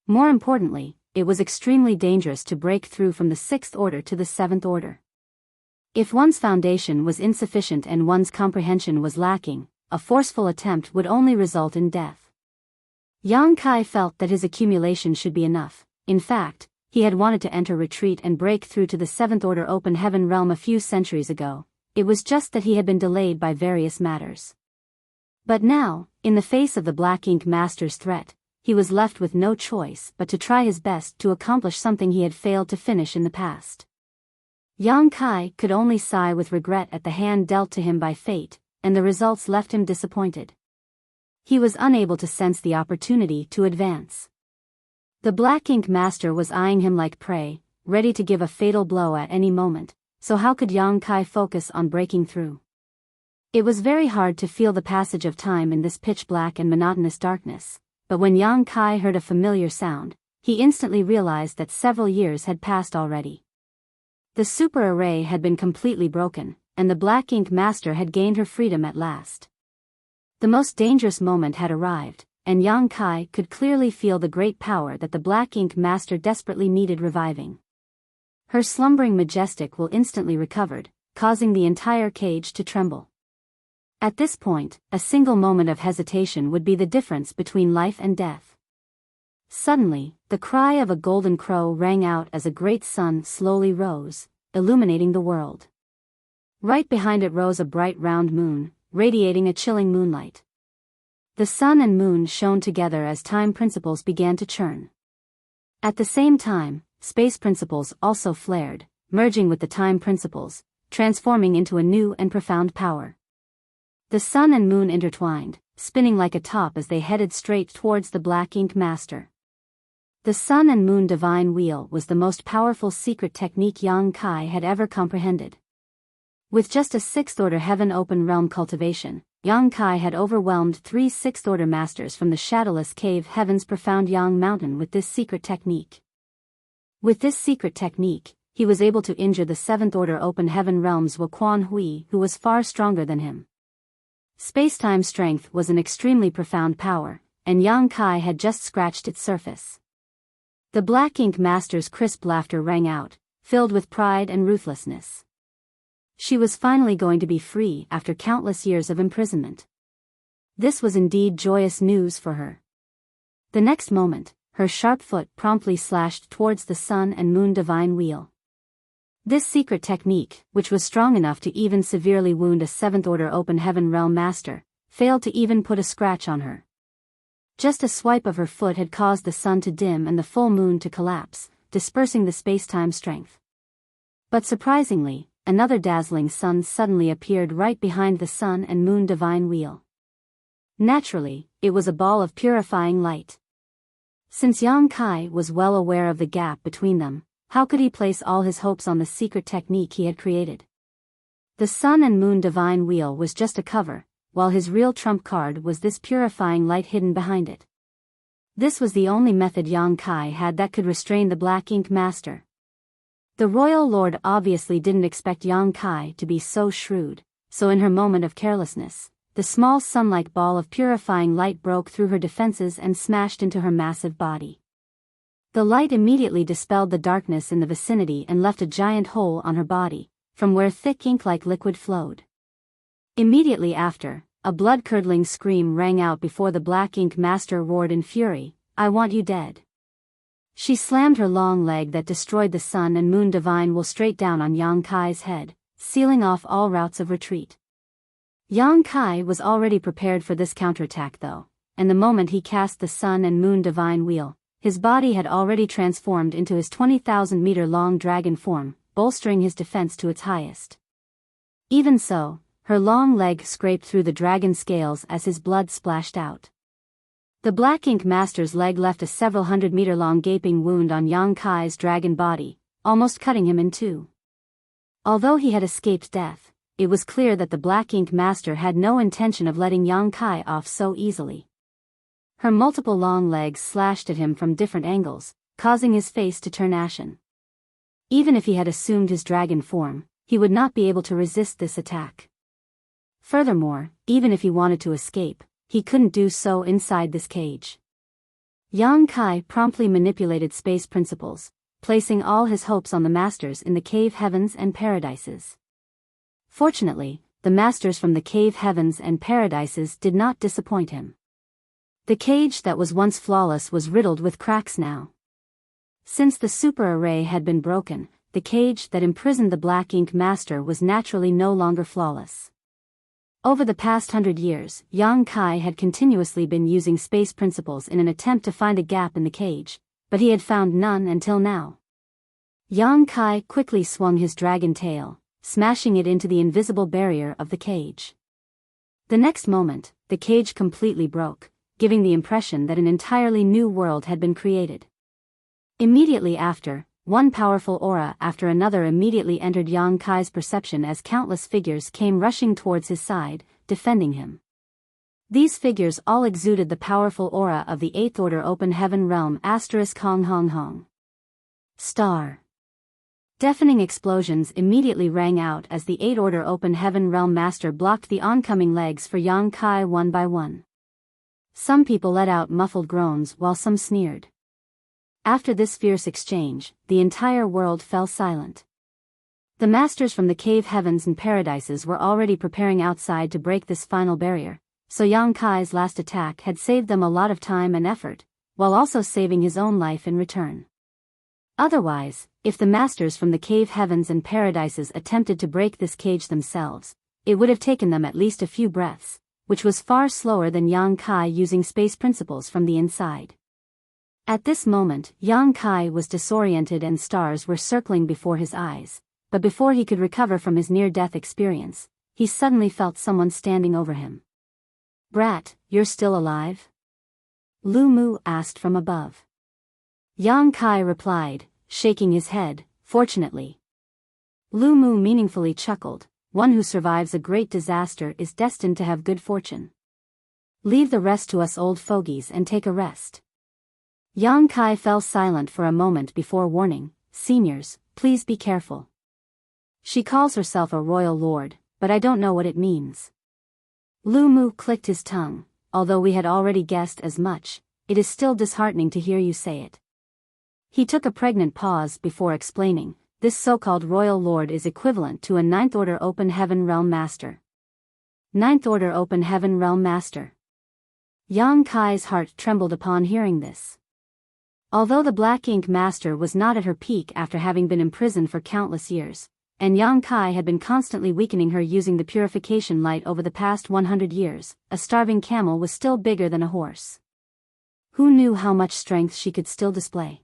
More importantly, it was extremely dangerous to break through from the 6th order to the 7th order. If one's foundation was insufficient and one's comprehension was lacking, a forceful attempt would only result in death. Yang Kai felt that his accumulation should be enough. In fact, he had wanted to enter retreat and break through to the 7th order open heaven realm a few centuries ago. It was just that he had been delayed by various matters. But now, in the face of the Black Ink Master's threat, he was left with no choice but to try his best to accomplish something he had failed to finish in the past. Yang Kai could only sigh with regret at the hand dealt to him by fate, and the results left him disappointed. He was unable to sense the opportunity to advance. The Black Ink Master was eyeing him like prey, ready to give a fatal blow at any moment, so how could Yang Kai focus on breaking through? It was very hard to feel the passage of time in this pitch-black and monotonous darkness, but when Yang Kai heard a familiar sound, he instantly realized that several years had passed already. The super array had been completely broken, and the Black Ink Master had gained her freedom at last. The most dangerous moment had arrived, and Yang Kai could clearly feel the great power that the Black Ink Master desperately needed reviving. Her slumbering majestic will instantly recovered, causing the entire cage to tremble. At this point, a single moment of hesitation would be the difference between life and death. Suddenly, the cry of a golden crow rang out as a great sun slowly rose, illuminating the world. Right behind it rose a bright round moon, radiating a chilling moonlight. The sun and moon shone together as time principles began to churn. At the same time, space principles also flared, merging with the time principles, transforming into a new and profound power. The sun and moon intertwined, spinning like a top as they headed straight towards the Black Ink Master. The sun and moon divine wheel was the most powerful secret technique Yang Kai had ever comprehended. With just a 6th order heaven open realm cultivation, Yang Kai had overwhelmed 3 6th order masters from the shadowless cave heaven's profound Yang mountain with this secret technique. With this secret technique, he was able to injure the 7th Order Open Heaven Realm's Wuquan Hui, who was far stronger than him. Space-time strength was an extremely profound power, and Yang Kai had just scratched its surface. The Black Ink Master's crisp laughter rang out, filled with pride and ruthlessness. She was finally going to be free after countless years of imprisonment. This was indeed joyous news for her. The next moment, her sharp foot promptly slashed towards the Sun and Moon Divine Wheel. This secret technique, which was strong enough to even severely wound a 7th Order Open Heaven Realm Master, failed to even put a scratch on her. Just a swipe of her foot had caused the sun to dim and the full moon to collapse, dispersing the space-time strength. But surprisingly, another dazzling sun suddenly appeared right behind the Sun and Moon Divine Wheel. Naturally, it was a ball of purifying light. Since Yang Kai was well aware of the gap between them, how could he place all his hopes on the secret technique he had created? The Sun and Moon Divine Wheel was just a cover, while his real trump card was this purifying light hidden behind it. This was the only method Yang Kai had that could restrain the Black Ink Master. The Royal Lord obviously didn't expect Yang Kai to be so shrewd, so in her moment of carelessness, the small sun-like ball of purifying light broke through her defenses and smashed into her massive body. The light immediately dispelled the darkness in the vicinity and left a giant hole on her body, from where thick ink-like liquid flowed. Immediately after, a blood-curdling scream rang out before the Black Ink Master roared in fury, "I want you dead." She slammed her long leg that destroyed the Sun and Moon Divine Wheel straight down on Yang Kai's head, sealing off all routes of retreat. Yang Kai was already prepared for this counterattack though, and the moment he cast the Sun and Moon Divine Wheel, his body had already transformed into his 20,000-meter-long dragon form, bolstering his defense to its highest. Even so, her long leg scraped through the dragon scales as his blood splashed out. The Black Ink Master's leg left a several 100-meter-long gaping wound on Yang Kai's dragon body, almost cutting him in two. Although he had escaped death, it was clear that the Black Ink Master had no intention of letting Yang Kai off so easily. Her multiple long legs slashed at him from different angles, causing his face to turn ashen. Even if he had assumed his dragon form, he would not be able to resist this attack. Furthermore, even if he wanted to escape, he couldn't do so inside this cage. Yang Kai promptly manipulated space principles, placing all his hopes on the masters in the cave heavens and paradises. Fortunately, the masters from the cave heavens and paradises did not disappoint him. The cage that was once flawless was riddled with cracks now. Since the super array had been broken, the cage that imprisoned the Black Ink Master was naturally no longer flawless. Over the past 100 years, Yang Kai had continuously been using space principles in an attempt to find a gap in the cage, but he had found none until now. Yang Kai quickly swung his dragon tail, smashing it into the invisible barrier of the cage. The next moment, the cage completely broke, giving the impression that an entirely new world had been created. Immediately after, one powerful aura after another immediately entered Yang Kai's perception as countless figures came rushing towards his side, defending him. These figures all exuded the powerful aura of the 8th Order Open Heaven Realm Hong Hong Hong. Star. Deafening explosions immediately rang out as the 8th Order Open Heaven Realm Master blocked the oncoming legs for Yang Kai one by one. Some people let out muffled groans while some sneered. After this fierce exchange, the entire world fell silent. The masters from the cave heavens and paradises were already preparing outside to break this final barrier, so Yang Kai's last attack had saved them a lot of time and effort, while also saving his own life in return. Otherwise, if the masters from the cave heavens and paradises attempted to break this cage themselves, it would have taken them at least a few breaths, which was far slower than Yang Kai using space principles from the inside. At this moment, Yang Kai was disoriented and stars were circling before his eyes, but before he could recover from his near-death experience, he suddenly felt someone standing over him. "Brat, you're still alive?" Lu Mu asked from above. Yang Kai replied, shaking his head, "Fortunately." Lu Mu meaningfully chuckled, "One who survives a great disaster is destined to have good fortune. Leave the rest to us old fogies and take a rest." Yang Kai fell silent for a moment before warning, "Seniors, please be careful. She calls herself a royal lord, but I don't know what it means." Lu Mu clicked his tongue. "Although we had already guessed as much, it is still disheartening to hear you say it." He took a pregnant pause before explaining, "This so-called royal lord is equivalent to a Ninth Order Open Heaven Realm Master." Ninth Order Open Heaven Realm Master. Yang Kai's heart trembled upon hearing this. Although the Black Ink Master was not at her peak after having been imprisoned for countless years, and Yang Kai had been constantly weakening her using the purification light over the past 100 years, a starving camel was still bigger than a horse. Who knew how much strength she could still display?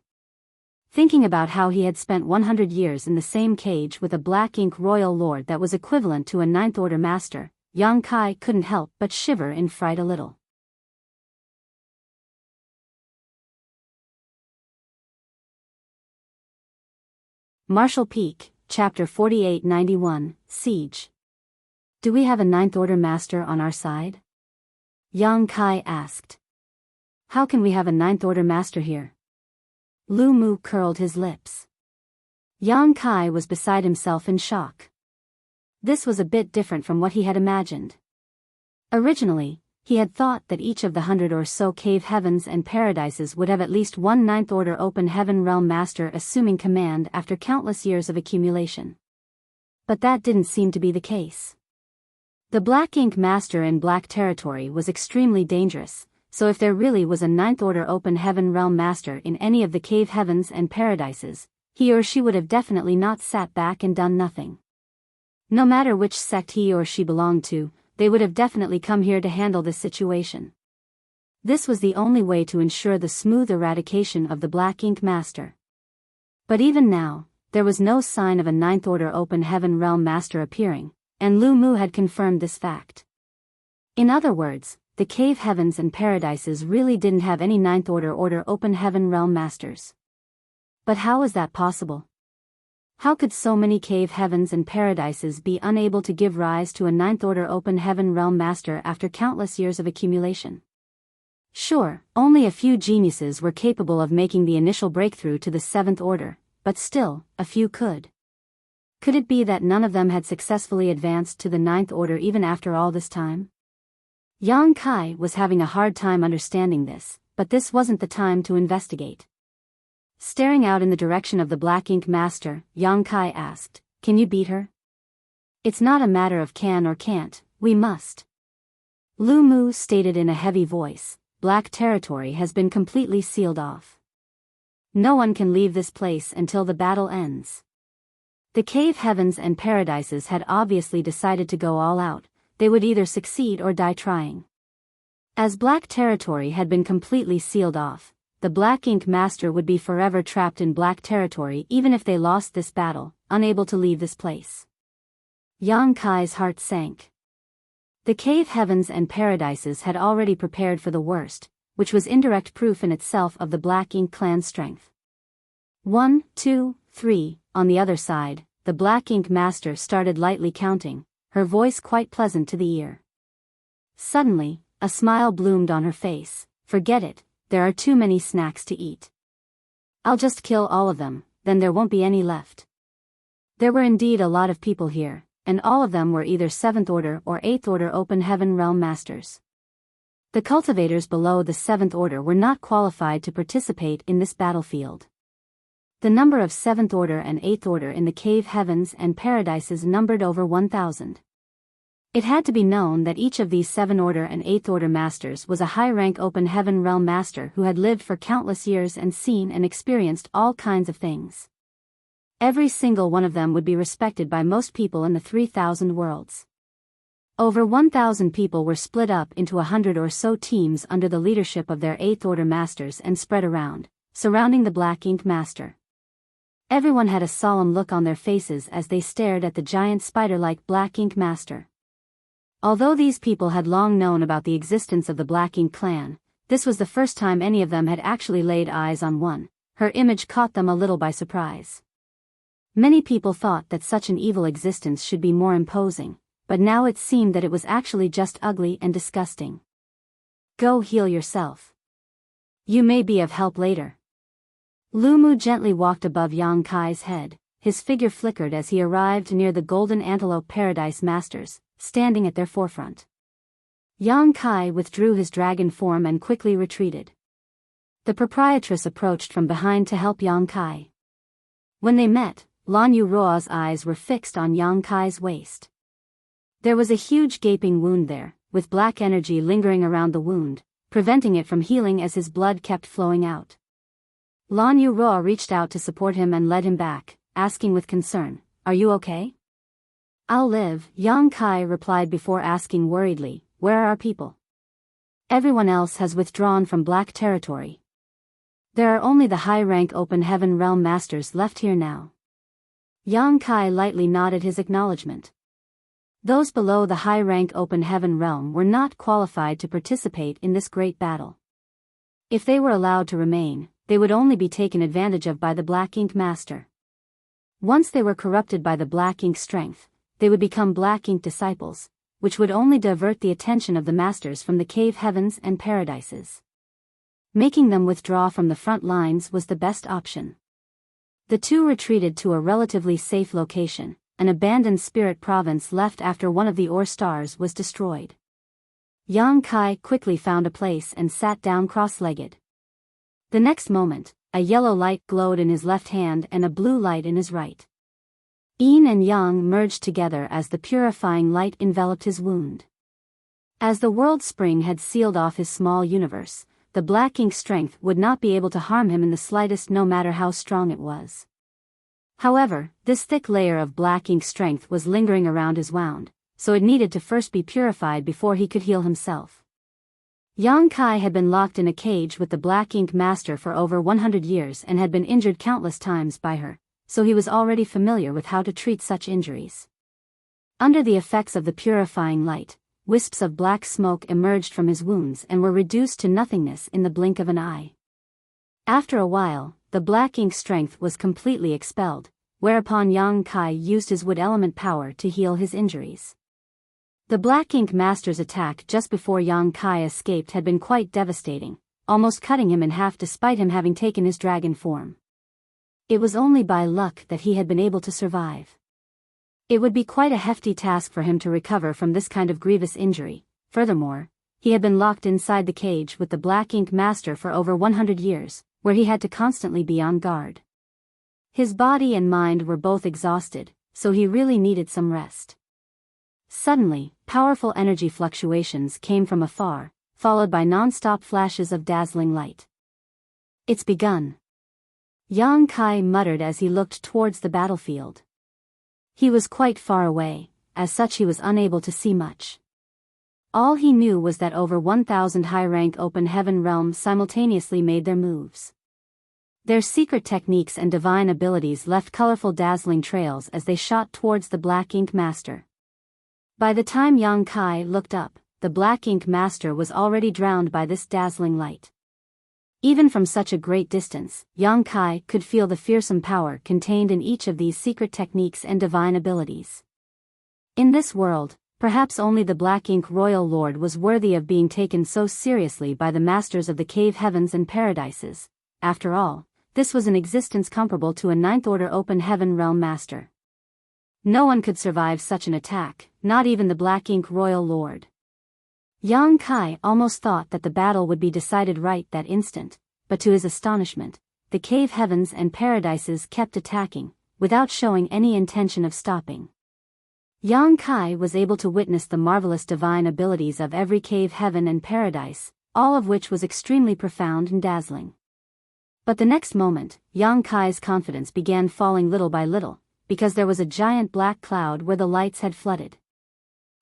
Thinking about how he had spent 100 years in the same cage with a Black Ink Royal Lord that was equivalent to a Ninth Order Master, Yang Kai couldn't help but shiver in fright a little. Marshall Peak, Chapter 4891, Siege. "Do we have a Ninth Order Master on our side?" Yang Kai asked. "How can we have a Ninth Order Master here?" Lu Mu curled his lips. Yang Kai was beside himself in shock. This was a bit different from what he had imagined. Originally, he had thought that each of the 100 or so cave heavens and paradises would have at least one Ninth Order Open Heaven Realm Master assuming command after countless years of accumulation. But that didn't seem to be the case. The Black Ink Master in Black Territory was extremely dangerous, so if there really was a Ninth Order Open Heaven Realm Master in any of the cave heavens and paradises, he or she would have definitely not sat back and done nothing. No matter which sect he or she belonged to, they would have definitely come here to handle this situation. This was the only way to ensure the smooth eradication of the Black Ink Master. But even now, there was no sign of a Ninth Order Open Heaven Realm Master appearing, and Lu Mu had confirmed this fact. In other words, the cave heavens and paradises really didn't have any Ninth Order Open Heaven Realm Masters. But how was that possible? How could so many cave heavens and paradises be unable to give rise to a Ninth Order Open Heaven Realm Master after countless years of accumulation? Sure, only a few geniuses were capable of making the initial breakthrough to the Seventh Order, but still, a few could. Could it be that none of them had successfully advanced to the Ninth Order even after all this time? Yang Kai was having a hard time understanding this, but this wasn't the time to investigate. Staring out in the direction of the Black Ink Master, Yang Kai asked, "Can you beat her?" "It's not a matter of can or can't, we must." Lu Mu stated in a heavy voice, "Black Territory has been completely sealed off. No one can leave this place until the battle ends." The cave heavens and paradises had obviously decided to go all out. They would either succeed or die trying. As Black Territory had been completely sealed off, the Black Ink Master would be forever trapped in Black Territory even if they lost this battle, unable to leave this place. Yang Kai's heart sank. The cave heavens and paradises had already prepared for the worst, which was indirect proof in itself of the Black Ink clan's strength. 1, 2, 3, on the other side, the Black Ink Master started lightly counting, her voice quite pleasant to the ear. Suddenly, a smile bloomed on her face. "Forget it. There are too many snacks to eat. I'll just kill all of them, then there won't be any left." There were indeed a lot of people here, and all of them were either 7th Order or 8th Order Open Heaven Realm Masters. The cultivators below the 7th Order were not qualified to participate in this battlefield. The number of 7th Order and 8th Order in the cave heavens and paradises numbered over 1,000. It had to be known that each of these 7th Order and 8th Order Masters was a high-rank Open Heaven Realm Master who had lived for countless years and seen and experienced all kinds of things. Every single one of them would be respected by most people in the 3,000 worlds. Over 1,000 people were split up into 100 or so teams under the leadership of their 8th Order Masters and spread around, surrounding the Black Ink Master. Everyone had a solemn look on their faces as they stared at the giant spider-like Black Ink Master. Although these people had long known about the existence of the Black Ink clan, this was the first time any of them had actually laid eyes on one. Her image caught them a little by surprise. Many people thought that such an evil existence should be more imposing, but now it seemed that it was actually just ugly and disgusting. "Go heal yourself." You may be of help later. Lu Mu gently walked above Yang Kai's head. His figure flickered as he arrived near the Golden Antelope Paradise Masters, standing at their forefront. Yang Kai withdrew his dragon form and quickly retreated. The proprietress approached from behind to help Yang Kai. When they met, Lan Yu Ruo's eyes were fixed on Yang Kai's waist. There was a huge gaping wound there, with black energy lingering around the wound, preventing it from healing as his blood kept flowing out. Lan Yu Ruo reached out to support him and led him back, asking with concern, "Are you okay?" "I'll live," Yang Kai replied before asking worriedly, "Where are our people?" "Everyone else has withdrawn from Black Territory. There are only the high-rank Open Heaven Realm Masters left here now." Yang Kai lightly nodded his acknowledgement. Those below the high-rank Open Heaven Realm were not qualified to participate in this great battle. If they were allowed to remain, they would only be taken advantage of by the Black Ink Master. Once they were corrupted by the Black Ink strength, they would become Black Ink disciples, which would only divert the attention of the Masters from the cave heavens and paradises. Making them withdraw from the front lines was the best option. The two retreated to a relatively safe location, an abandoned spirit province left after one of the ore stars was destroyed. Yang Kai quickly found a place and sat down cross-legged. The next moment, a yellow light glowed in his left hand and a blue light in his right. Yin and Yang merged together as the purifying light enveloped his wound. As the world spring had sealed off his small universe, the Black Ink strength would not be able to harm him in the slightest no matter how strong it was. However, this thick layer of Black Ink strength was lingering around his wound, so it needed to first be purified before he could heal himself. Yang Kai had been locked in a cage with the Black Ink Master for over 100 years and had been injured countless times by her, so he was already familiar with how to treat such injuries. Under the effects of the purifying light, wisps of black smoke emerged from his wounds and were reduced to nothingness in the blink of an eye. After a while, the Black Ink strength was completely expelled, whereupon Yang Kai used his wood element power to heal his injuries. The Black Ink Master's attack just before Yang Kai escaped had been quite devastating, almost cutting him in half despite him having taken his dragon form. It was only by luck that he had been able to survive. It would be quite a hefty task for him to recover from this kind of grievous injury. Furthermore, he had been locked inside the cage with the Black Ink Master for over 100 years, where he had to constantly be on guard. His body and mind were both exhausted, so he really needed some rest. Suddenly, powerful energy fluctuations came from afar, followed by non-stop flashes of dazzling light. "It's begun," Yang Kai muttered as he looked towards the battlefield. He was quite far away, as such he was unable to see much. All he knew was that over 1,000 high-rank Open Heaven realms simultaneously made their moves. Their secret techniques and divine abilities left colorful dazzling trails as they shot towards the Black Ink Master. By the time Yang Kai looked up, the Black Ink Master was already drowned by this dazzling light. Even from such a great distance, Yang Kai could feel the fearsome power contained in each of these secret techniques and divine abilities. In this world, perhaps only the Black Ink Royal Lord was worthy of being taken so seriously by the Masters of the Cave Heavens and Paradises. After all, this was an existence comparable to a Ninth Order Open Heaven Realm Master. No one could survive such an attack, not even the Black Ink Royal Lord. Yang Kai almost thought that the battle would be decided right that instant, but to his astonishment, the Cave Heavens and Paradises kept attacking, without showing any intention of stopping. Yang Kai was able to witness the marvelous divine abilities of every cave heaven and paradise, all of which was extremely profound and dazzling. But the next moment, Yang Kai's confidence began falling little by little, because there was a giant black cloud where the lights had flooded.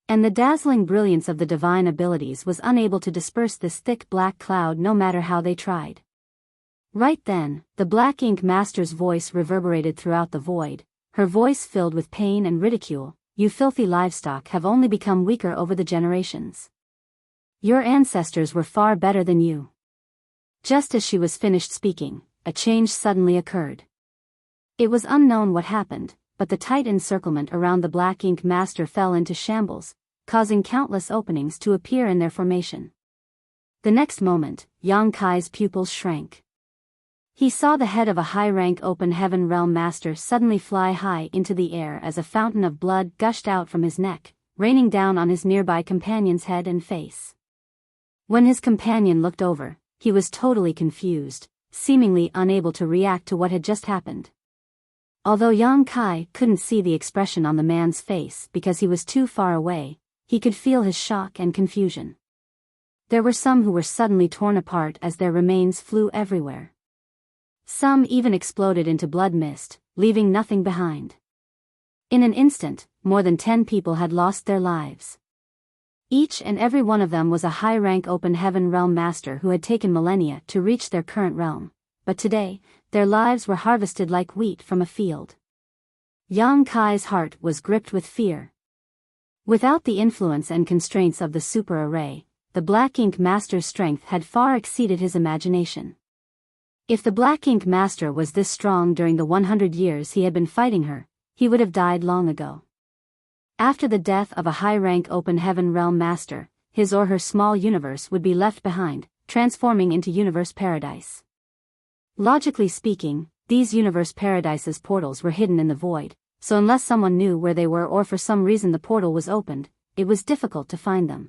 And the dazzling brilliance of the divine abilities was unable to disperse this thick black cloud no matter how they tried. Right then, the Black Ink Master's voice reverberated throughout the void, her voice filled with pain and ridicule. "You filthy livestock have only become weaker over the generations. Your ancestors were far better than you." Just as she was finished speaking, a change suddenly occurred. It was unknown what happened, but the tight encirclement around the Black Ink Master fell into shambles, causing countless openings to appear in their formation. The next moment, Yang Kai's pupils shrank. He saw the head of a high-rank open heaven realm master suddenly fly high into the air as a fountain of blood gushed out from his neck, raining down on his nearby companion's head and face. When his companion looked over, he was totally confused, seemingly unable to react to what had just happened. Although Yang Kai couldn't see the expression on the man's face because he was too far away, he could feel his shock and confusion. There were some who were suddenly torn apart as their remains flew everywhere. Some even exploded into blood mist, leaving nothing behind. In an instant, more than 10 people had lost their lives. Each and every one of them was a high-rank open heaven realm master who had taken millennia to reach their current realm, but today, their lives were harvested like wheat from a field. Yang Kai's heart was gripped with fear. Without the influence and constraints of the super array, the Black Ink Master's strength had far exceeded his imagination. If the Black Ink Master was this strong during the 100 years he had been fighting her, he would have died long ago. After the death of a high-rank open heaven realm master, his or her small universe would be left behind, transforming into universe paradise. Logically speaking, these universe paradises portals were hidden in the void, so unless someone knew where they were or for some reason the portal was opened, it was difficult to find them.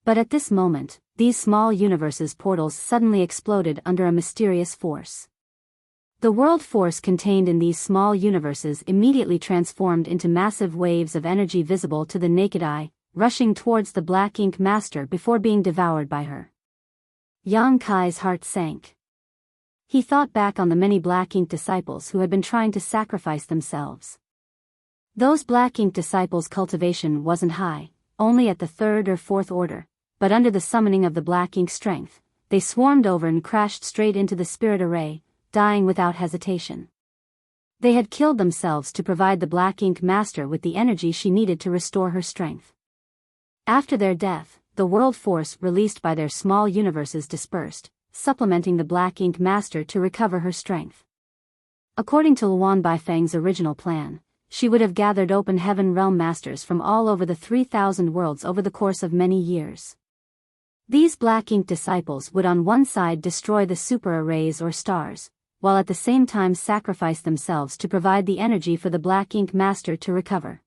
But at this moment, these small universes' portals suddenly exploded under a mysterious force. The world force contained in these small universes immediately transformed into massive waves of energy visible to the naked eye, rushing towards the Black Ink Master before being devoured by her. Yang Kai's heart sank. He thought back on the many Black Ink disciples who had been trying to sacrifice themselves. Those Black Ink disciples' cultivation wasn't high, only at the 3rd or 4th order, but under the summoning of the Black Ink strength, they swarmed over and crashed straight into the spirit array, dying without hesitation. They had killed themselves to provide the Black Ink Master with the energy she needed to restore her strength. After their death, the world force released by their small universes dispersed, supplementing the Black Ink Master to recover her strength. According to Luan Baifeng's original plan, she would have gathered open heaven realm masters from all over the 3,000 worlds over the course of many years. These Black Ink disciples would on one side destroy the super arrays or stars, while at the same time sacrifice themselves to provide the energy for the Black Ink Master to recover.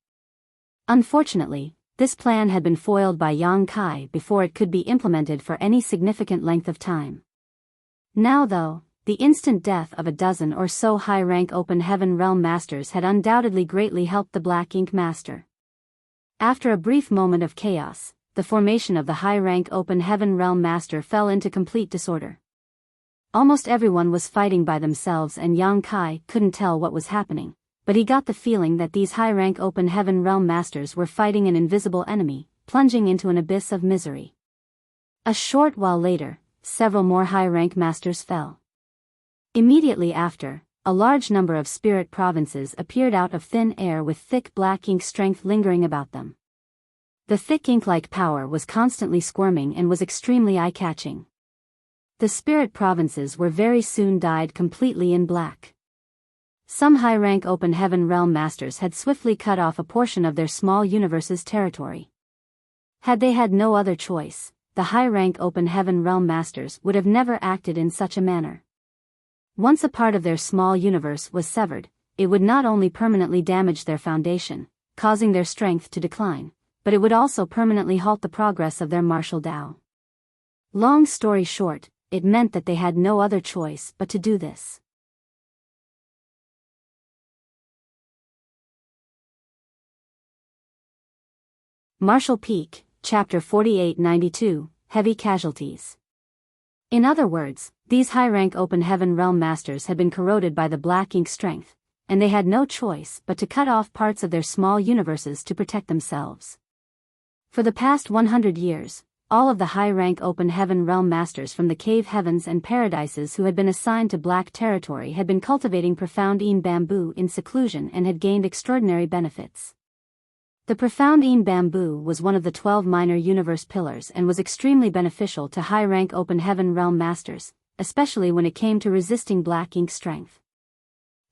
Unfortunately, this plan had been foiled by Yang Kai before it could be implemented for any significant length of time. Now though, the instant death of a dozen or so high-rank open heaven realm masters had undoubtedly greatly helped the Black Ink Master. After a brief moment of chaos, the formation of the high-rank open heaven realm master fell into complete disorder. Almost everyone was fighting by themselves and Yang Kai couldn't tell what was happening, but he got the feeling that these high-rank open heaven realm masters were fighting an invisible enemy, plunging into an abyss of misery. A short while later, several more high-rank masters fell. Immediately after, a large number of spirit provinces appeared out of thin air with thick black ink strength lingering about them. The thick ink-like power was constantly squirming and was extremely eye-catching. The spirit provinces were very soon dyed completely in black. Some high-rank open heaven realm masters had swiftly cut off a portion of their small universe's territory. Had they had no other choice, the high-rank open heaven realm masters would have never acted in such a manner. Once a part of their small universe was severed, it would not only permanently damage their foundation, causing their strength to decline, but it would also permanently halt the progress of their martial Tao. Long story short, it meant that they had no other choice but to do this. Martial Peak, Chapter 4892, Heavy Casualties. In other words, these high-rank open heaven realm masters had been corroded by the black ink strength, and they had no choice but to cut off parts of their small universes to protect themselves. For the past 100 years, all of the high-rank open heaven realm masters from the cave heavens and paradises who had been assigned to black territory had been cultivating profound Een bamboo in seclusion and had gained extraordinary benefits. The profound Een bamboo was one of the 12 minor universe pillars and was extremely beneficial to high-rank open heaven realm masters, especially when it came to resisting black ink strength.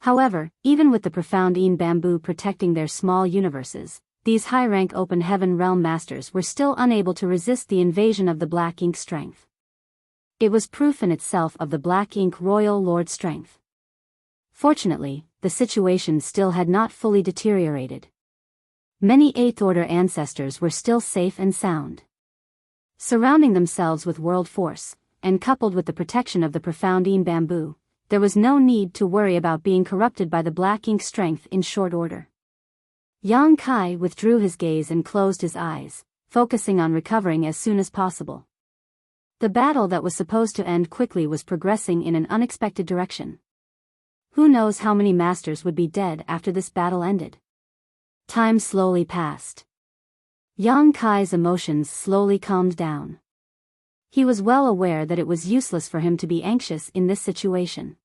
However, even with the profound Een bamboo protecting their small universes, these high-rank open heaven realm masters were still unable to resist the invasion of the black ink strength. It was proof in itself of the Black Ink Royal Lord's strength. Fortunately, the situation still had not fully deteriorated. Many 8th Order ancestors were still safe and sound. Surrounding themselves with world force, and coupled with the protection of the profound Yin bamboo, there was no need to worry about being corrupted by the Black Ink strength in short order. Yang Kai withdrew his gaze and closed his eyes, focusing on recovering as soon as possible. The battle that was supposed to end quickly was progressing in an unexpected direction. Who knows how many masters would be dead after this battle ended? Time slowly passed. Yang Kai's emotions slowly calmed down. He was well aware that it was useless for him to be anxious in this situation.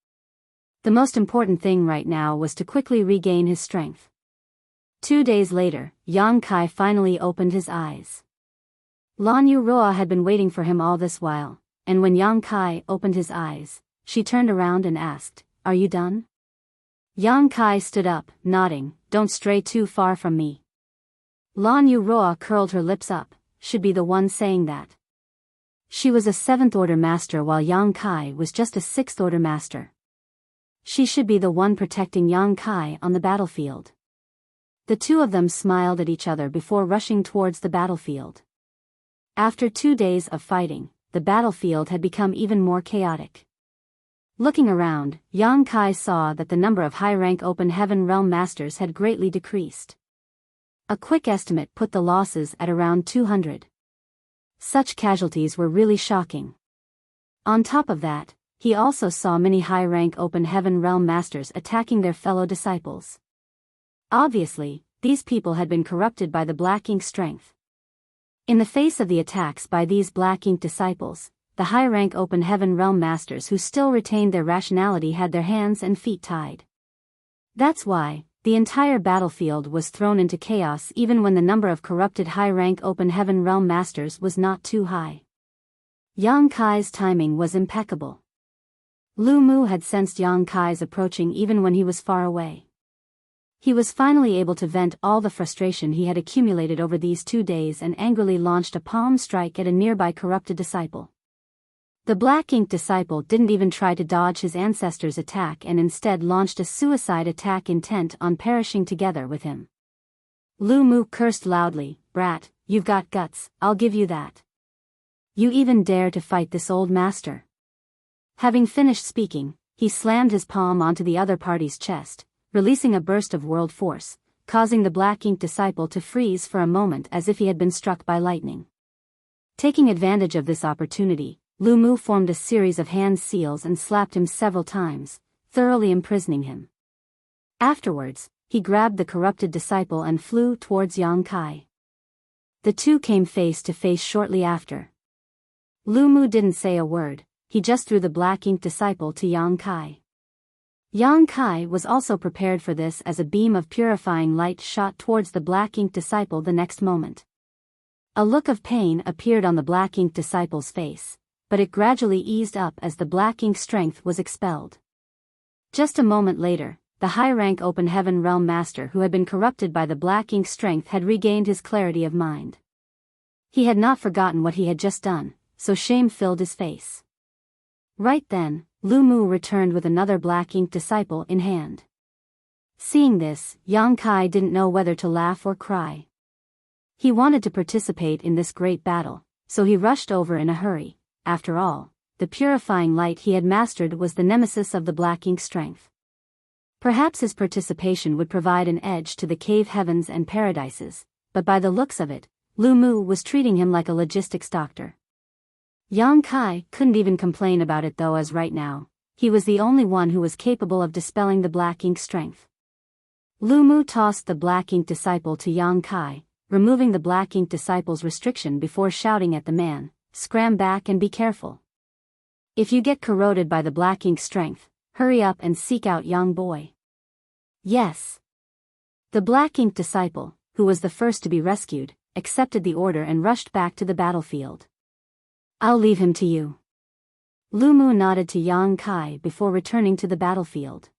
The most important thing right now was to quickly regain his strength. 2 days later, Yang Kai finally opened his eyes. Lan Yuroa had been waiting for him all this while, and when Yang Kai opened his eyes, she turned around and asked, "Are you done?" Yang Kai stood up, nodding, "Don't stray too far from me." Lan Yuroa curled her lips up, should be the one saying that. She was a 7th Order master while Yang Kai was just a 6th Order master. She should be the one protecting Yang Kai on the battlefield. The two of them smiled at each other before rushing towards the battlefield. After 2 days of fighting, the battlefield had become even more chaotic. Looking around, Yang Kai saw that the number of high-rank Open Heaven Realm Masters had greatly decreased. A quick estimate put the losses at around 200. Such casualties were really shocking. On top of that, he also saw many high-rank Open Heaven Realm Masters attacking their fellow disciples. Obviously, these people had been corrupted by the Black Ink strength. In the face of the attacks by these Black Ink disciples, the high-rank Open Heaven Realm Masters who still retained their rationality had their hands and feet tied. That's why, the entire battlefield was thrown into chaos even when the number of corrupted high-rank Open Heaven Realm Masters was not too high. Yang Kai's timing was impeccable. Lu Mu had sensed Yang Kai's approaching even when he was far away. He was finally able to vent all the frustration he had accumulated over these 2 days and angrily launched a palm strike at a nearby corrupted disciple. The Black Ink disciple didn't even try to dodge his ancestor's attack and instead launched a suicide attack intent on perishing together with him. Lu Mu cursed loudly, "Brat, you've got guts, I'll give you that. You even dare to fight this old master." Having finished speaking, he slammed his palm onto the other party's chest, releasing a burst of world force, causing the Black Ink disciple to freeze for a moment as if he had been struck by lightning. Taking advantage of this opportunity, Lu Mu formed a series of hand seals and slapped him several times, thoroughly imprisoning him. Afterwards, he grabbed the corrupted disciple and flew towards Yang Kai. The two came face to face shortly after. Lu Mu didn't say a word, he just threw the Black Ink disciple to Yang Kai. Yang Kai was also prepared for this as a beam of purifying light shot towards the Black Ink disciple the next moment. A look of pain appeared on the Black Ink disciple's face, but it gradually eased up as the Black Ink strength was expelled. Just a moment later, the high-rank Open Heaven Realm Master who had been corrupted by the Black Ink strength had regained his clarity of mind. He had not forgotten what he had just done, so shame filled his face. Right then, Lu Mu returned with another Black Ink disciple in hand. Seeing this, Yang Kai didn't know whether to laugh or cry. He wanted to participate in this great battle, so he rushed over in a hurry. After all, the purifying light he had mastered was the nemesis of the Black Ink strength. Perhaps his participation would provide an edge to the cave heavens and paradises, but by the looks of it, Lu Mu was treating him like a logistics doctor. Yang Kai couldn't even complain about it though, as right now, he was the only one who was capable of dispelling the Black Ink strength. Lu Mu tossed the Black Ink disciple to Yang Kai, removing the Black Ink disciple's restriction before shouting at the man, "Scram back and be careful. If you get corroded by the Black Ink strength, hurry up and seek out young boy." Yes. The Black Ink disciple, who was the first to be rescued, accepted the order and rushed back to the battlefield. "I'll leave him to you." Lu Mu nodded to Yang Kai before returning to the battlefield.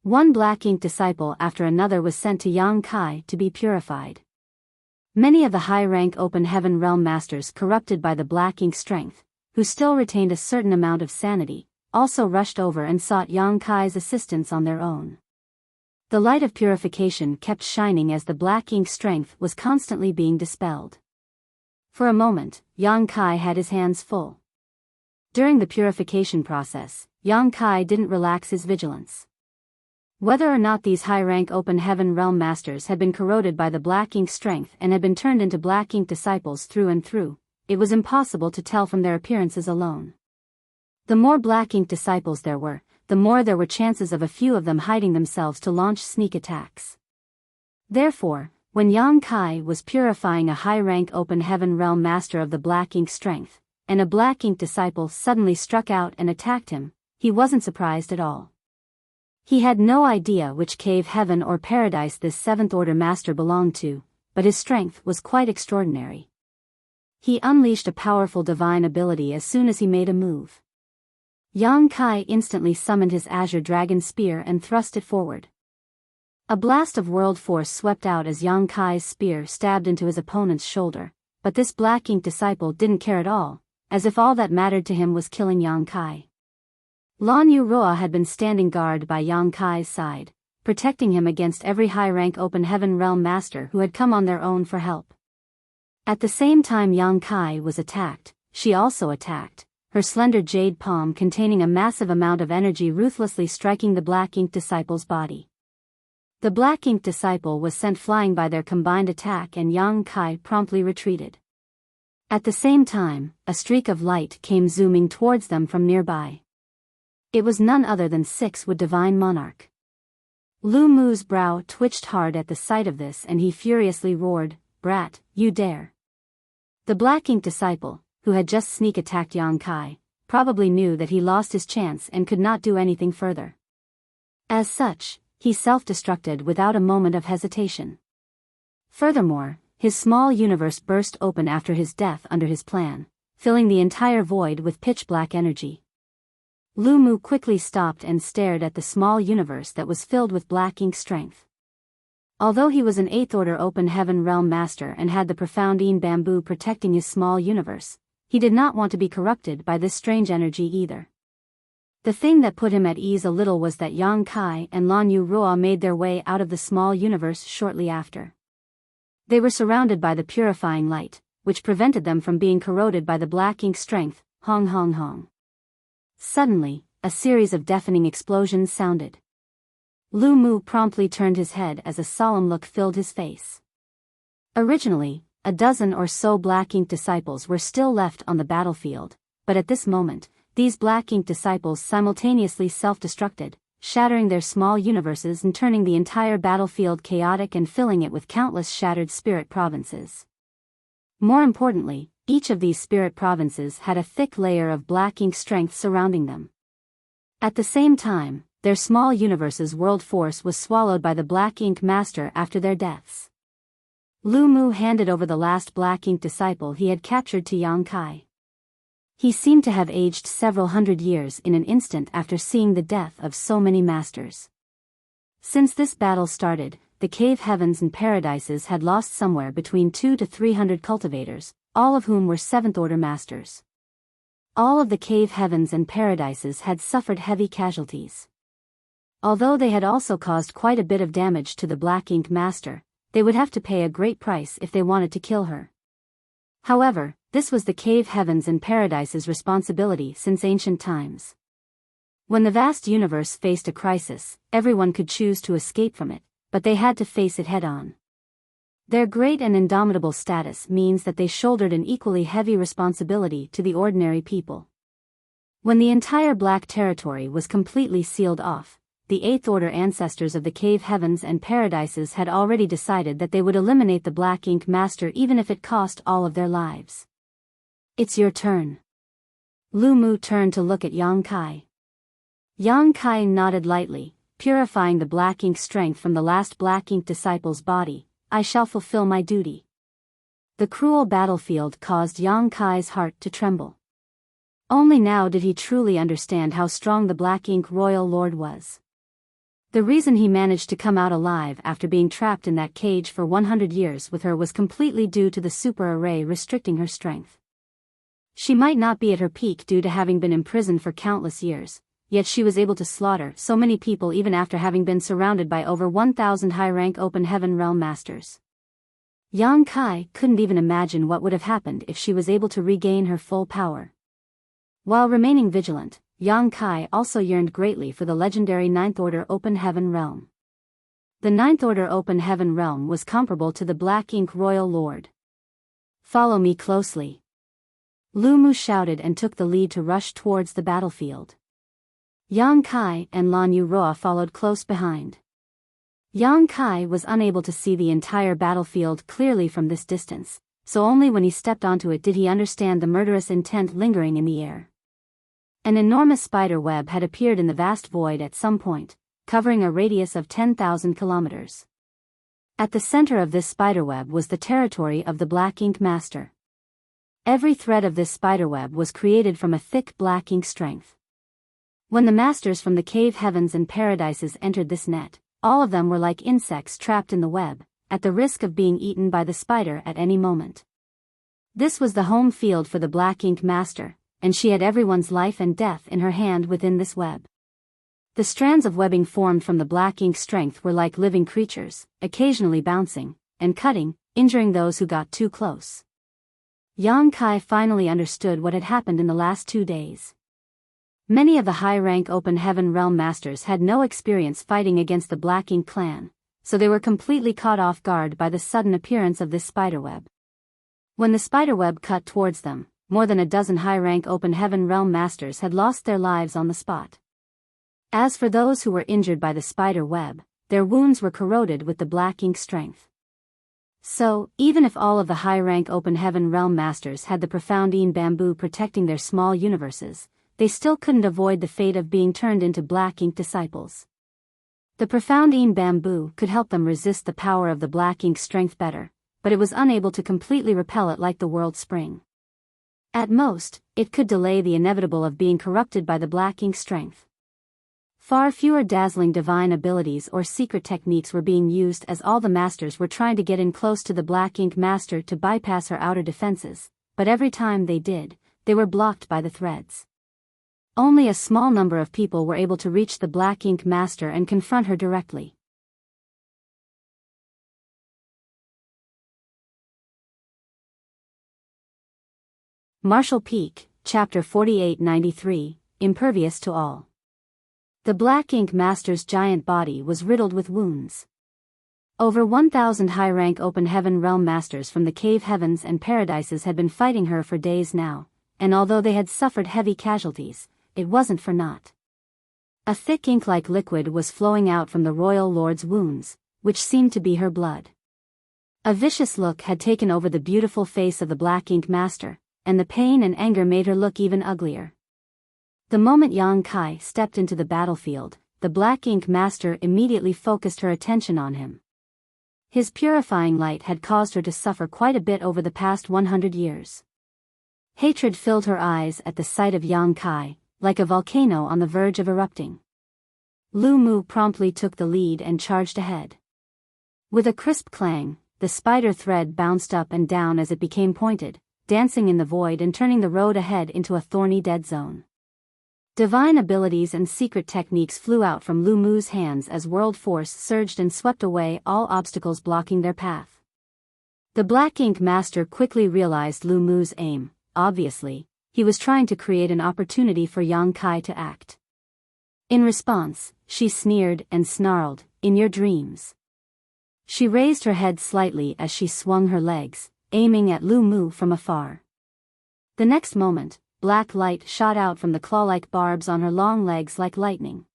One Black Ink disciple after another was sent to Yang Kai to be purified. Many of the high-rank Open Heaven Realm Masters corrupted by the Black Ink strength, who still retained a certain amount of sanity, also rushed over and sought Yang Kai's assistance on their own. The light of purification kept shining as the black ink strength was constantly being dispelled. For a moment, Yang Kai had his hands full. During the purification process, Yang Kai didn't relax his vigilance. Whether or not these high-rank open heaven realm masters had been corroded by the black ink strength and had been turned into black ink disciples through and through, it was impossible to tell from their appearances alone. The more black ink disciples there were, the more there were chances of a few of them hiding themselves to launch sneak attacks. Therefore, when Yang Kai was purifying a high-rank open heaven realm master of the black ink strength, and a black ink disciple suddenly struck out and attacked him, he wasn't surprised at all. He had no idea which cave heaven or paradise this seventh-order master belonged to, but his strength was quite extraordinary. He unleashed a powerful divine ability as soon as he made a move. Yang Kai instantly summoned his azure dragon spear and thrust it forward. A blast of world force swept out as Yang Kai's spear stabbed into his opponent's shoulder, but this black ink disciple didn't care at all, as if all that mattered to him was killing Yang Kai. Lan Yu Roa had been standing guard by Yang Kai's side, protecting him against every high-rank open heaven realm master who had come on their own for help. At the same time Yang Kai was attacked, she also attacked, her slender jade palm containing a massive amount of energy ruthlessly striking the black ink disciple's body. The black ink disciple was sent flying by their combined attack and Yang Kai promptly retreated. At the same time, a streak of light came zooming towards them from nearby. It was none other than 6-Wood Divine Monarch. Lu Mu's brow twitched hard at the sight of this and he furiously roared, "Brat, you dare!" The black ink disciple, who had just sneak attacked Yang Kai, probably knew that he lost his chance and could not do anything further. As such, he self-destructed without a moment of hesitation. Furthermore, his small universe burst open after his death under his plan, filling the entire void with pitch-black energy. Lu Mu quickly stopped and stared at the small universe that was filled with black ink strength. Although he was an 8th-order open heaven realm master and had the profound Een bamboo protecting his small universe, he did not want to be corrupted by this strange energy either. The thing that put him at ease a little was that Yang Kai and Lan Yu Roa made their way out of the small universe shortly after. They were surrounded by the purifying light, which prevented them from being corroded by the black ink strength. Hong hong hong. Suddenly, a series of deafening explosions sounded. Lu Mu promptly turned his head as a solemn look filled his face. Originally, a dozen or so black ink disciples were still left on the battlefield, but at this moment, these black ink disciples simultaneously self-destructed, shattering their small universes and turning the entire battlefield chaotic and filling it with countless shattered spirit provinces. More importantly, each of these spirit provinces had a thick layer of black ink strength surrounding them. At the same time, their small universe's world force was swallowed by the black ink master after their deaths. Lu Mu handed over the last black ink disciple he had captured to Yang Kai. He seemed to have aged several hundred years in an instant after seeing the death of so many masters. Since this battle started, the cave heavens and paradises had lost somewhere between 200 to 300 cultivators, all of whom were 7th-order masters. All of the cave heavens and paradises had suffered heavy casualties. Although they had also caused quite a bit of damage to the black ink master, they would have to pay a great price if they wanted to kill her. However, this was the cave heavens and paradises' responsibility since ancient times. When the vast universe faced a crisis, everyone could choose to escape from it, but they had to face it head-on. Their great and indomitable status means that they shouldered an equally heavy responsibility to the ordinary people. When the entire Black Territory was completely sealed off, the 8th-order ancestors of the cave heavens and paradises had already decided that they would eliminate the Black Ink Master even if it cost all of their lives. "It's your turn." Lu Mu turned to look at Yang Kai. Yang Kai nodded lightly, purifying the black ink strength from the last black ink disciple's body. "I shall fulfill my duty." The cruel battlefield caused Yang Kai's heart to tremble. Only now did he truly understand how strong the Black Ink Royal Lord was. The reason he managed to come out alive after being trapped in that cage for 100 years with her was completely due to the super array restricting her strength. She might not be at her peak due to having been imprisoned for countless years, yet she was able to slaughter so many people even after having been surrounded by over 1,000 high-rank open heaven realm masters. Yang Kai couldn't even imagine what would have happened if she was able to regain her full power. While remaining vigilant, Yang Kai also yearned greatly for the legendary Ninth Order Open Heaven Realm. The Ninth Order Open Heaven Realm was comparable to the Black Ink Royal Lord. "Follow me closely," Lu Mu shouted and took the lead to rush towards the battlefield. Yang Kai and Lan Yu Roa followed close behind. Yang Kai was unable to see the entire battlefield clearly from this distance, so only when he stepped onto it did he understand the murderous intent lingering in the air. An enormous spider web had appeared in the vast void at some point, covering a radius of 10,000 kilometers. At the center of this spiderweb was the territory of the Black Ink Master. Every thread of this spiderweb was created from a thick black ink strength. When the masters from the cave heavens and paradises entered this net, all of them were like insects trapped in the web, at the risk of being eaten by the spider at any moment. This was the home field for the Black Ink Master, and she had everyone's life and death in her hand within this web. The strands of webbing formed from the black ink strength were like living creatures, occasionally bouncing and cutting, injuring those who got too close. Yang Kai finally understood what had happened in the last 2 days. Many of the high-rank Open Heaven Realm Masters had no experience fighting against the Black Ink clan, so they were completely caught off guard by the sudden appearance of this spiderweb. When the spiderweb cut towards them, more than a dozen high-rank Open Heaven Realm Masters had lost their lives on the spot. As for those who were injured by the spider web, their wounds were corroded with the black ink strength. So, even if all of the high-rank Open Heaven Realm Masters had the profound Een bamboo protecting their small universes, they still couldn't avoid the fate of being turned into black ink disciples. The profound Een bamboo could help them resist the power of the black ink strength better, but it was unable to completely repel it like the world spring. At most, it could delay the inevitable of being corrupted by the black ink strength. Far fewer dazzling divine abilities or secret techniques were being used as all the masters were trying to get in close to the Black Ink Master to bypass her outer defenses, but every time they did, they were blocked by the threads. Only a small number of people were able to reach the Black Ink Master and confront her directly. Martial Peak, Chapter 4893, Impervious to All. The Black Ink Master's giant body was riddled with wounds. Over 1,000 high-rank Open Heaven Realm Masters from the cave heavens and paradises had been fighting her for days now, and although they had suffered heavy casualties, it wasn't for naught. A thick ink-like liquid was flowing out from the Royal Lord's wounds, which seemed to be her blood. A vicious look had taken over the beautiful face of the Black Ink Master, and the pain and anger made her look even uglier. The moment Yang Kai stepped into the battlefield, the Black Ink Master immediately focused her attention on him. His purifying light had caused her to suffer quite a bit over the past 100 years. Hatred filled her eyes at the sight of Yang Kai, like a volcano on the verge of erupting. Lu Mu promptly took the lead and charged ahead. With a crisp clang, the spider thread bounced up and down as it became pointed, dancing in the void and turning the road ahead into a thorny dead zone. Divine abilities and secret techniques flew out from Lu Mu's hands as world force surged and swept away all obstacles blocking their path. The Black Ink Master quickly realized Lu Mu's aim. Obviously, he was trying to create an opportunity for Yang Kai to act. In response, she sneered and snarled, "In your dreams." She raised her head slightly as she swung her legs, aiming at Lu Mu from afar. The next moment, black light shot out from the claw-like barbs on her long legs like lightning.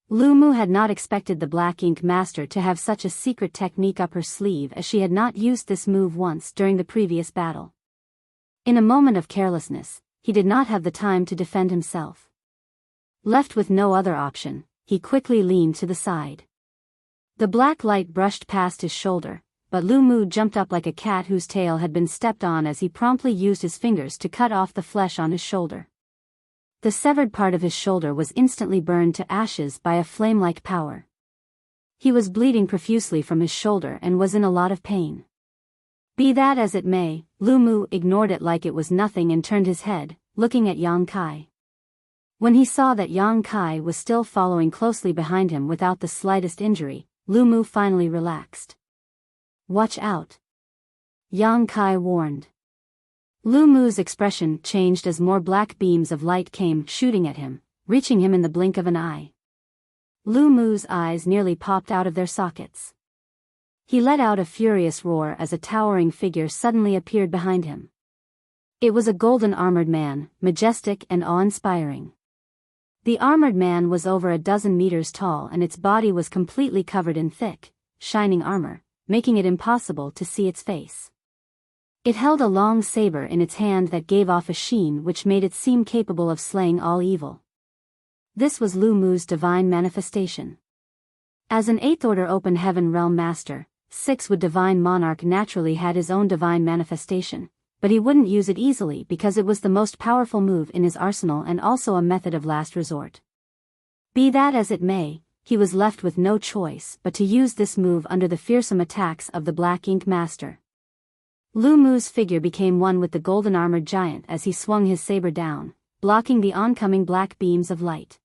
Lu Mu had not expected the Black Ink Master to have such a secret technique up her sleeve, as she had not used this move once during the previous battle. In a moment of carelessness, he did not have the time to defend himself. Left with no other option, he quickly leaned to the side. The black light brushed past his shoulder, but Lu Mu jumped up like a cat whose tail had been stepped on as he promptly used his fingers to cut off the flesh on his shoulder. The severed part of his shoulder was instantly burned to ashes by a flame-like power. He was bleeding profusely from his shoulder and was in a lot of pain. Be that as it may, Lu Mu ignored it like it was nothing and turned his head, looking at Yang Kai. When he saw that Yang Kai was still following closely behind him without the slightest injury, Lu Mu finally relaxed. Watch out! Yang Kai warned. Lu Mu's expression changed as more black beams of light came shooting at him, reaching him in the blink of an eye. Lu Mu's eyes nearly popped out of their sockets. He let out a furious roar as a towering figure suddenly appeared behind him. It was a golden armored man, majestic and awe-inspiring. The armored man was over a dozen meters tall and its body was completely covered in thick, shining armor, making it impossible to see its face. It held a long saber in its hand that gave off a sheen which made it seem capable of slaying all evil. This was Lu Mu's divine manifestation. As an 8th Order Open Heaven Realm Master, 6th Divine Monarch naturally had his own divine manifestation, but he wouldn't use it easily because it was the most powerful move in his arsenal and also a method of last resort. Be that as it may, he was left with no choice but to use this move under the fearsome attacks of the Black Ink Master. Lu Mu's figure became one with the golden armored giant as he swung his saber down, blocking the oncoming black beams of light.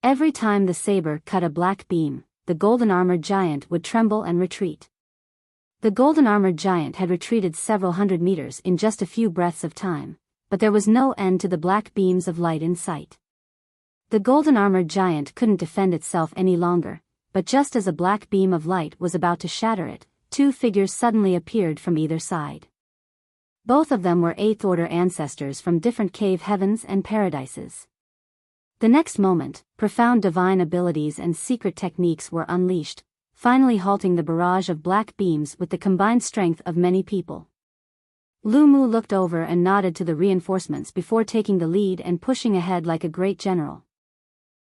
Every time the saber cut a black beam, the golden armored giant would tremble and retreat. The golden armored giant had retreated several hundred meters in just a few breaths of time, but there was no end to the black beams of light in sight. The golden armored giant couldn't defend itself any longer, but just as a black beam of light was about to shatter it, two figures suddenly appeared from either side. Both of them were 8th Order ancestors from different cave heavens and paradises. The next moment, profound divine abilities and secret techniques were unleashed, finally halting the barrage of black beams with the combined strength of many people. Lu Mu looked over and nodded to the reinforcements before taking the lead and pushing ahead like a great general.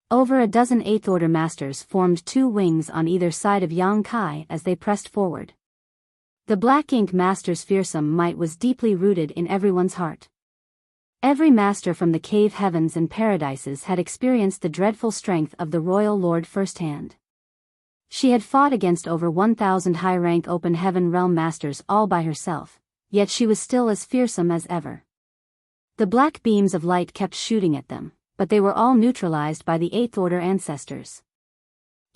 Over a dozen 8th Order masters formed two wings on either side of Yang Kai as they pressed forward. The Black Ink Master's fearsome might was deeply rooted in everyone's heart. Every master from the cave heavens and paradises had experienced the dreadful strength of the Royal Lord firsthand. She had fought against over 1,000 high-rank Open Heaven Realm Masters all by herself, yet she was still as fearsome as ever. The black beams of light kept shooting at them, but they were all neutralized by the 8th Order ancestors.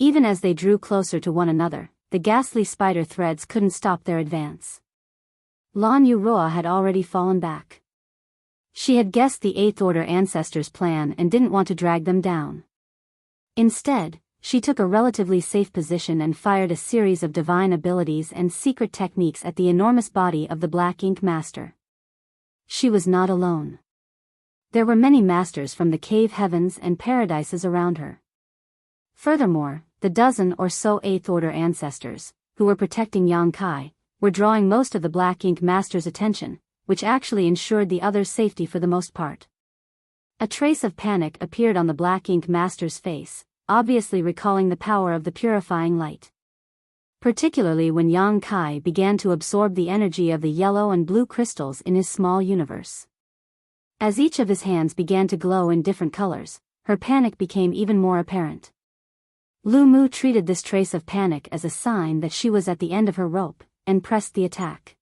Even as they drew closer to one another, the ghastly spider threads couldn't stop their advance. Lan Yuroa had already fallen back. She had guessed the 8th Order ancestors' plan and didn't want to drag them down. Instead, she took a relatively safe position and fired a series of divine abilities and secret techniques at the enormous body of the Black Ink Master. She was not alone. There were many masters from the cave heavens and paradises around her. Furthermore, the dozen or so 8th Order ancestors, who were protecting Yang Kai, were drawing most of the Black Ink Master's attention, which actually ensured the others' safety for the most part. A trace of panic appeared on the Black Ink Master's face, obviously recalling the power of the purifying light. Particularly when Yang Kai began to absorb the energy of the yellow and blue crystals in his small universe. As each of his hands began to glow in different colors, her panic became even more apparent. Lu Mu treated this trace of panic as a sign that she was at the end of her rope, and pressed the attack.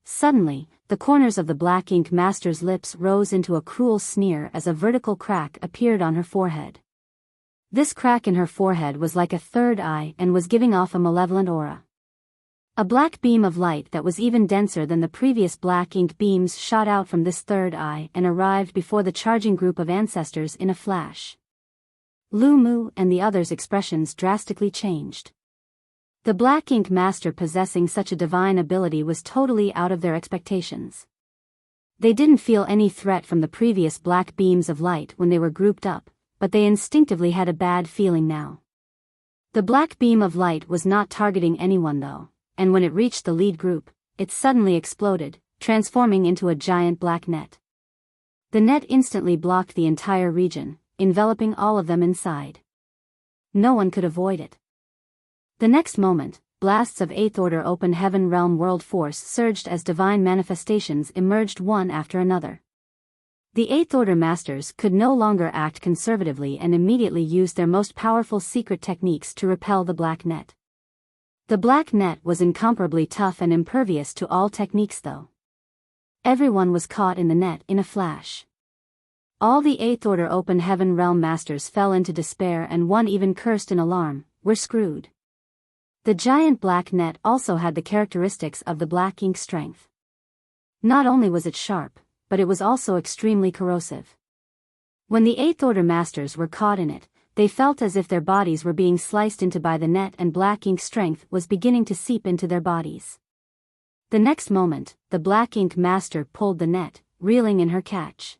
Suddenly, the corners of the Black Ink Master's lips rose into a cruel sneer as a vertical crack appeared on her forehead. This crack in her forehead was like a third eye and was giving off a malevolent aura. A black beam of light that was even denser than the previous black ink beams shot out from this third eye and arrived before the charging group of ancestors in a flash. Lu Mu and the others' expressions drastically changed. The Black Ink Master possessing such a divine ability was totally out of their expectations. They didn't feel any threat from the previous black beams of light when they were grouped up, but they instinctively had a bad feeling now. The black beam of light was not targeting anyone though, and when it reached the lead group, it suddenly exploded, transforming into a giant black net. The net instantly blocked the entire region, enveloping all of them inside. No one could avoid it. The next moment, blasts of 8th Order Open Heaven Realm World Force surged as divine manifestations emerged one after another. The 8th Order Masters could no longer act conservatively and immediately used their most powerful secret techniques to repel the black net. The black net was incomparably tough and impervious to all techniques though. Everyone was caught in the net in a flash. All the 8th Order Open Heaven Realm Masters fell into despair and one even cursed in alarm, "We're screwed." The giant black net also had the characteristics of the black ink strength. Not only was it sharp, but it was also extremely corrosive. When the 8th Order Masters were caught in it, they felt as if their bodies were being sliced into by the net and black ink strength was beginning to seep into their bodies. The next moment, the black ink master pulled the net, reeling in her catch.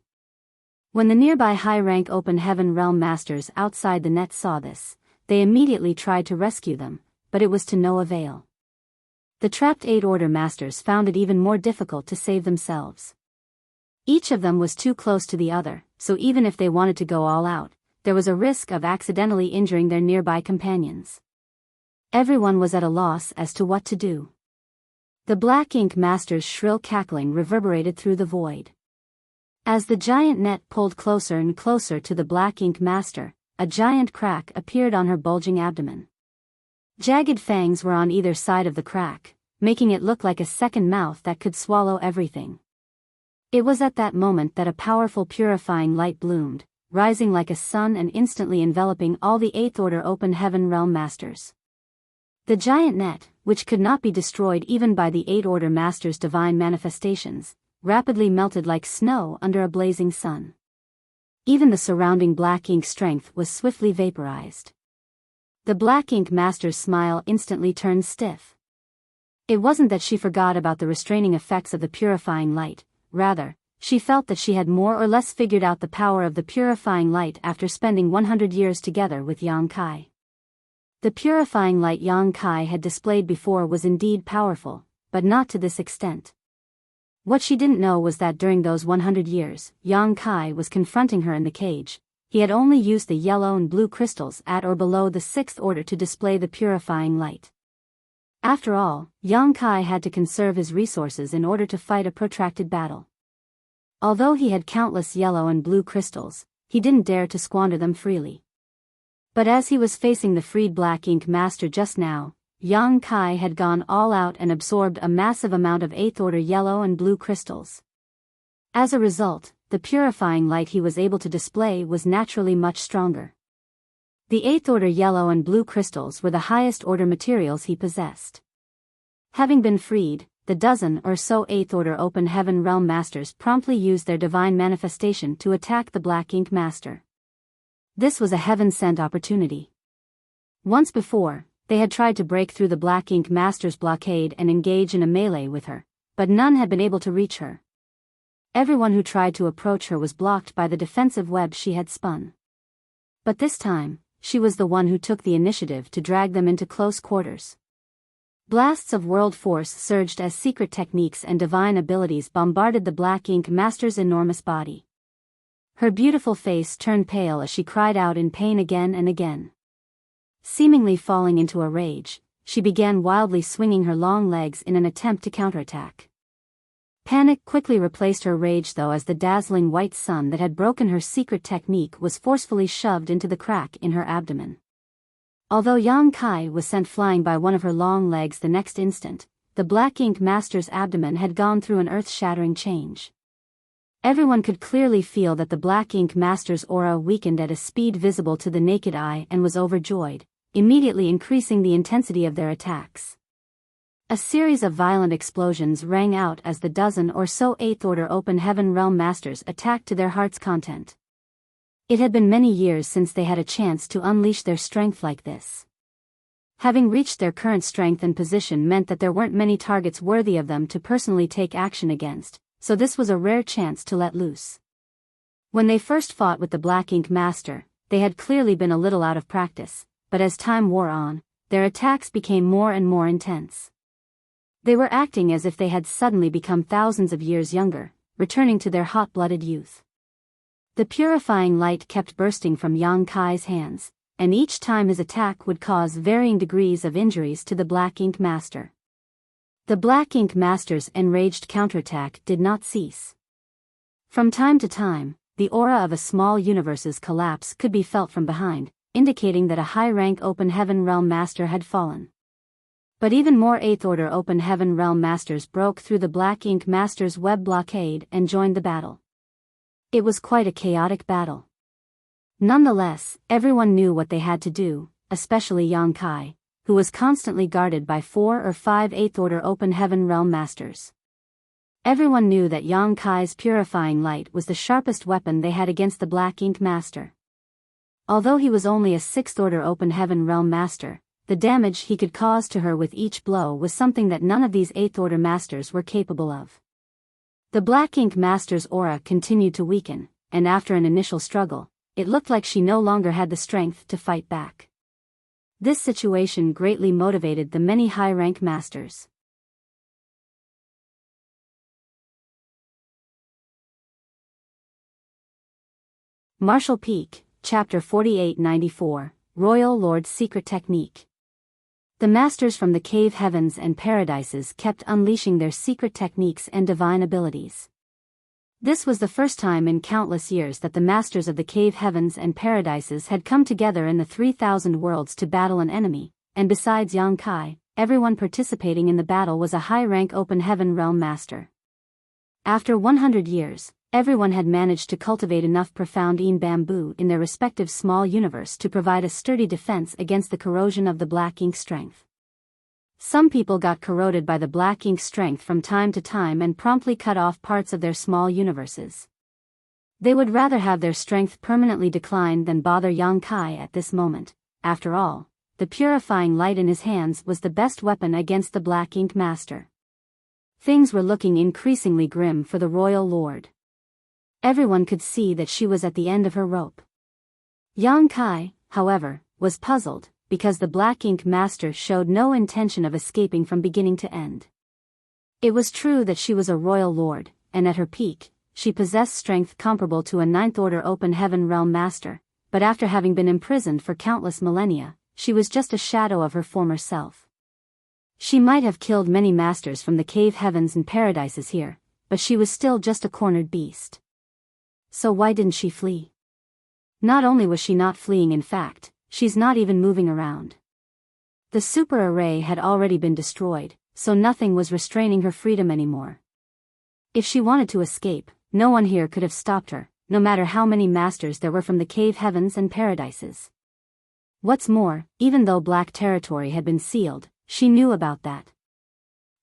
When the nearby high-rank Open Heaven Realm Masters outside the net saw this, they immediately tried to rescue them, but it was to no avail. The trapped 8 Order Masters found it even more difficult to save themselves. Each of them was too close to the other, so even if they wanted to go all out, there was a risk of accidentally injuring their nearby companions. Everyone was at a loss as to what to do. The black ink master's shrill cackling reverberated through the void. As the giant net pulled closer and closer to the black ink master, a giant crack appeared on her bulging abdomen. Jagged fangs were on either side of the crack, making it look like a second mouth that could swallow everything. It was at that moment that a powerful purifying light bloomed, rising like a sun and instantly enveloping all the 8th Order Open Heaven Realm Masters. The giant net, which could not be destroyed even by the 8 Order Masters' divine manifestations, rapidly melted like snow under a blazing sun. Even the surrounding black ink strength was swiftly vaporized. The black ink master's smile instantly turned stiff. It wasn't that she forgot about the restraining effects of the purifying light, rather, she felt that she had more or less figured out the power of the purifying light after spending 100 years together with Yang Kai. The purifying light Yang Kai had displayed before was indeed powerful, but not to this extent. What she didn't know was that during those 100 years, Yang Kai was confronting her in the cage. He had only used the yellow and blue crystals at or below the 6th Order to display the purifying light. After all, Yang Kai had to conserve his resources in order to fight a protracted battle. Although he had countless yellow and blue crystals, he didn't dare to squander them freely. But as he was facing the freed black ink master just now, Yang Kai had gone all out and absorbed a massive amount of 8th Order yellow and blue crystals. As a result, the purifying light he was able to display was naturally much stronger. The 8th Order yellow and blue crystals were the highest order materials he possessed. Having been freed, the dozen or so 8th Order Open Heaven Realm Masters promptly used their divine manifestation to attack the black ink master. This was a heaven-sent opportunity. Once before, they had tried to break through the black ink master's blockade and engage in a melee with her, but none had been able to reach her. Everyone who tried to approach her was blocked by the defensive web she had spun. But this time, she was the one who took the initiative to drag them into close quarters. Blasts of world force surged as secret techniques and divine abilities bombarded the black ink master's enormous body. Her beautiful face turned pale as she cried out in pain again and again. Seemingly falling into a rage, she began wildly swinging her long legs in an attempt to counterattack. Panic quickly replaced her rage though, as the dazzling white sun that had broken her secret technique was forcefully shoved into the crack in her abdomen. Although Yang Kai was sent flying by one of her long legs the next instant, the black ink master's abdomen had gone through an earth-shattering change. Everyone could clearly feel that the black ink master's aura weakened at a speed visible to the naked eye and was overjoyed, immediately increasing the intensity of their attacks. A series of violent explosions rang out as the dozen or so 8th Order Open Heaven Realm Masters attacked to their heart's content. It had been many years since they had a chance to unleash their strength like this. Having reached their current strength and position meant that there weren't many targets worthy of them to personally take action against, so this was a rare chance to let loose. When they first fought with the black ink master, they had clearly been a little out of practice, but as time wore on, their attacks became more and more intense. They were acting as if they had suddenly become thousands of years younger, returning to their hot-blooded youth. The purifying light kept bursting from Yang Kai's hands, and each time his attack would cause varying degrees of injuries to the black ink master. The black ink master's enraged counterattack did not cease. From time to time, the aura of a small universe's collapse could be felt from behind, indicating that a high-rank Open Heaven Realm Master had fallen. But even more 8th Order Open Heaven Realm Masters broke through the Black Ink Masters' web blockade and joined the battle. It was quite a chaotic battle. Nonetheless, everyone knew what they had to do, especially Yang Kai, who was constantly guarded by 4 or 5 8th Order Open Heaven Realm Masters. Everyone knew that Yang Kai's purifying light was the sharpest weapon they had against the Black Ink Master. Although he was only a 6th Order Open Heaven Realm Master, the damage he could cause to her with each blow was something that none of these 8th Order Masters were capable of. The Black Ink Master's aura continued to weaken, and after an initial struggle, it looked like she no longer had the strength to fight back. This situation greatly motivated the many high-rank masters. Martial Peak, Chapter 4894, Royal Lord's Secret Technique. The masters from the cave heavens and paradises kept unleashing their secret techniques and divine abilities. This was the first time in countless years that the masters of the cave heavens and paradises had come together in the 3,000 worlds to battle an enemy, and besides Yang Kai, everyone participating in the battle was a high-rank Open Heaven Realm Master. After 100 years, everyone had managed to cultivate enough profound bamboo in their respective small universe to provide a sturdy defense against the corrosion of the Black Ink strength. Some people got corroded by the Black Ink strength from time to time and promptly cut off parts of their small universes. They would rather have their strength permanently decline than bother Yang Kai at this moment. After all, the purifying light in his hands was the best weapon against the Black Ink Master. Things were looking increasingly grim for the Royal Lord. Everyone could see that she was at the end of her rope. Yang Kai, however, was puzzled, because the Black Ink Master showed no intention of escaping from beginning to end. It was true that she was a Royal Lord, and at her peak, she possessed strength comparable to a 9th Order Open Heaven Realm Master, but after having been imprisoned for countless millennia, she was just a shadow of her former self. She might have killed many masters from the cave heavens and paradises here, but she was still just a cornered beast. So why didn't she flee? Not only was she not fleeing, in fact, she's not even moving around. The super array had already been destroyed, so nothing was restraining her freedom anymore. If she wanted to escape, no one here could have stopped her, no matter how many masters there were from the cave heavens and paradises. What's more, even though Black Territory had been sealed, she knew about that.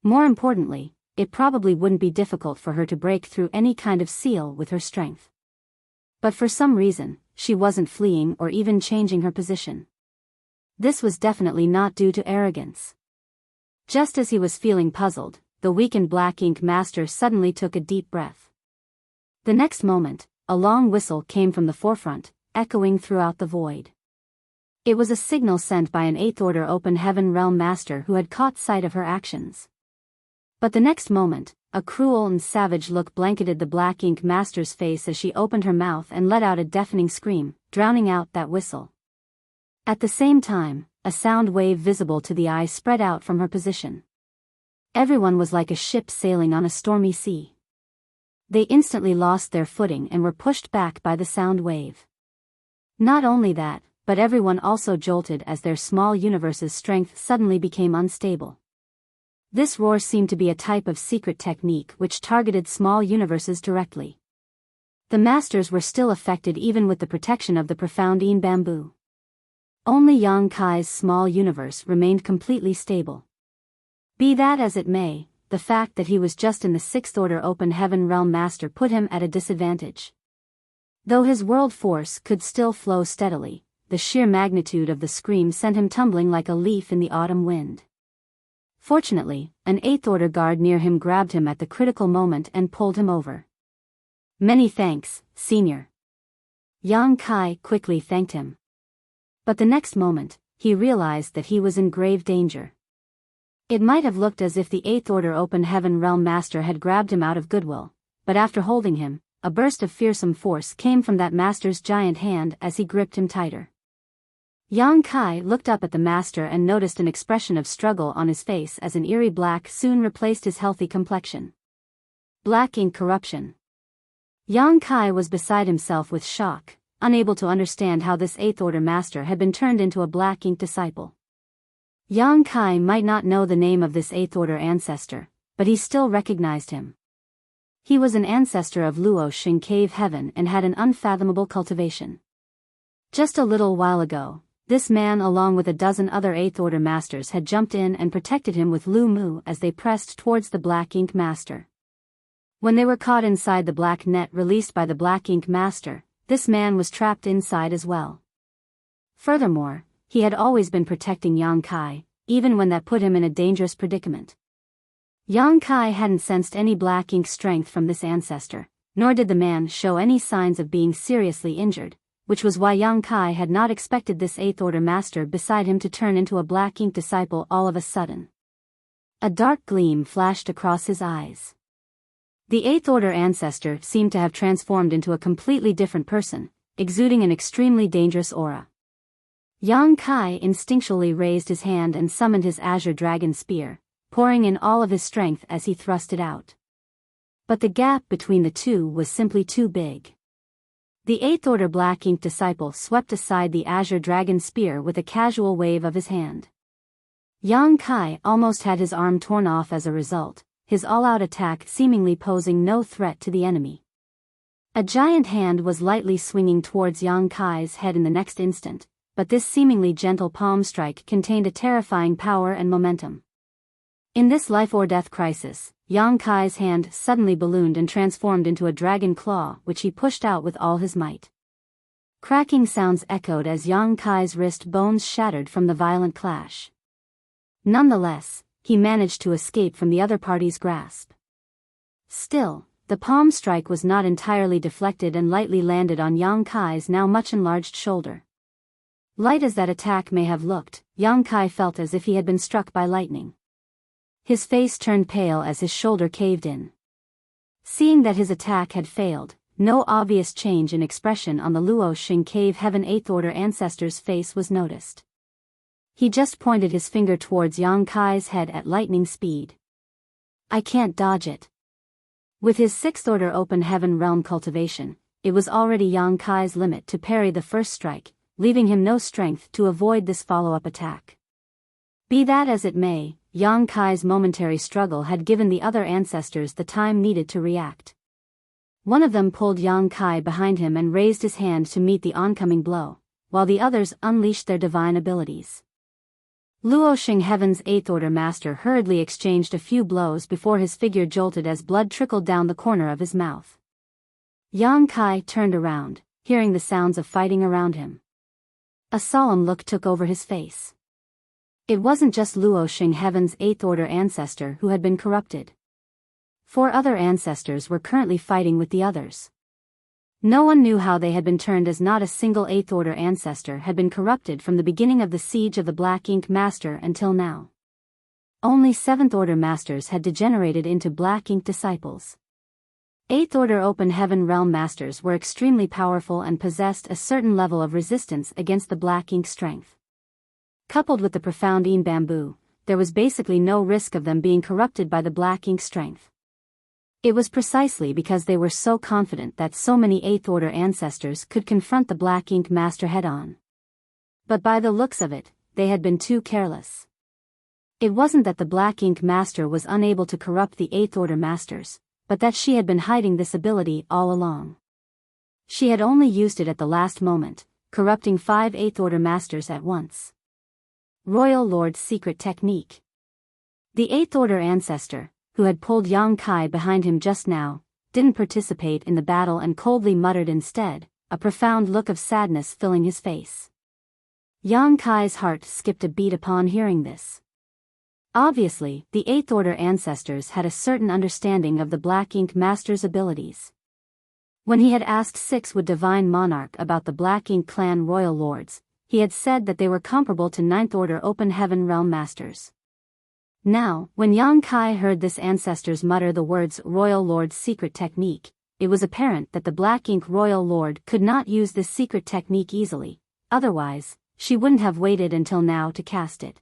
More importantly, it probably wouldn't be difficult for her to break through any kind of seal with her strength. But for some reason, she wasn't fleeing or even changing her position. This was definitely not due to arrogance. Just as he was feeling puzzled, the weakened Black Ink Master suddenly took a deep breath. The next moment, a long whistle came from the forefront, echoing throughout the void. It was a signal sent by an 8th Order Open Heaven Realm Master who had caught sight of her actions. But the next moment, a cruel and savage look blanketed the Black Ink Master's face as she opened her mouth and let out a deafening scream, drowning out that whistle. At the same time, a sound wave visible to the eye spread out from her position. Everyone was like a ship sailing on a stormy sea. They instantly lost their footing and were pushed back by the sound wave. Not only that, but everyone also jolted as their small universe's strength suddenly became unstable. This roar seemed to be a type of secret technique which targeted small universes directly. The masters were still affected even with the protection of the profound bamboo. Only Yang Kai's small universe remained completely stable. Be that as it may, the fact that he was just in the 6th Order Open Heaven Realm Master put him at a disadvantage. Though his world force could still flow steadily, the sheer magnitude of the scream sent him tumbling like a leaf in the autumn wind. Fortunately, an 8th Order guard near him grabbed him at the critical moment and pulled him over. "Many thanks, Senior." Yang Kai quickly thanked him. But the next moment, he realized that he was in grave danger. It might have looked as if the 8th Order Open Heaven Realm Master had grabbed him out of goodwill, but after holding him, a burst of fearsome force came from that master's giant hand as he gripped him tighter. Yang Kai looked up at the master and noticed an expression of struggle on his face as an eerie black soon replaced his healthy complexion. Black Ink corruption. Yang Kai was beside himself with shock, unable to understand how this 8th Order Master had been turned into a Black Ink disciple. Yang Kai might not know the name of this 8th order ancestor, but he still recognized him. He was an ancestor of Luoxing Cave Heaven and had an unfathomable cultivation. Just a little while ago, this man along with a dozen other 8th order masters had jumped in and protected him with Lu Mu as they pressed towards the Black Ink Master. When they were caught inside the black net released by the Black Ink Master, this man was trapped inside as well. Furthermore, he had always been protecting Yang Kai, even when that put him in a dangerous predicament. Yang Kai hadn't sensed any black ink strength from this ancestor, nor did the man show any signs of being seriously injured, which was why Yang Kai had not expected this 8th order master beside him to turn into a black ink disciple all of a sudden. A dark gleam flashed across his eyes. The 8th order ancestor seemed to have transformed into a completely different person, exuding an extremely dangerous aura. Yang Kai instinctually raised his hand and summoned his azure dragon spear, pouring in all of his strength as he thrust it out. But the gap between the two was simply too big. The 8th order black ink disciple swept aside the azure dragon spear with a casual wave of his hand. Yang Kai almost had his arm torn off as a result, his all-out attack seemingly posing no threat to the enemy. A giant hand was lightly swinging towards Yang Kai's head in the next instant, but this seemingly gentle palm strike contained a terrifying power and momentum. In this life-or-death crisis, Yang Kai's hand suddenly ballooned and transformed into a dragon claw which he pushed out with all his might. Cracking sounds echoed as Yang Kai's wrist bones shattered from the violent clash. Nonetheless, he managed to escape from the other party's grasp. Still, the palm strike was not entirely deflected and lightly landed on Yang Kai's now much enlarged shoulder. Light as that attack may have looked, Yang Kai felt as if he had been struck by lightning. His face turned pale as his shoulder caved in. Seeing that his attack had failed, no obvious change in expression on the Luoxing Cave Heaven 8th order ancestor's face was noticed. He just pointed his finger towards Yang Kai's head at lightning speed. I can't dodge it. With his 6th order open heaven realm cultivation, it was already Yang Kai's limit to parry the first strike, leaving him no strength to avoid this follow-up attack. Be that as it may, Yang Kai's momentary struggle had given the other ancestors the time needed to react. One of them pulled Yang Kai behind him and raised his hand to meet the oncoming blow, while the others unleashed their divine abilities. Luoxing Heaven's 8th order master hurriedly exchanged a few blows before his figure jolted as blood trickled down the corner of his mouth. Yang Kai turned around, hearing the sounds of fighting around him. A solemn look took over his face. It wasn't just Luoxing Heaven's 8th order ancestor who had been corrupted. 4 other ancestors were currently fighting with the others. No one knew how they had been turned, as not a single 8th order ancestor had been corrupted from the beginning of the siege of the Black Ink Master until now. Only 7th order masters had degenerated into Black Ink disciples. 8th order open heaven realm masters were extremely powerful and possessed a certain level of resistance against the Black Ink strength. Coupled with the profound Yin bamboo, there was basically no risk of them being corrupted by the Black Ink strength. It was precisely because they were so confident that so many 8th order ancestors could confront the Black Ink Master head-on. But by the looks of it, they had been too careless. It wasn't that the Black Ink Master was unable to corrupt the 8th order masters, but that she had been hiding this ability all along. She had only used it at the last moment, corrupting 5 8th order masters at once. Royal Lord's secret technique. The 8th order ancestor, who had pulled Yang Kai behind him just now, didn't participate in the battle and coldly muttered instead, a profound look of sadness filling his face. Yang Kai's heart skipped a beat upon hearing this. Obviously, the 8th order ancestors had a certain understanding of the Black Ink Master's abilities. When he had asked 6 Wood Divine Monarch about the Black Ink Clan Royal Lords, he had said that they were comparable to 9th order open heaven realm masters. Now, when Yang Kai heard this ancestors mutter the words Royal Lord's secret technique, it was apparent that the Black Ink Royal Lord could not use this secret technique easily, otherwise, she wouldn't have waited until now to cast it.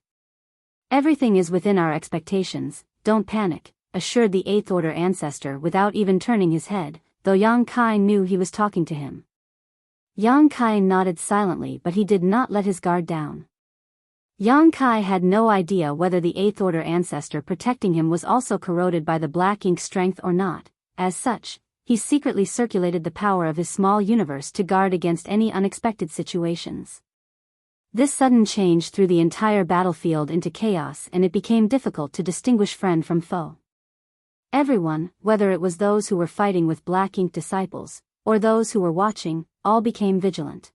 Everything is within our expectations, don't panic, assured the 8th order ancestor without even turning his head, though Yang Kai knew he was talking to him. Yang Kai nodded silently, but he did not let his guard down. Yang Kai had no idea whether the Eighth Order ancestor protecting him was also corroded by the black ink strength or not. As such, he secretly circulated the power of his small universe to guard against any unexpected situations. This sudden change threw the entire battlefield into chaos, and it became difficult to distinguish friend from foe. Everyone, whether it was those who were fighting with black ink disciples, or those who were watching, all became vigilant.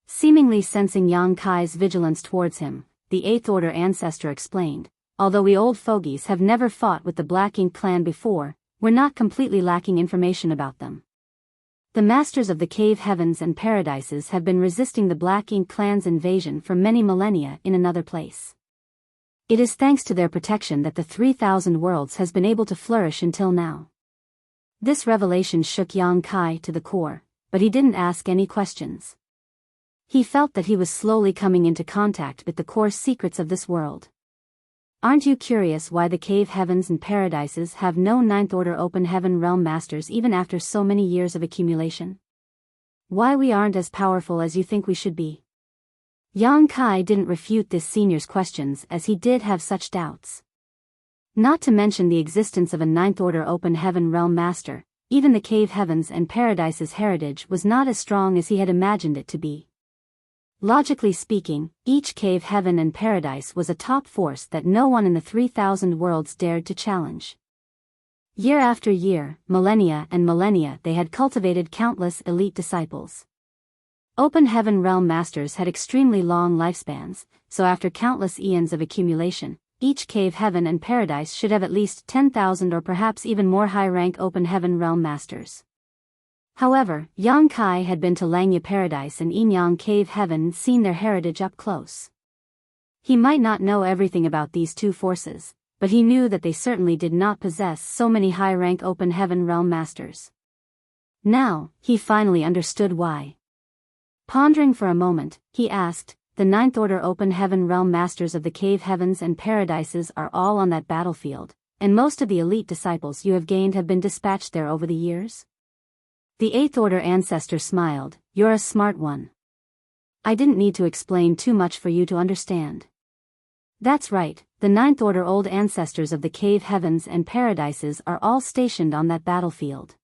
Seemingly sensing Yang Kai's vigilance towards him, the Eighth Order ancestor explained, "Although we old fogies have never fought with the Black Ink clan before, we're not completely lacking information about them. The masters of the cave heavens and paradises have been resisting the Black Ink clan's invasion for many millennia in another place. It is thanks to their protection that the 3,000 worlds has been able to flourish until now." This revelation shook Yang Kai to the core, but he didn't ask any questions. He felt that he was slowly coming into contact with the core secrets of this world. Aren't you curious why the cave heavens and paradises have no Ninth Order open heaven realm masters even after so many years of accumulation? Why we aren't as powerful as you think we should be? Yang Kai didn't refute this senior's questions, as he did have such doubts. Not to mention the existence of a Ninth Order open heaven realm master, even the cave heavens and paradises heritage was not as strong as he had imagined it to be. Logically speaking, each cave heaven and paradise was a top force that no one in the 3,000 worlds dared to challenge. Year after year, millennia and millennia, they had cultivated countless elite disciples. Open heaven realm masters had extremely long lifespans, so after countless eons of accumulation, each cave heaven and paradise should have at least 10,000 or perhaps even more high-rank open heaven realm masters. However, Yang Kai had been to Langya Paradise and Enyang Cave Heaven and seen their heritage up close. He might not know everything about these two forces, but he knew that they certainly did not possess so many high-rank open heaven realm masters. Now, he finally understood why. Pondering for a moment, he asked, "The Ninth Order open heaven realm masters of the cave heavens and paradises are all on that battlefield, and most of the elite disciples you have gained have been dispatched there over the years?" The Eighth Order ancestor smiled, "You're a smart one. I didn't need to explain too much for you to understand." That's right, the Ninth Order old ancestors of the cave heavens and paradises are all stationed on that battlefield.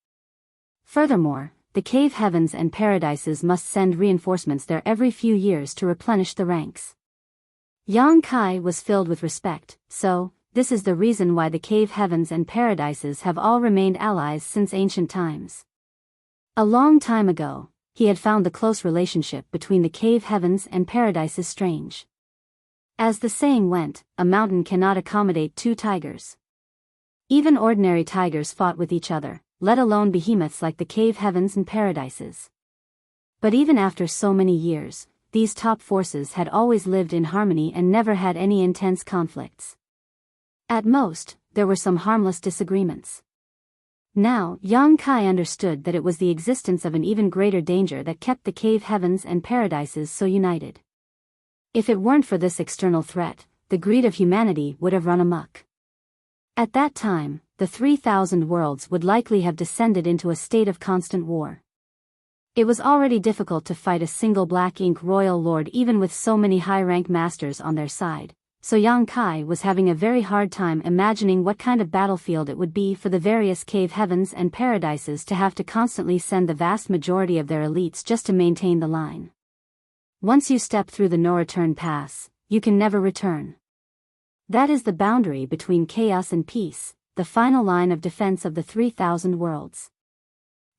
Furthermore, the cave heavens and paradises must send reinforcements there every few years to replenish the ranks. Yang Kai was filled with respect, "So, this is the reason why the cave heavens and paradises have all remained allies since ancient times." A long time ago, he had found the close relationship between the cave heavens and paradises strange. As the saying went, a mountain cannot accommodate two tigers. Even ordinary tigers fought with each other, let alone behemoths like the cave heavens and paradises. But even after so many years, these top forces had always lived in harmony and never had any intense conflicts. At most, there were some harmless disagreements. Now, Yang Kai understood that it was the existence of an even greater danger that kept the cave heavens and paradises so united. If it weren't for this external threat, the greed of humanity would have run amok. At that time, the 3,000 worlds would likely have descended into a state of constant war. It was already difficult to fight a single Black Ink royal lord even with so many high-rank masters on their side, so Yang Kai was having a very hard time imagining what kind of battlefield it would be for the various cave heavens and paradises to have to constantly send the vast majority of their elites just to maintain the line. Once you step through the no-return pass, you can never return. That is the boundary between chaos and peace, the final line of defense of the 3,000 worlds.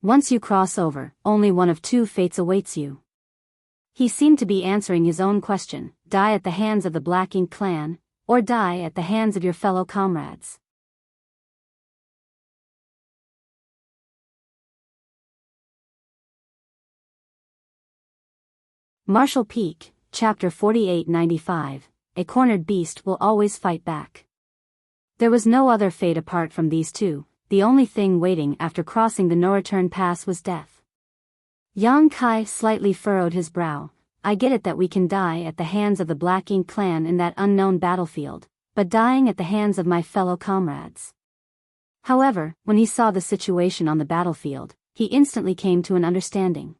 Once you cross over, only one of two fates awaits you. He seemed to be answering his own question: die at the hands of the Black Ink clan, or die at the hands of your fellow comrades. Marshall Peak, Chapter 4895, A Cornered Beast Will Always Fight Back. There was no other fate apart from these two. The only thing waiting after crossing the no-return pass was death. Yang Kai slightly furrowed his brow. I get it that we can die at the hands of the Black Ink clan in that unknown battlefield, but dying at the hands of my fellow comrades. However, when he saw the situation on the battlefield, he instantly came to an understanding.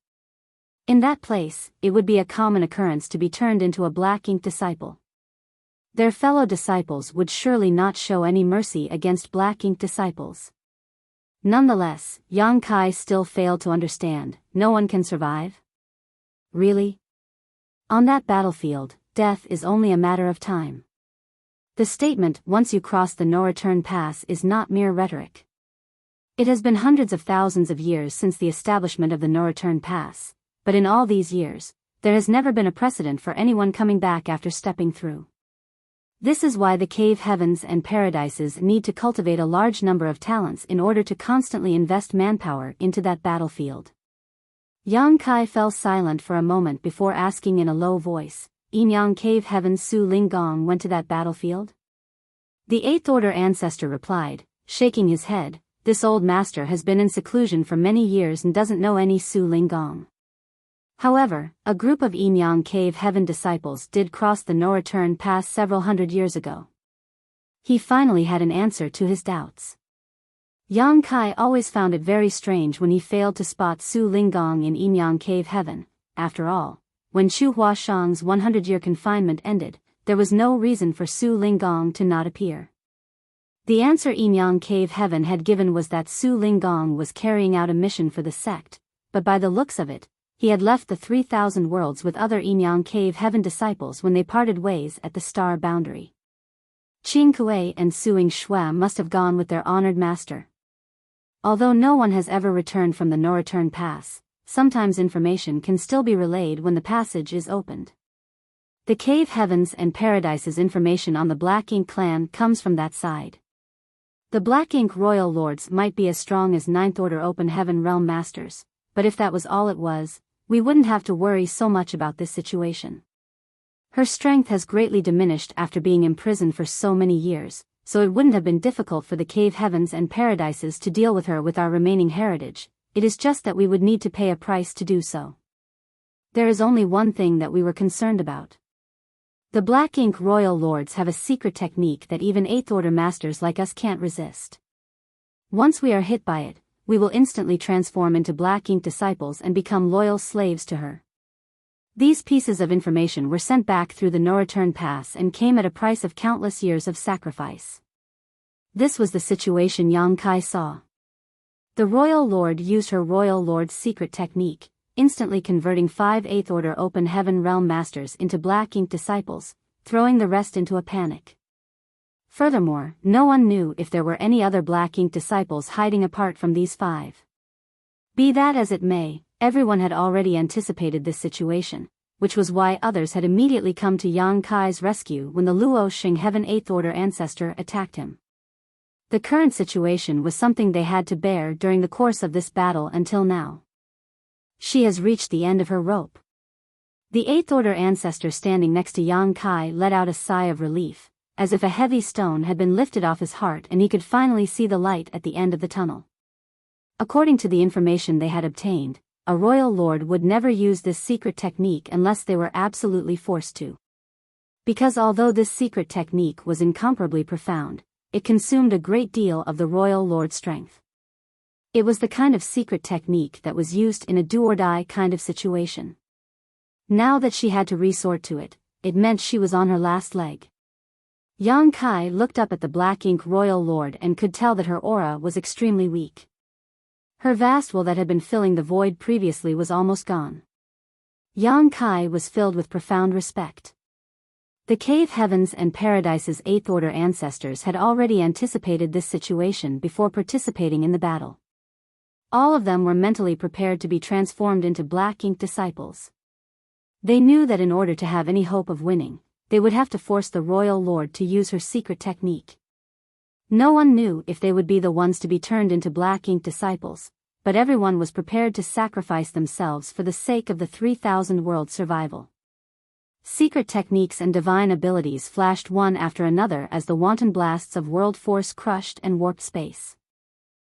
In that place, it would be a common occurrence to be turned into a Black Ink disciple. Their fellow disciples would surely not show any mercy against black ink disciples. Nonetheless, Yang Kai still failed to understand. No one can survive? Really? On that battlefield, death is only a matter of time. The statement, "once you cross the no-return pass," is not mere rhetoric. It has been hundreds of thousands of years since the establishment of the no-return pass, but in all these years, there has never been a precedent for anyone coming back after stepping through. This is why the cave heavens and paradises need to cultivate a large number of talents in order to constantly invest manpower into that battlefield. Yang Kai fell silent for a moment before asking in a low voice, "Enyang Cave Heavens Su Linggong went to that battlefield?" The Eighth Order ancestor replied, shaking his head, "This old master has been in seclusion for many years and doesn't know any Su Linggong." However, a group of Enyang Cave Heaven disciples did cross the no-return pass several hundred years ago. He finally had an answer to his doubts. Yang Kai always found it very strange when he failed to spot Su Linggong in Enyang Cave Heaven. After all, when Chu Huashang's 100-year confinement ended, there was no reason for Su Linggong to not appear. The answer Enyang Cave Heaven had given was that Su Linggong was carrying out a mission for the sect, but by the looks of it, he had left the 3,000 worlds with other Enyang Cave Heaven disciples when they parted ways at the star boundary. Qing Kuei and Suing Shua must have gone with their honored master. Although no one has ever returned from the no-return pass, sometimes information can still be relayed when the passage is opened. The Cave Heavens and Paradises information on the Black Ink clan comes from that side. The Black Ink Royal Lords might be as strong as Ninth Order Open Heaven Realm Masters, but if that was all it was, we wouldn't have to worry so much about this situation. Her strength has greatly diminished after being imprisoned for so many years, so it wouldn't have been difficult for the Cave Heavens and Paradises to deal with her with our remaining heritage. It is just that we would need to pay a price to do so. There is only one thing that we were concerned about. The Black Ink Royal Lords have a secret technique that even Eighth Order Masters like us can't resist. Once we are hit by it, we will instantly transform into Black Ink disciples and become loyal slaves to her. These pieces of information were sent back through the no-return pass and came at a price of countless years of sacrifice. This was the situation Yang Kai saw. The Royal Lord used her Royal Lord's secret technique, instantly converting 5 Eighth Order Open Heaven Realm Masters into Black Ink disciples, throwing the rest into a panic. Furthermore, no one knew if there were any other Black Ink disciples hiding apart from these 5. Be that as it may, everyone had already anticipated this situation, which was why others had immediately come to Yang Kai's rescue when the Luo Xing Heaven Eighth Order ancestor attacked him. The current situation was something they had to bear during the course of this battle until now. She has reached the end of her rope. The Eighth Order ancestor standing next to Yang Kai let out a sigh of relief, as if a heavy stone had been lifted off his heart and he could finally see the light at the end of the tunnel. According to the information they had obtained, a royal lord would never use this secret technique unless they were absolutely forced to. Because although this secret technique was incomparably profound, it consumed a great deal of the royal lord's strength. It was the kind of secret technique that was used in a do-or-die kind of situation. Now that she had to resort to it, it meant she was on her last leg. Yang Kai looked up at the Black Ink Royal Lord and could tell that her aura was extremely weak. Her vast will that had been filling the void previously was almost gone. Yang Kai was filled with profound respect. The Cave Heavens and Paradises Eighth Order ancestors had already anticipated this situation before participating in the battle. All of them were mentally prepared to be transformed into Black Ink disciples. They knew that in order to have any hope of winning, they would have to force the Royal Lord to use her secret technique. No one knew if they would be the ones to be turned into Black Ink disciples, but everyone was prepared to sacrifice themselves for the sake of the 3,000 world survival. Secret techniques and divine abilities flashed one after another as the wanton blasts of world force crushed and warped space.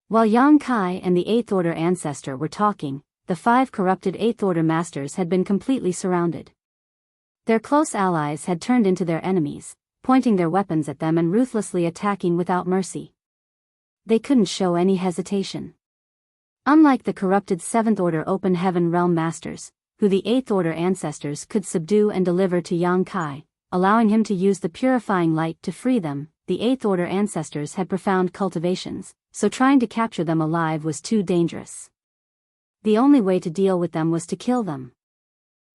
While Yang Kai and the Eighth Order ancestor were talking, the 5 corrupted Eighth Order masters had been completely surrounded. Their close allies had turned into their enemies, pointing their weapons at them and ruthlessly attacking without mercy. They couldn't show any hesitation. Unlike the corrupted Seventh Order Open Heaven Realm Masters, who the Eighth Order ancestors could subdue and deliver to Yang Kai, allowing him to use the purifying light to free them. The Eighth Order ancestors had profound cultivations, so trying to capture them alive was too dangerous. The only way to deal with them was to kill them.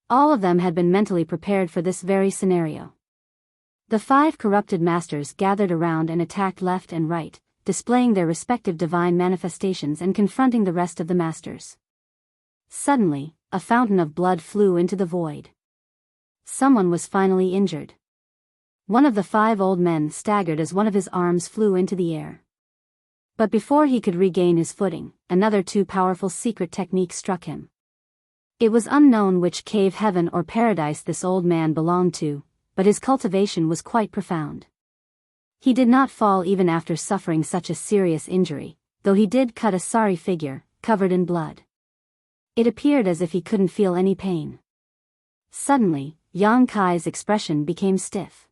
All of them had been mentally prepared for this very scenario. The 5 corrupted masters gathered around and attacked left and right, displaying their respective divine manifestations and confronting the rest of the masters. Suddenly, a fountain of blood flew into the void. Someone was finally injured. One of the 5 old men staggered as one of his arms flew into the air. But before he could regain his footing, another 2 powerful secret techniques struck him. It was unknown which cave, heaven or paradise this old man belonged to, but his cultivation was quite profound. He did not fall even after suffering such a serious injury, though he did cut a sorry figure, covered in blood. It appeared as if he couldn't feel any pain. Suddenly, Yang Kai's expression became stiff.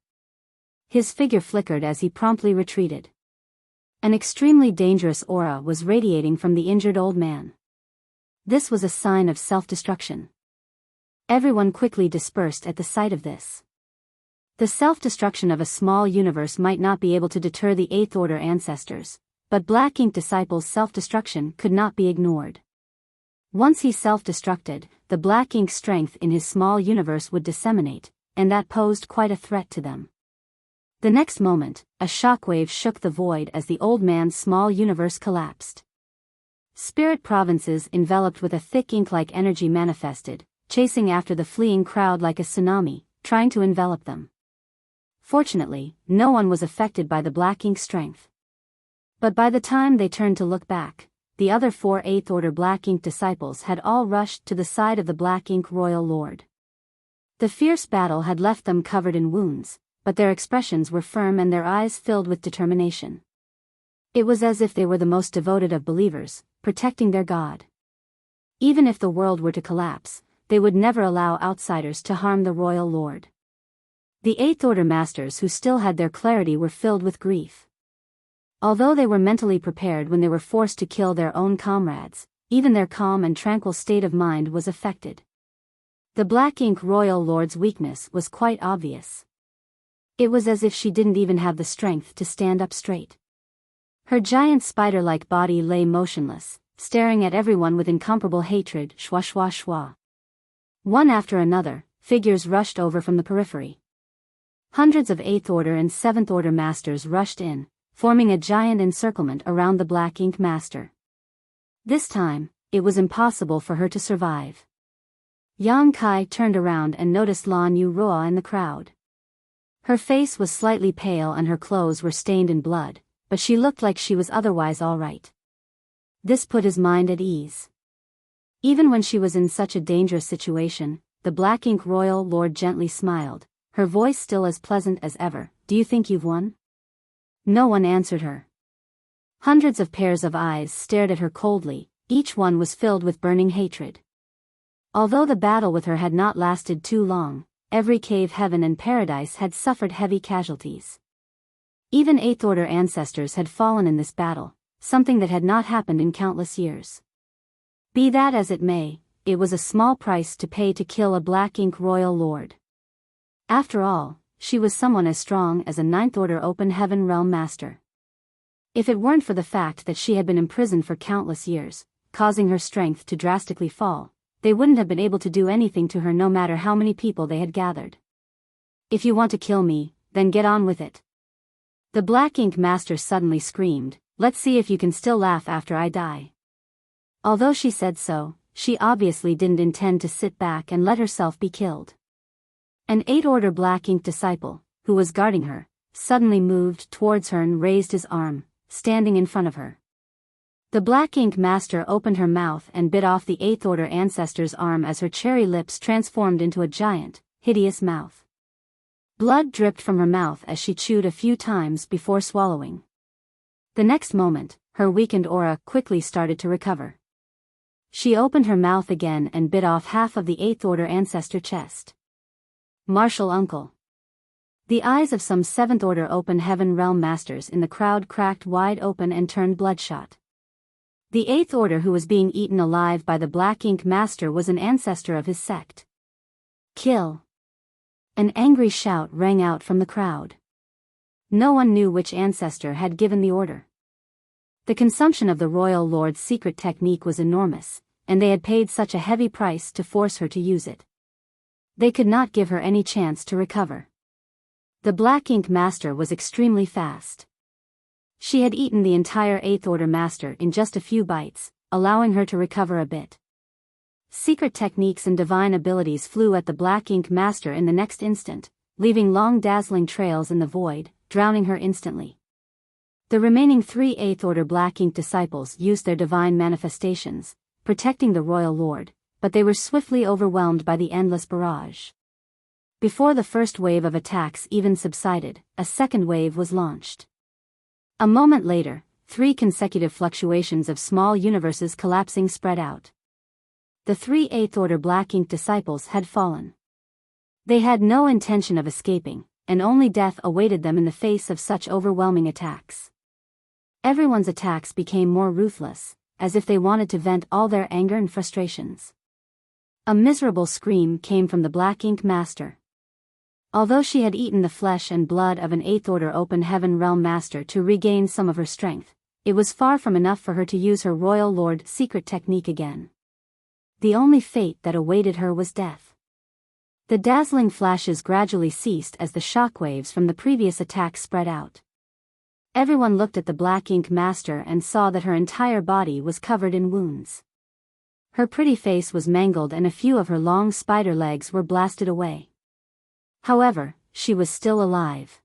His figure flickered as he promptly retreated. An extremely dangerous aura was radiating from the injured old man. This was a sign of self-destruction. Everyone quickly dispersed at the sight of this. The self-destruction of a small universe might not be able to deter the Eighth Order ancestors, but Black Ink Disciples' self-destruction could not be ignored. Once he self-destructed, the Black Ink strength in his small universe would disseminate, and that posed quite a threat to them. The next moment, a shockwave shook the void as the old man's small universe collapsed. Spirit provinces enveloped with a thick ink-like energy manifested, chasing after the fleeing crowd like a tsunami, trying to envelop them. Fortunately, no one was affected by the black ink strength. But by the time they turned to look back, the other 4 Eighth Order Black Ink Disciples had all rushed to the side of the Black Ink Royal Lord. The fierce battle had left them covered in wounds, but their expressions were firm and their eyes filled with determination. It was as if they were the most devoted of believers, protecting their God. Even if the world were to collapse, they would never allow outsiders to harm the Royal Lord. The Eighth Order Masters who still had their clarity were filled with grief. Although they were mentally prepared when they were forced to kill their own comrades, even their calm and tranquil state of mind was affected. The Black Ink Royal Lord's weakness was quite obvious. It was as if she didn't even have the strength to stand up straight. Her giant spider-like body lay motionless, staring at everyone with incomparable hatred. Shwa shwa shwa. One after another, figures rushed over from the periphery. Hundreds of Eighth Order and Seventh Order Masters rushed in, forming a giant encirclement around the Black Ink Master. This time, it was impossible for her to survive. Yang Kai turned around and noticed Lan Yu Ruo in the crowd. Her face was slightly pale and her clothes were stained in blood, but she looked like she was otherwise all right. This put his mind at ease. Even when she was in such a dangerous situation, the Black Ink Royal Lord gently smiled, her voice still as pleasant as ever. Do you think you've won? No one answered her. Hundreds of pairs of eyes stared at her coldly, each one was filled with burning hatred. Although the battle with her had not lasted too long, every cave, heaven and paradise had suffered heavy casualties. Even Eighth Order ancestors had fallen in this battle, something that had not happened in countless years. Be that as it may, it was a small price to pay to kill a Black Ink Royal Lord. After all, she was someone as strong as a Ninth Order Open Heaven Realm Master. If it weren't for the fact that she had been imprisoned for countless years, causing her strength to drastically fall, they wouldn't have been able to do anything to her no matter how many people they had gathered. If you want to kill me, then get on with it. The Black Ink Master suddenly screamed, let's see if you can still laugh after I die. Although she said so, she obviously didn't intend to sit back and let herself be killed. An Eighth Order Black Ink Disciple, who was guarding her, suddenly moved towards her and raised his arm, standing in front of her. The Black Ink Master opened her mouth and bit off the Eighth Order Ancestor's arm as her cherry lips transformed into a giant, hideous mouth. Blood dripped from her mouth as she chewed a few times before swallowing. The next moment, her weakened aura quickly started to recover. She opened her mouth again and bit off half of the Eighth Order Ancestor chest. Martial Uncle. The eyes of some Seventh Order Open Heaven Realm Masters in the crowd cracked wide open and turned bloodshot. The Eighth Order who was being eaten alive by the Black Ink Master was an ancestor of his sect. Kill. An angry shout rang out from the crowd. No one knew which ancestor had given the order. The consumption of the royal lord's secret technique was enormous, and they had paid such a heavy price to force her to use it. They could not give her any chance to recover. The Black Ink Master was extremely fast. She had eaten the entire 8th Order Master in just a few bites, allowing her to recover a bit. Secret techniques and divine abilities flew at the Black Ink Master in the next instant, leaving long dazzling trails in the void, drowning her instantly. The remaining 3 8th Order Black Ink disciples used their divine manifestations, protecting the royal lord, but they were swiftly overwhelmed by the endless barrage. Before the first wave of attacks even subsided, a second wave was launched. A moment later, 3 consecutive fluctuations of small universes collapsing spread out. The 3 8th Order Black Ink disciples had fallen. They had no intention of escaping, and only death awaited them in the face of such overwhelming attacks. Everyone's attacks became more ruthless, as if they wanted to vent all their anger and frustrations. A miserable scream came from the Black Ink Master. Although she had eaten the flesh and blood of an 8th Order Open Heaven Realm Master to regain some of her strength, it was far from enough for her to use her Royal Lord secret technique again. The only fate that awaited her was death. The dazzling flashes gradually ceased as the shockwaves from the previous attack spread out. Everyone looked at the Black Ink Master and saw that her entire body was covered in wounds. Her pretty face was mangled and a few of her long spider legs were blasted away. However, she was still alive.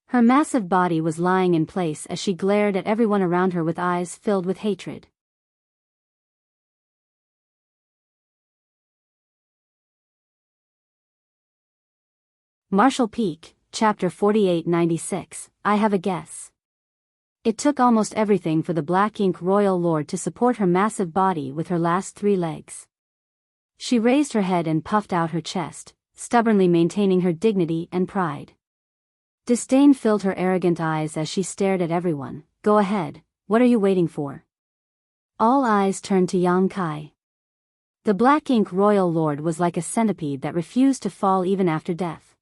Her massive body was lying in place as she glared at everyone around her with eyes filled with hatred. Marshall Peak, Chapter 4896, I Have a Guess. It took almost everything for the Black Ink Royal Lord to support her massive body with her last 3 legs. She raised her head and puffed out her chest, stubbornly maintaining her dignity and pride. Disdain filled her arrogant eyes as she stared at everyone. Go ahead, what are you waiting for? All eyes turned to Yang Kai. The Black Ink Royal Lord was like a centipede that refused to fall even after death.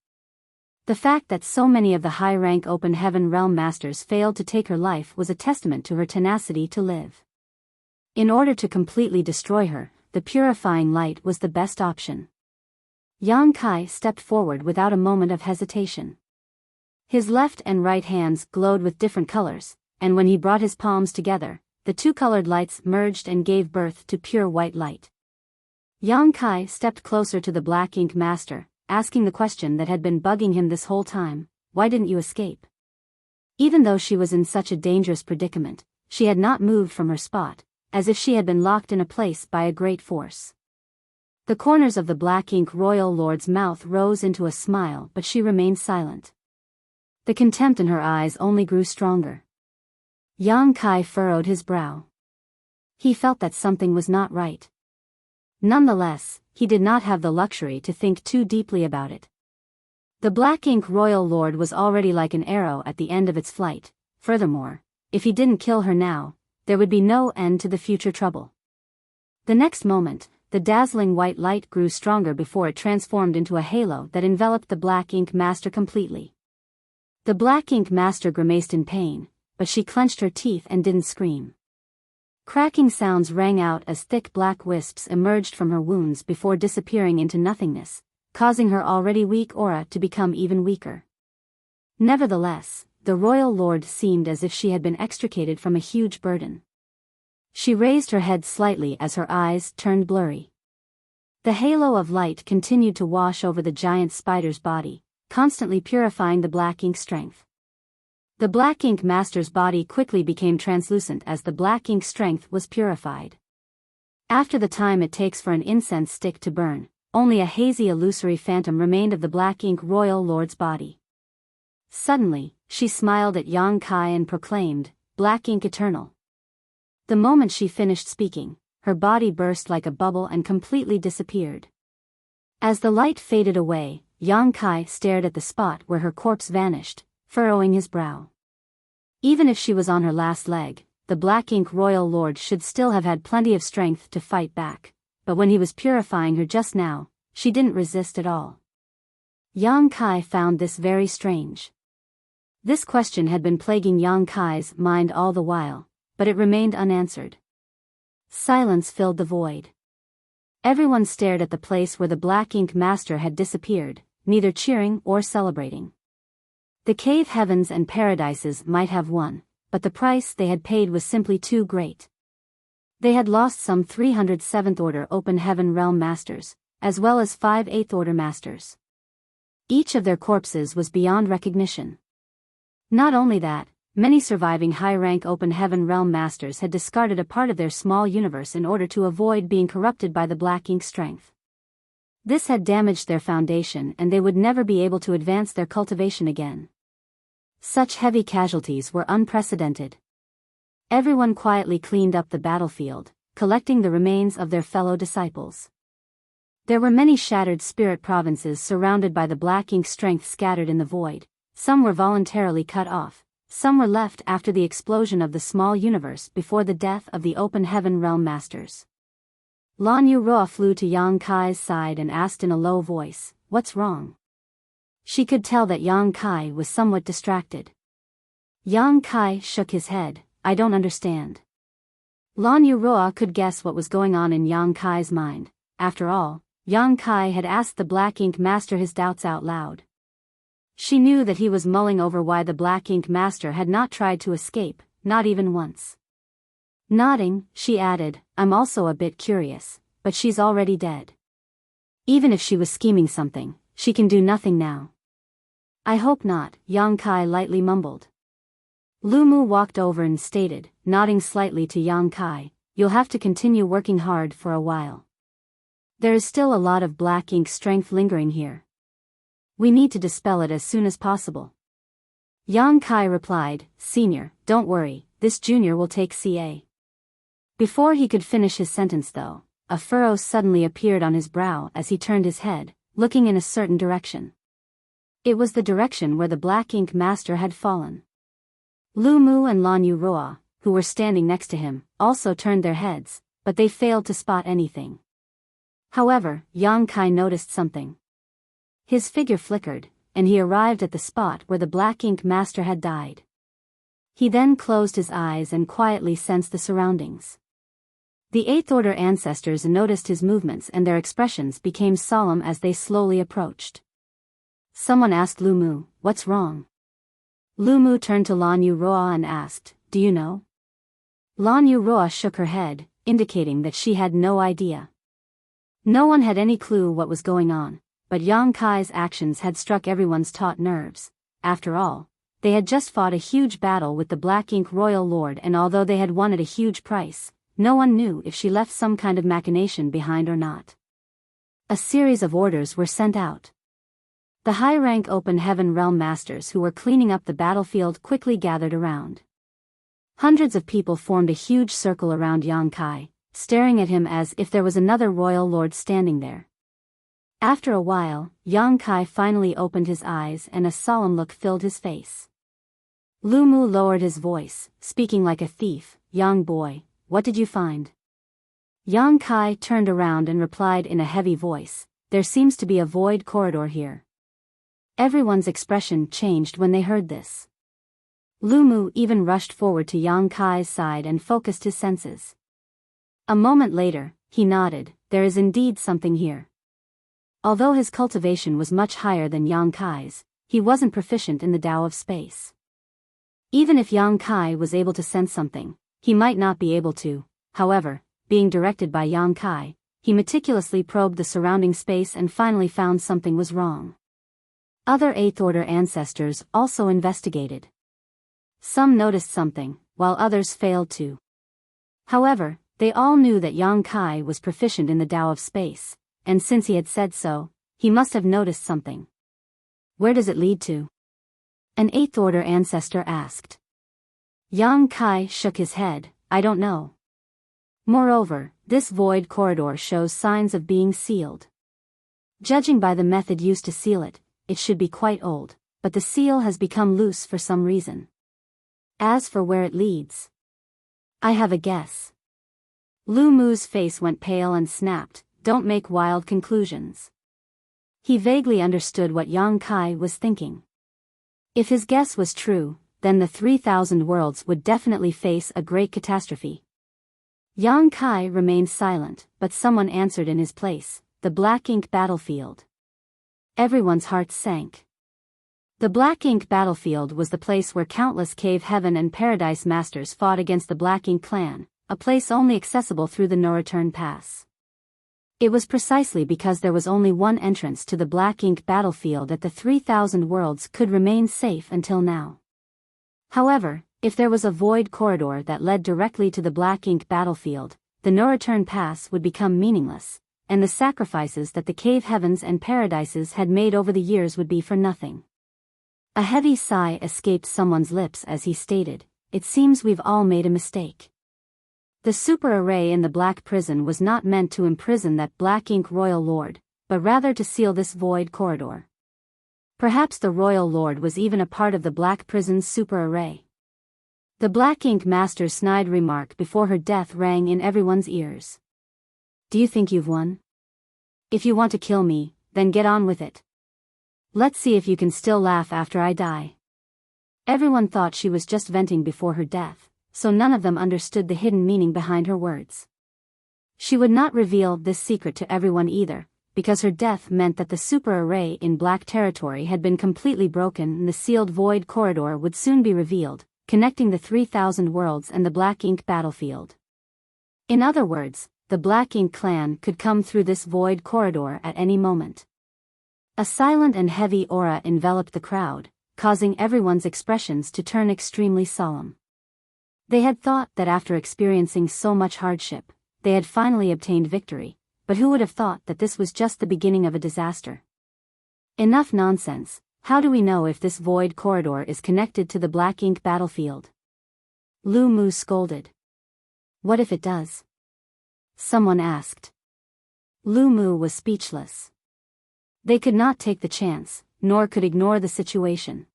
The fact that so many of the high-rank Open Heaven Realm Masters failed to take her life was a testament to her tenacity to live. In order to completely destroy her, the purifying light was the best option. Yang Kai stepped forward without a moment of hesitation. His left and right hands glowed with different colors, and when he brought his palms together, the 2 colored lights merged and gave birth to pure white light. Yang Kai stepped closer to the Black Ink Master, asking the question that had been bugging him this whole time: why didn't you escape? Even though she was in such a dangerous predicament, she had not moved from her spot, as if she had been locked in a place by a great force. The corners of the Black Ink Royal Lord's mouth rose into a smile, but she remained silent. The contempt in her eyes only grew stronger. Yang Kai furrowed his brow. He felt that something was not right. Nonetheless, he did not have the luxury to think too deeply about it. The Black Ink Royal Lord was already like an arrow at the end of its flight. Furthermore, if he didn't kill her now, there would be no end to the future trouble. The next moment, the dazzling white light grew stronger before it transformed into a halo that enveloped the Black Ink Master completely. The Black Ink Master grimaced in pain, but she clenched her teeth and didn't scream. Cracking sounds rang out as thick black wisps emerged from her wounds before disappearing into nothingness, causing her already weak aura to become even weaker. Nevertheless, the Royal Lord seemed as if she had been extricated from a huge burden. She raised her head slightly as her eyes turned blurry. The halo of light continued to wash over the giant spider's body, constantly purifying the Black Ink strength. The Black Ink Master's body quickly became translucent as the Black Ink strength was purified. After the time it takes for an incense stick to burn, only a hazy illusory phantom remained of the Black Ink Royal Lord's body. Suddenly, she smiled at Yang Kai and proclaimed, "Black Ink Eternal." The moment she finished speaking, her body burst like a bubble and completely disappeared. As the light faded away, Yang Kai stared at the spot where her corpse vanished, furrowing his brow. Even if she was on her last leg, the Black Ink Royal Lord should still have had plenty of strength to fight back, but when he was purifying her just now, she didn't resist at all. Yang Kai found this very strange. This question had been plaguing Yang Kai's mind all the while, but it remained unanswered. Silence filled the void. Everyone stared at the place where the Black Ink Master had disappeared, neither cheering or celebrating. The cave heavens and paradises might have won, but the price they had paid was simply too great. They had lost some 300 7th Order Open Heaven Realm Masters, as well as 5 8th Order Masters. Each of their corpses was beyond recognition. Not only that, many surviving high-rank Open Heaven Realm Masters had discarded a part of their small universe in order to avoid being corrupted by the Black Ink strength. This had damaged their foundation and they would never be able to advance their cultivation again. Such heavy casualties were unprecedented. Everyone quietly cleaned up the battlefield, collecting the remains of their fellow disciples. There were many shattered spirit provinces surrounded by the Black Ink strength scattered in the void. Some were voluntarily cut off, some were left after the explosion of the small universe before the death of the Open Heaven Realm Masters. Lan Yuroa flew to Yang Kai's side and asked in a low voice, "What's wrong?" She could tell that Yang Kai was somewhat distracted. Yang Kai shook his head, "I don't understand." Lan Yuroa could guess what was going on in Yang Kai's mind. After all, Yang Kai had asked the Black Ink Master his doubts out loud. She knew that he was mulling over why the Black Ink Master had not tried to escape, not even once. Nodding, she added, "I'm also a bit curious, but she's already dead. Even if she was scheming something, she can do nothing now." "I hope not," Yang Kai lightly mumbled. Lu Mu walked over and stated, nodding slightly to Yang Kai, "You'll have to continue working hard for a while. There is still a lot of Black Ink strength lingering here. We need to dispel it as soon as possible." Yang Kai replied, "Senior, don't worry, this junior will take CA." Before he could finish his sentence though, a furrow suddenly appeared on his brow as he turned his head, looking in a certain direction. It was the direction where the Black Ink Master had fallen. Lu Mu and Lan Yuroa, who were standing next to him, also turned their heads, but they failed to spot anything. However, Yang Kai noticed something. His figure flickered, and he arrived at the spot where the Black Ink Master had died. He then closed his eyes and quietly sensed the surroundings. The 8th Order ancestors noticed his movements and their expressions became solemn as they slowly approached. Someone asked Lu Mu, "What's wrong?" Lu Mu turned to Lan Yuroa and asked, "Do you know?" Lan Yuroa shook her head, indicating that she had no idea. No one had any clue what was going on. But Yang Kai's actions had struck everyone's taut nerves. After all, they had just fought a huge battle with the Black Ink Royal Lord, and although they had won at a huge price, no one knew if she left some kind of machination behind or not. A series of orders were sent out. The high-rank Open Heaven Realm Masters who were cleaning up the battlefield quickly gathered around. Hundreds of people formed a huge circle around Yang Kai, staring at him as if there was another Royal Lord standing there. After a while, Yang Kai finally opened his eyes and a solemn look filled his face. Lu Mu lowered his voice, speaking like a thief, "Young boy, what did you find?" Yang Kai turned around and replied in a heavy voice, "There seems to be a void corridor here." Everyone's expression changed when they heard this. Lu Mu even rushed forward to Yang Kai's side and focused his senses. A moment later, he nodded, "There is indeed something here." Although his cultivation was much higher than Yang Kai's, he wasn't proficient in the Tao of space. Even if Yang Kai was able to sense something, he might not be able to. However, being directed by Yang Kai, he meticulously probed the surrounding space and finally found something was wrong. Other 8th Order ancestors also investigated. Some noticed something, while others failed to. However, they all knew that Yang Kai was proficient in the Tao of space, and since he had said so, he must have noticed something. "Where does it lead to?" an 8th Order ancestor asked. Yang Kai shook his head, "I don't know. Moreover, this void corridor shows signs of being sealed. Judging by the method used to seal it, it should be quite old, but the seal has become loose for some reason. As for where it leads, I have a guess." Lu Mu's face went pale and snapped, "Don't make wild conclusions." He vaguely understood what Yang Kai was thinking. If his guess was true, then the 3,000 worlds would definitely face a great catastrophe. Yang Kai remained silent, but someone answered in his place, the black ink battlefield. Everyone's hearts sank. The Black Ink battlefield was the place where countless cave heaven and paradise masters fought against the Black Ink clan, a place only accessible through the no-return pass. It was precisely because there was only one entrance to the Black Ink battlefield that the 3,000 worlds could remain safe until now. However, if there was a void corridor that led directly to the Black Ink battlefield, the no-return pass would become meaningless, and the sacrifices that the cave heavens and paradises had made over the years would be for nothing. A heavy sigh escaped someone's lips as he stated, "It seems we've all made a mistake." The super array in the Black Prison was not meant to imprison that Black Ink Royal Lord, but rather to seal this void corridor. Perhaps the Royal Lord was even a part of the Black Prison's super array. The Black Ink Master's snide remark before her death rang in everyone's ears. "Do you think you've won? If you want to kill me, then get on with it. Let's see if you can still laugh after I die." Everyone thought she was just venting before her death, so none of them understood the hidden meaning behind her words. She would not reveal this secret to everyone either, because her death meant that the super array in Black Territory had been completely broken and the sealed void corridor would soon be revealed, connecting the 3,000 worlds and the Black Ink battlefield. In other words, the Black Ink clan could come through this void corridor at any moment. A silent and heavy aura enveloped the crowd, causing everyone's expressions to turn extremely solemn. They had thought that after experiencing so much hardship, they had finally obtained victory, but who would have thought that this was just the beginning of a disaster? Enough nonsense. How do we know if this void corridor is connected to the Black Ink battlefield? Lu Mu scolded. "What if it does?" someone asked. Lu Mu was speechless. They could not take the chance, nor could ignore the situation.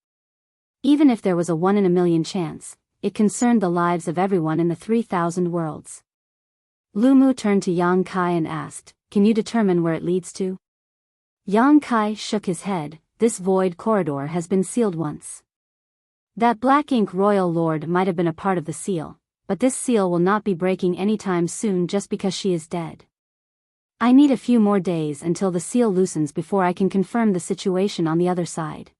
Even if there was a 1 in a million chance, it concerned the lives of everyone in the 3,000 worlds. Lu Mu turned to Yang Kai and asked, "Can you determine where it leads to?" Yang Kai shook his head. "This void corridor has been sealed once. That Black Ink Royal Lord might have been a part of the seal, but this seal will not be breaking anytime soon just because she is dead. I need a few more days until the seal loosens before I can confirm the situation on the other side.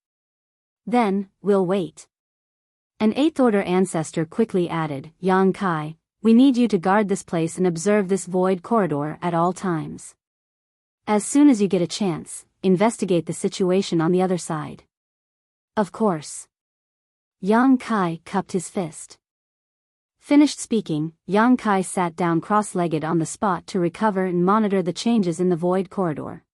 Then, we'll wait." An 8th Order ancestor quickly added, "Yang Kai, we need you to guard this place and observe this void corridor at all times. As soon as you get a chance, investigate the situation on the other side." "Of course." Yang Kai cupped his fist. Finished speaking, Yang Kai sat down cross-legged on the spot to recover and monitor the changes in the void corridor.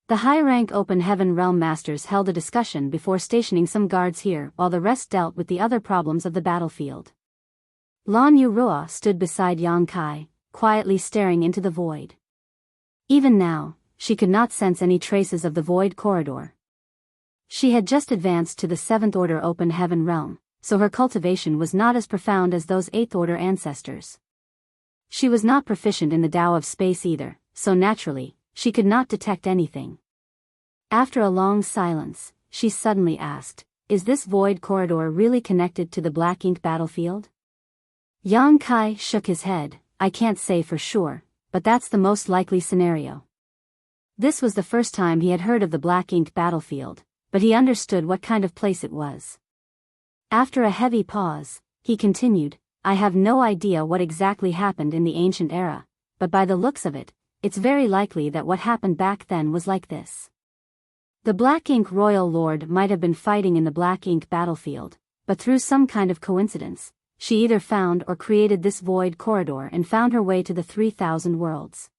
The high-rank Open Heaven Realm Masters held a discussion before stationing some guards here while the rest dealt with the other problems of the battlefield. Lan Yurua stood beside Yang Kai, quietly staring into the void. Even now, she could not sense any traces of the void corridor. She had just advanced to the 7th Order Open Heaven Realm, so her cultivation was not as profound as those 8th Order ancestors. She was not proficient in the Tao of space either, so naturally, she could not detect anything. After a long silence, she suddenly asked, "Is this void corridor really connected to the Black Ink battlefield?" Yang Kai shook his head. "I can't say for sure, but that's the most likely scenario." This was the first time he had heard of the Black Ink battlefield, but he understood what kind of place it was. After a heavy pause, he continued, "I have no idea what exactly happened in the ancient era, but by the looks of it, it's very likely that what happened back then was like this. The Black Ink Royal Lord might have been fighting in the Black Ink battlefield, but through some kind of coincidence, she either found or created this void corridor and found her way to the 3,000 worlds.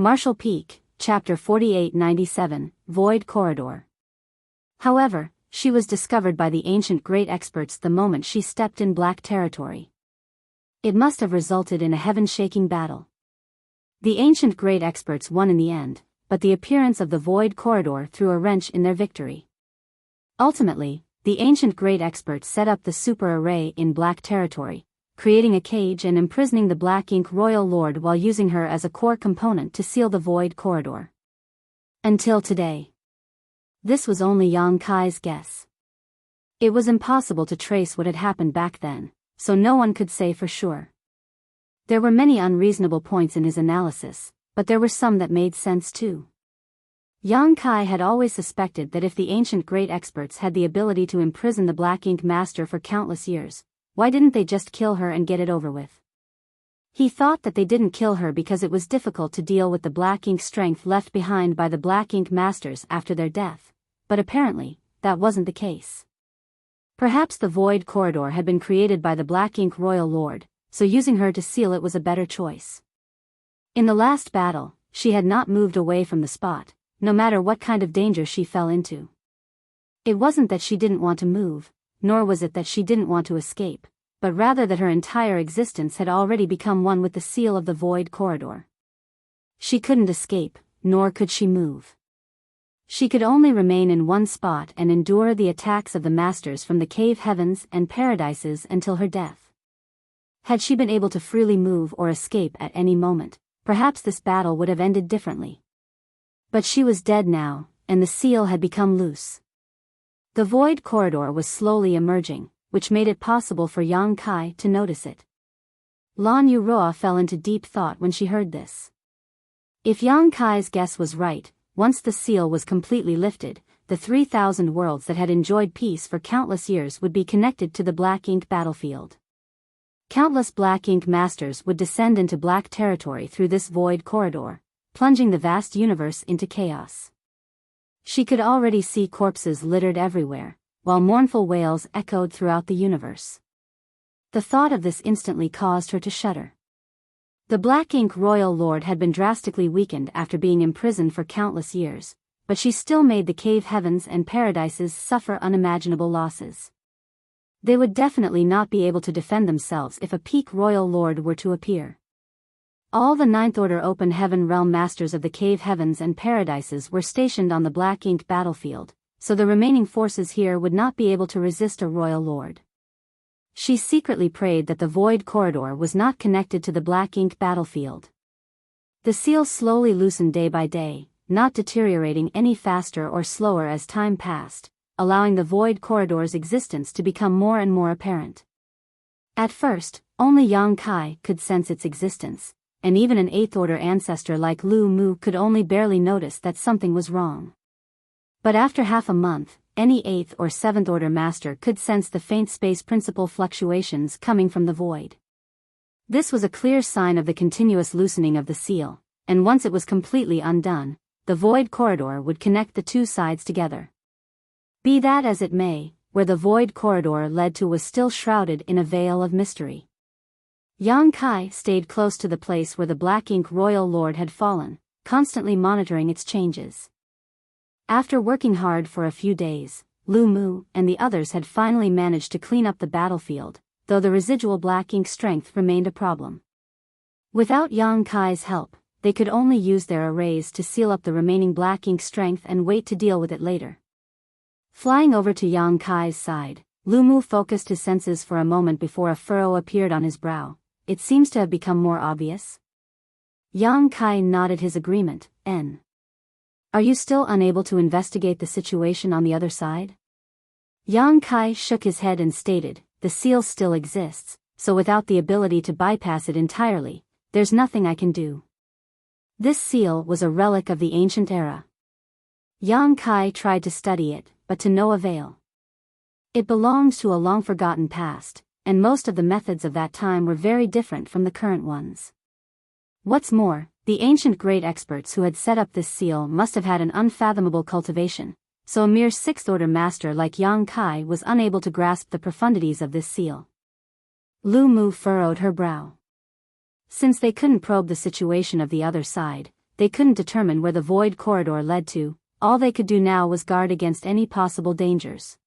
Marshall Peak, Chapter 4897, Void Corridor. However, she was discovered by the ancient great experts the moment she stepped in Black Territory. It must have resulted in a heaven-shaking battle. The ancient great experts won in the end, but the appearance of the Void Corridor threw a wrench in their victory. Ultimately, the ancient great experts set up the super array in Black territory, creating a cage and imprisoning the Black Ink Royal Lord while using her as a core component to seal the Void Corridor. Until today. This was only Yang Kai's guess. It was impossible to trace what had happened back then, so no one could say for sure. There were many unreasonable points in his analysis, but there were some that made sense too. Yang Kai had always suspected that if the ancient great experts had the ability to imprison the Black Ink Master for countless years, why didn't they just kill her and get it over with? He thought that they didn't kill her because it was difficult to deal with the Black Ink strength left behind by the Black Ink Masters after their death, but apparently, that wasn't the case. Perhaps the Void Corridor had been created by the Black Ink Royal Lord, so using her to seal it was a better choice. In the last battle, she had not moved away from the spot, no matter what kind of danger she fell into. It wasn't that she didn't want to move, nor was it that she didn't want to escape, but rather that her entire existence had already become one with the seal of the Void Corridor. She couldn't escape, nor could she move. She could only remain in one spot and endure the attacks of the Masters from the cave heavens and paradises until her death. Had she been able to freely move or escape at any moment, perhaps this battle would have ended differently. But she was dead now, and the seal had become loose. The Void Corridor was slowly emerging, which made it possible for Yang Kai to notice it. Lan Yuroa fell into deep thought when she heard this. If Yang Kai's guess was right, once the seal was completely lifted, the 3,000 worlds that had enjoyed peace for countless years would be connected to the Black Ink battlefield. Countless Black Ink Masters would descend into Black territory through this Void Corridor, plunging the vast universe into chaos. She could already see corpses littered everywhere, while mournful wails echoed throughout the universe. The thought of this instantly caused her to shudder. The Black Ink Royal Lord had been drastically weakened after being imprisoned for countless years, but she still made the cave heavens and paradises suffer unimaginable losses. They would definitely not be able to defend themselves if a peak Royal Lord were to appear. All the Ninth Order Open Heaven Realm Masters of the Cave Heavens and Paradises were stationed on the Black Ink battlefield, so the remaining forces here would not be able to resist a Royal Lord. She secretly prayed that the Void Corridor was not connected to the Black Ink battlefield. The seal slowly loosened day by day, not deteriorating any faster or slower as time passed, allowing the Void Corridor's existence to become more and more apparent. At first, only Yang Kai could sense its existence, and even an Eighth Order ancestor like Lu Mu could only barely notice that something was wrong. But after half a month, any 8th or 7th Order Master could sense the faint space principle fluctuations coming from the void. This was a clear sign of the continuous loosening of the seal, and once it was completely undone, the Void Corridor would connect the two sides together. Be that as it may, where the Void Corridor led to was still shrouded in a veil of mystery. Yang Kai stayed close to the place where the Black Ink Royal Lord had fallen, constantly monitoring its changes. After working hard for a few days, Lu Mu and the others had finally managed to clean up the battlefield, though the residual Black Ink strength remained a problem. Without Yang Kai's help, they could only use their arrays to seal up the remaining Black Ink strength and wait to deal with it later. Flying over to Yang Kai's side, Lu Mu focused his senses for a moment before a furrow appeared on his brow. It seems to have become more obvious. Yang Kai nodded his agreement. Are you still unable to investigate the situation on the other side? Yang Kai shook his head and stated, the seal still exists, so without the ability to bypass it entirely, there's nothing I can do. This seal was a relic of the ancient era. Yang Kai tried to study it, but to no avail. It belonged to a long-forgotten past, and most of the methods of that time were very different from the current ones. What's more, the ancient great experts who had set up this seal must have had an unfathomable cultivation, so a mere 6th Order Master like Yang Kai was unable to grasp the profundities of this seal. Lu Mu furrowed her brow. Since they couldn't probe the situation of the other side, they couldn't determine where the Void Corridor led to, all they could do now was guard against any possible dangers.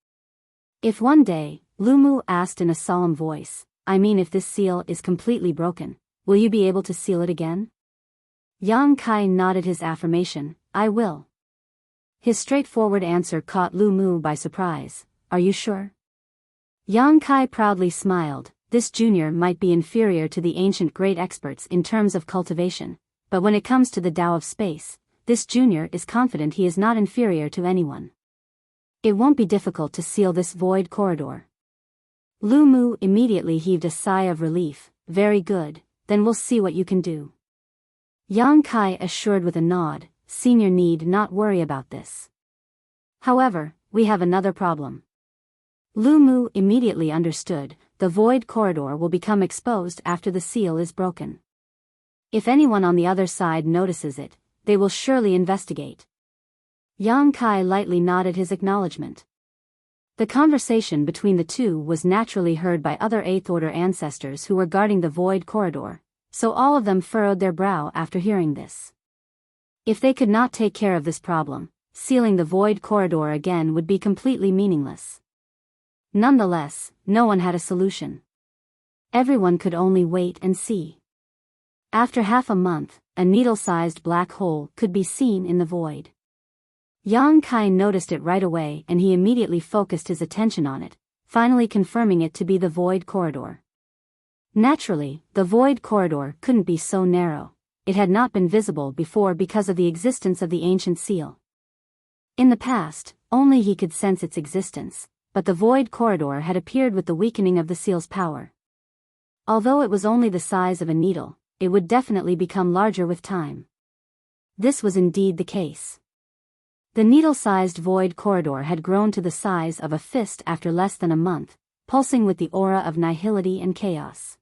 If one day, Lu Mu asked in a solemn voice, if this seal is completely broken, will you be able to seal it again? Yang Kai nodded his affirmation, I will. His straightforward answer caught Lu Mu by surprise. are you sure? Yang Kai proudly smiled. This junior might be inferior to the ancient great experts in terms of cultivation, but when it comes to the Tao of space, this junior is confident he is not inferior to anyone. It won't be difficult to seal this void corridor. Lu Mu immediately heaved a sigh of relief. Very good, then we'll see what you can do. Yang Kai assured with a nod, Senior need not worry about this. However, we have another problem. Lu Mu immediately understood, the void corridor will become exposed after the seal is broken. If anyone on the other side notices it, they will surely investigate. Yang Kai lightly nodded his acknowledgement. The conversation between the two was naturally heard by other Eighth-order ancestors who were guarding the void corridor, so all of them furrowed their brow after hearing this. If they could not take care of this problem, sealing the void corridor again would be completely meaningless. Nonetheless, no one had a solution. Everyone could only wait and see. After half a month, a needle-sized black hole could be seen in the void. Yang Kai noticed it right away and he immediately focused his attention on it, finally confirming it to be the void corridor. Naturally, the void corridor couldn't be so narrow. It had not been visible before because of the existence of the ancient seal. In the past, only he could sense its existence, but the void corridor had appeared with the weakening of the seal's power. Although it was only the size of a needle, it would definitely become larger with time. This was indeed the case. The needle-sized void corridor had grown to the size of a fist after less than a month, pulsing with the aura of nihility and chaos.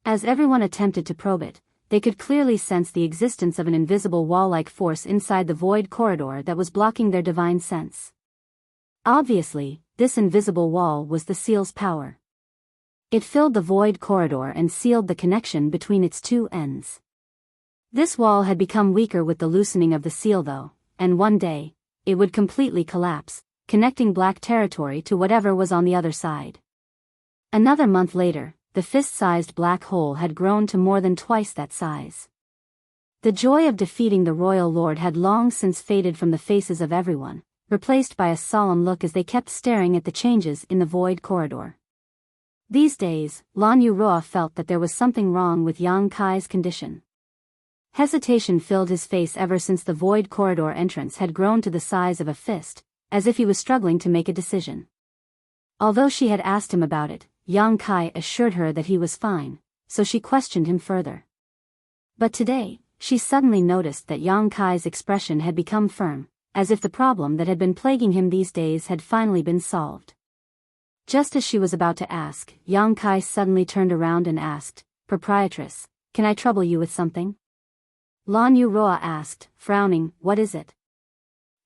As everyone attempted to probe it, they could clearly sense the existence of an invisible wall-like force inside the void corridor that was blocking their divine sense. Obviously, this invisible wall was the seal's power. It filled the void corridor and sealed the connection between its two ends. This wall had become weaker with the loosening of the seal though, and one day, it would completely collapse, connecting black territory to whatever was on the other side. Another month later, the fist-sized black hole had grown to more than twice that size. The joy of defeating the royal lord had long since faded from the faces of everyone, replaced by a solemn look as they kept staring at the changes in the void corridor. These days, Lan Yuroa felt that there was something wrong with Yang Kai's condition. Hesitation filled his face ever since the void corridor entrance had grown to the size of a fist, as if he was struggling to make a decision. Although she had asked him about it, Yang Kai assured her that he was fine, so she questioned him further. But today, she suddenly noticed that Yang Kai's expression had become firm, as if the problem that had been plaguing him these days had finally been solved. Just as she was about to ask, Yang Kai suddenly turned around and asked, "Proprietress, can I trouble you with something?" Lan Yuroa asked, frowning, "What is it?"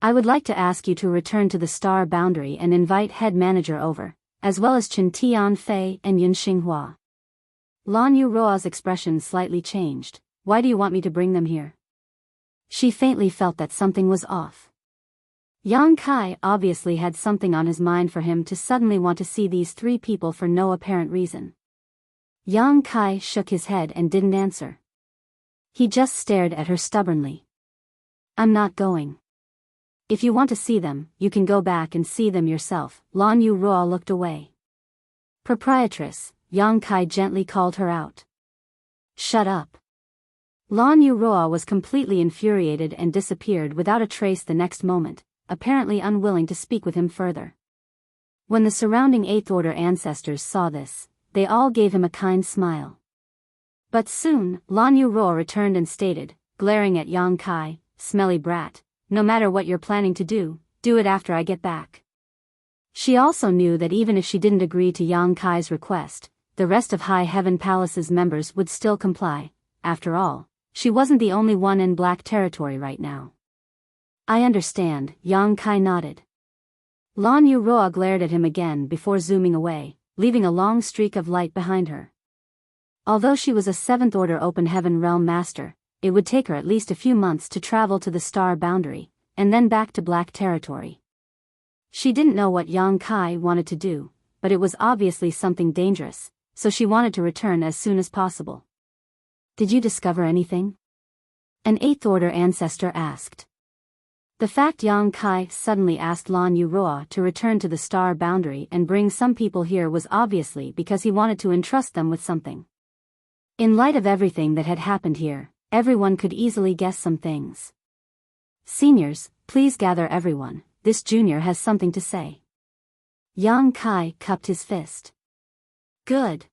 "I would like to ask you to return to the star boundary and invite head manager over, as well as Chen Tianfei and Yun Xinghua." Lan Yuroa's expression slightly changed. "Why do you want me to bring them here?" She faintly felt that something was off. Yang Kai obviously had something on his mind for him to suddenly want to see these three people for no apparent reason. Yang Kai shook his head and didn't answer. He just stared at her stubbornly. "I'm not going. If you want to see them, you can go back and see them yourself." Lan Yuroa looked away. "Proprietress," Yang Kai gently called her out. "Shut up." Lan Yuroa was completely infuriated and disappeared without a trace the next moment, apparently unwilling to speak with him further. When the surrounding Eighth-order ancestors saw this, they all gave him a kind smile. But soon, Lan Yuroa returned and stated, glaring at Yang Kai, "Smelly brat, no matter what you're planning to do it after I get back." She also knew that even if she didn't agree to Yang Kai's request, the rest of High Heaven Palace's members would still comply. After all, she wasn't the only one in black territory right now. "I understand," Yang Kai nodded. Lan Yuroa glared at him again before zooming away, leaving a long streak of light behind her. Although she was a Seventh-order Open Heaven Realm Master, it would take her at least a few months to travel to the star boundary, and then back to black territory. She didn't know what Yang Kai wanted to do, but it was obviously something dangerous, so she wanted to return as soon as possible. "Did you discover anything?" an Eighth-order ancestor asked. The fact Yang Kai suddenly asked Lan Yuroa to return to the star boundary and bring some people here was obviously because he wanted to entrust them with something. In light of everything that had happened here, everyone could easily guess some things. Seniors, please gather everyone, this junior has something to say. Yang Kai cupped his fist. Good.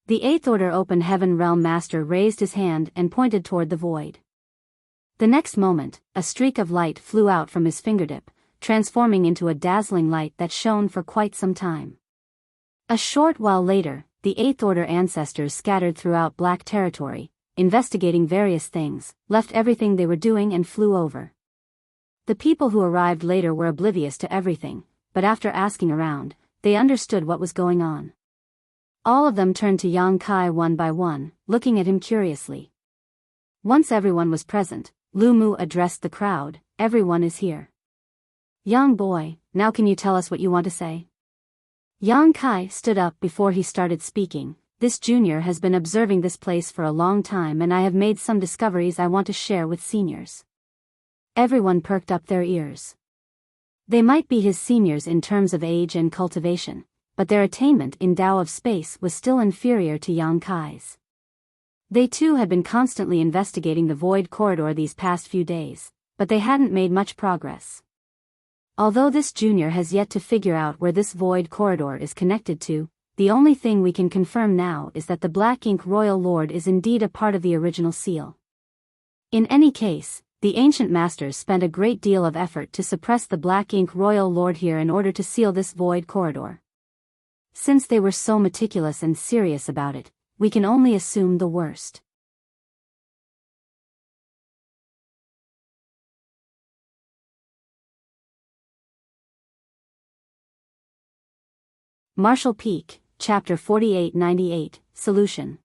The Eighth Order Open Heaven Realm Master raised his hand and pointed toward the void. The next moment, a streak of light flew out from his fingertip, transforming into a dazzling light that shone for quite some time. A short while later, the Eighth Order ancestors scattered throughout Black Territory, investigating various things, left everything they were doing and flew over. The people who arrived later were oblivious to everything, but after asking around, they understood what was going on. All of them turned to Yang Kai one by one, looking at him curiously. Once everyone was present, Lu Mu addressed the crowd, everyone is here. Young boy, now can you tell us what you want to say? Yang Kai stood up before he started speaking. This junior has been observing this place for a long time and I have made some discoveries I want to share with seniors. Everyone perked up their ears. They might be his seniors in terms of age and cultivation, but their attainment in Tao of Space was still inferior to Yang Kai's. They too had been constantly investigating the void corridor these past few days, but they hadn't made much progress. Although this junior has yet to figure out where this void corridor is connected to, the only thing we can confirm now is that the Black Ink Royal Lord is indeed a part of the original seal. In any case, the ancient masters spent a great deal of effort to suppress the Black Ink Royal Lord here in order to seal this void corridor. Since they were so meticulous and serious about it, we can only assume the worst. Marshall Peak, Chapter 4898, Solution.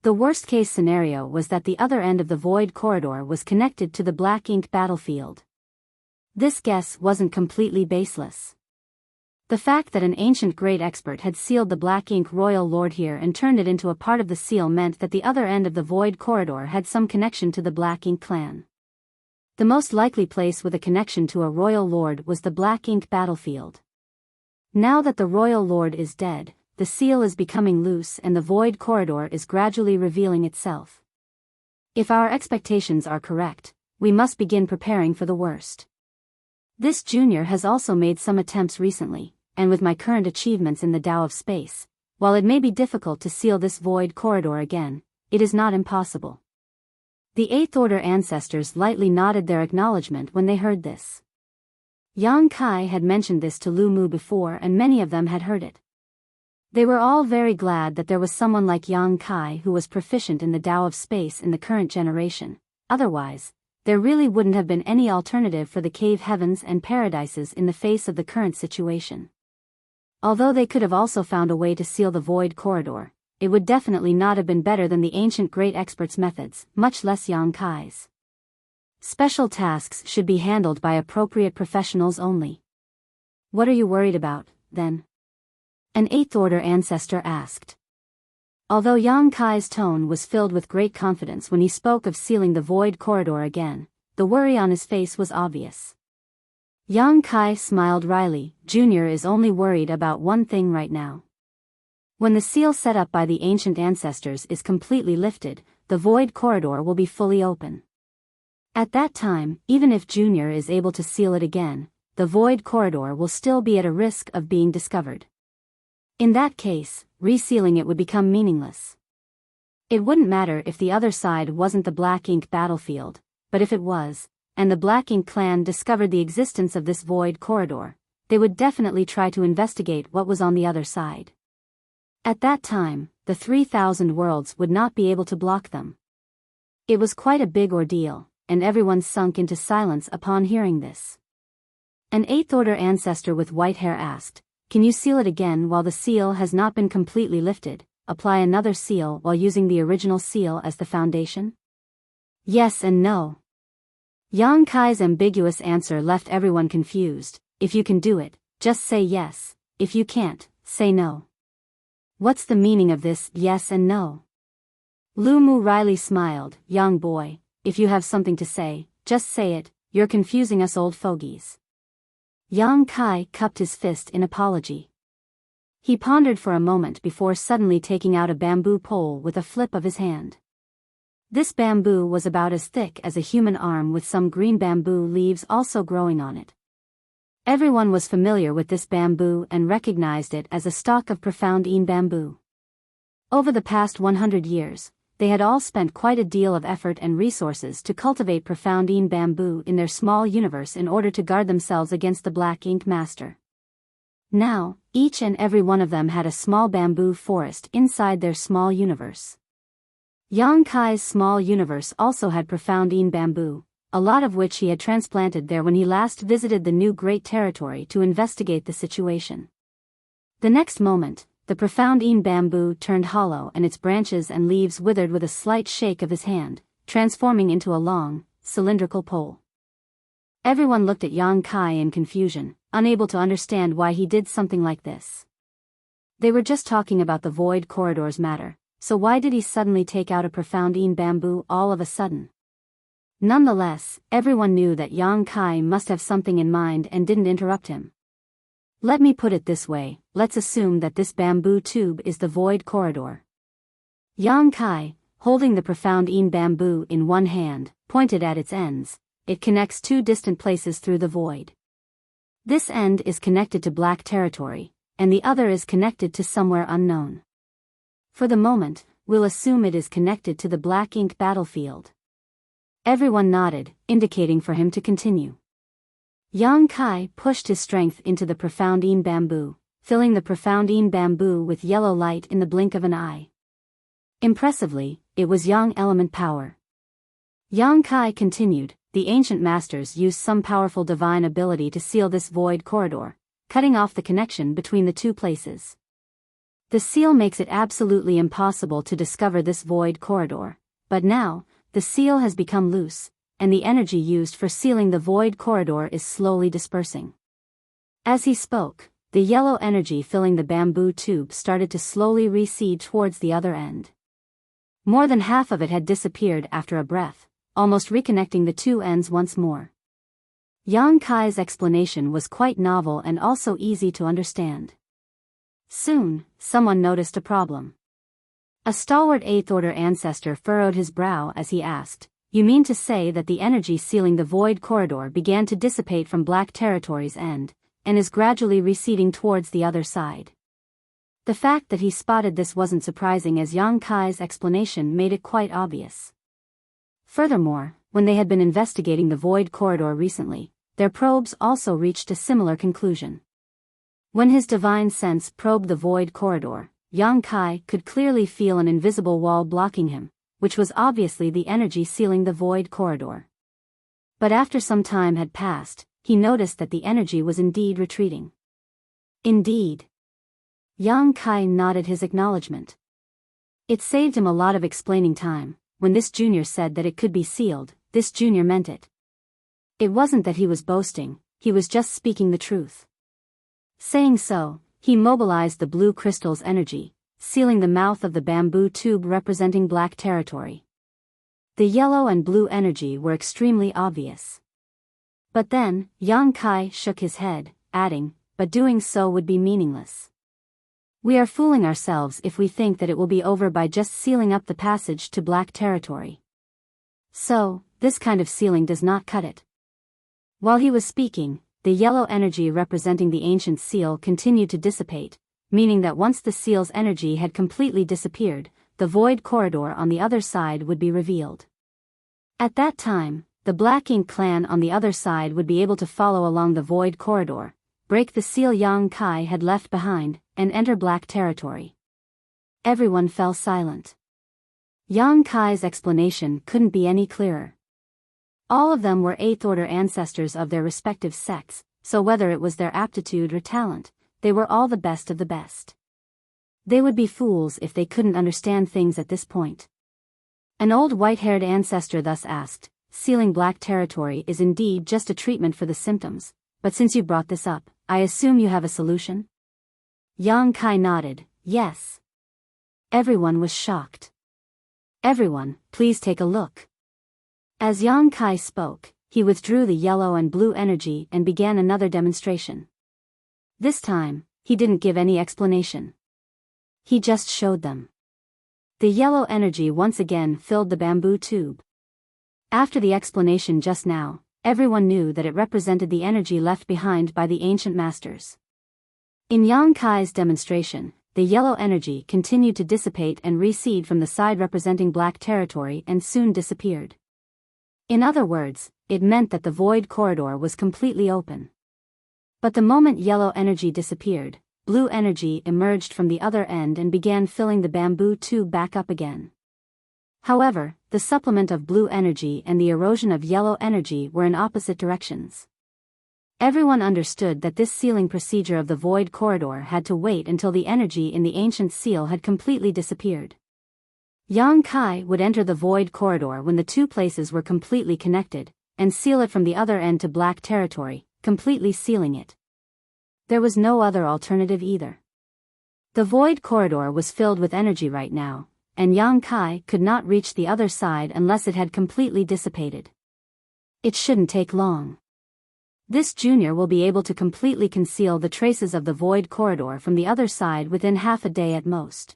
The worst-case scenario was that the other end of the void corridor was connected to the Black Ink battlefield. This guess wasn't completely baseless. The fact that an ancient great expert had sealed the Black Ink Royal Lord here and turned it into a part of the seal meant that the other end of the void corridor had some connection to the Black Ink clan. The most likely place with a connection to a Royal Lord was the Black Ink battlefield. Now that the Royal Lord is dead, the seal is becoming loose and the void corridor is gradually revealing itself. If our expectations are correct, we must begin preparing for the worst. This junior has also made some attempts recently, and with my current achievements in the Tao of Space, while it may be difficult to seal this void corridor again, it is not impossible. The Eighth Order ancestors lightly nodded their acknowledgement when they heard this. Yang Kai had mentioned this to Lu Mu before and many of them had heard it. They were all very glad that there was someone like Yang Kai who was proficient in the Tao of Space in the current generation, otherwise, there really wouldn't have been any alternative for the cave heavens and paradises in the face of the current situation. Although they could have also found a way to seal the void corridor, it would definitely not have been better than the ancient great expert's methods, much less Yang Kai's. Special tasks should be handled by appropriate professionals only. What are you worried about, then? An Eighth Order ancestor asked. Although Yang Kai's tone was filled with great confidence when he spoke of sealing the void corridor again, the worry on his face was obvious. Yang Kai smiled wryly. Junior is only worried about one thing right now. When the seal set up by the ancient ancestors is completely lifted, the void corridor will be fully open. At that time, even if Junior is able to seal it again, the void corridor will still be at a risk of being discovered. In that case, resealing it would become meaningless. It wouldn't matter if the other side wasn't the Black Ink battlefield, but if it was, and the Black Ink clan discovered the existence of this void corridor, they would definitely try to investigate what was on the other side. At that time, the 3,000 worlds would not be able to block them. It was quite a big ordeal, and everyone sunk into silence upon hearing this. An Eighth Order ancestor with white hair asked, "Can you seal it again while the seal has not been completely lifted, apply another seal while using the original seal as the foundation?" Yes and no. Yang Kai's ambiguous answer left everyone confused. If you can do it, just say yes. If you can't, say no. What's the meaning of this yes and no? Lu Mu wryly smiled. Young boy, if you have something to say, just say it. you're confusing us old fogies." Yang Kai cupped his fist in apology. He pondered for a moment before suddenly taking out a bamboo pole with a flip of his hand. This bamboo was about as thick as a human arm with some green bamboo leaves also growing on it. Everyone was familiar with this bamboo and recognized it as a stalk of profound bamboo. Over the past 100 years, they had all spent quite a deal of effort and resources to cultivate profound bamboo in their small universe in order to guard themselves against the Black Ink Master. Now, each and every one of them had a small bamboo forest inside their small universe. Yang Kai's small universe also had profound bamboo, a lot of which he had transplanted there when he last visited the new Great Territory to investigate the situation. The next moment, the profound bamboo turned hollow and its branches and leaves withered with a slight shake of his hand, transforming into a long, cylindrical pole. Everyone looked at Yang Kai in confusion, unable to understand why he did something like this. They were just talking about the void corridors matter, so why did he suddenly take out a profound bamboo all of a sudden? Nonetheless, everyone knew that Yang Kai must have something in mind and didn't interrupt him. Let me put it this way, let's assume that this bamboo tube is the void corridor. Yang Kai, holding the profound bamboo in one hand, pointed at its ends. It connects two distant places through the void. This end is connected to Black Territory, and the other is connected to somewhere unknown. For the moment, we'll assume it is connected to the Black Ink battlefield. Everyone nodded, indicating for him to continue. Yang Kai pushed his strength into the profound bamboo, filling the profound bamboo with yellow light in the blink of an eye. Impressively, it was Yang element power. Yang Kai continued, the ancient masters used some powerful divine ability to seal this void corridor, cutting off the connection between the two places. The seal makes it absolutely impossible to discover this void corridor, but now, the seal has become loose, and the energy used for sealing the void corridor is slowly dispersing. As he spoke, the yellow energy filling the bamboo tube started to slowly recede towards the other end. More than half of it had disappeared after a breath, almost reconnecting the two ends once more. Yang Kai's explanation was quite novel and also easy to understand. Soon, someone noticed a problem. A stalwart 8th Order ancestor furrowed his brow as he asked, "You mean to say that the energy sealing the void corridor began to dissipate from Black Territory's end, and is gradually receding towards the other side?" The fact that he spotted this wasn't surprising, as Yang Kai's explanation made it quite obvious. Furthermore, when they had been investigating the void corridor recently, their probes also reached a similar conclusion. When his divine sense probed the void corridor, Yang Kai could clearly feel an invisible wall blocking him, which was obviously the energy sealing the void corridor. But after some time had passed, he noticed that the energy was indeed retreating. Indeed. Yang Kai nodded his acknowledgement. It saved him a lot of explaining time. When this junior said that it could be sealed, this junior meant it. It wasn't that he was boasting, he was just speaking the truth. Saying so, he mobilized the blue crystal's energy, sealing the mouth of the bamboo tube representing Black Territory. The yellow and blue energy were extremely obvious. But then, Yang Kai shook his head, adding, "But doing so would be meaningless. We are fooling ourselves if we think that it will be over by just sealing up the passage to Black Territory. So, this kind of sealing does not cut it." While he was speaking, the yellow energy representing the ancient seal continued to dissipate, meaning that once the seal's energy had completely disappeared, the void corridor on the other side would be revealed. At that time, the Black Ink clan on the other side would be able to follow along the void corridor, break the seal Yang Kai had left behind, and enter Black Territory. Everyone fell silent. Yang Kai's explanation couldn't be any clearer. All of them were 8th Order ancestors of their respective sects, so whether it was their aptitude or talent, they were all the best of the best. They would be fools if they couldn't understand things at this point. An old white-haired ancestor thus asked, "Sealing Black Territory is indeed just a treatment for the symptoms, but since you brought this up, I assume you have a solution?" Yang Kai nodded, "Yes." Everyone was shocked. "Everyone, please take a look." As Yang Kai spoke, he withdrew the yellow and blue energy and began another demonstration. This time, he didn't give any explanation. He just showed them. The yellow energy once again filled the bamboo tube. After the explanation just now, everyone knew that it represented the energy left behind by the ancient masters. In Yang Kai's demonstration, the yellow energy continued to dissipate and recede from the side representing black territory and soon disappeared. In other words, it meant that the void corridor was completely open. But the moment yellow energy disappeared, blue energy emerged from the other end and began filling the bamboo tube back up again. However, the supplement of blue energy and the erosion of yellow energy were in opposite directions. Everyone understood that this sealing procedure of the void corridor had to wait until the energy in the ancient seal had completely disappeared. Yang Kai would enter the void corridor when the two places were completely connected, and seal it from the other end to black territory, completely sealing it. There was no other alternative either. The void corridor was filled with energy right now, and Yang Kai could not reach the other side unless it had completely dissipated. It shouldn't take long. This junior will be able to completely conceal the traces of the void corridor from the other side within half a day at most.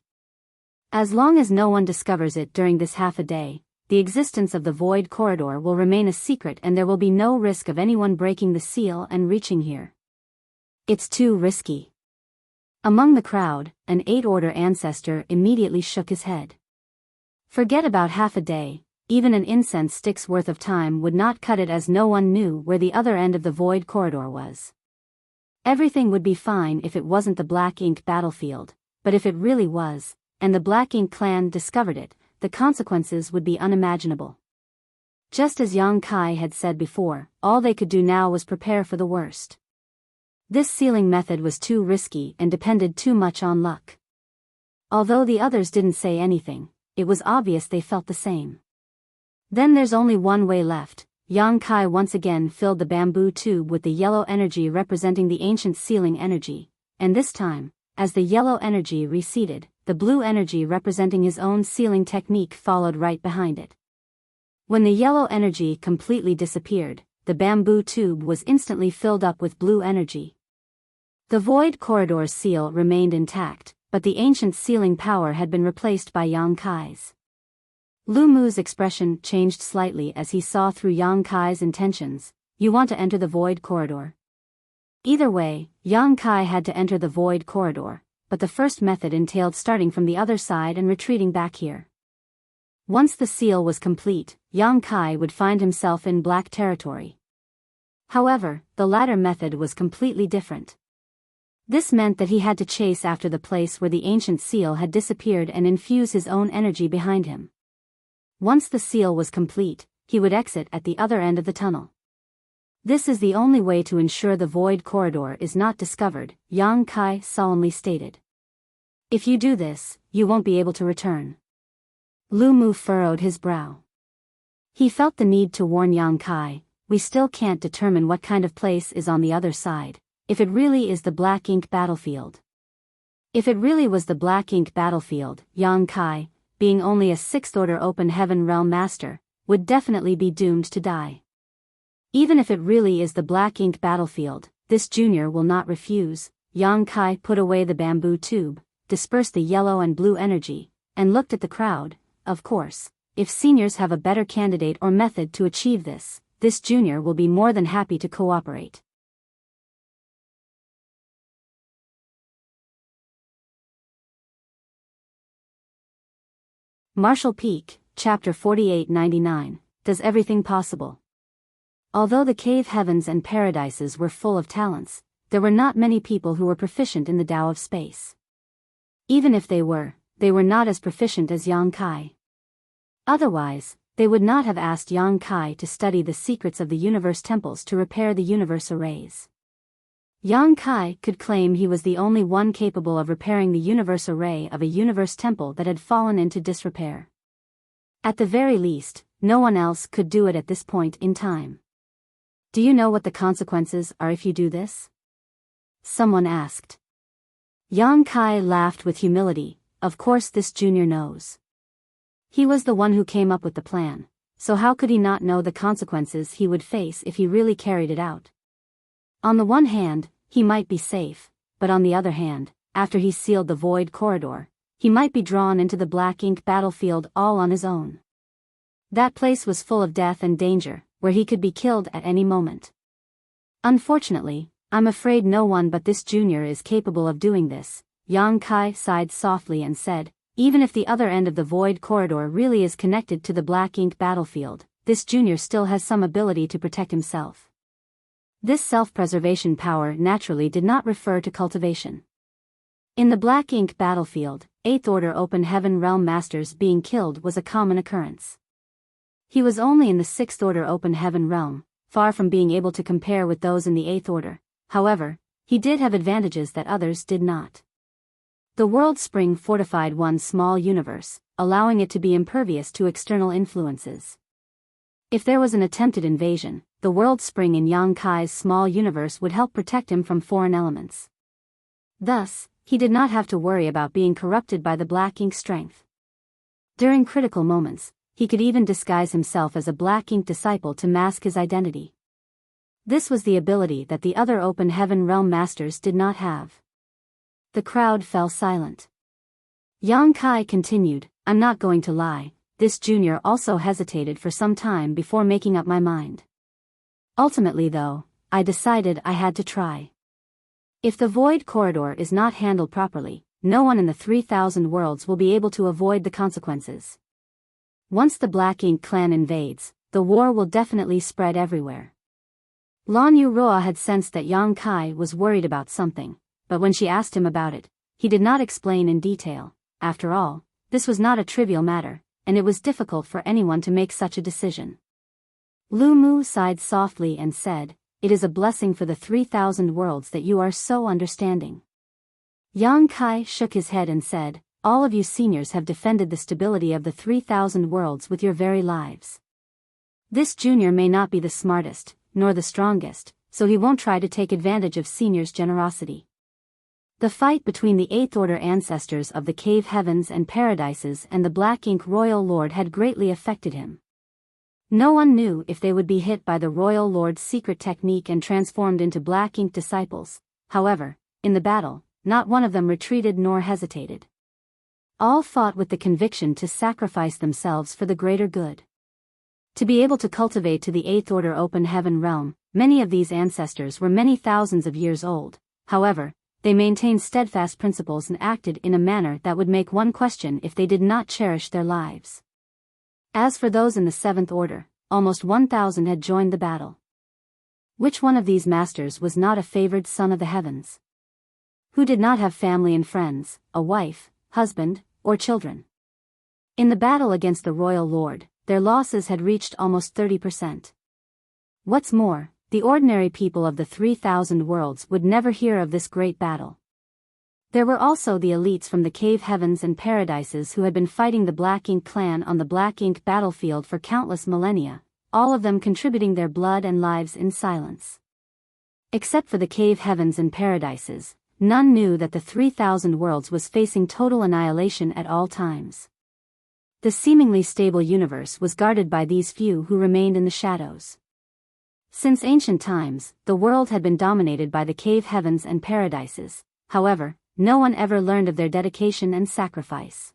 As long as no one discovers it during this half a day, the existence of the void corridor will remain a secret and there will be no risk of anyone breaking the seal and reaching here. It's too risky. Among the crowd, an 8th-order ancestor immediately shook his head. Forget about half a day, even an incense stick's worth of time would not cut it, as no one knew where the other end of the void corridor was. Everything would be fine if it wasn't the Black Ink battlefield, but if it really was, and the Black Ink clan discovered it, the consequences would be unimaginable. Just as Yang Kai had said before, all they could do now was prepare for the worst. This sealing method was too risky and depended too much on luck. Although the others didn't say anything, it was obvious they felt the same. Then there's only one way left. Yang Kai once again filled the bamboo tube with the yellow energy representing the ancient sealing energy, and this time, as the yellow energy receded, the blue energy representing his own sealing technique followed right behind it. When the yellow energy completely disappeared, the bamboo tube was instantly filled up with blue energy. The void corridor's seal remained intact, but the ancient sealing power had been replaced by Yang Kai's. Lu Mu's expression changed slightly as he saw through Yang Kai's intentions. You want to enter the void corridor? Either way, Yang Kai had to enter the void corridor, but the first method entailed starting from the other side and retreating back here. Once the seal was complete, Yang Kai would find himself in black territory. However, the latter method was completely different. This meant that he had to chase after the place where the ancient seal had disappeared and infuse his own energy behind him. Once the seal was complete, he would exit at the other end of the tunnel. This is the only way to ensure the void corridor is not discovered, Yang Kai solemnly stated. If you do this, you won't be able to return. Lu Mu furrowed his brow. He felt the need to warn Yang Kai, we still can't determine what kind of place is on the other side, if it really is the Black Ink battlefield. If it really was the Black Ink battlefield, Yang Kai, being only a 6th-order open heaven realm master, would definitely be doomed to die. Even if it really is the Black Ink battlefield, this junior will not refuse. Yang Kai put away the bamboo tube, dispersed the yellow and blue energy, and looked at the crowd. Of course, if seniors have a better candidate or method to achieve this junior will be more than happy to cooperate. Marshall Peak, Chapter 4899, Does Everything Possible? Although the cave heavens and paradises were full of talents, there were not many people who were proficient in the Tao of space. Even if they were not as proficient as Yang Kai. Otherwise, they would not have asked Yang Kai to study the secrets of the universe temples to repair the universe arrays. Yang Kai could claim he was the only one capable of repairing the universe array of a universe temple that had fallen into disrepair. At the very least, no one else could do it at this point in time. Do you know what the consequences are if you do this? Someone asked. Yang Kai laughed with humility. Of course this junior knows. He was the one who came up with the plan, so how could he not know the consequences he would face if he really carried it out? On the one hand, he might be safe, but on the other hand, after he sealed the void corridor, he might be drawn into the black ink battlefield all on his own. That place was full of death and danger, where he could be killed at any moment. Unfortunately, I'm afraid no one but this junior is capable of doing this. Yang Kai sighed softly and said, even if the other end of the void corridor really is connected to the black ink battlefield, this junior still has some ability to protect himself. This self-preservation power naturally did not refer to cultivation. In the black ink battlefield, 8th Order Open Heaven Realm Masters being killed was a common occurrence. He was only in the 6th Order Open Heaven Realm, far from being able to compare with those in the 8th Order. However, he did have advantages that others did not. The world spring fortified one small universe, allowing it to be impervious to external influences. If there was an attempted invasion, the world spring in Yang Kai's small universe would help protect him from foreign elements. Thus, he did not have to worry about being corrupted by the black ink strength. During critical moments, he could even disguise himself as a black ink disciple to mask his identity. This was the ability that the other Open Heaven Realm Masters did not have. The crowd fell silent. Yang Kai continued, I'm not going to lie, this junior also hesitated for some time before making up my mind. Ultimately though, I decided I had to try. If the void corridor is not handled properly, no one in the 3,000 worlds will be able to avoid the consequences. Once the Black Ink clan invades, the war will definitely spread everywhere. Lan Yu Roa had sensed that Yang Kai was worried about something, but when she asked him about it, he did not explain in detail. After all, this was not a trivial matter, and it was difficult for anyone to make such a decision. Lu Mu sighed softly and said, it is a blessing for the 3,000 worlds that you are so understanding. Yang Kai shook his head and said, all of you seniors have defended the stability of the 3,000 worlds with your very lives. This junior may not be the smartest, nor the strongest, so he won't try to take advantage of seniors' generosity. The fight between the 8th Order ancestors of the Cave Heavens and Paradises and the Black Ink Royal Lord had greatly affected him. No one knew if they would be hit by the Royal Lord's secret technique and transformed into Black Ink disciples. However, in the battle, not one of them retreated nor hesitated. All fought with the conviction to sacrifice themselves for the greater good. To be able to cultivate to the 8th Order Open Heaven realm, many of these ancestors were many thousands of years old. However, they maintained steadfast principles and acted in a manner that would make one question if they did not cherish their lives. As for those in the 7th Order, almost 1,000 had joined the battle. Which one of these masters was not a favored son of the heavens? Who did not have family and friends, a wife, husband, or children? In the battle against the Royal Lord, their losses had reached almost 30%. What's more, the ordinary people of the 3,000 worlds would never hear of this great battle. There were also the elites from the Cave Heavens and Paradises who had been fighting the Black Ink clan on the Black Ink battlefield for countless millennia, all of them contributing their blood and lives in silence. Except for the Cave Heavens and Paradises, none knew that the 3,000 worlds was facing total annihilation at all times. The seemingly stable universe was guarded by these few who remained in the shadows. Since ancient times, the world had been dominated by the Cave Heavens and Paradises. However, no one ever learned of their dedication and sacrifice.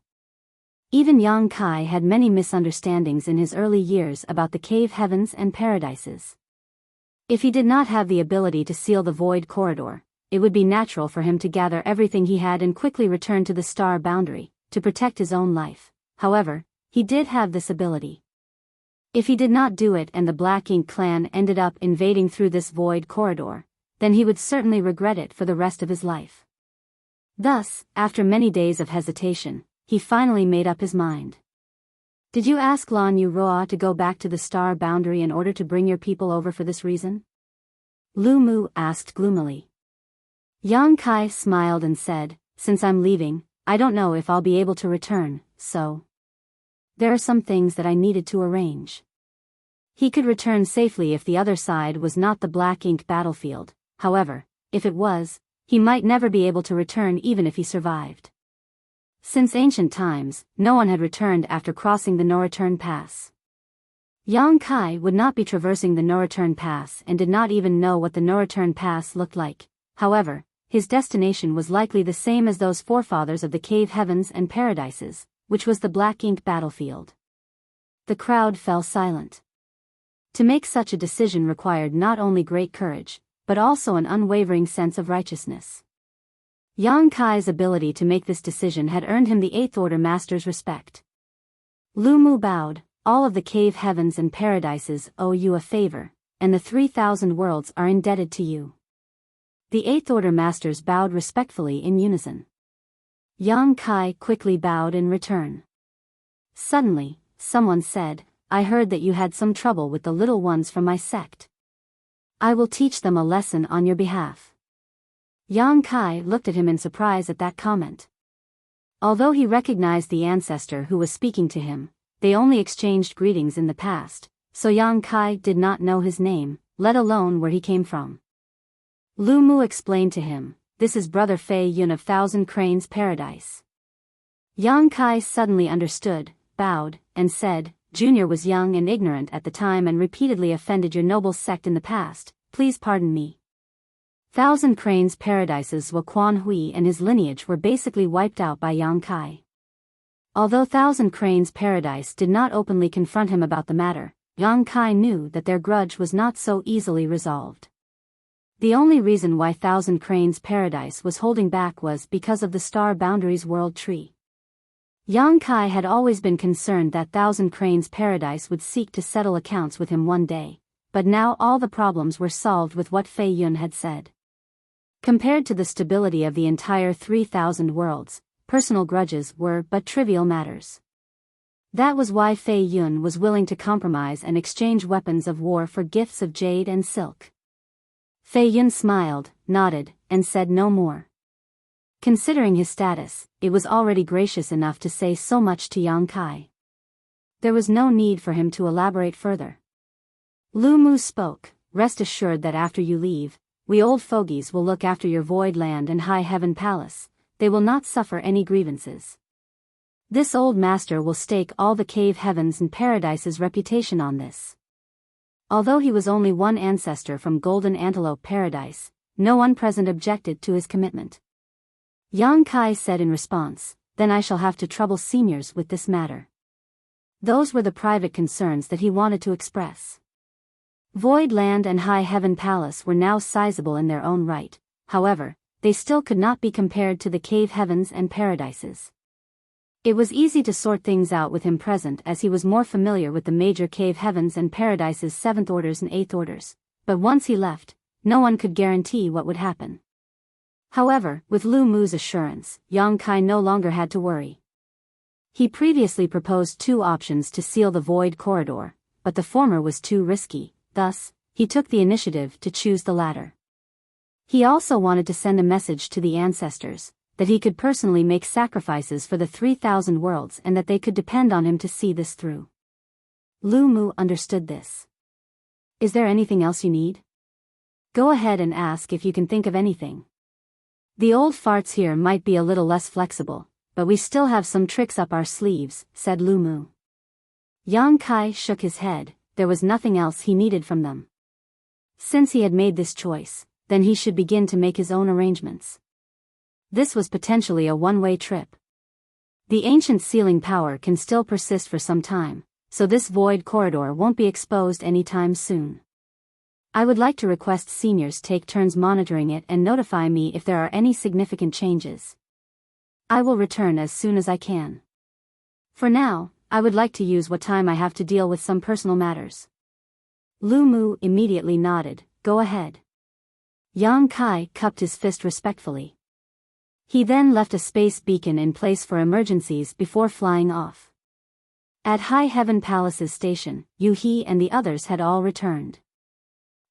Even Yang Kai had many misunderstandings in his early years about the Cave Heavens and Paradises. If he did not have the ability to seal the void corridor, it would be natural for him to gather everything he had and quickly return to the star boundary, to protect his own life. However, he did have this ability. If he did not do it and the Black Ink clan ended up invading through this void corridor, then he would certainly regret it for the rest of his life. Thus, after many days of hesitation, he finally made up his mind. Did you ask Lan Yu Roa to go back to the star boundary in order to bring your people over for this reason? Lu Mu asked gloomily. Yang Kai smiled and said, since I'm leaving, I don't know if I'll be able to return, so there are some things that I needed to arrange. He could return safely if the other side was not the Black Ink battlefield. However, if it was, he might never be able to return even if he survived. Since ancient times, no one had returned after crossing the no-return pass. Yang Kai would not be traversing the no-return pass and did not even know what the no-return pass looked like. However, his destination was likely the same as those forefathers of the cave heavens and paradises, which was the black ink battlefield. The crowd fell silent. To make such a decision required not only great courage, but also an unwavering sense of righteousness. Yang Kai's ability to make this decision had earned him the Eighth Order Master's respect. Lu Mu bowed. All of the cave heavens and paradises owe you a favor, and the 3,000 worlds are indebted to you. The Eighth Order Masters bowed respectfully in unison. Yang Kai quickly bowed in return. Suddenly, someone said, I heard that you had some trouble with the little ones from my sect. I will teach them a lesson on your behalf. Yang Kai looked at him in surprise at that comment. Although he recognized the ancestor who was speaking to him, they only exchanged greetings in the past, so Yang Kai did not know his name, let alone where he came from. Lu Mu explained to him, this is Brother Fei Yun of Thousand Cranes Paradise. Yang Kai suddenly understood, bowed, and said, Junior was young and ignorant at the time and repeatedly offended your noble sect in the past, please pardon me. Thousand Cranes Paradises Wu Quan Hui and his lineage were basically wiped out by Yang Kai. Although Thousand Cranes Paradise did not openly confront him about the matter, Yang Kai knew that their grudge was not so easily resolved. The only reason why Thousand Cranes Paradise was holding back was because of the Star Boundaries World Tree. Yang Kai had always been concerned that Thousand Cranes Paradise would seek to settle accounts with him one day, but now all the problems were solved with what Fei Yun had said. Compared to the stability of the entire 3,000 worlds, personal grudges were but trivial matters. That was why Fei Yun was willing to compromise and exchange weapons of war for gifts of jade and silk. Fei Yun smiled, nodded, and said no more. Considering his status, it was already gracious enough to say so much to Yang Kai. There was no need for him to elaborate further. Lu Mu spoke, rest assured that after you leave, we old fogies will look after your void land and high heaven palace. They will not suffer any grievances. This old master will stake all the cave heavens and paradise's reputation on this. Although he was only one ancestor from Golden Antelope Paradise, no one present objected to his commitment. Yang Kai said in response, then I shall have to trouble seniors with this matter. Those were the private concerns that he wanted to express. Void Land and High Heaven Palace were now sizable in their own right, however, they still could not be compared to the cave heavens and paradises. It was easy to sort things out with him present as he was more familiar with the major cave heavens and paradises' 7th orders and 8th orders, but once he left, no one could guarantee what would happen. However, with Lu Mu's assurance, Yang Kai no longer had to worry. He previously proposed 2 options to seal the void corridor, but the former was too risky, thus, he took the initiative to choose the latter. He also wanted to send a message to the ancestors, that he could personally make sacrifices for the 3,000 worlds and that they could depend on him to see this through. Lu Mu understood this. Is there anything else you need? Go ahead and ask if you can think of anything. The old farts here might be a little less flexible, but we still have some tricks up our sleeves, said Lu Mu. Yang Kai shook his head, there was nothing else he needed from them. Since he had made this choice, then he should begin to make his own arrangements. This was potentially a one-way trip. The ancient sealing power can still persist for some time, so this void corridor won't be exposed anytime soon. I would like to request seniors take turns monitoring it and notify me if there are any significant changes. I will return as soon as I can. For now, I would like to use what time I have to deal with some personal matters. Lu Mu immediately nodded, go ahead. Yang Kai cupped his fist respectfully. He then left a space beacon in place for emergencies before flying off. At High Heaven Palace's station, Yu He and the others had all returned.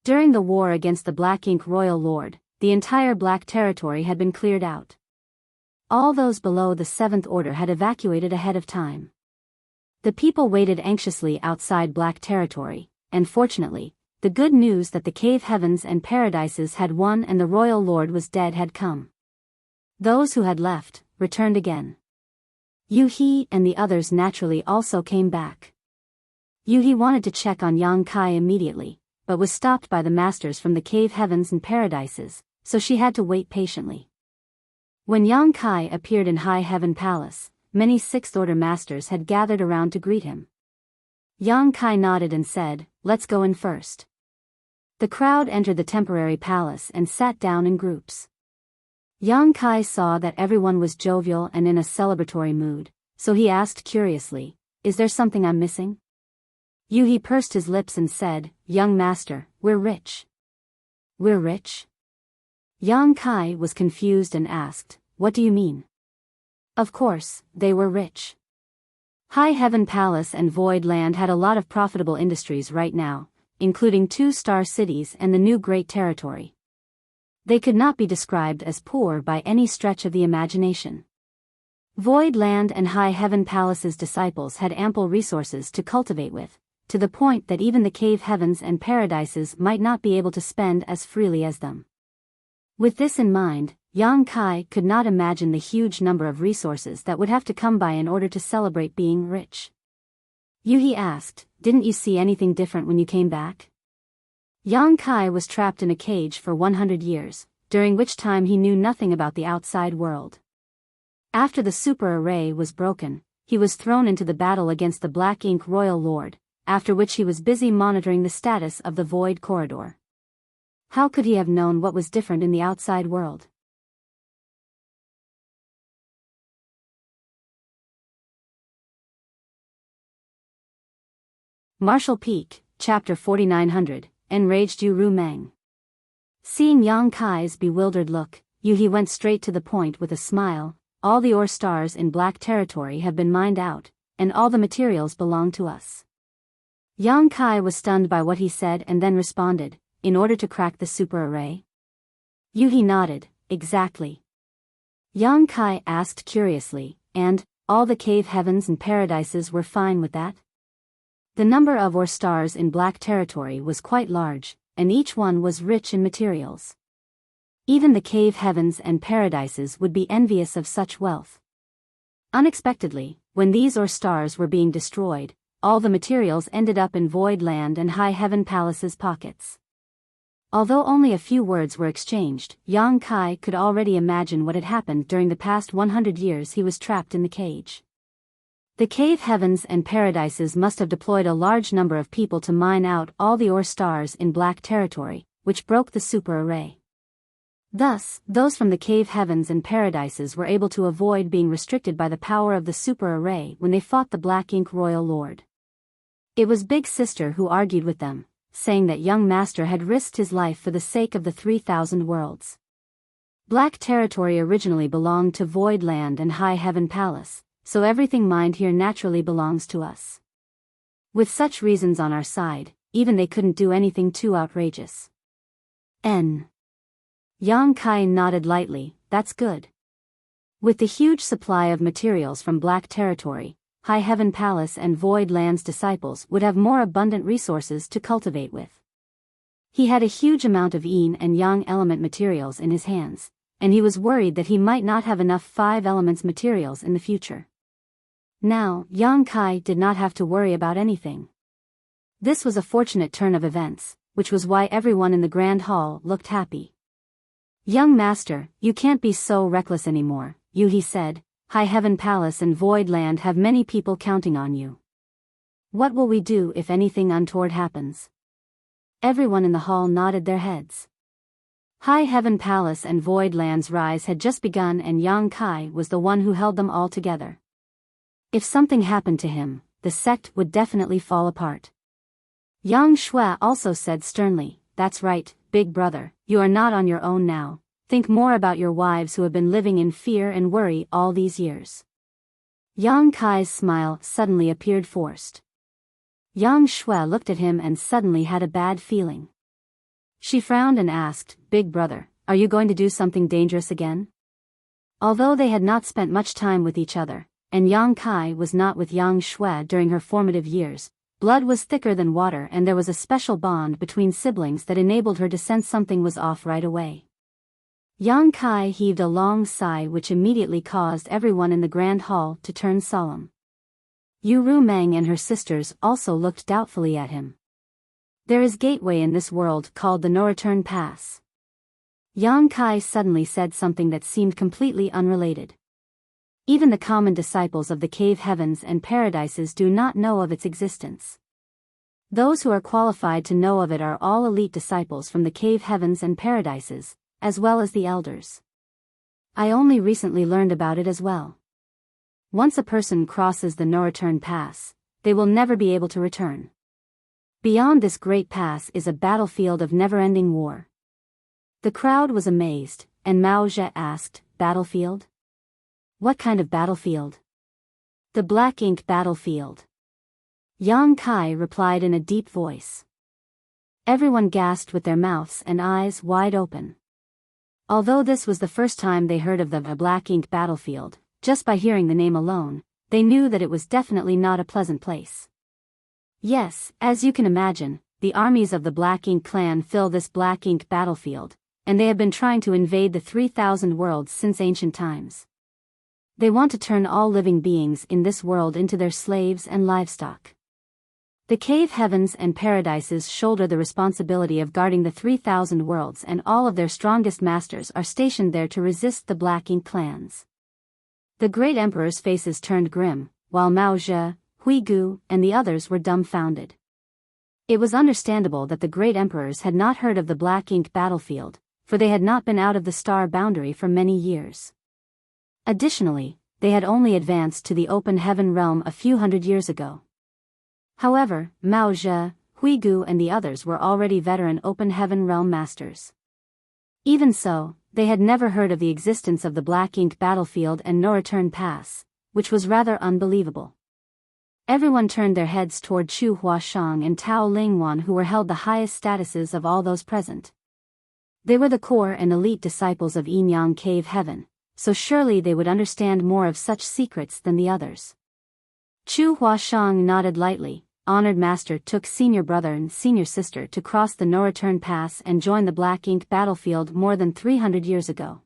During the war against the Black Ink Royal Lord, the entire Black Territory had been cleared out. All those below the 7th Order had evacuated ahead of time. The people waited anxiously outside Black Territory, and fortunately, the good news that the cave heavens and paradises had won and the royal lord was dead had come. Those who had left, returned again. Yu He and the others naturally also came back. Yuhi wanted to check on Yang Kai immediately, but was stopped by the masters from the cave heavens and paradises, so she had to wait patiently. When Yang Kai appeared in High Heaven Palace, many Sixth-Order masters had gathered around to greet him. Yang Kai nodded and said, "Let's go in first." The crowd entered the temporary palace and sat down in groups. Yang Kai saw that everyone was jovial and in a celebratory mood, so he asked curiously, "Is there something I'm missing?" Yuhi pursed his lips and said, "Young master, we're rich." "We're rich?" Yang Kai was confused and asked, "What do you mean?" Of course, they were rich. High Heaven Palace and Void Land had a lot of profitable industries right now, including 2-star cities and the new Great Territory. They could not be described as poor by any stretch of the imagination. Void Land and High Heaven Palace's disciples had ample resources to cultivate with, to the point that even the cave heavens and paradises might not be able to spend as freely as them. With this in mind, Yang Kai could not imagine the huge number of resources that would have to come by in order to celebrate being rich. Yuhi asked, "Didn't you see anything different when you came back?" Yang Kai was trapped in a cage for 100 years, during which time he knew nothing about the outside world. After the super array was broken, he was thrown into the battle against the Black Ink Royal Lord, after which he was busy monitoring the status of the Void Corridor. How could he have known what was different in the outside world? Martial Peak, Chapter 4900, Enraged Yu Meng. Seeing Yang Kai's bewildered look, Yuhi went straight to the point with a smile. "All the ore stars in Black Territory have been mined out, and all the materials belong to us." Yang Kai was stunned by what he said and then responded, "In order to crack the super array?" Yuhi nodded, "Exactly." Yang Kai asked curiously, "And all the cave heavens and paradises were fine with that?" The number of ore stars in Black Territory was quite large, and each one was rich in materials. Even the cave heavens and paradises would be envious of such wealth. Unexpectedly, when these ore stars were being destroyed, all the materials ended up in Void Land and High Heaven Palace's pockets. Although only a few words were exchanged, Yang Kai could already imagine what had happened during the past 100 years he was trapped in the cage. The cave heavens and paradises must have deployed a large number of people to mine out all the ore stars in Black Territory, which broke the super array. Thus, those from the cave heavens and paradises were able to avoid being restricted by the power of the super array when they fought the Black Ink Royal Lord. It was Big Sister who argued with them, saying that young master had risked his life for the sake of the 3,000 worlds. Black Territory originally belonged to Void Land and High Heaven Palace, so everything mined here naturally belongs to us. With such reasons on our side, even they couldn't do anything too outrageous. Yang Kai nodded lightly, "That's good." With the huge supply of materials from Black Territory, High Heaven Palace and Void Land's disciples would have more abundant resources to cultivate with. He had a huge amount of yin and yang element materials in his hands, and he was worried that he might not have enough 5 elements materials in the future. Now, Yang Kai did not have to worry about anything. This was a fortunate turn of events, which was why everyone in the Grand Hall looked happy. "Young master, you can't be so reckless anymore," Yuhi said. "High Heaven Palace and Void Land have many people counting on you. What will we do if anything untoward happens?" Everyone in the hall nodded their heads. High Heaven Palace and Void Land's rise had just begun, and Yang Kai was the one who held them all together. If something happened to him, the sect would definitely fall apart. Yang Shui also said sternly, "That's right, big brother, you are not on your own now. Think more about your wives who have been living in fear and worry all these years." Yang Kai's smile suddenly appeared forced. Yang Shui looked at him and suddenly had a bad feeling. She frowned and asked, "Big brother, are you going to do something dangerous again?" Although they had not spent much time with each other, and Yang Kai was not with Yang Shui during her formative years, blood was thicker than water, and there was a special bond between siblings that enabled her to sense something was off right away. Yang Kai heaved a long sigh, which immediately caused everyone in the Grand Hall to turn solemn. Yu Rumeng and her sisters also looked doubtfully at him. There is gateway in this world called the No-Return Pass. Yang Kai suddenly said something that seemed completely unrelated. Even the common disciples of the cave heavens and paradises do not know of its existence. Those who are qualified to know of it are all elite disciples from the cave heavens and paradises, as well as the elders. I only recently learned about it as well. Once a person crosses the no-return pass, they will never be able to return. Beyond this great pass is a battlefield of never-ending war. The crowd was amazed, and Mao Zhe asked, "Battlefield? What kind of battlefield?" "The black ink battlefield." Yang Kai replied in a deep voice. Everyone gasped with their mouths and eyes wide open. Although this was the first time they heard of the black ink battlefield, just by hearing the name alone, they knew that it was definitely not a pleasant place. Yes, as you can imagine, the armies of the Black Ink clan fill this black ink battlefield, and they have been trying to invade the 3,000 worlds since ancient times. They want to turn all living beings in this world into their slaves and livestock. The cave heavens and paradises shoulder the responsibility of guarding the 3,000 worlds, and all of their strongest masters are stationed there to resist the Black Ink clans. The great emperor's faces turned grim, while Mao Zhe, Hui Gu, and the others were dumbfounded. It was understandable that the great emperors had not heard of the Black Ink battlefield, for they had not been out of the star boundary for many years. Additionally, they had only advanced to the open heaven realm a few hundred years ago. However, Mao Zhe, Hui Gu and the others were already veteran open heaven realm masters. Even so, they had never heard of the existence of the Black Ink battlefield and no-return pass, which was rather unbelievable. Everyone turned their heads toward Chu Huashang and Tao Lingwan, who were held the highest statuses of all those present. They were the core and elite disciples of Yin Yang Cave Heaven, so surely they would understand more of such secrets than the others. Chu Huashang nodded lightly. Honored Master took senior brother and senior sister to cross the no-return pass and join the Black Ink battlefield more than 300 years ago.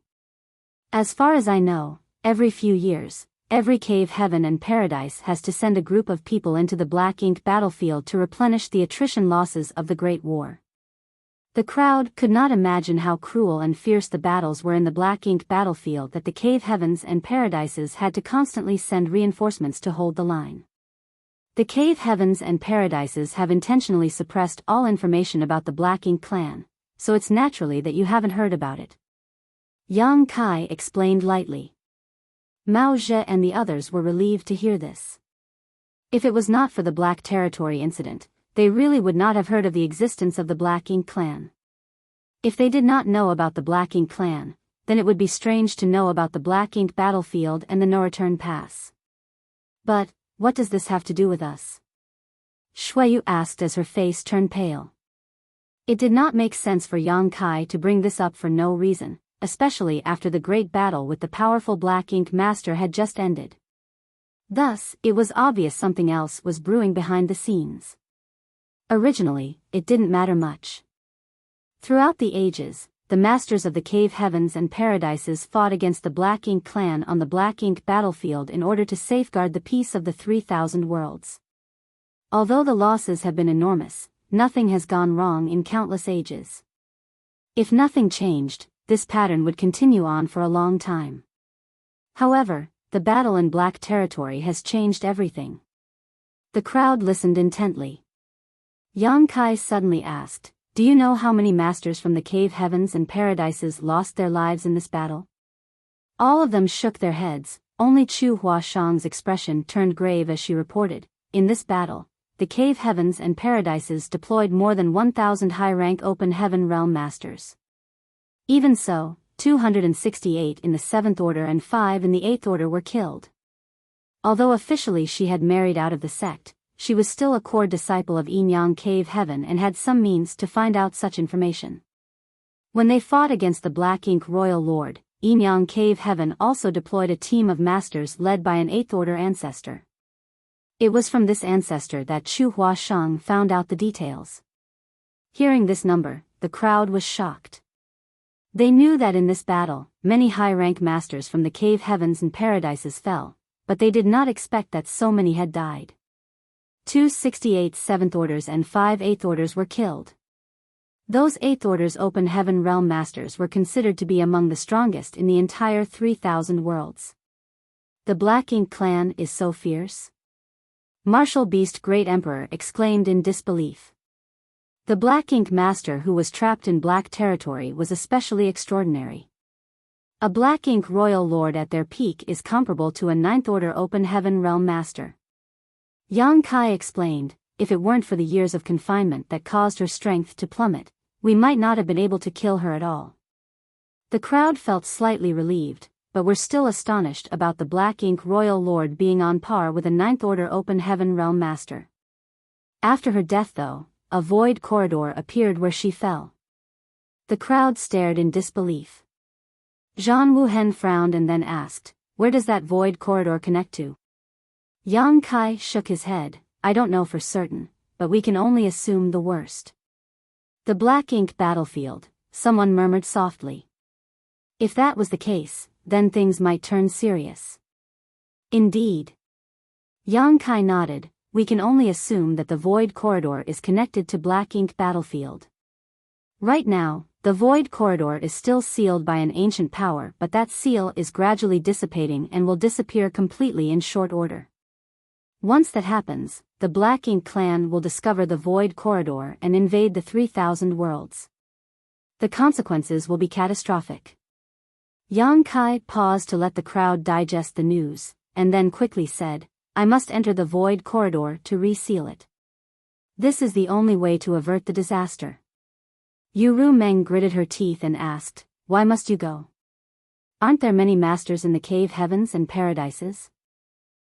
As far as I know, every few years, every cave heaven and paradise has to send a group of people into the Black Ink battlefield to replenish the attrition losses of the Great War. The crowd could not imagine how cruel and fierce the battles were in the Black Ink battlefield that the cave heavens and paradises had to constantly send reinforcements to hold the line. The cave heavens and paradises have intentionally suppressed all information about the Black Ink clan, so it's naturally that you haven't heard about it. Yang Kai explained lightly. Mao Zhe and the others were relieved to hear this. If it was not for the Black Territory incident, they really would not have heard of the existence of the Black Ink clan. If they did not know about the Black Ink clan, then it would be strange to know about the Black Ink battlefield and the no-return pass. But, what does this have to do with us? Shuiyu asked as her face turned pale. It did not make sense for Yang Kai to bring this up for no reason, especially after the great battle with the powerful Black Ink master had just ended. Thus, it was obvious something else was brewing behind the scenes. Originally, it didn't matter much. Throughout the ages, the masters of the cave heavens and paradises fought against the Black Ink clan on the Black Ink battlefield in order to safeguard the peace of the 3,000 worlds. Although the losses have been enormous, nothing has gone wrong in countless ages. If nothing changed, this pattern would continue on for a long time. However, the battle in Black Territory has changed everything. The crowd listened intently. Yang Kai suddenly asked, "Do you know how many masters from the cave heavens and paradises lost their lives in this battle?" All of them shook their heads. Only Chu Huashang's expression turned grave as she reported, "In this battle, the cave heavens and paradises deployed more than 1,000 high-rank open heaven realm masters. Even so, 268 in the 7th Order and 5 in the 8th Order were killed." Although officially she had married out of the sect, she was still a core disciple of Yin Yang Cave Heaven and had some means to find out such information. When they fought against the Black Ink Royal Lord, Yin Yang Cave Heaven also deployed a team of masters led by an 8th Order ancestor. It was from this ancestor that Chu Huashang found out the details. Hearing this number, the crowd was shocked. They knew that in this battle, many high-rank masters from the cave heavens and paradises fell, but they did not expect that so many had died. 268 Seventh Orders and 5 Eighth Orders were killed. Those Eighth Orders Open Heaven Realm Masters were considered to be among the strongest in the entire 3,000 worlds. The Black Ink clan is so fierce? Martial Beast Great Emperor exclaimed in disbelief. The Black Ink Master who was trapped in Black territory was especially extraordinary. A Black Ink Royal Lord at their peak is comparable to a Ninth Order Open Heaven Realm Master. Yang Kai explained, if it weren't for the years of confinement that caused her strength to plummet, we might not have been able to kill her at all. The crowd felt slightly relieved, but were still astonished about the Black Ink Royal Lord being on par with a Ninth Order Open Heaven Realm Master. After her death though, a void corridor appeared where she fell. The crowd stared in disbelief. Zhang Wuhen frowned and then asked, where does that void corridor connect to? Yang Kai shook his head, I don't know for certain, but we can only assume the worst. The Black Ink battlefield, someone murmured softly. If that was the case, then things might turn serious. Indeed. Yang Kai nodded, we can only assume that the void corridor is connected to Black Ink battlefield. Right now, the void corridor is still sealed by an ancient power, but that seal is gradually dissipating and will disappear completely in short order. Once that happens, the Black Ink clan will discover the void corridor and invade the 3,000 worlds. The consequences will be catastrophic. Yang Kai paused to let the crowd digest the news, and then quickly said, I must enter the void corridor to reseal it. This is the only way to avert the disaster. Yuru Meng gritted her teeth and asked, why must you go? Aren't there many masters in the cave heavens and paradises?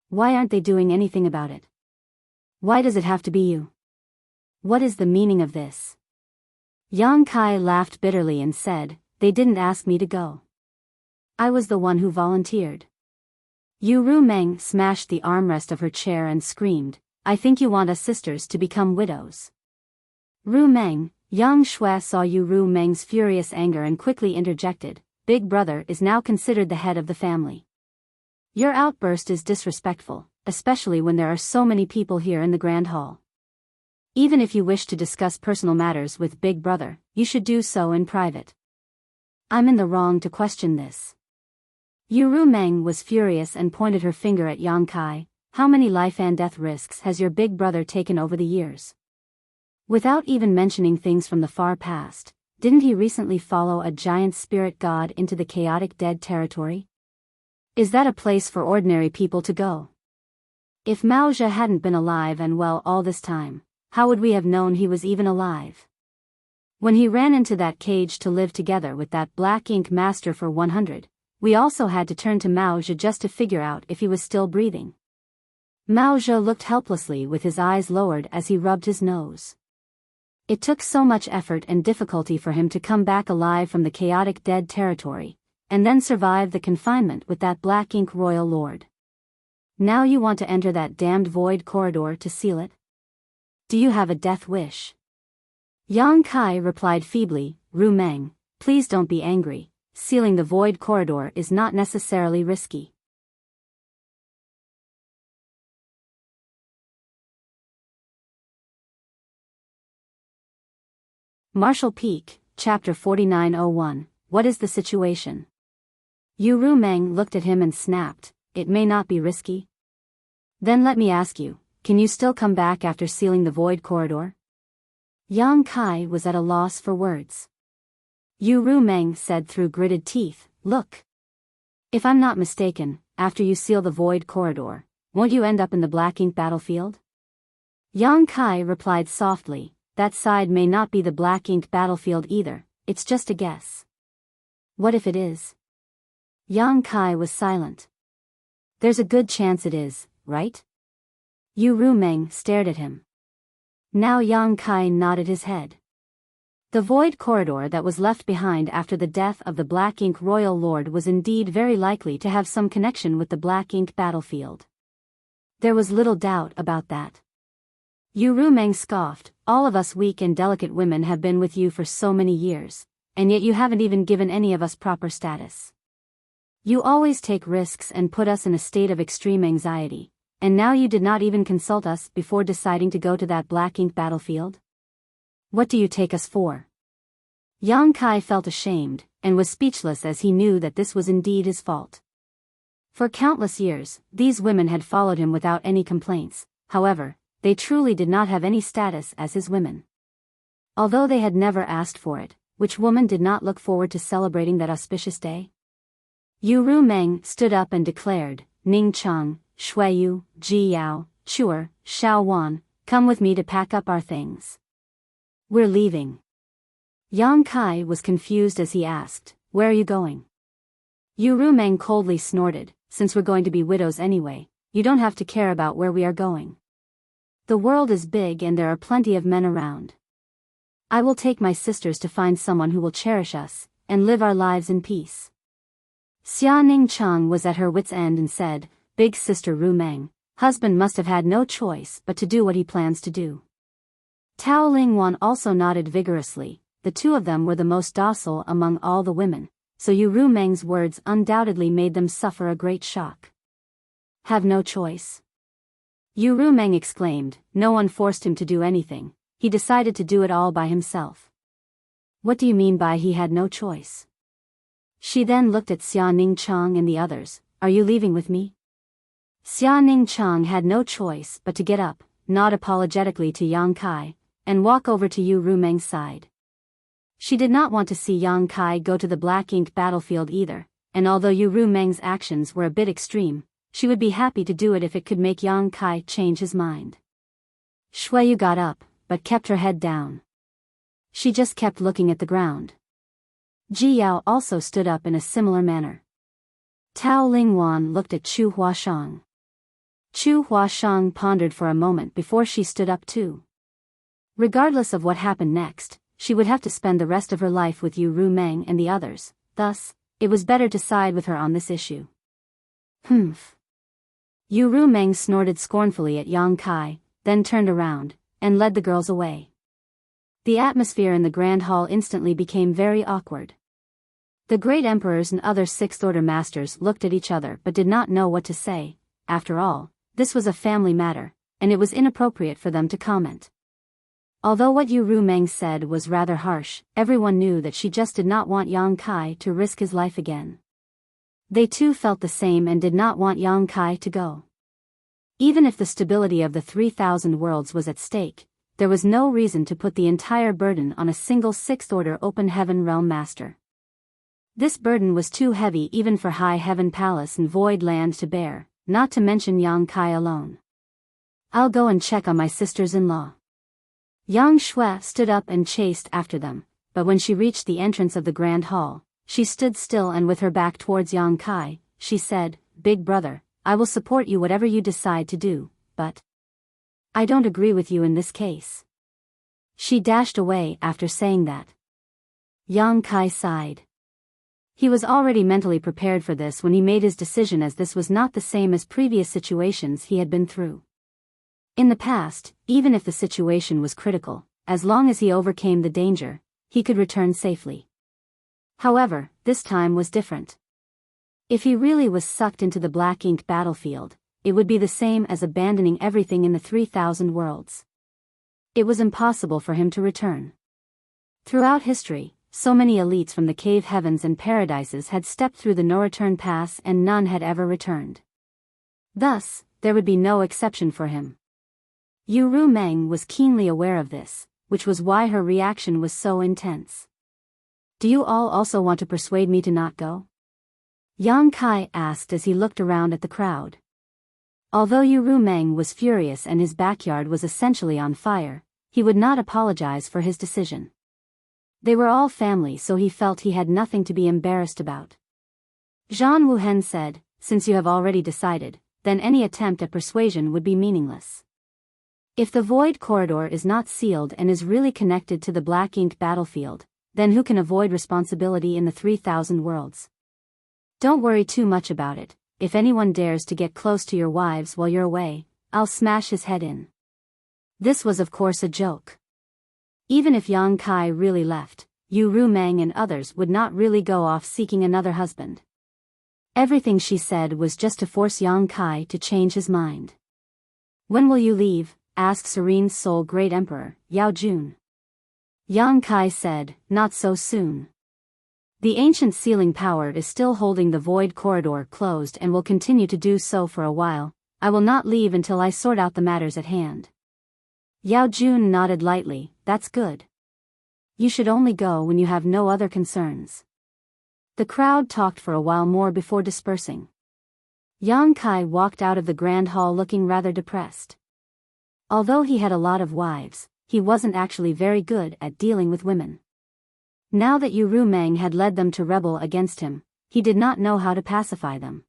Why aren't they doing anything about it? Why does it have to be you? What is the meaning of this? Yang Kai laughed bitterly and said, they didn't ask me to go. I was the one who volunteered. Yuru Meng smashed the armrest of her chair and screamed, I think you want us sisters to become widows. Ru Meng, Yang Shui saw Yuru Meng's furious anger and quickly interjected, Big Brother is now considered the head of the family. Your outburst is disrespectful, especially when there are so many people here in the Grand Hall. Even if you wish to discuss personal matters with Big Brother, you should do so in private. I'm in the wrong to question this. Yuru Meng was furious and pointed her finger at Yang Kai, how many life and death risks has your Big Brother taken over the years? Without even mentioning things from the far past, didn't he recently follow a giant spirit god into the chaotic dead territory? Is that a place for ordinary people to go? If Mao Zhe hadn't been alive and well all this time, how would we have known he was even alive? When he ran into that cage to live together with that Black Ink Master for 100, we also had to turn to Mao Zhe just to figure out if he was still breathing. Mao Zhe looked helplessly with his eyes lowered as he rubbed his nose. It took so much effort and difficulty for him to come back alive from the chaotic dead territory, and then survive the confinement with that Black Ink Royal Lord. Now you want to enter that damned void corridor to seal it? Do you have a death wish? Yang Kai replied feebly, Ru Meng, please don't be angry, sealing the void corridor is not necessarily risky. Martial Peak, Chapter 4901, What is the situation? Yuru Meng looked at him and snapped, it may not be risky. Then let me ask you, can you still come back after sealing the void corridor? Yang Kai was at a loss for words. Yuru Meng said through gritted teeth, look. If I'm not mistaken, after you seal the void corridor, won't you end up in the Black Ink battlefield? Yang Kai replied softly, that side may not be the Black Ink battlefield either, it's just a guess. What if it is? Yang Kai was silent. There's a good chance it is, right? Yuru Meng stared at him. Now Yang Kai nodded his head. The void corridor that was left behind after the death of the Black Ink Royal Lord was indeed very likely to have some connection with the Black Ink battlefield. There was little doubt about that. Yuru Meng scoffed, all of us weak and delicate women have been with you for so many years, and yet you haven't even given any of us proper status. You always take risks and put us in a state of extreme anxiety, and now you did not even consult us before deciding to go to that black ink battlefield? What do you take us for? Yang Kai felt ashamed, and was speechless as he knew that this was indeed his fault. For countless years, these women had followed him without any complaints. However, they truly did not have any status as his women. Although they had never asked for it, which woman did not look forward to celebrating that auspicious day? Yu Rumeng stood up and declared, Ning Cheng, Shuiyu, Biyao, Chuer, Xiao Wan, come with me to pack up our things. We're leaving. Yang Kai was confused as he asked, where are you going? Yu Rumeng coldly snorted, since we're going to be widows anyway, you don't have to care about where we are going. The world is big and there are plenty of men around. I will take my sisters to find someone who will cherish us, and live our lives in peace. Xia Ning Cheng was at her wit's end and said, Big sister Rumeng, husband must have had no choice but to do what he plans to do. Tao Lingwan also nodded vigorously. The two of them were the most docile among all the women, so Yu Rumeng's words undoubtedly made them suffer a great shock. Have no choice? Yu Rumeng exclaimed, no one forced him to do anything, he decided to do it all by himself. What do you mean by he had no choice? She then looked at Xia Ning Cheng and the others, are you leaving with me? Xia Ning Cheng had no choice but to get up, nod apologetically to Yang Kai, and walk over to Yu Rumeng's side. She did not want to see Yang Kai go to the black ink battlefield either, and although Yu Rumeng's actions were a bit extreme, she would be happy to do it if it could make Yang Kai change his mind. Shuiyu got up, but kept her head down. She just kept looking at the ground. Biyao also stood up in a similar manner. Tao Lingwan looked at Chu Huashang. Chu Huashang pondered for a moment before she stood up too. Regardless of what happened next, she would have to spend the rest of her life with Yu Rumeng and the others, thus, it was better to side with her on this issue. Humph. Yu Rumeng snorted scornfully at Yang Kai, then turned around, and led the girls away. The atmosphere in the Grand Hall instantly became very awkward. The great emperors and other sixth-order masters looked at each other but did not know what to say. After all, this was a family matter, and it was inappropriate for them to comment. Although what Yu Rumeng said was rather harsh, everyone knew that she just did not want Yang Kai to risk his life again. They too felt the same and did not want Yang Kai to go. Even if the stability of the 3,000 worlds was at stake, there was no reason to put the entire burden on a single sixth-order open heaven realm master. This burden was too heavy even for High Heaven Palace and Void Land to bear, not to mention Yang Kai alone. I'll go and check on my sisters-in-law. Yang Shui stood up and chased after them, but when she reached the entrance of the Grand Hall, she stood still and with her back towards Yang Kai, she said, Big brother, I will support you whatever you decide to do, but I don't agree with you in this case. She dashed away after saying that. Yang Kai sighed. He was already mentally prepared for this when he made his decision, as this was not the same as previous situations he had been through. In the past, even if the situation was critical, as long as he overcame the danger, he could return safely. However, this time was different. If he really was sucked into the black ink battlefield, it would be the same as abandoning everything in the 3,000 worlds. It was impossible for him to return. Throughout history, so many elites from the cave heavens and paradises had stepped through the no-return pass and none had ever returned. Thus, there would be no exception for him. Yu Rumeng was keenly aware of this, which was why her reaction was so intense. Do you all also want to persuade me to not go? Yang Kai asked as he looked around at the crowd. Although Yu Rumeng was furious and his backyard was essentially on fire, he would not apologize for his decision. They were all family, so he felt he had nothing to be embarrassed about. Zhan Wuhen said, since you have already decided, then any attempt at persuasion would be meaningless. If the void corridor is not sealed and is really connected to the black ink battlefield, then who can avoid responsibility in the 3,000 worlds? Don't worry too much about it. If anyone dares to get close to your wives while you're away, I'll smash his head in. This was of course a joke. Even if Yang Kai really left, Yu Rumeng and others would not really go off seeking another husband. Everything she said was just to force Yang Kai to change his mind. "When will you leave?" asked Serene Soul Great Emperor, Yao Jun. Yang Kai said, "Not so soon. The ancient sealing power is still holding the void corridor closed and will continue to do so for a while. I will not leave until I sort out the matters at hand." Yao Jun nodded lightly. "That's good. You should only go when you have no other concerns." The crowd talked for a while more before dispersing. Yang Kai walked out of the grand hall looking rather depressed. Although he had a lot of wives, he wasn't actually very good at dealing with women. Now that Yu Rumeng had led them to rebel against him, he did not know how to pacify them.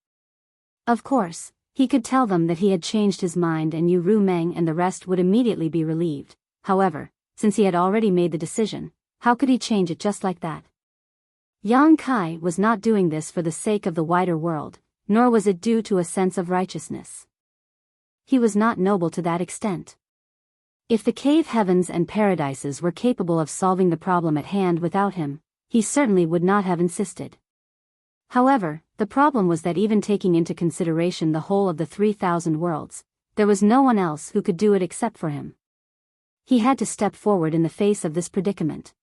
Of course, he could tell them that he had changed his mind and Yu Rumeng and the rest would immediately be relieved. However, since he had already made the decision, how could he change it just like that? Yang Kai was not doing this for the sake of the wider world, nor was it due to a sense of righteousness. He was not noble to that extent. If the cave heavens and paradises were capable of solving the problem at hand without him, he certainly would not have insisted. However, the problem was that even taking into consideration the whole of the 3,000 worlds, there was no one else who could do it except for him. He had to step forward in the face of this predicament.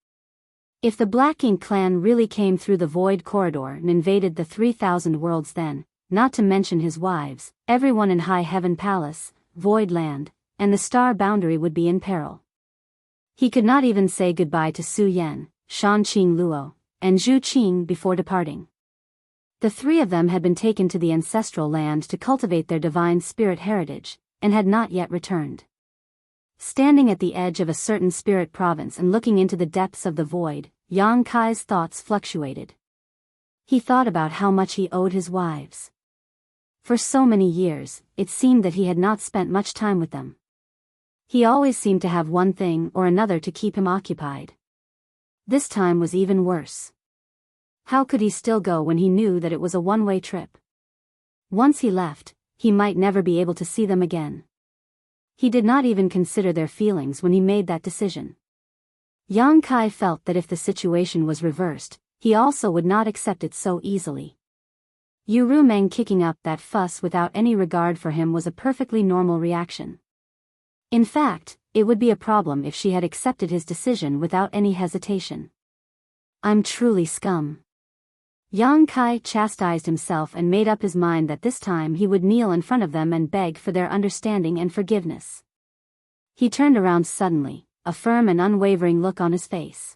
If the Black Ink clan really came through the void corridor and invaded the 3,000 worlds, then, not to mention his wives, everyone in High Heaven Palace, Void Land, and the star boundary would be in peril. He could not even say goodbye to Su Yan, Shan Qing Luo, and Zhu Qing before departing. The three of them had been taken to the ancestral land to cultivate their divine spirit heritage, and had not yet returned. Standing at the edge of a certain spirit province and looking into the depths of the void, Yang Kai's thoughts fluctuated. He thought about how much he owed his wives. For so many years, it seemed that he had not spent much time with them. He always seemed to have one thing or another to keep him occupied. This time was even worse. How could he still go when he knew that it was a one-way trip? Once he left, he might never be able to see them again. He did not even consider their feelings when he made that decision. Yang Kai felt that if the situation was reversed, he also would not accept it so easily. Yu Rumeng kicking up that fuss without any regard for him was a perfectly normal reaction. In fact, it would be a problem if she had accepted his decision without any hesitation. "I'm truly scum." Yang Kai chastised himself and made up his mind that this time he would kneel in front of them and beg for their understanding and forgiveness. He turned around suddenly, a firm and unwavering look on his face.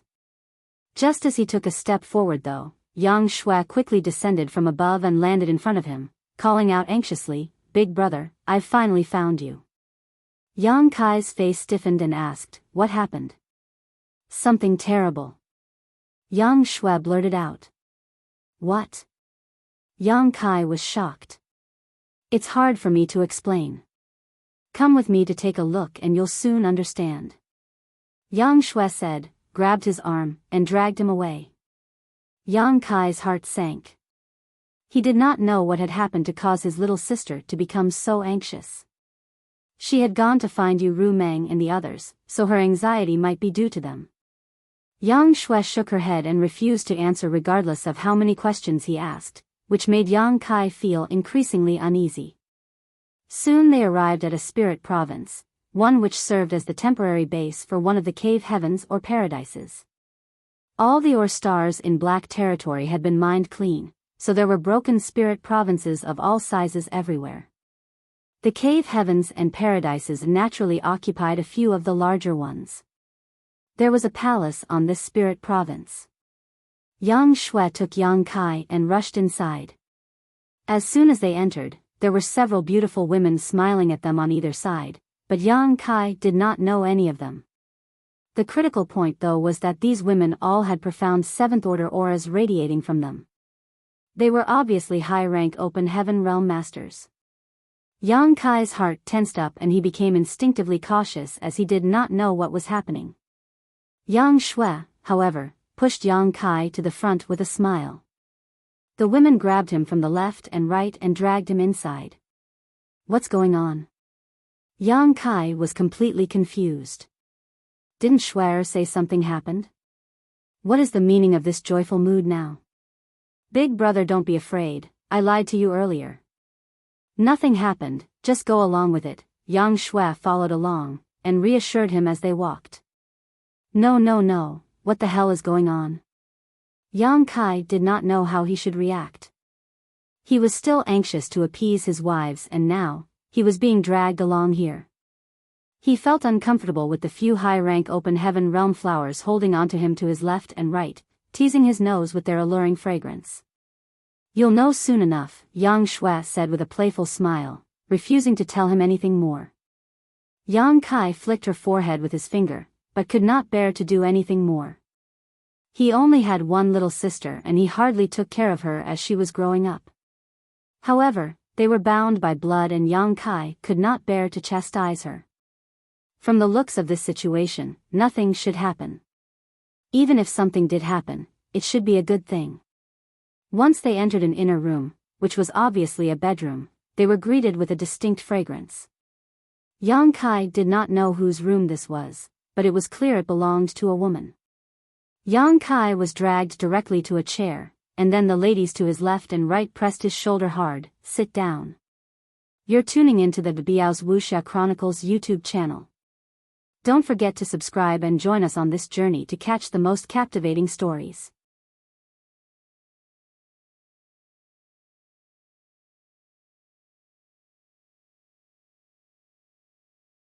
Just as he took a step forward though, Yang Shui quickly descended from above and landed in front of him, calling out anxiously, "Big brother, I've finally found you." Yang Kai's face stiffened and asked, "What happened?" "Something terrible." Yang Shui blurted out. "What?" Yang Kai was shocked. "It's hard for me to explain. Come with me to take a look and you'll soon understand." Yang Shui said, grabbed his arm, and dragged him away. Yang Kai's heart sank. He did not know what had happened to cause his little sister to become so anxious. She had gone to find Yu Rumeng and the others, so her anxiety might be due to them. Yang Shui shook her head and refused to answer regardless of how many questions he asked, which made Yang Kai feel increasingly uneasy. Soon they arrived at a spirit province, one which served as the temporary base for one of the cave heavens or paradises. All the ore stars in Black Territory had been mined clean, so there were broken spirit provinces of all sizes everywhere. The cave heavens and paradises naturally occupied a few of the larger ones. There was a palace on this spirit province. Yang Shui took Yang Kai and rushed inside. As soon as they entered, there were several beautiful women smiling at them on either side, but Yang Kai did not know any of them. The critical point though was that these women all had profound seventh-order auras radiating from them. They were obviously high-rank open heaven realm masters. Yang Kai's heart tensed up and he became instinctively cautious as he did not know what was happening. Yang Shui, however, pushed Yang Kai to the front with a smile. The women grabbed him from the left and right and dragged him inside. "What's going on?" Yang Kai was completely confused. Didn't Shui say something happened? What is the meaning of this joyful mood now? "Big brother, don't be afraid, I lied to you earlier. Nothing happened, just go along with it. Yang Shui followed along, and reassured him as they walked. No, what the hell is going on? Yang Kai did not know how he should react. He was still anxious to appease his wives, and now, he was being dragged along here. He felt uncomfortable with the few high-rank open heaven realm flowers holding onto him to his left and right, teasing his nose with their alluring fragrance. You'll know soon enough, Yang Shui said with a playful smile, refusing to tell him anything more. Yang Kai flicked her forehead with his finger, but could not bear to do anything more. He only had one little sister and he hardly took care of her as she was growing up. However, they were bound by blood and Yang Kai could not bear to chastise her. From the looks of this situation, nothing should happen. Even if something did happen, it should be a good thing. Once they entered an inner room, which was obviously a bedroom, they were greeted with a distinct fragrance. Yang Kai did not know whose room this was, but it was clear it belonged to a woman. Yang Kai was dragged directly to a chair, and then the ladies to his left and right pressed his shoulder hard. Sit down. You're tuning into the Biyao's Wuxia Chronicles YouTube channel. Don't forget to subscribe and join us on this journey to catch the most captivating stories.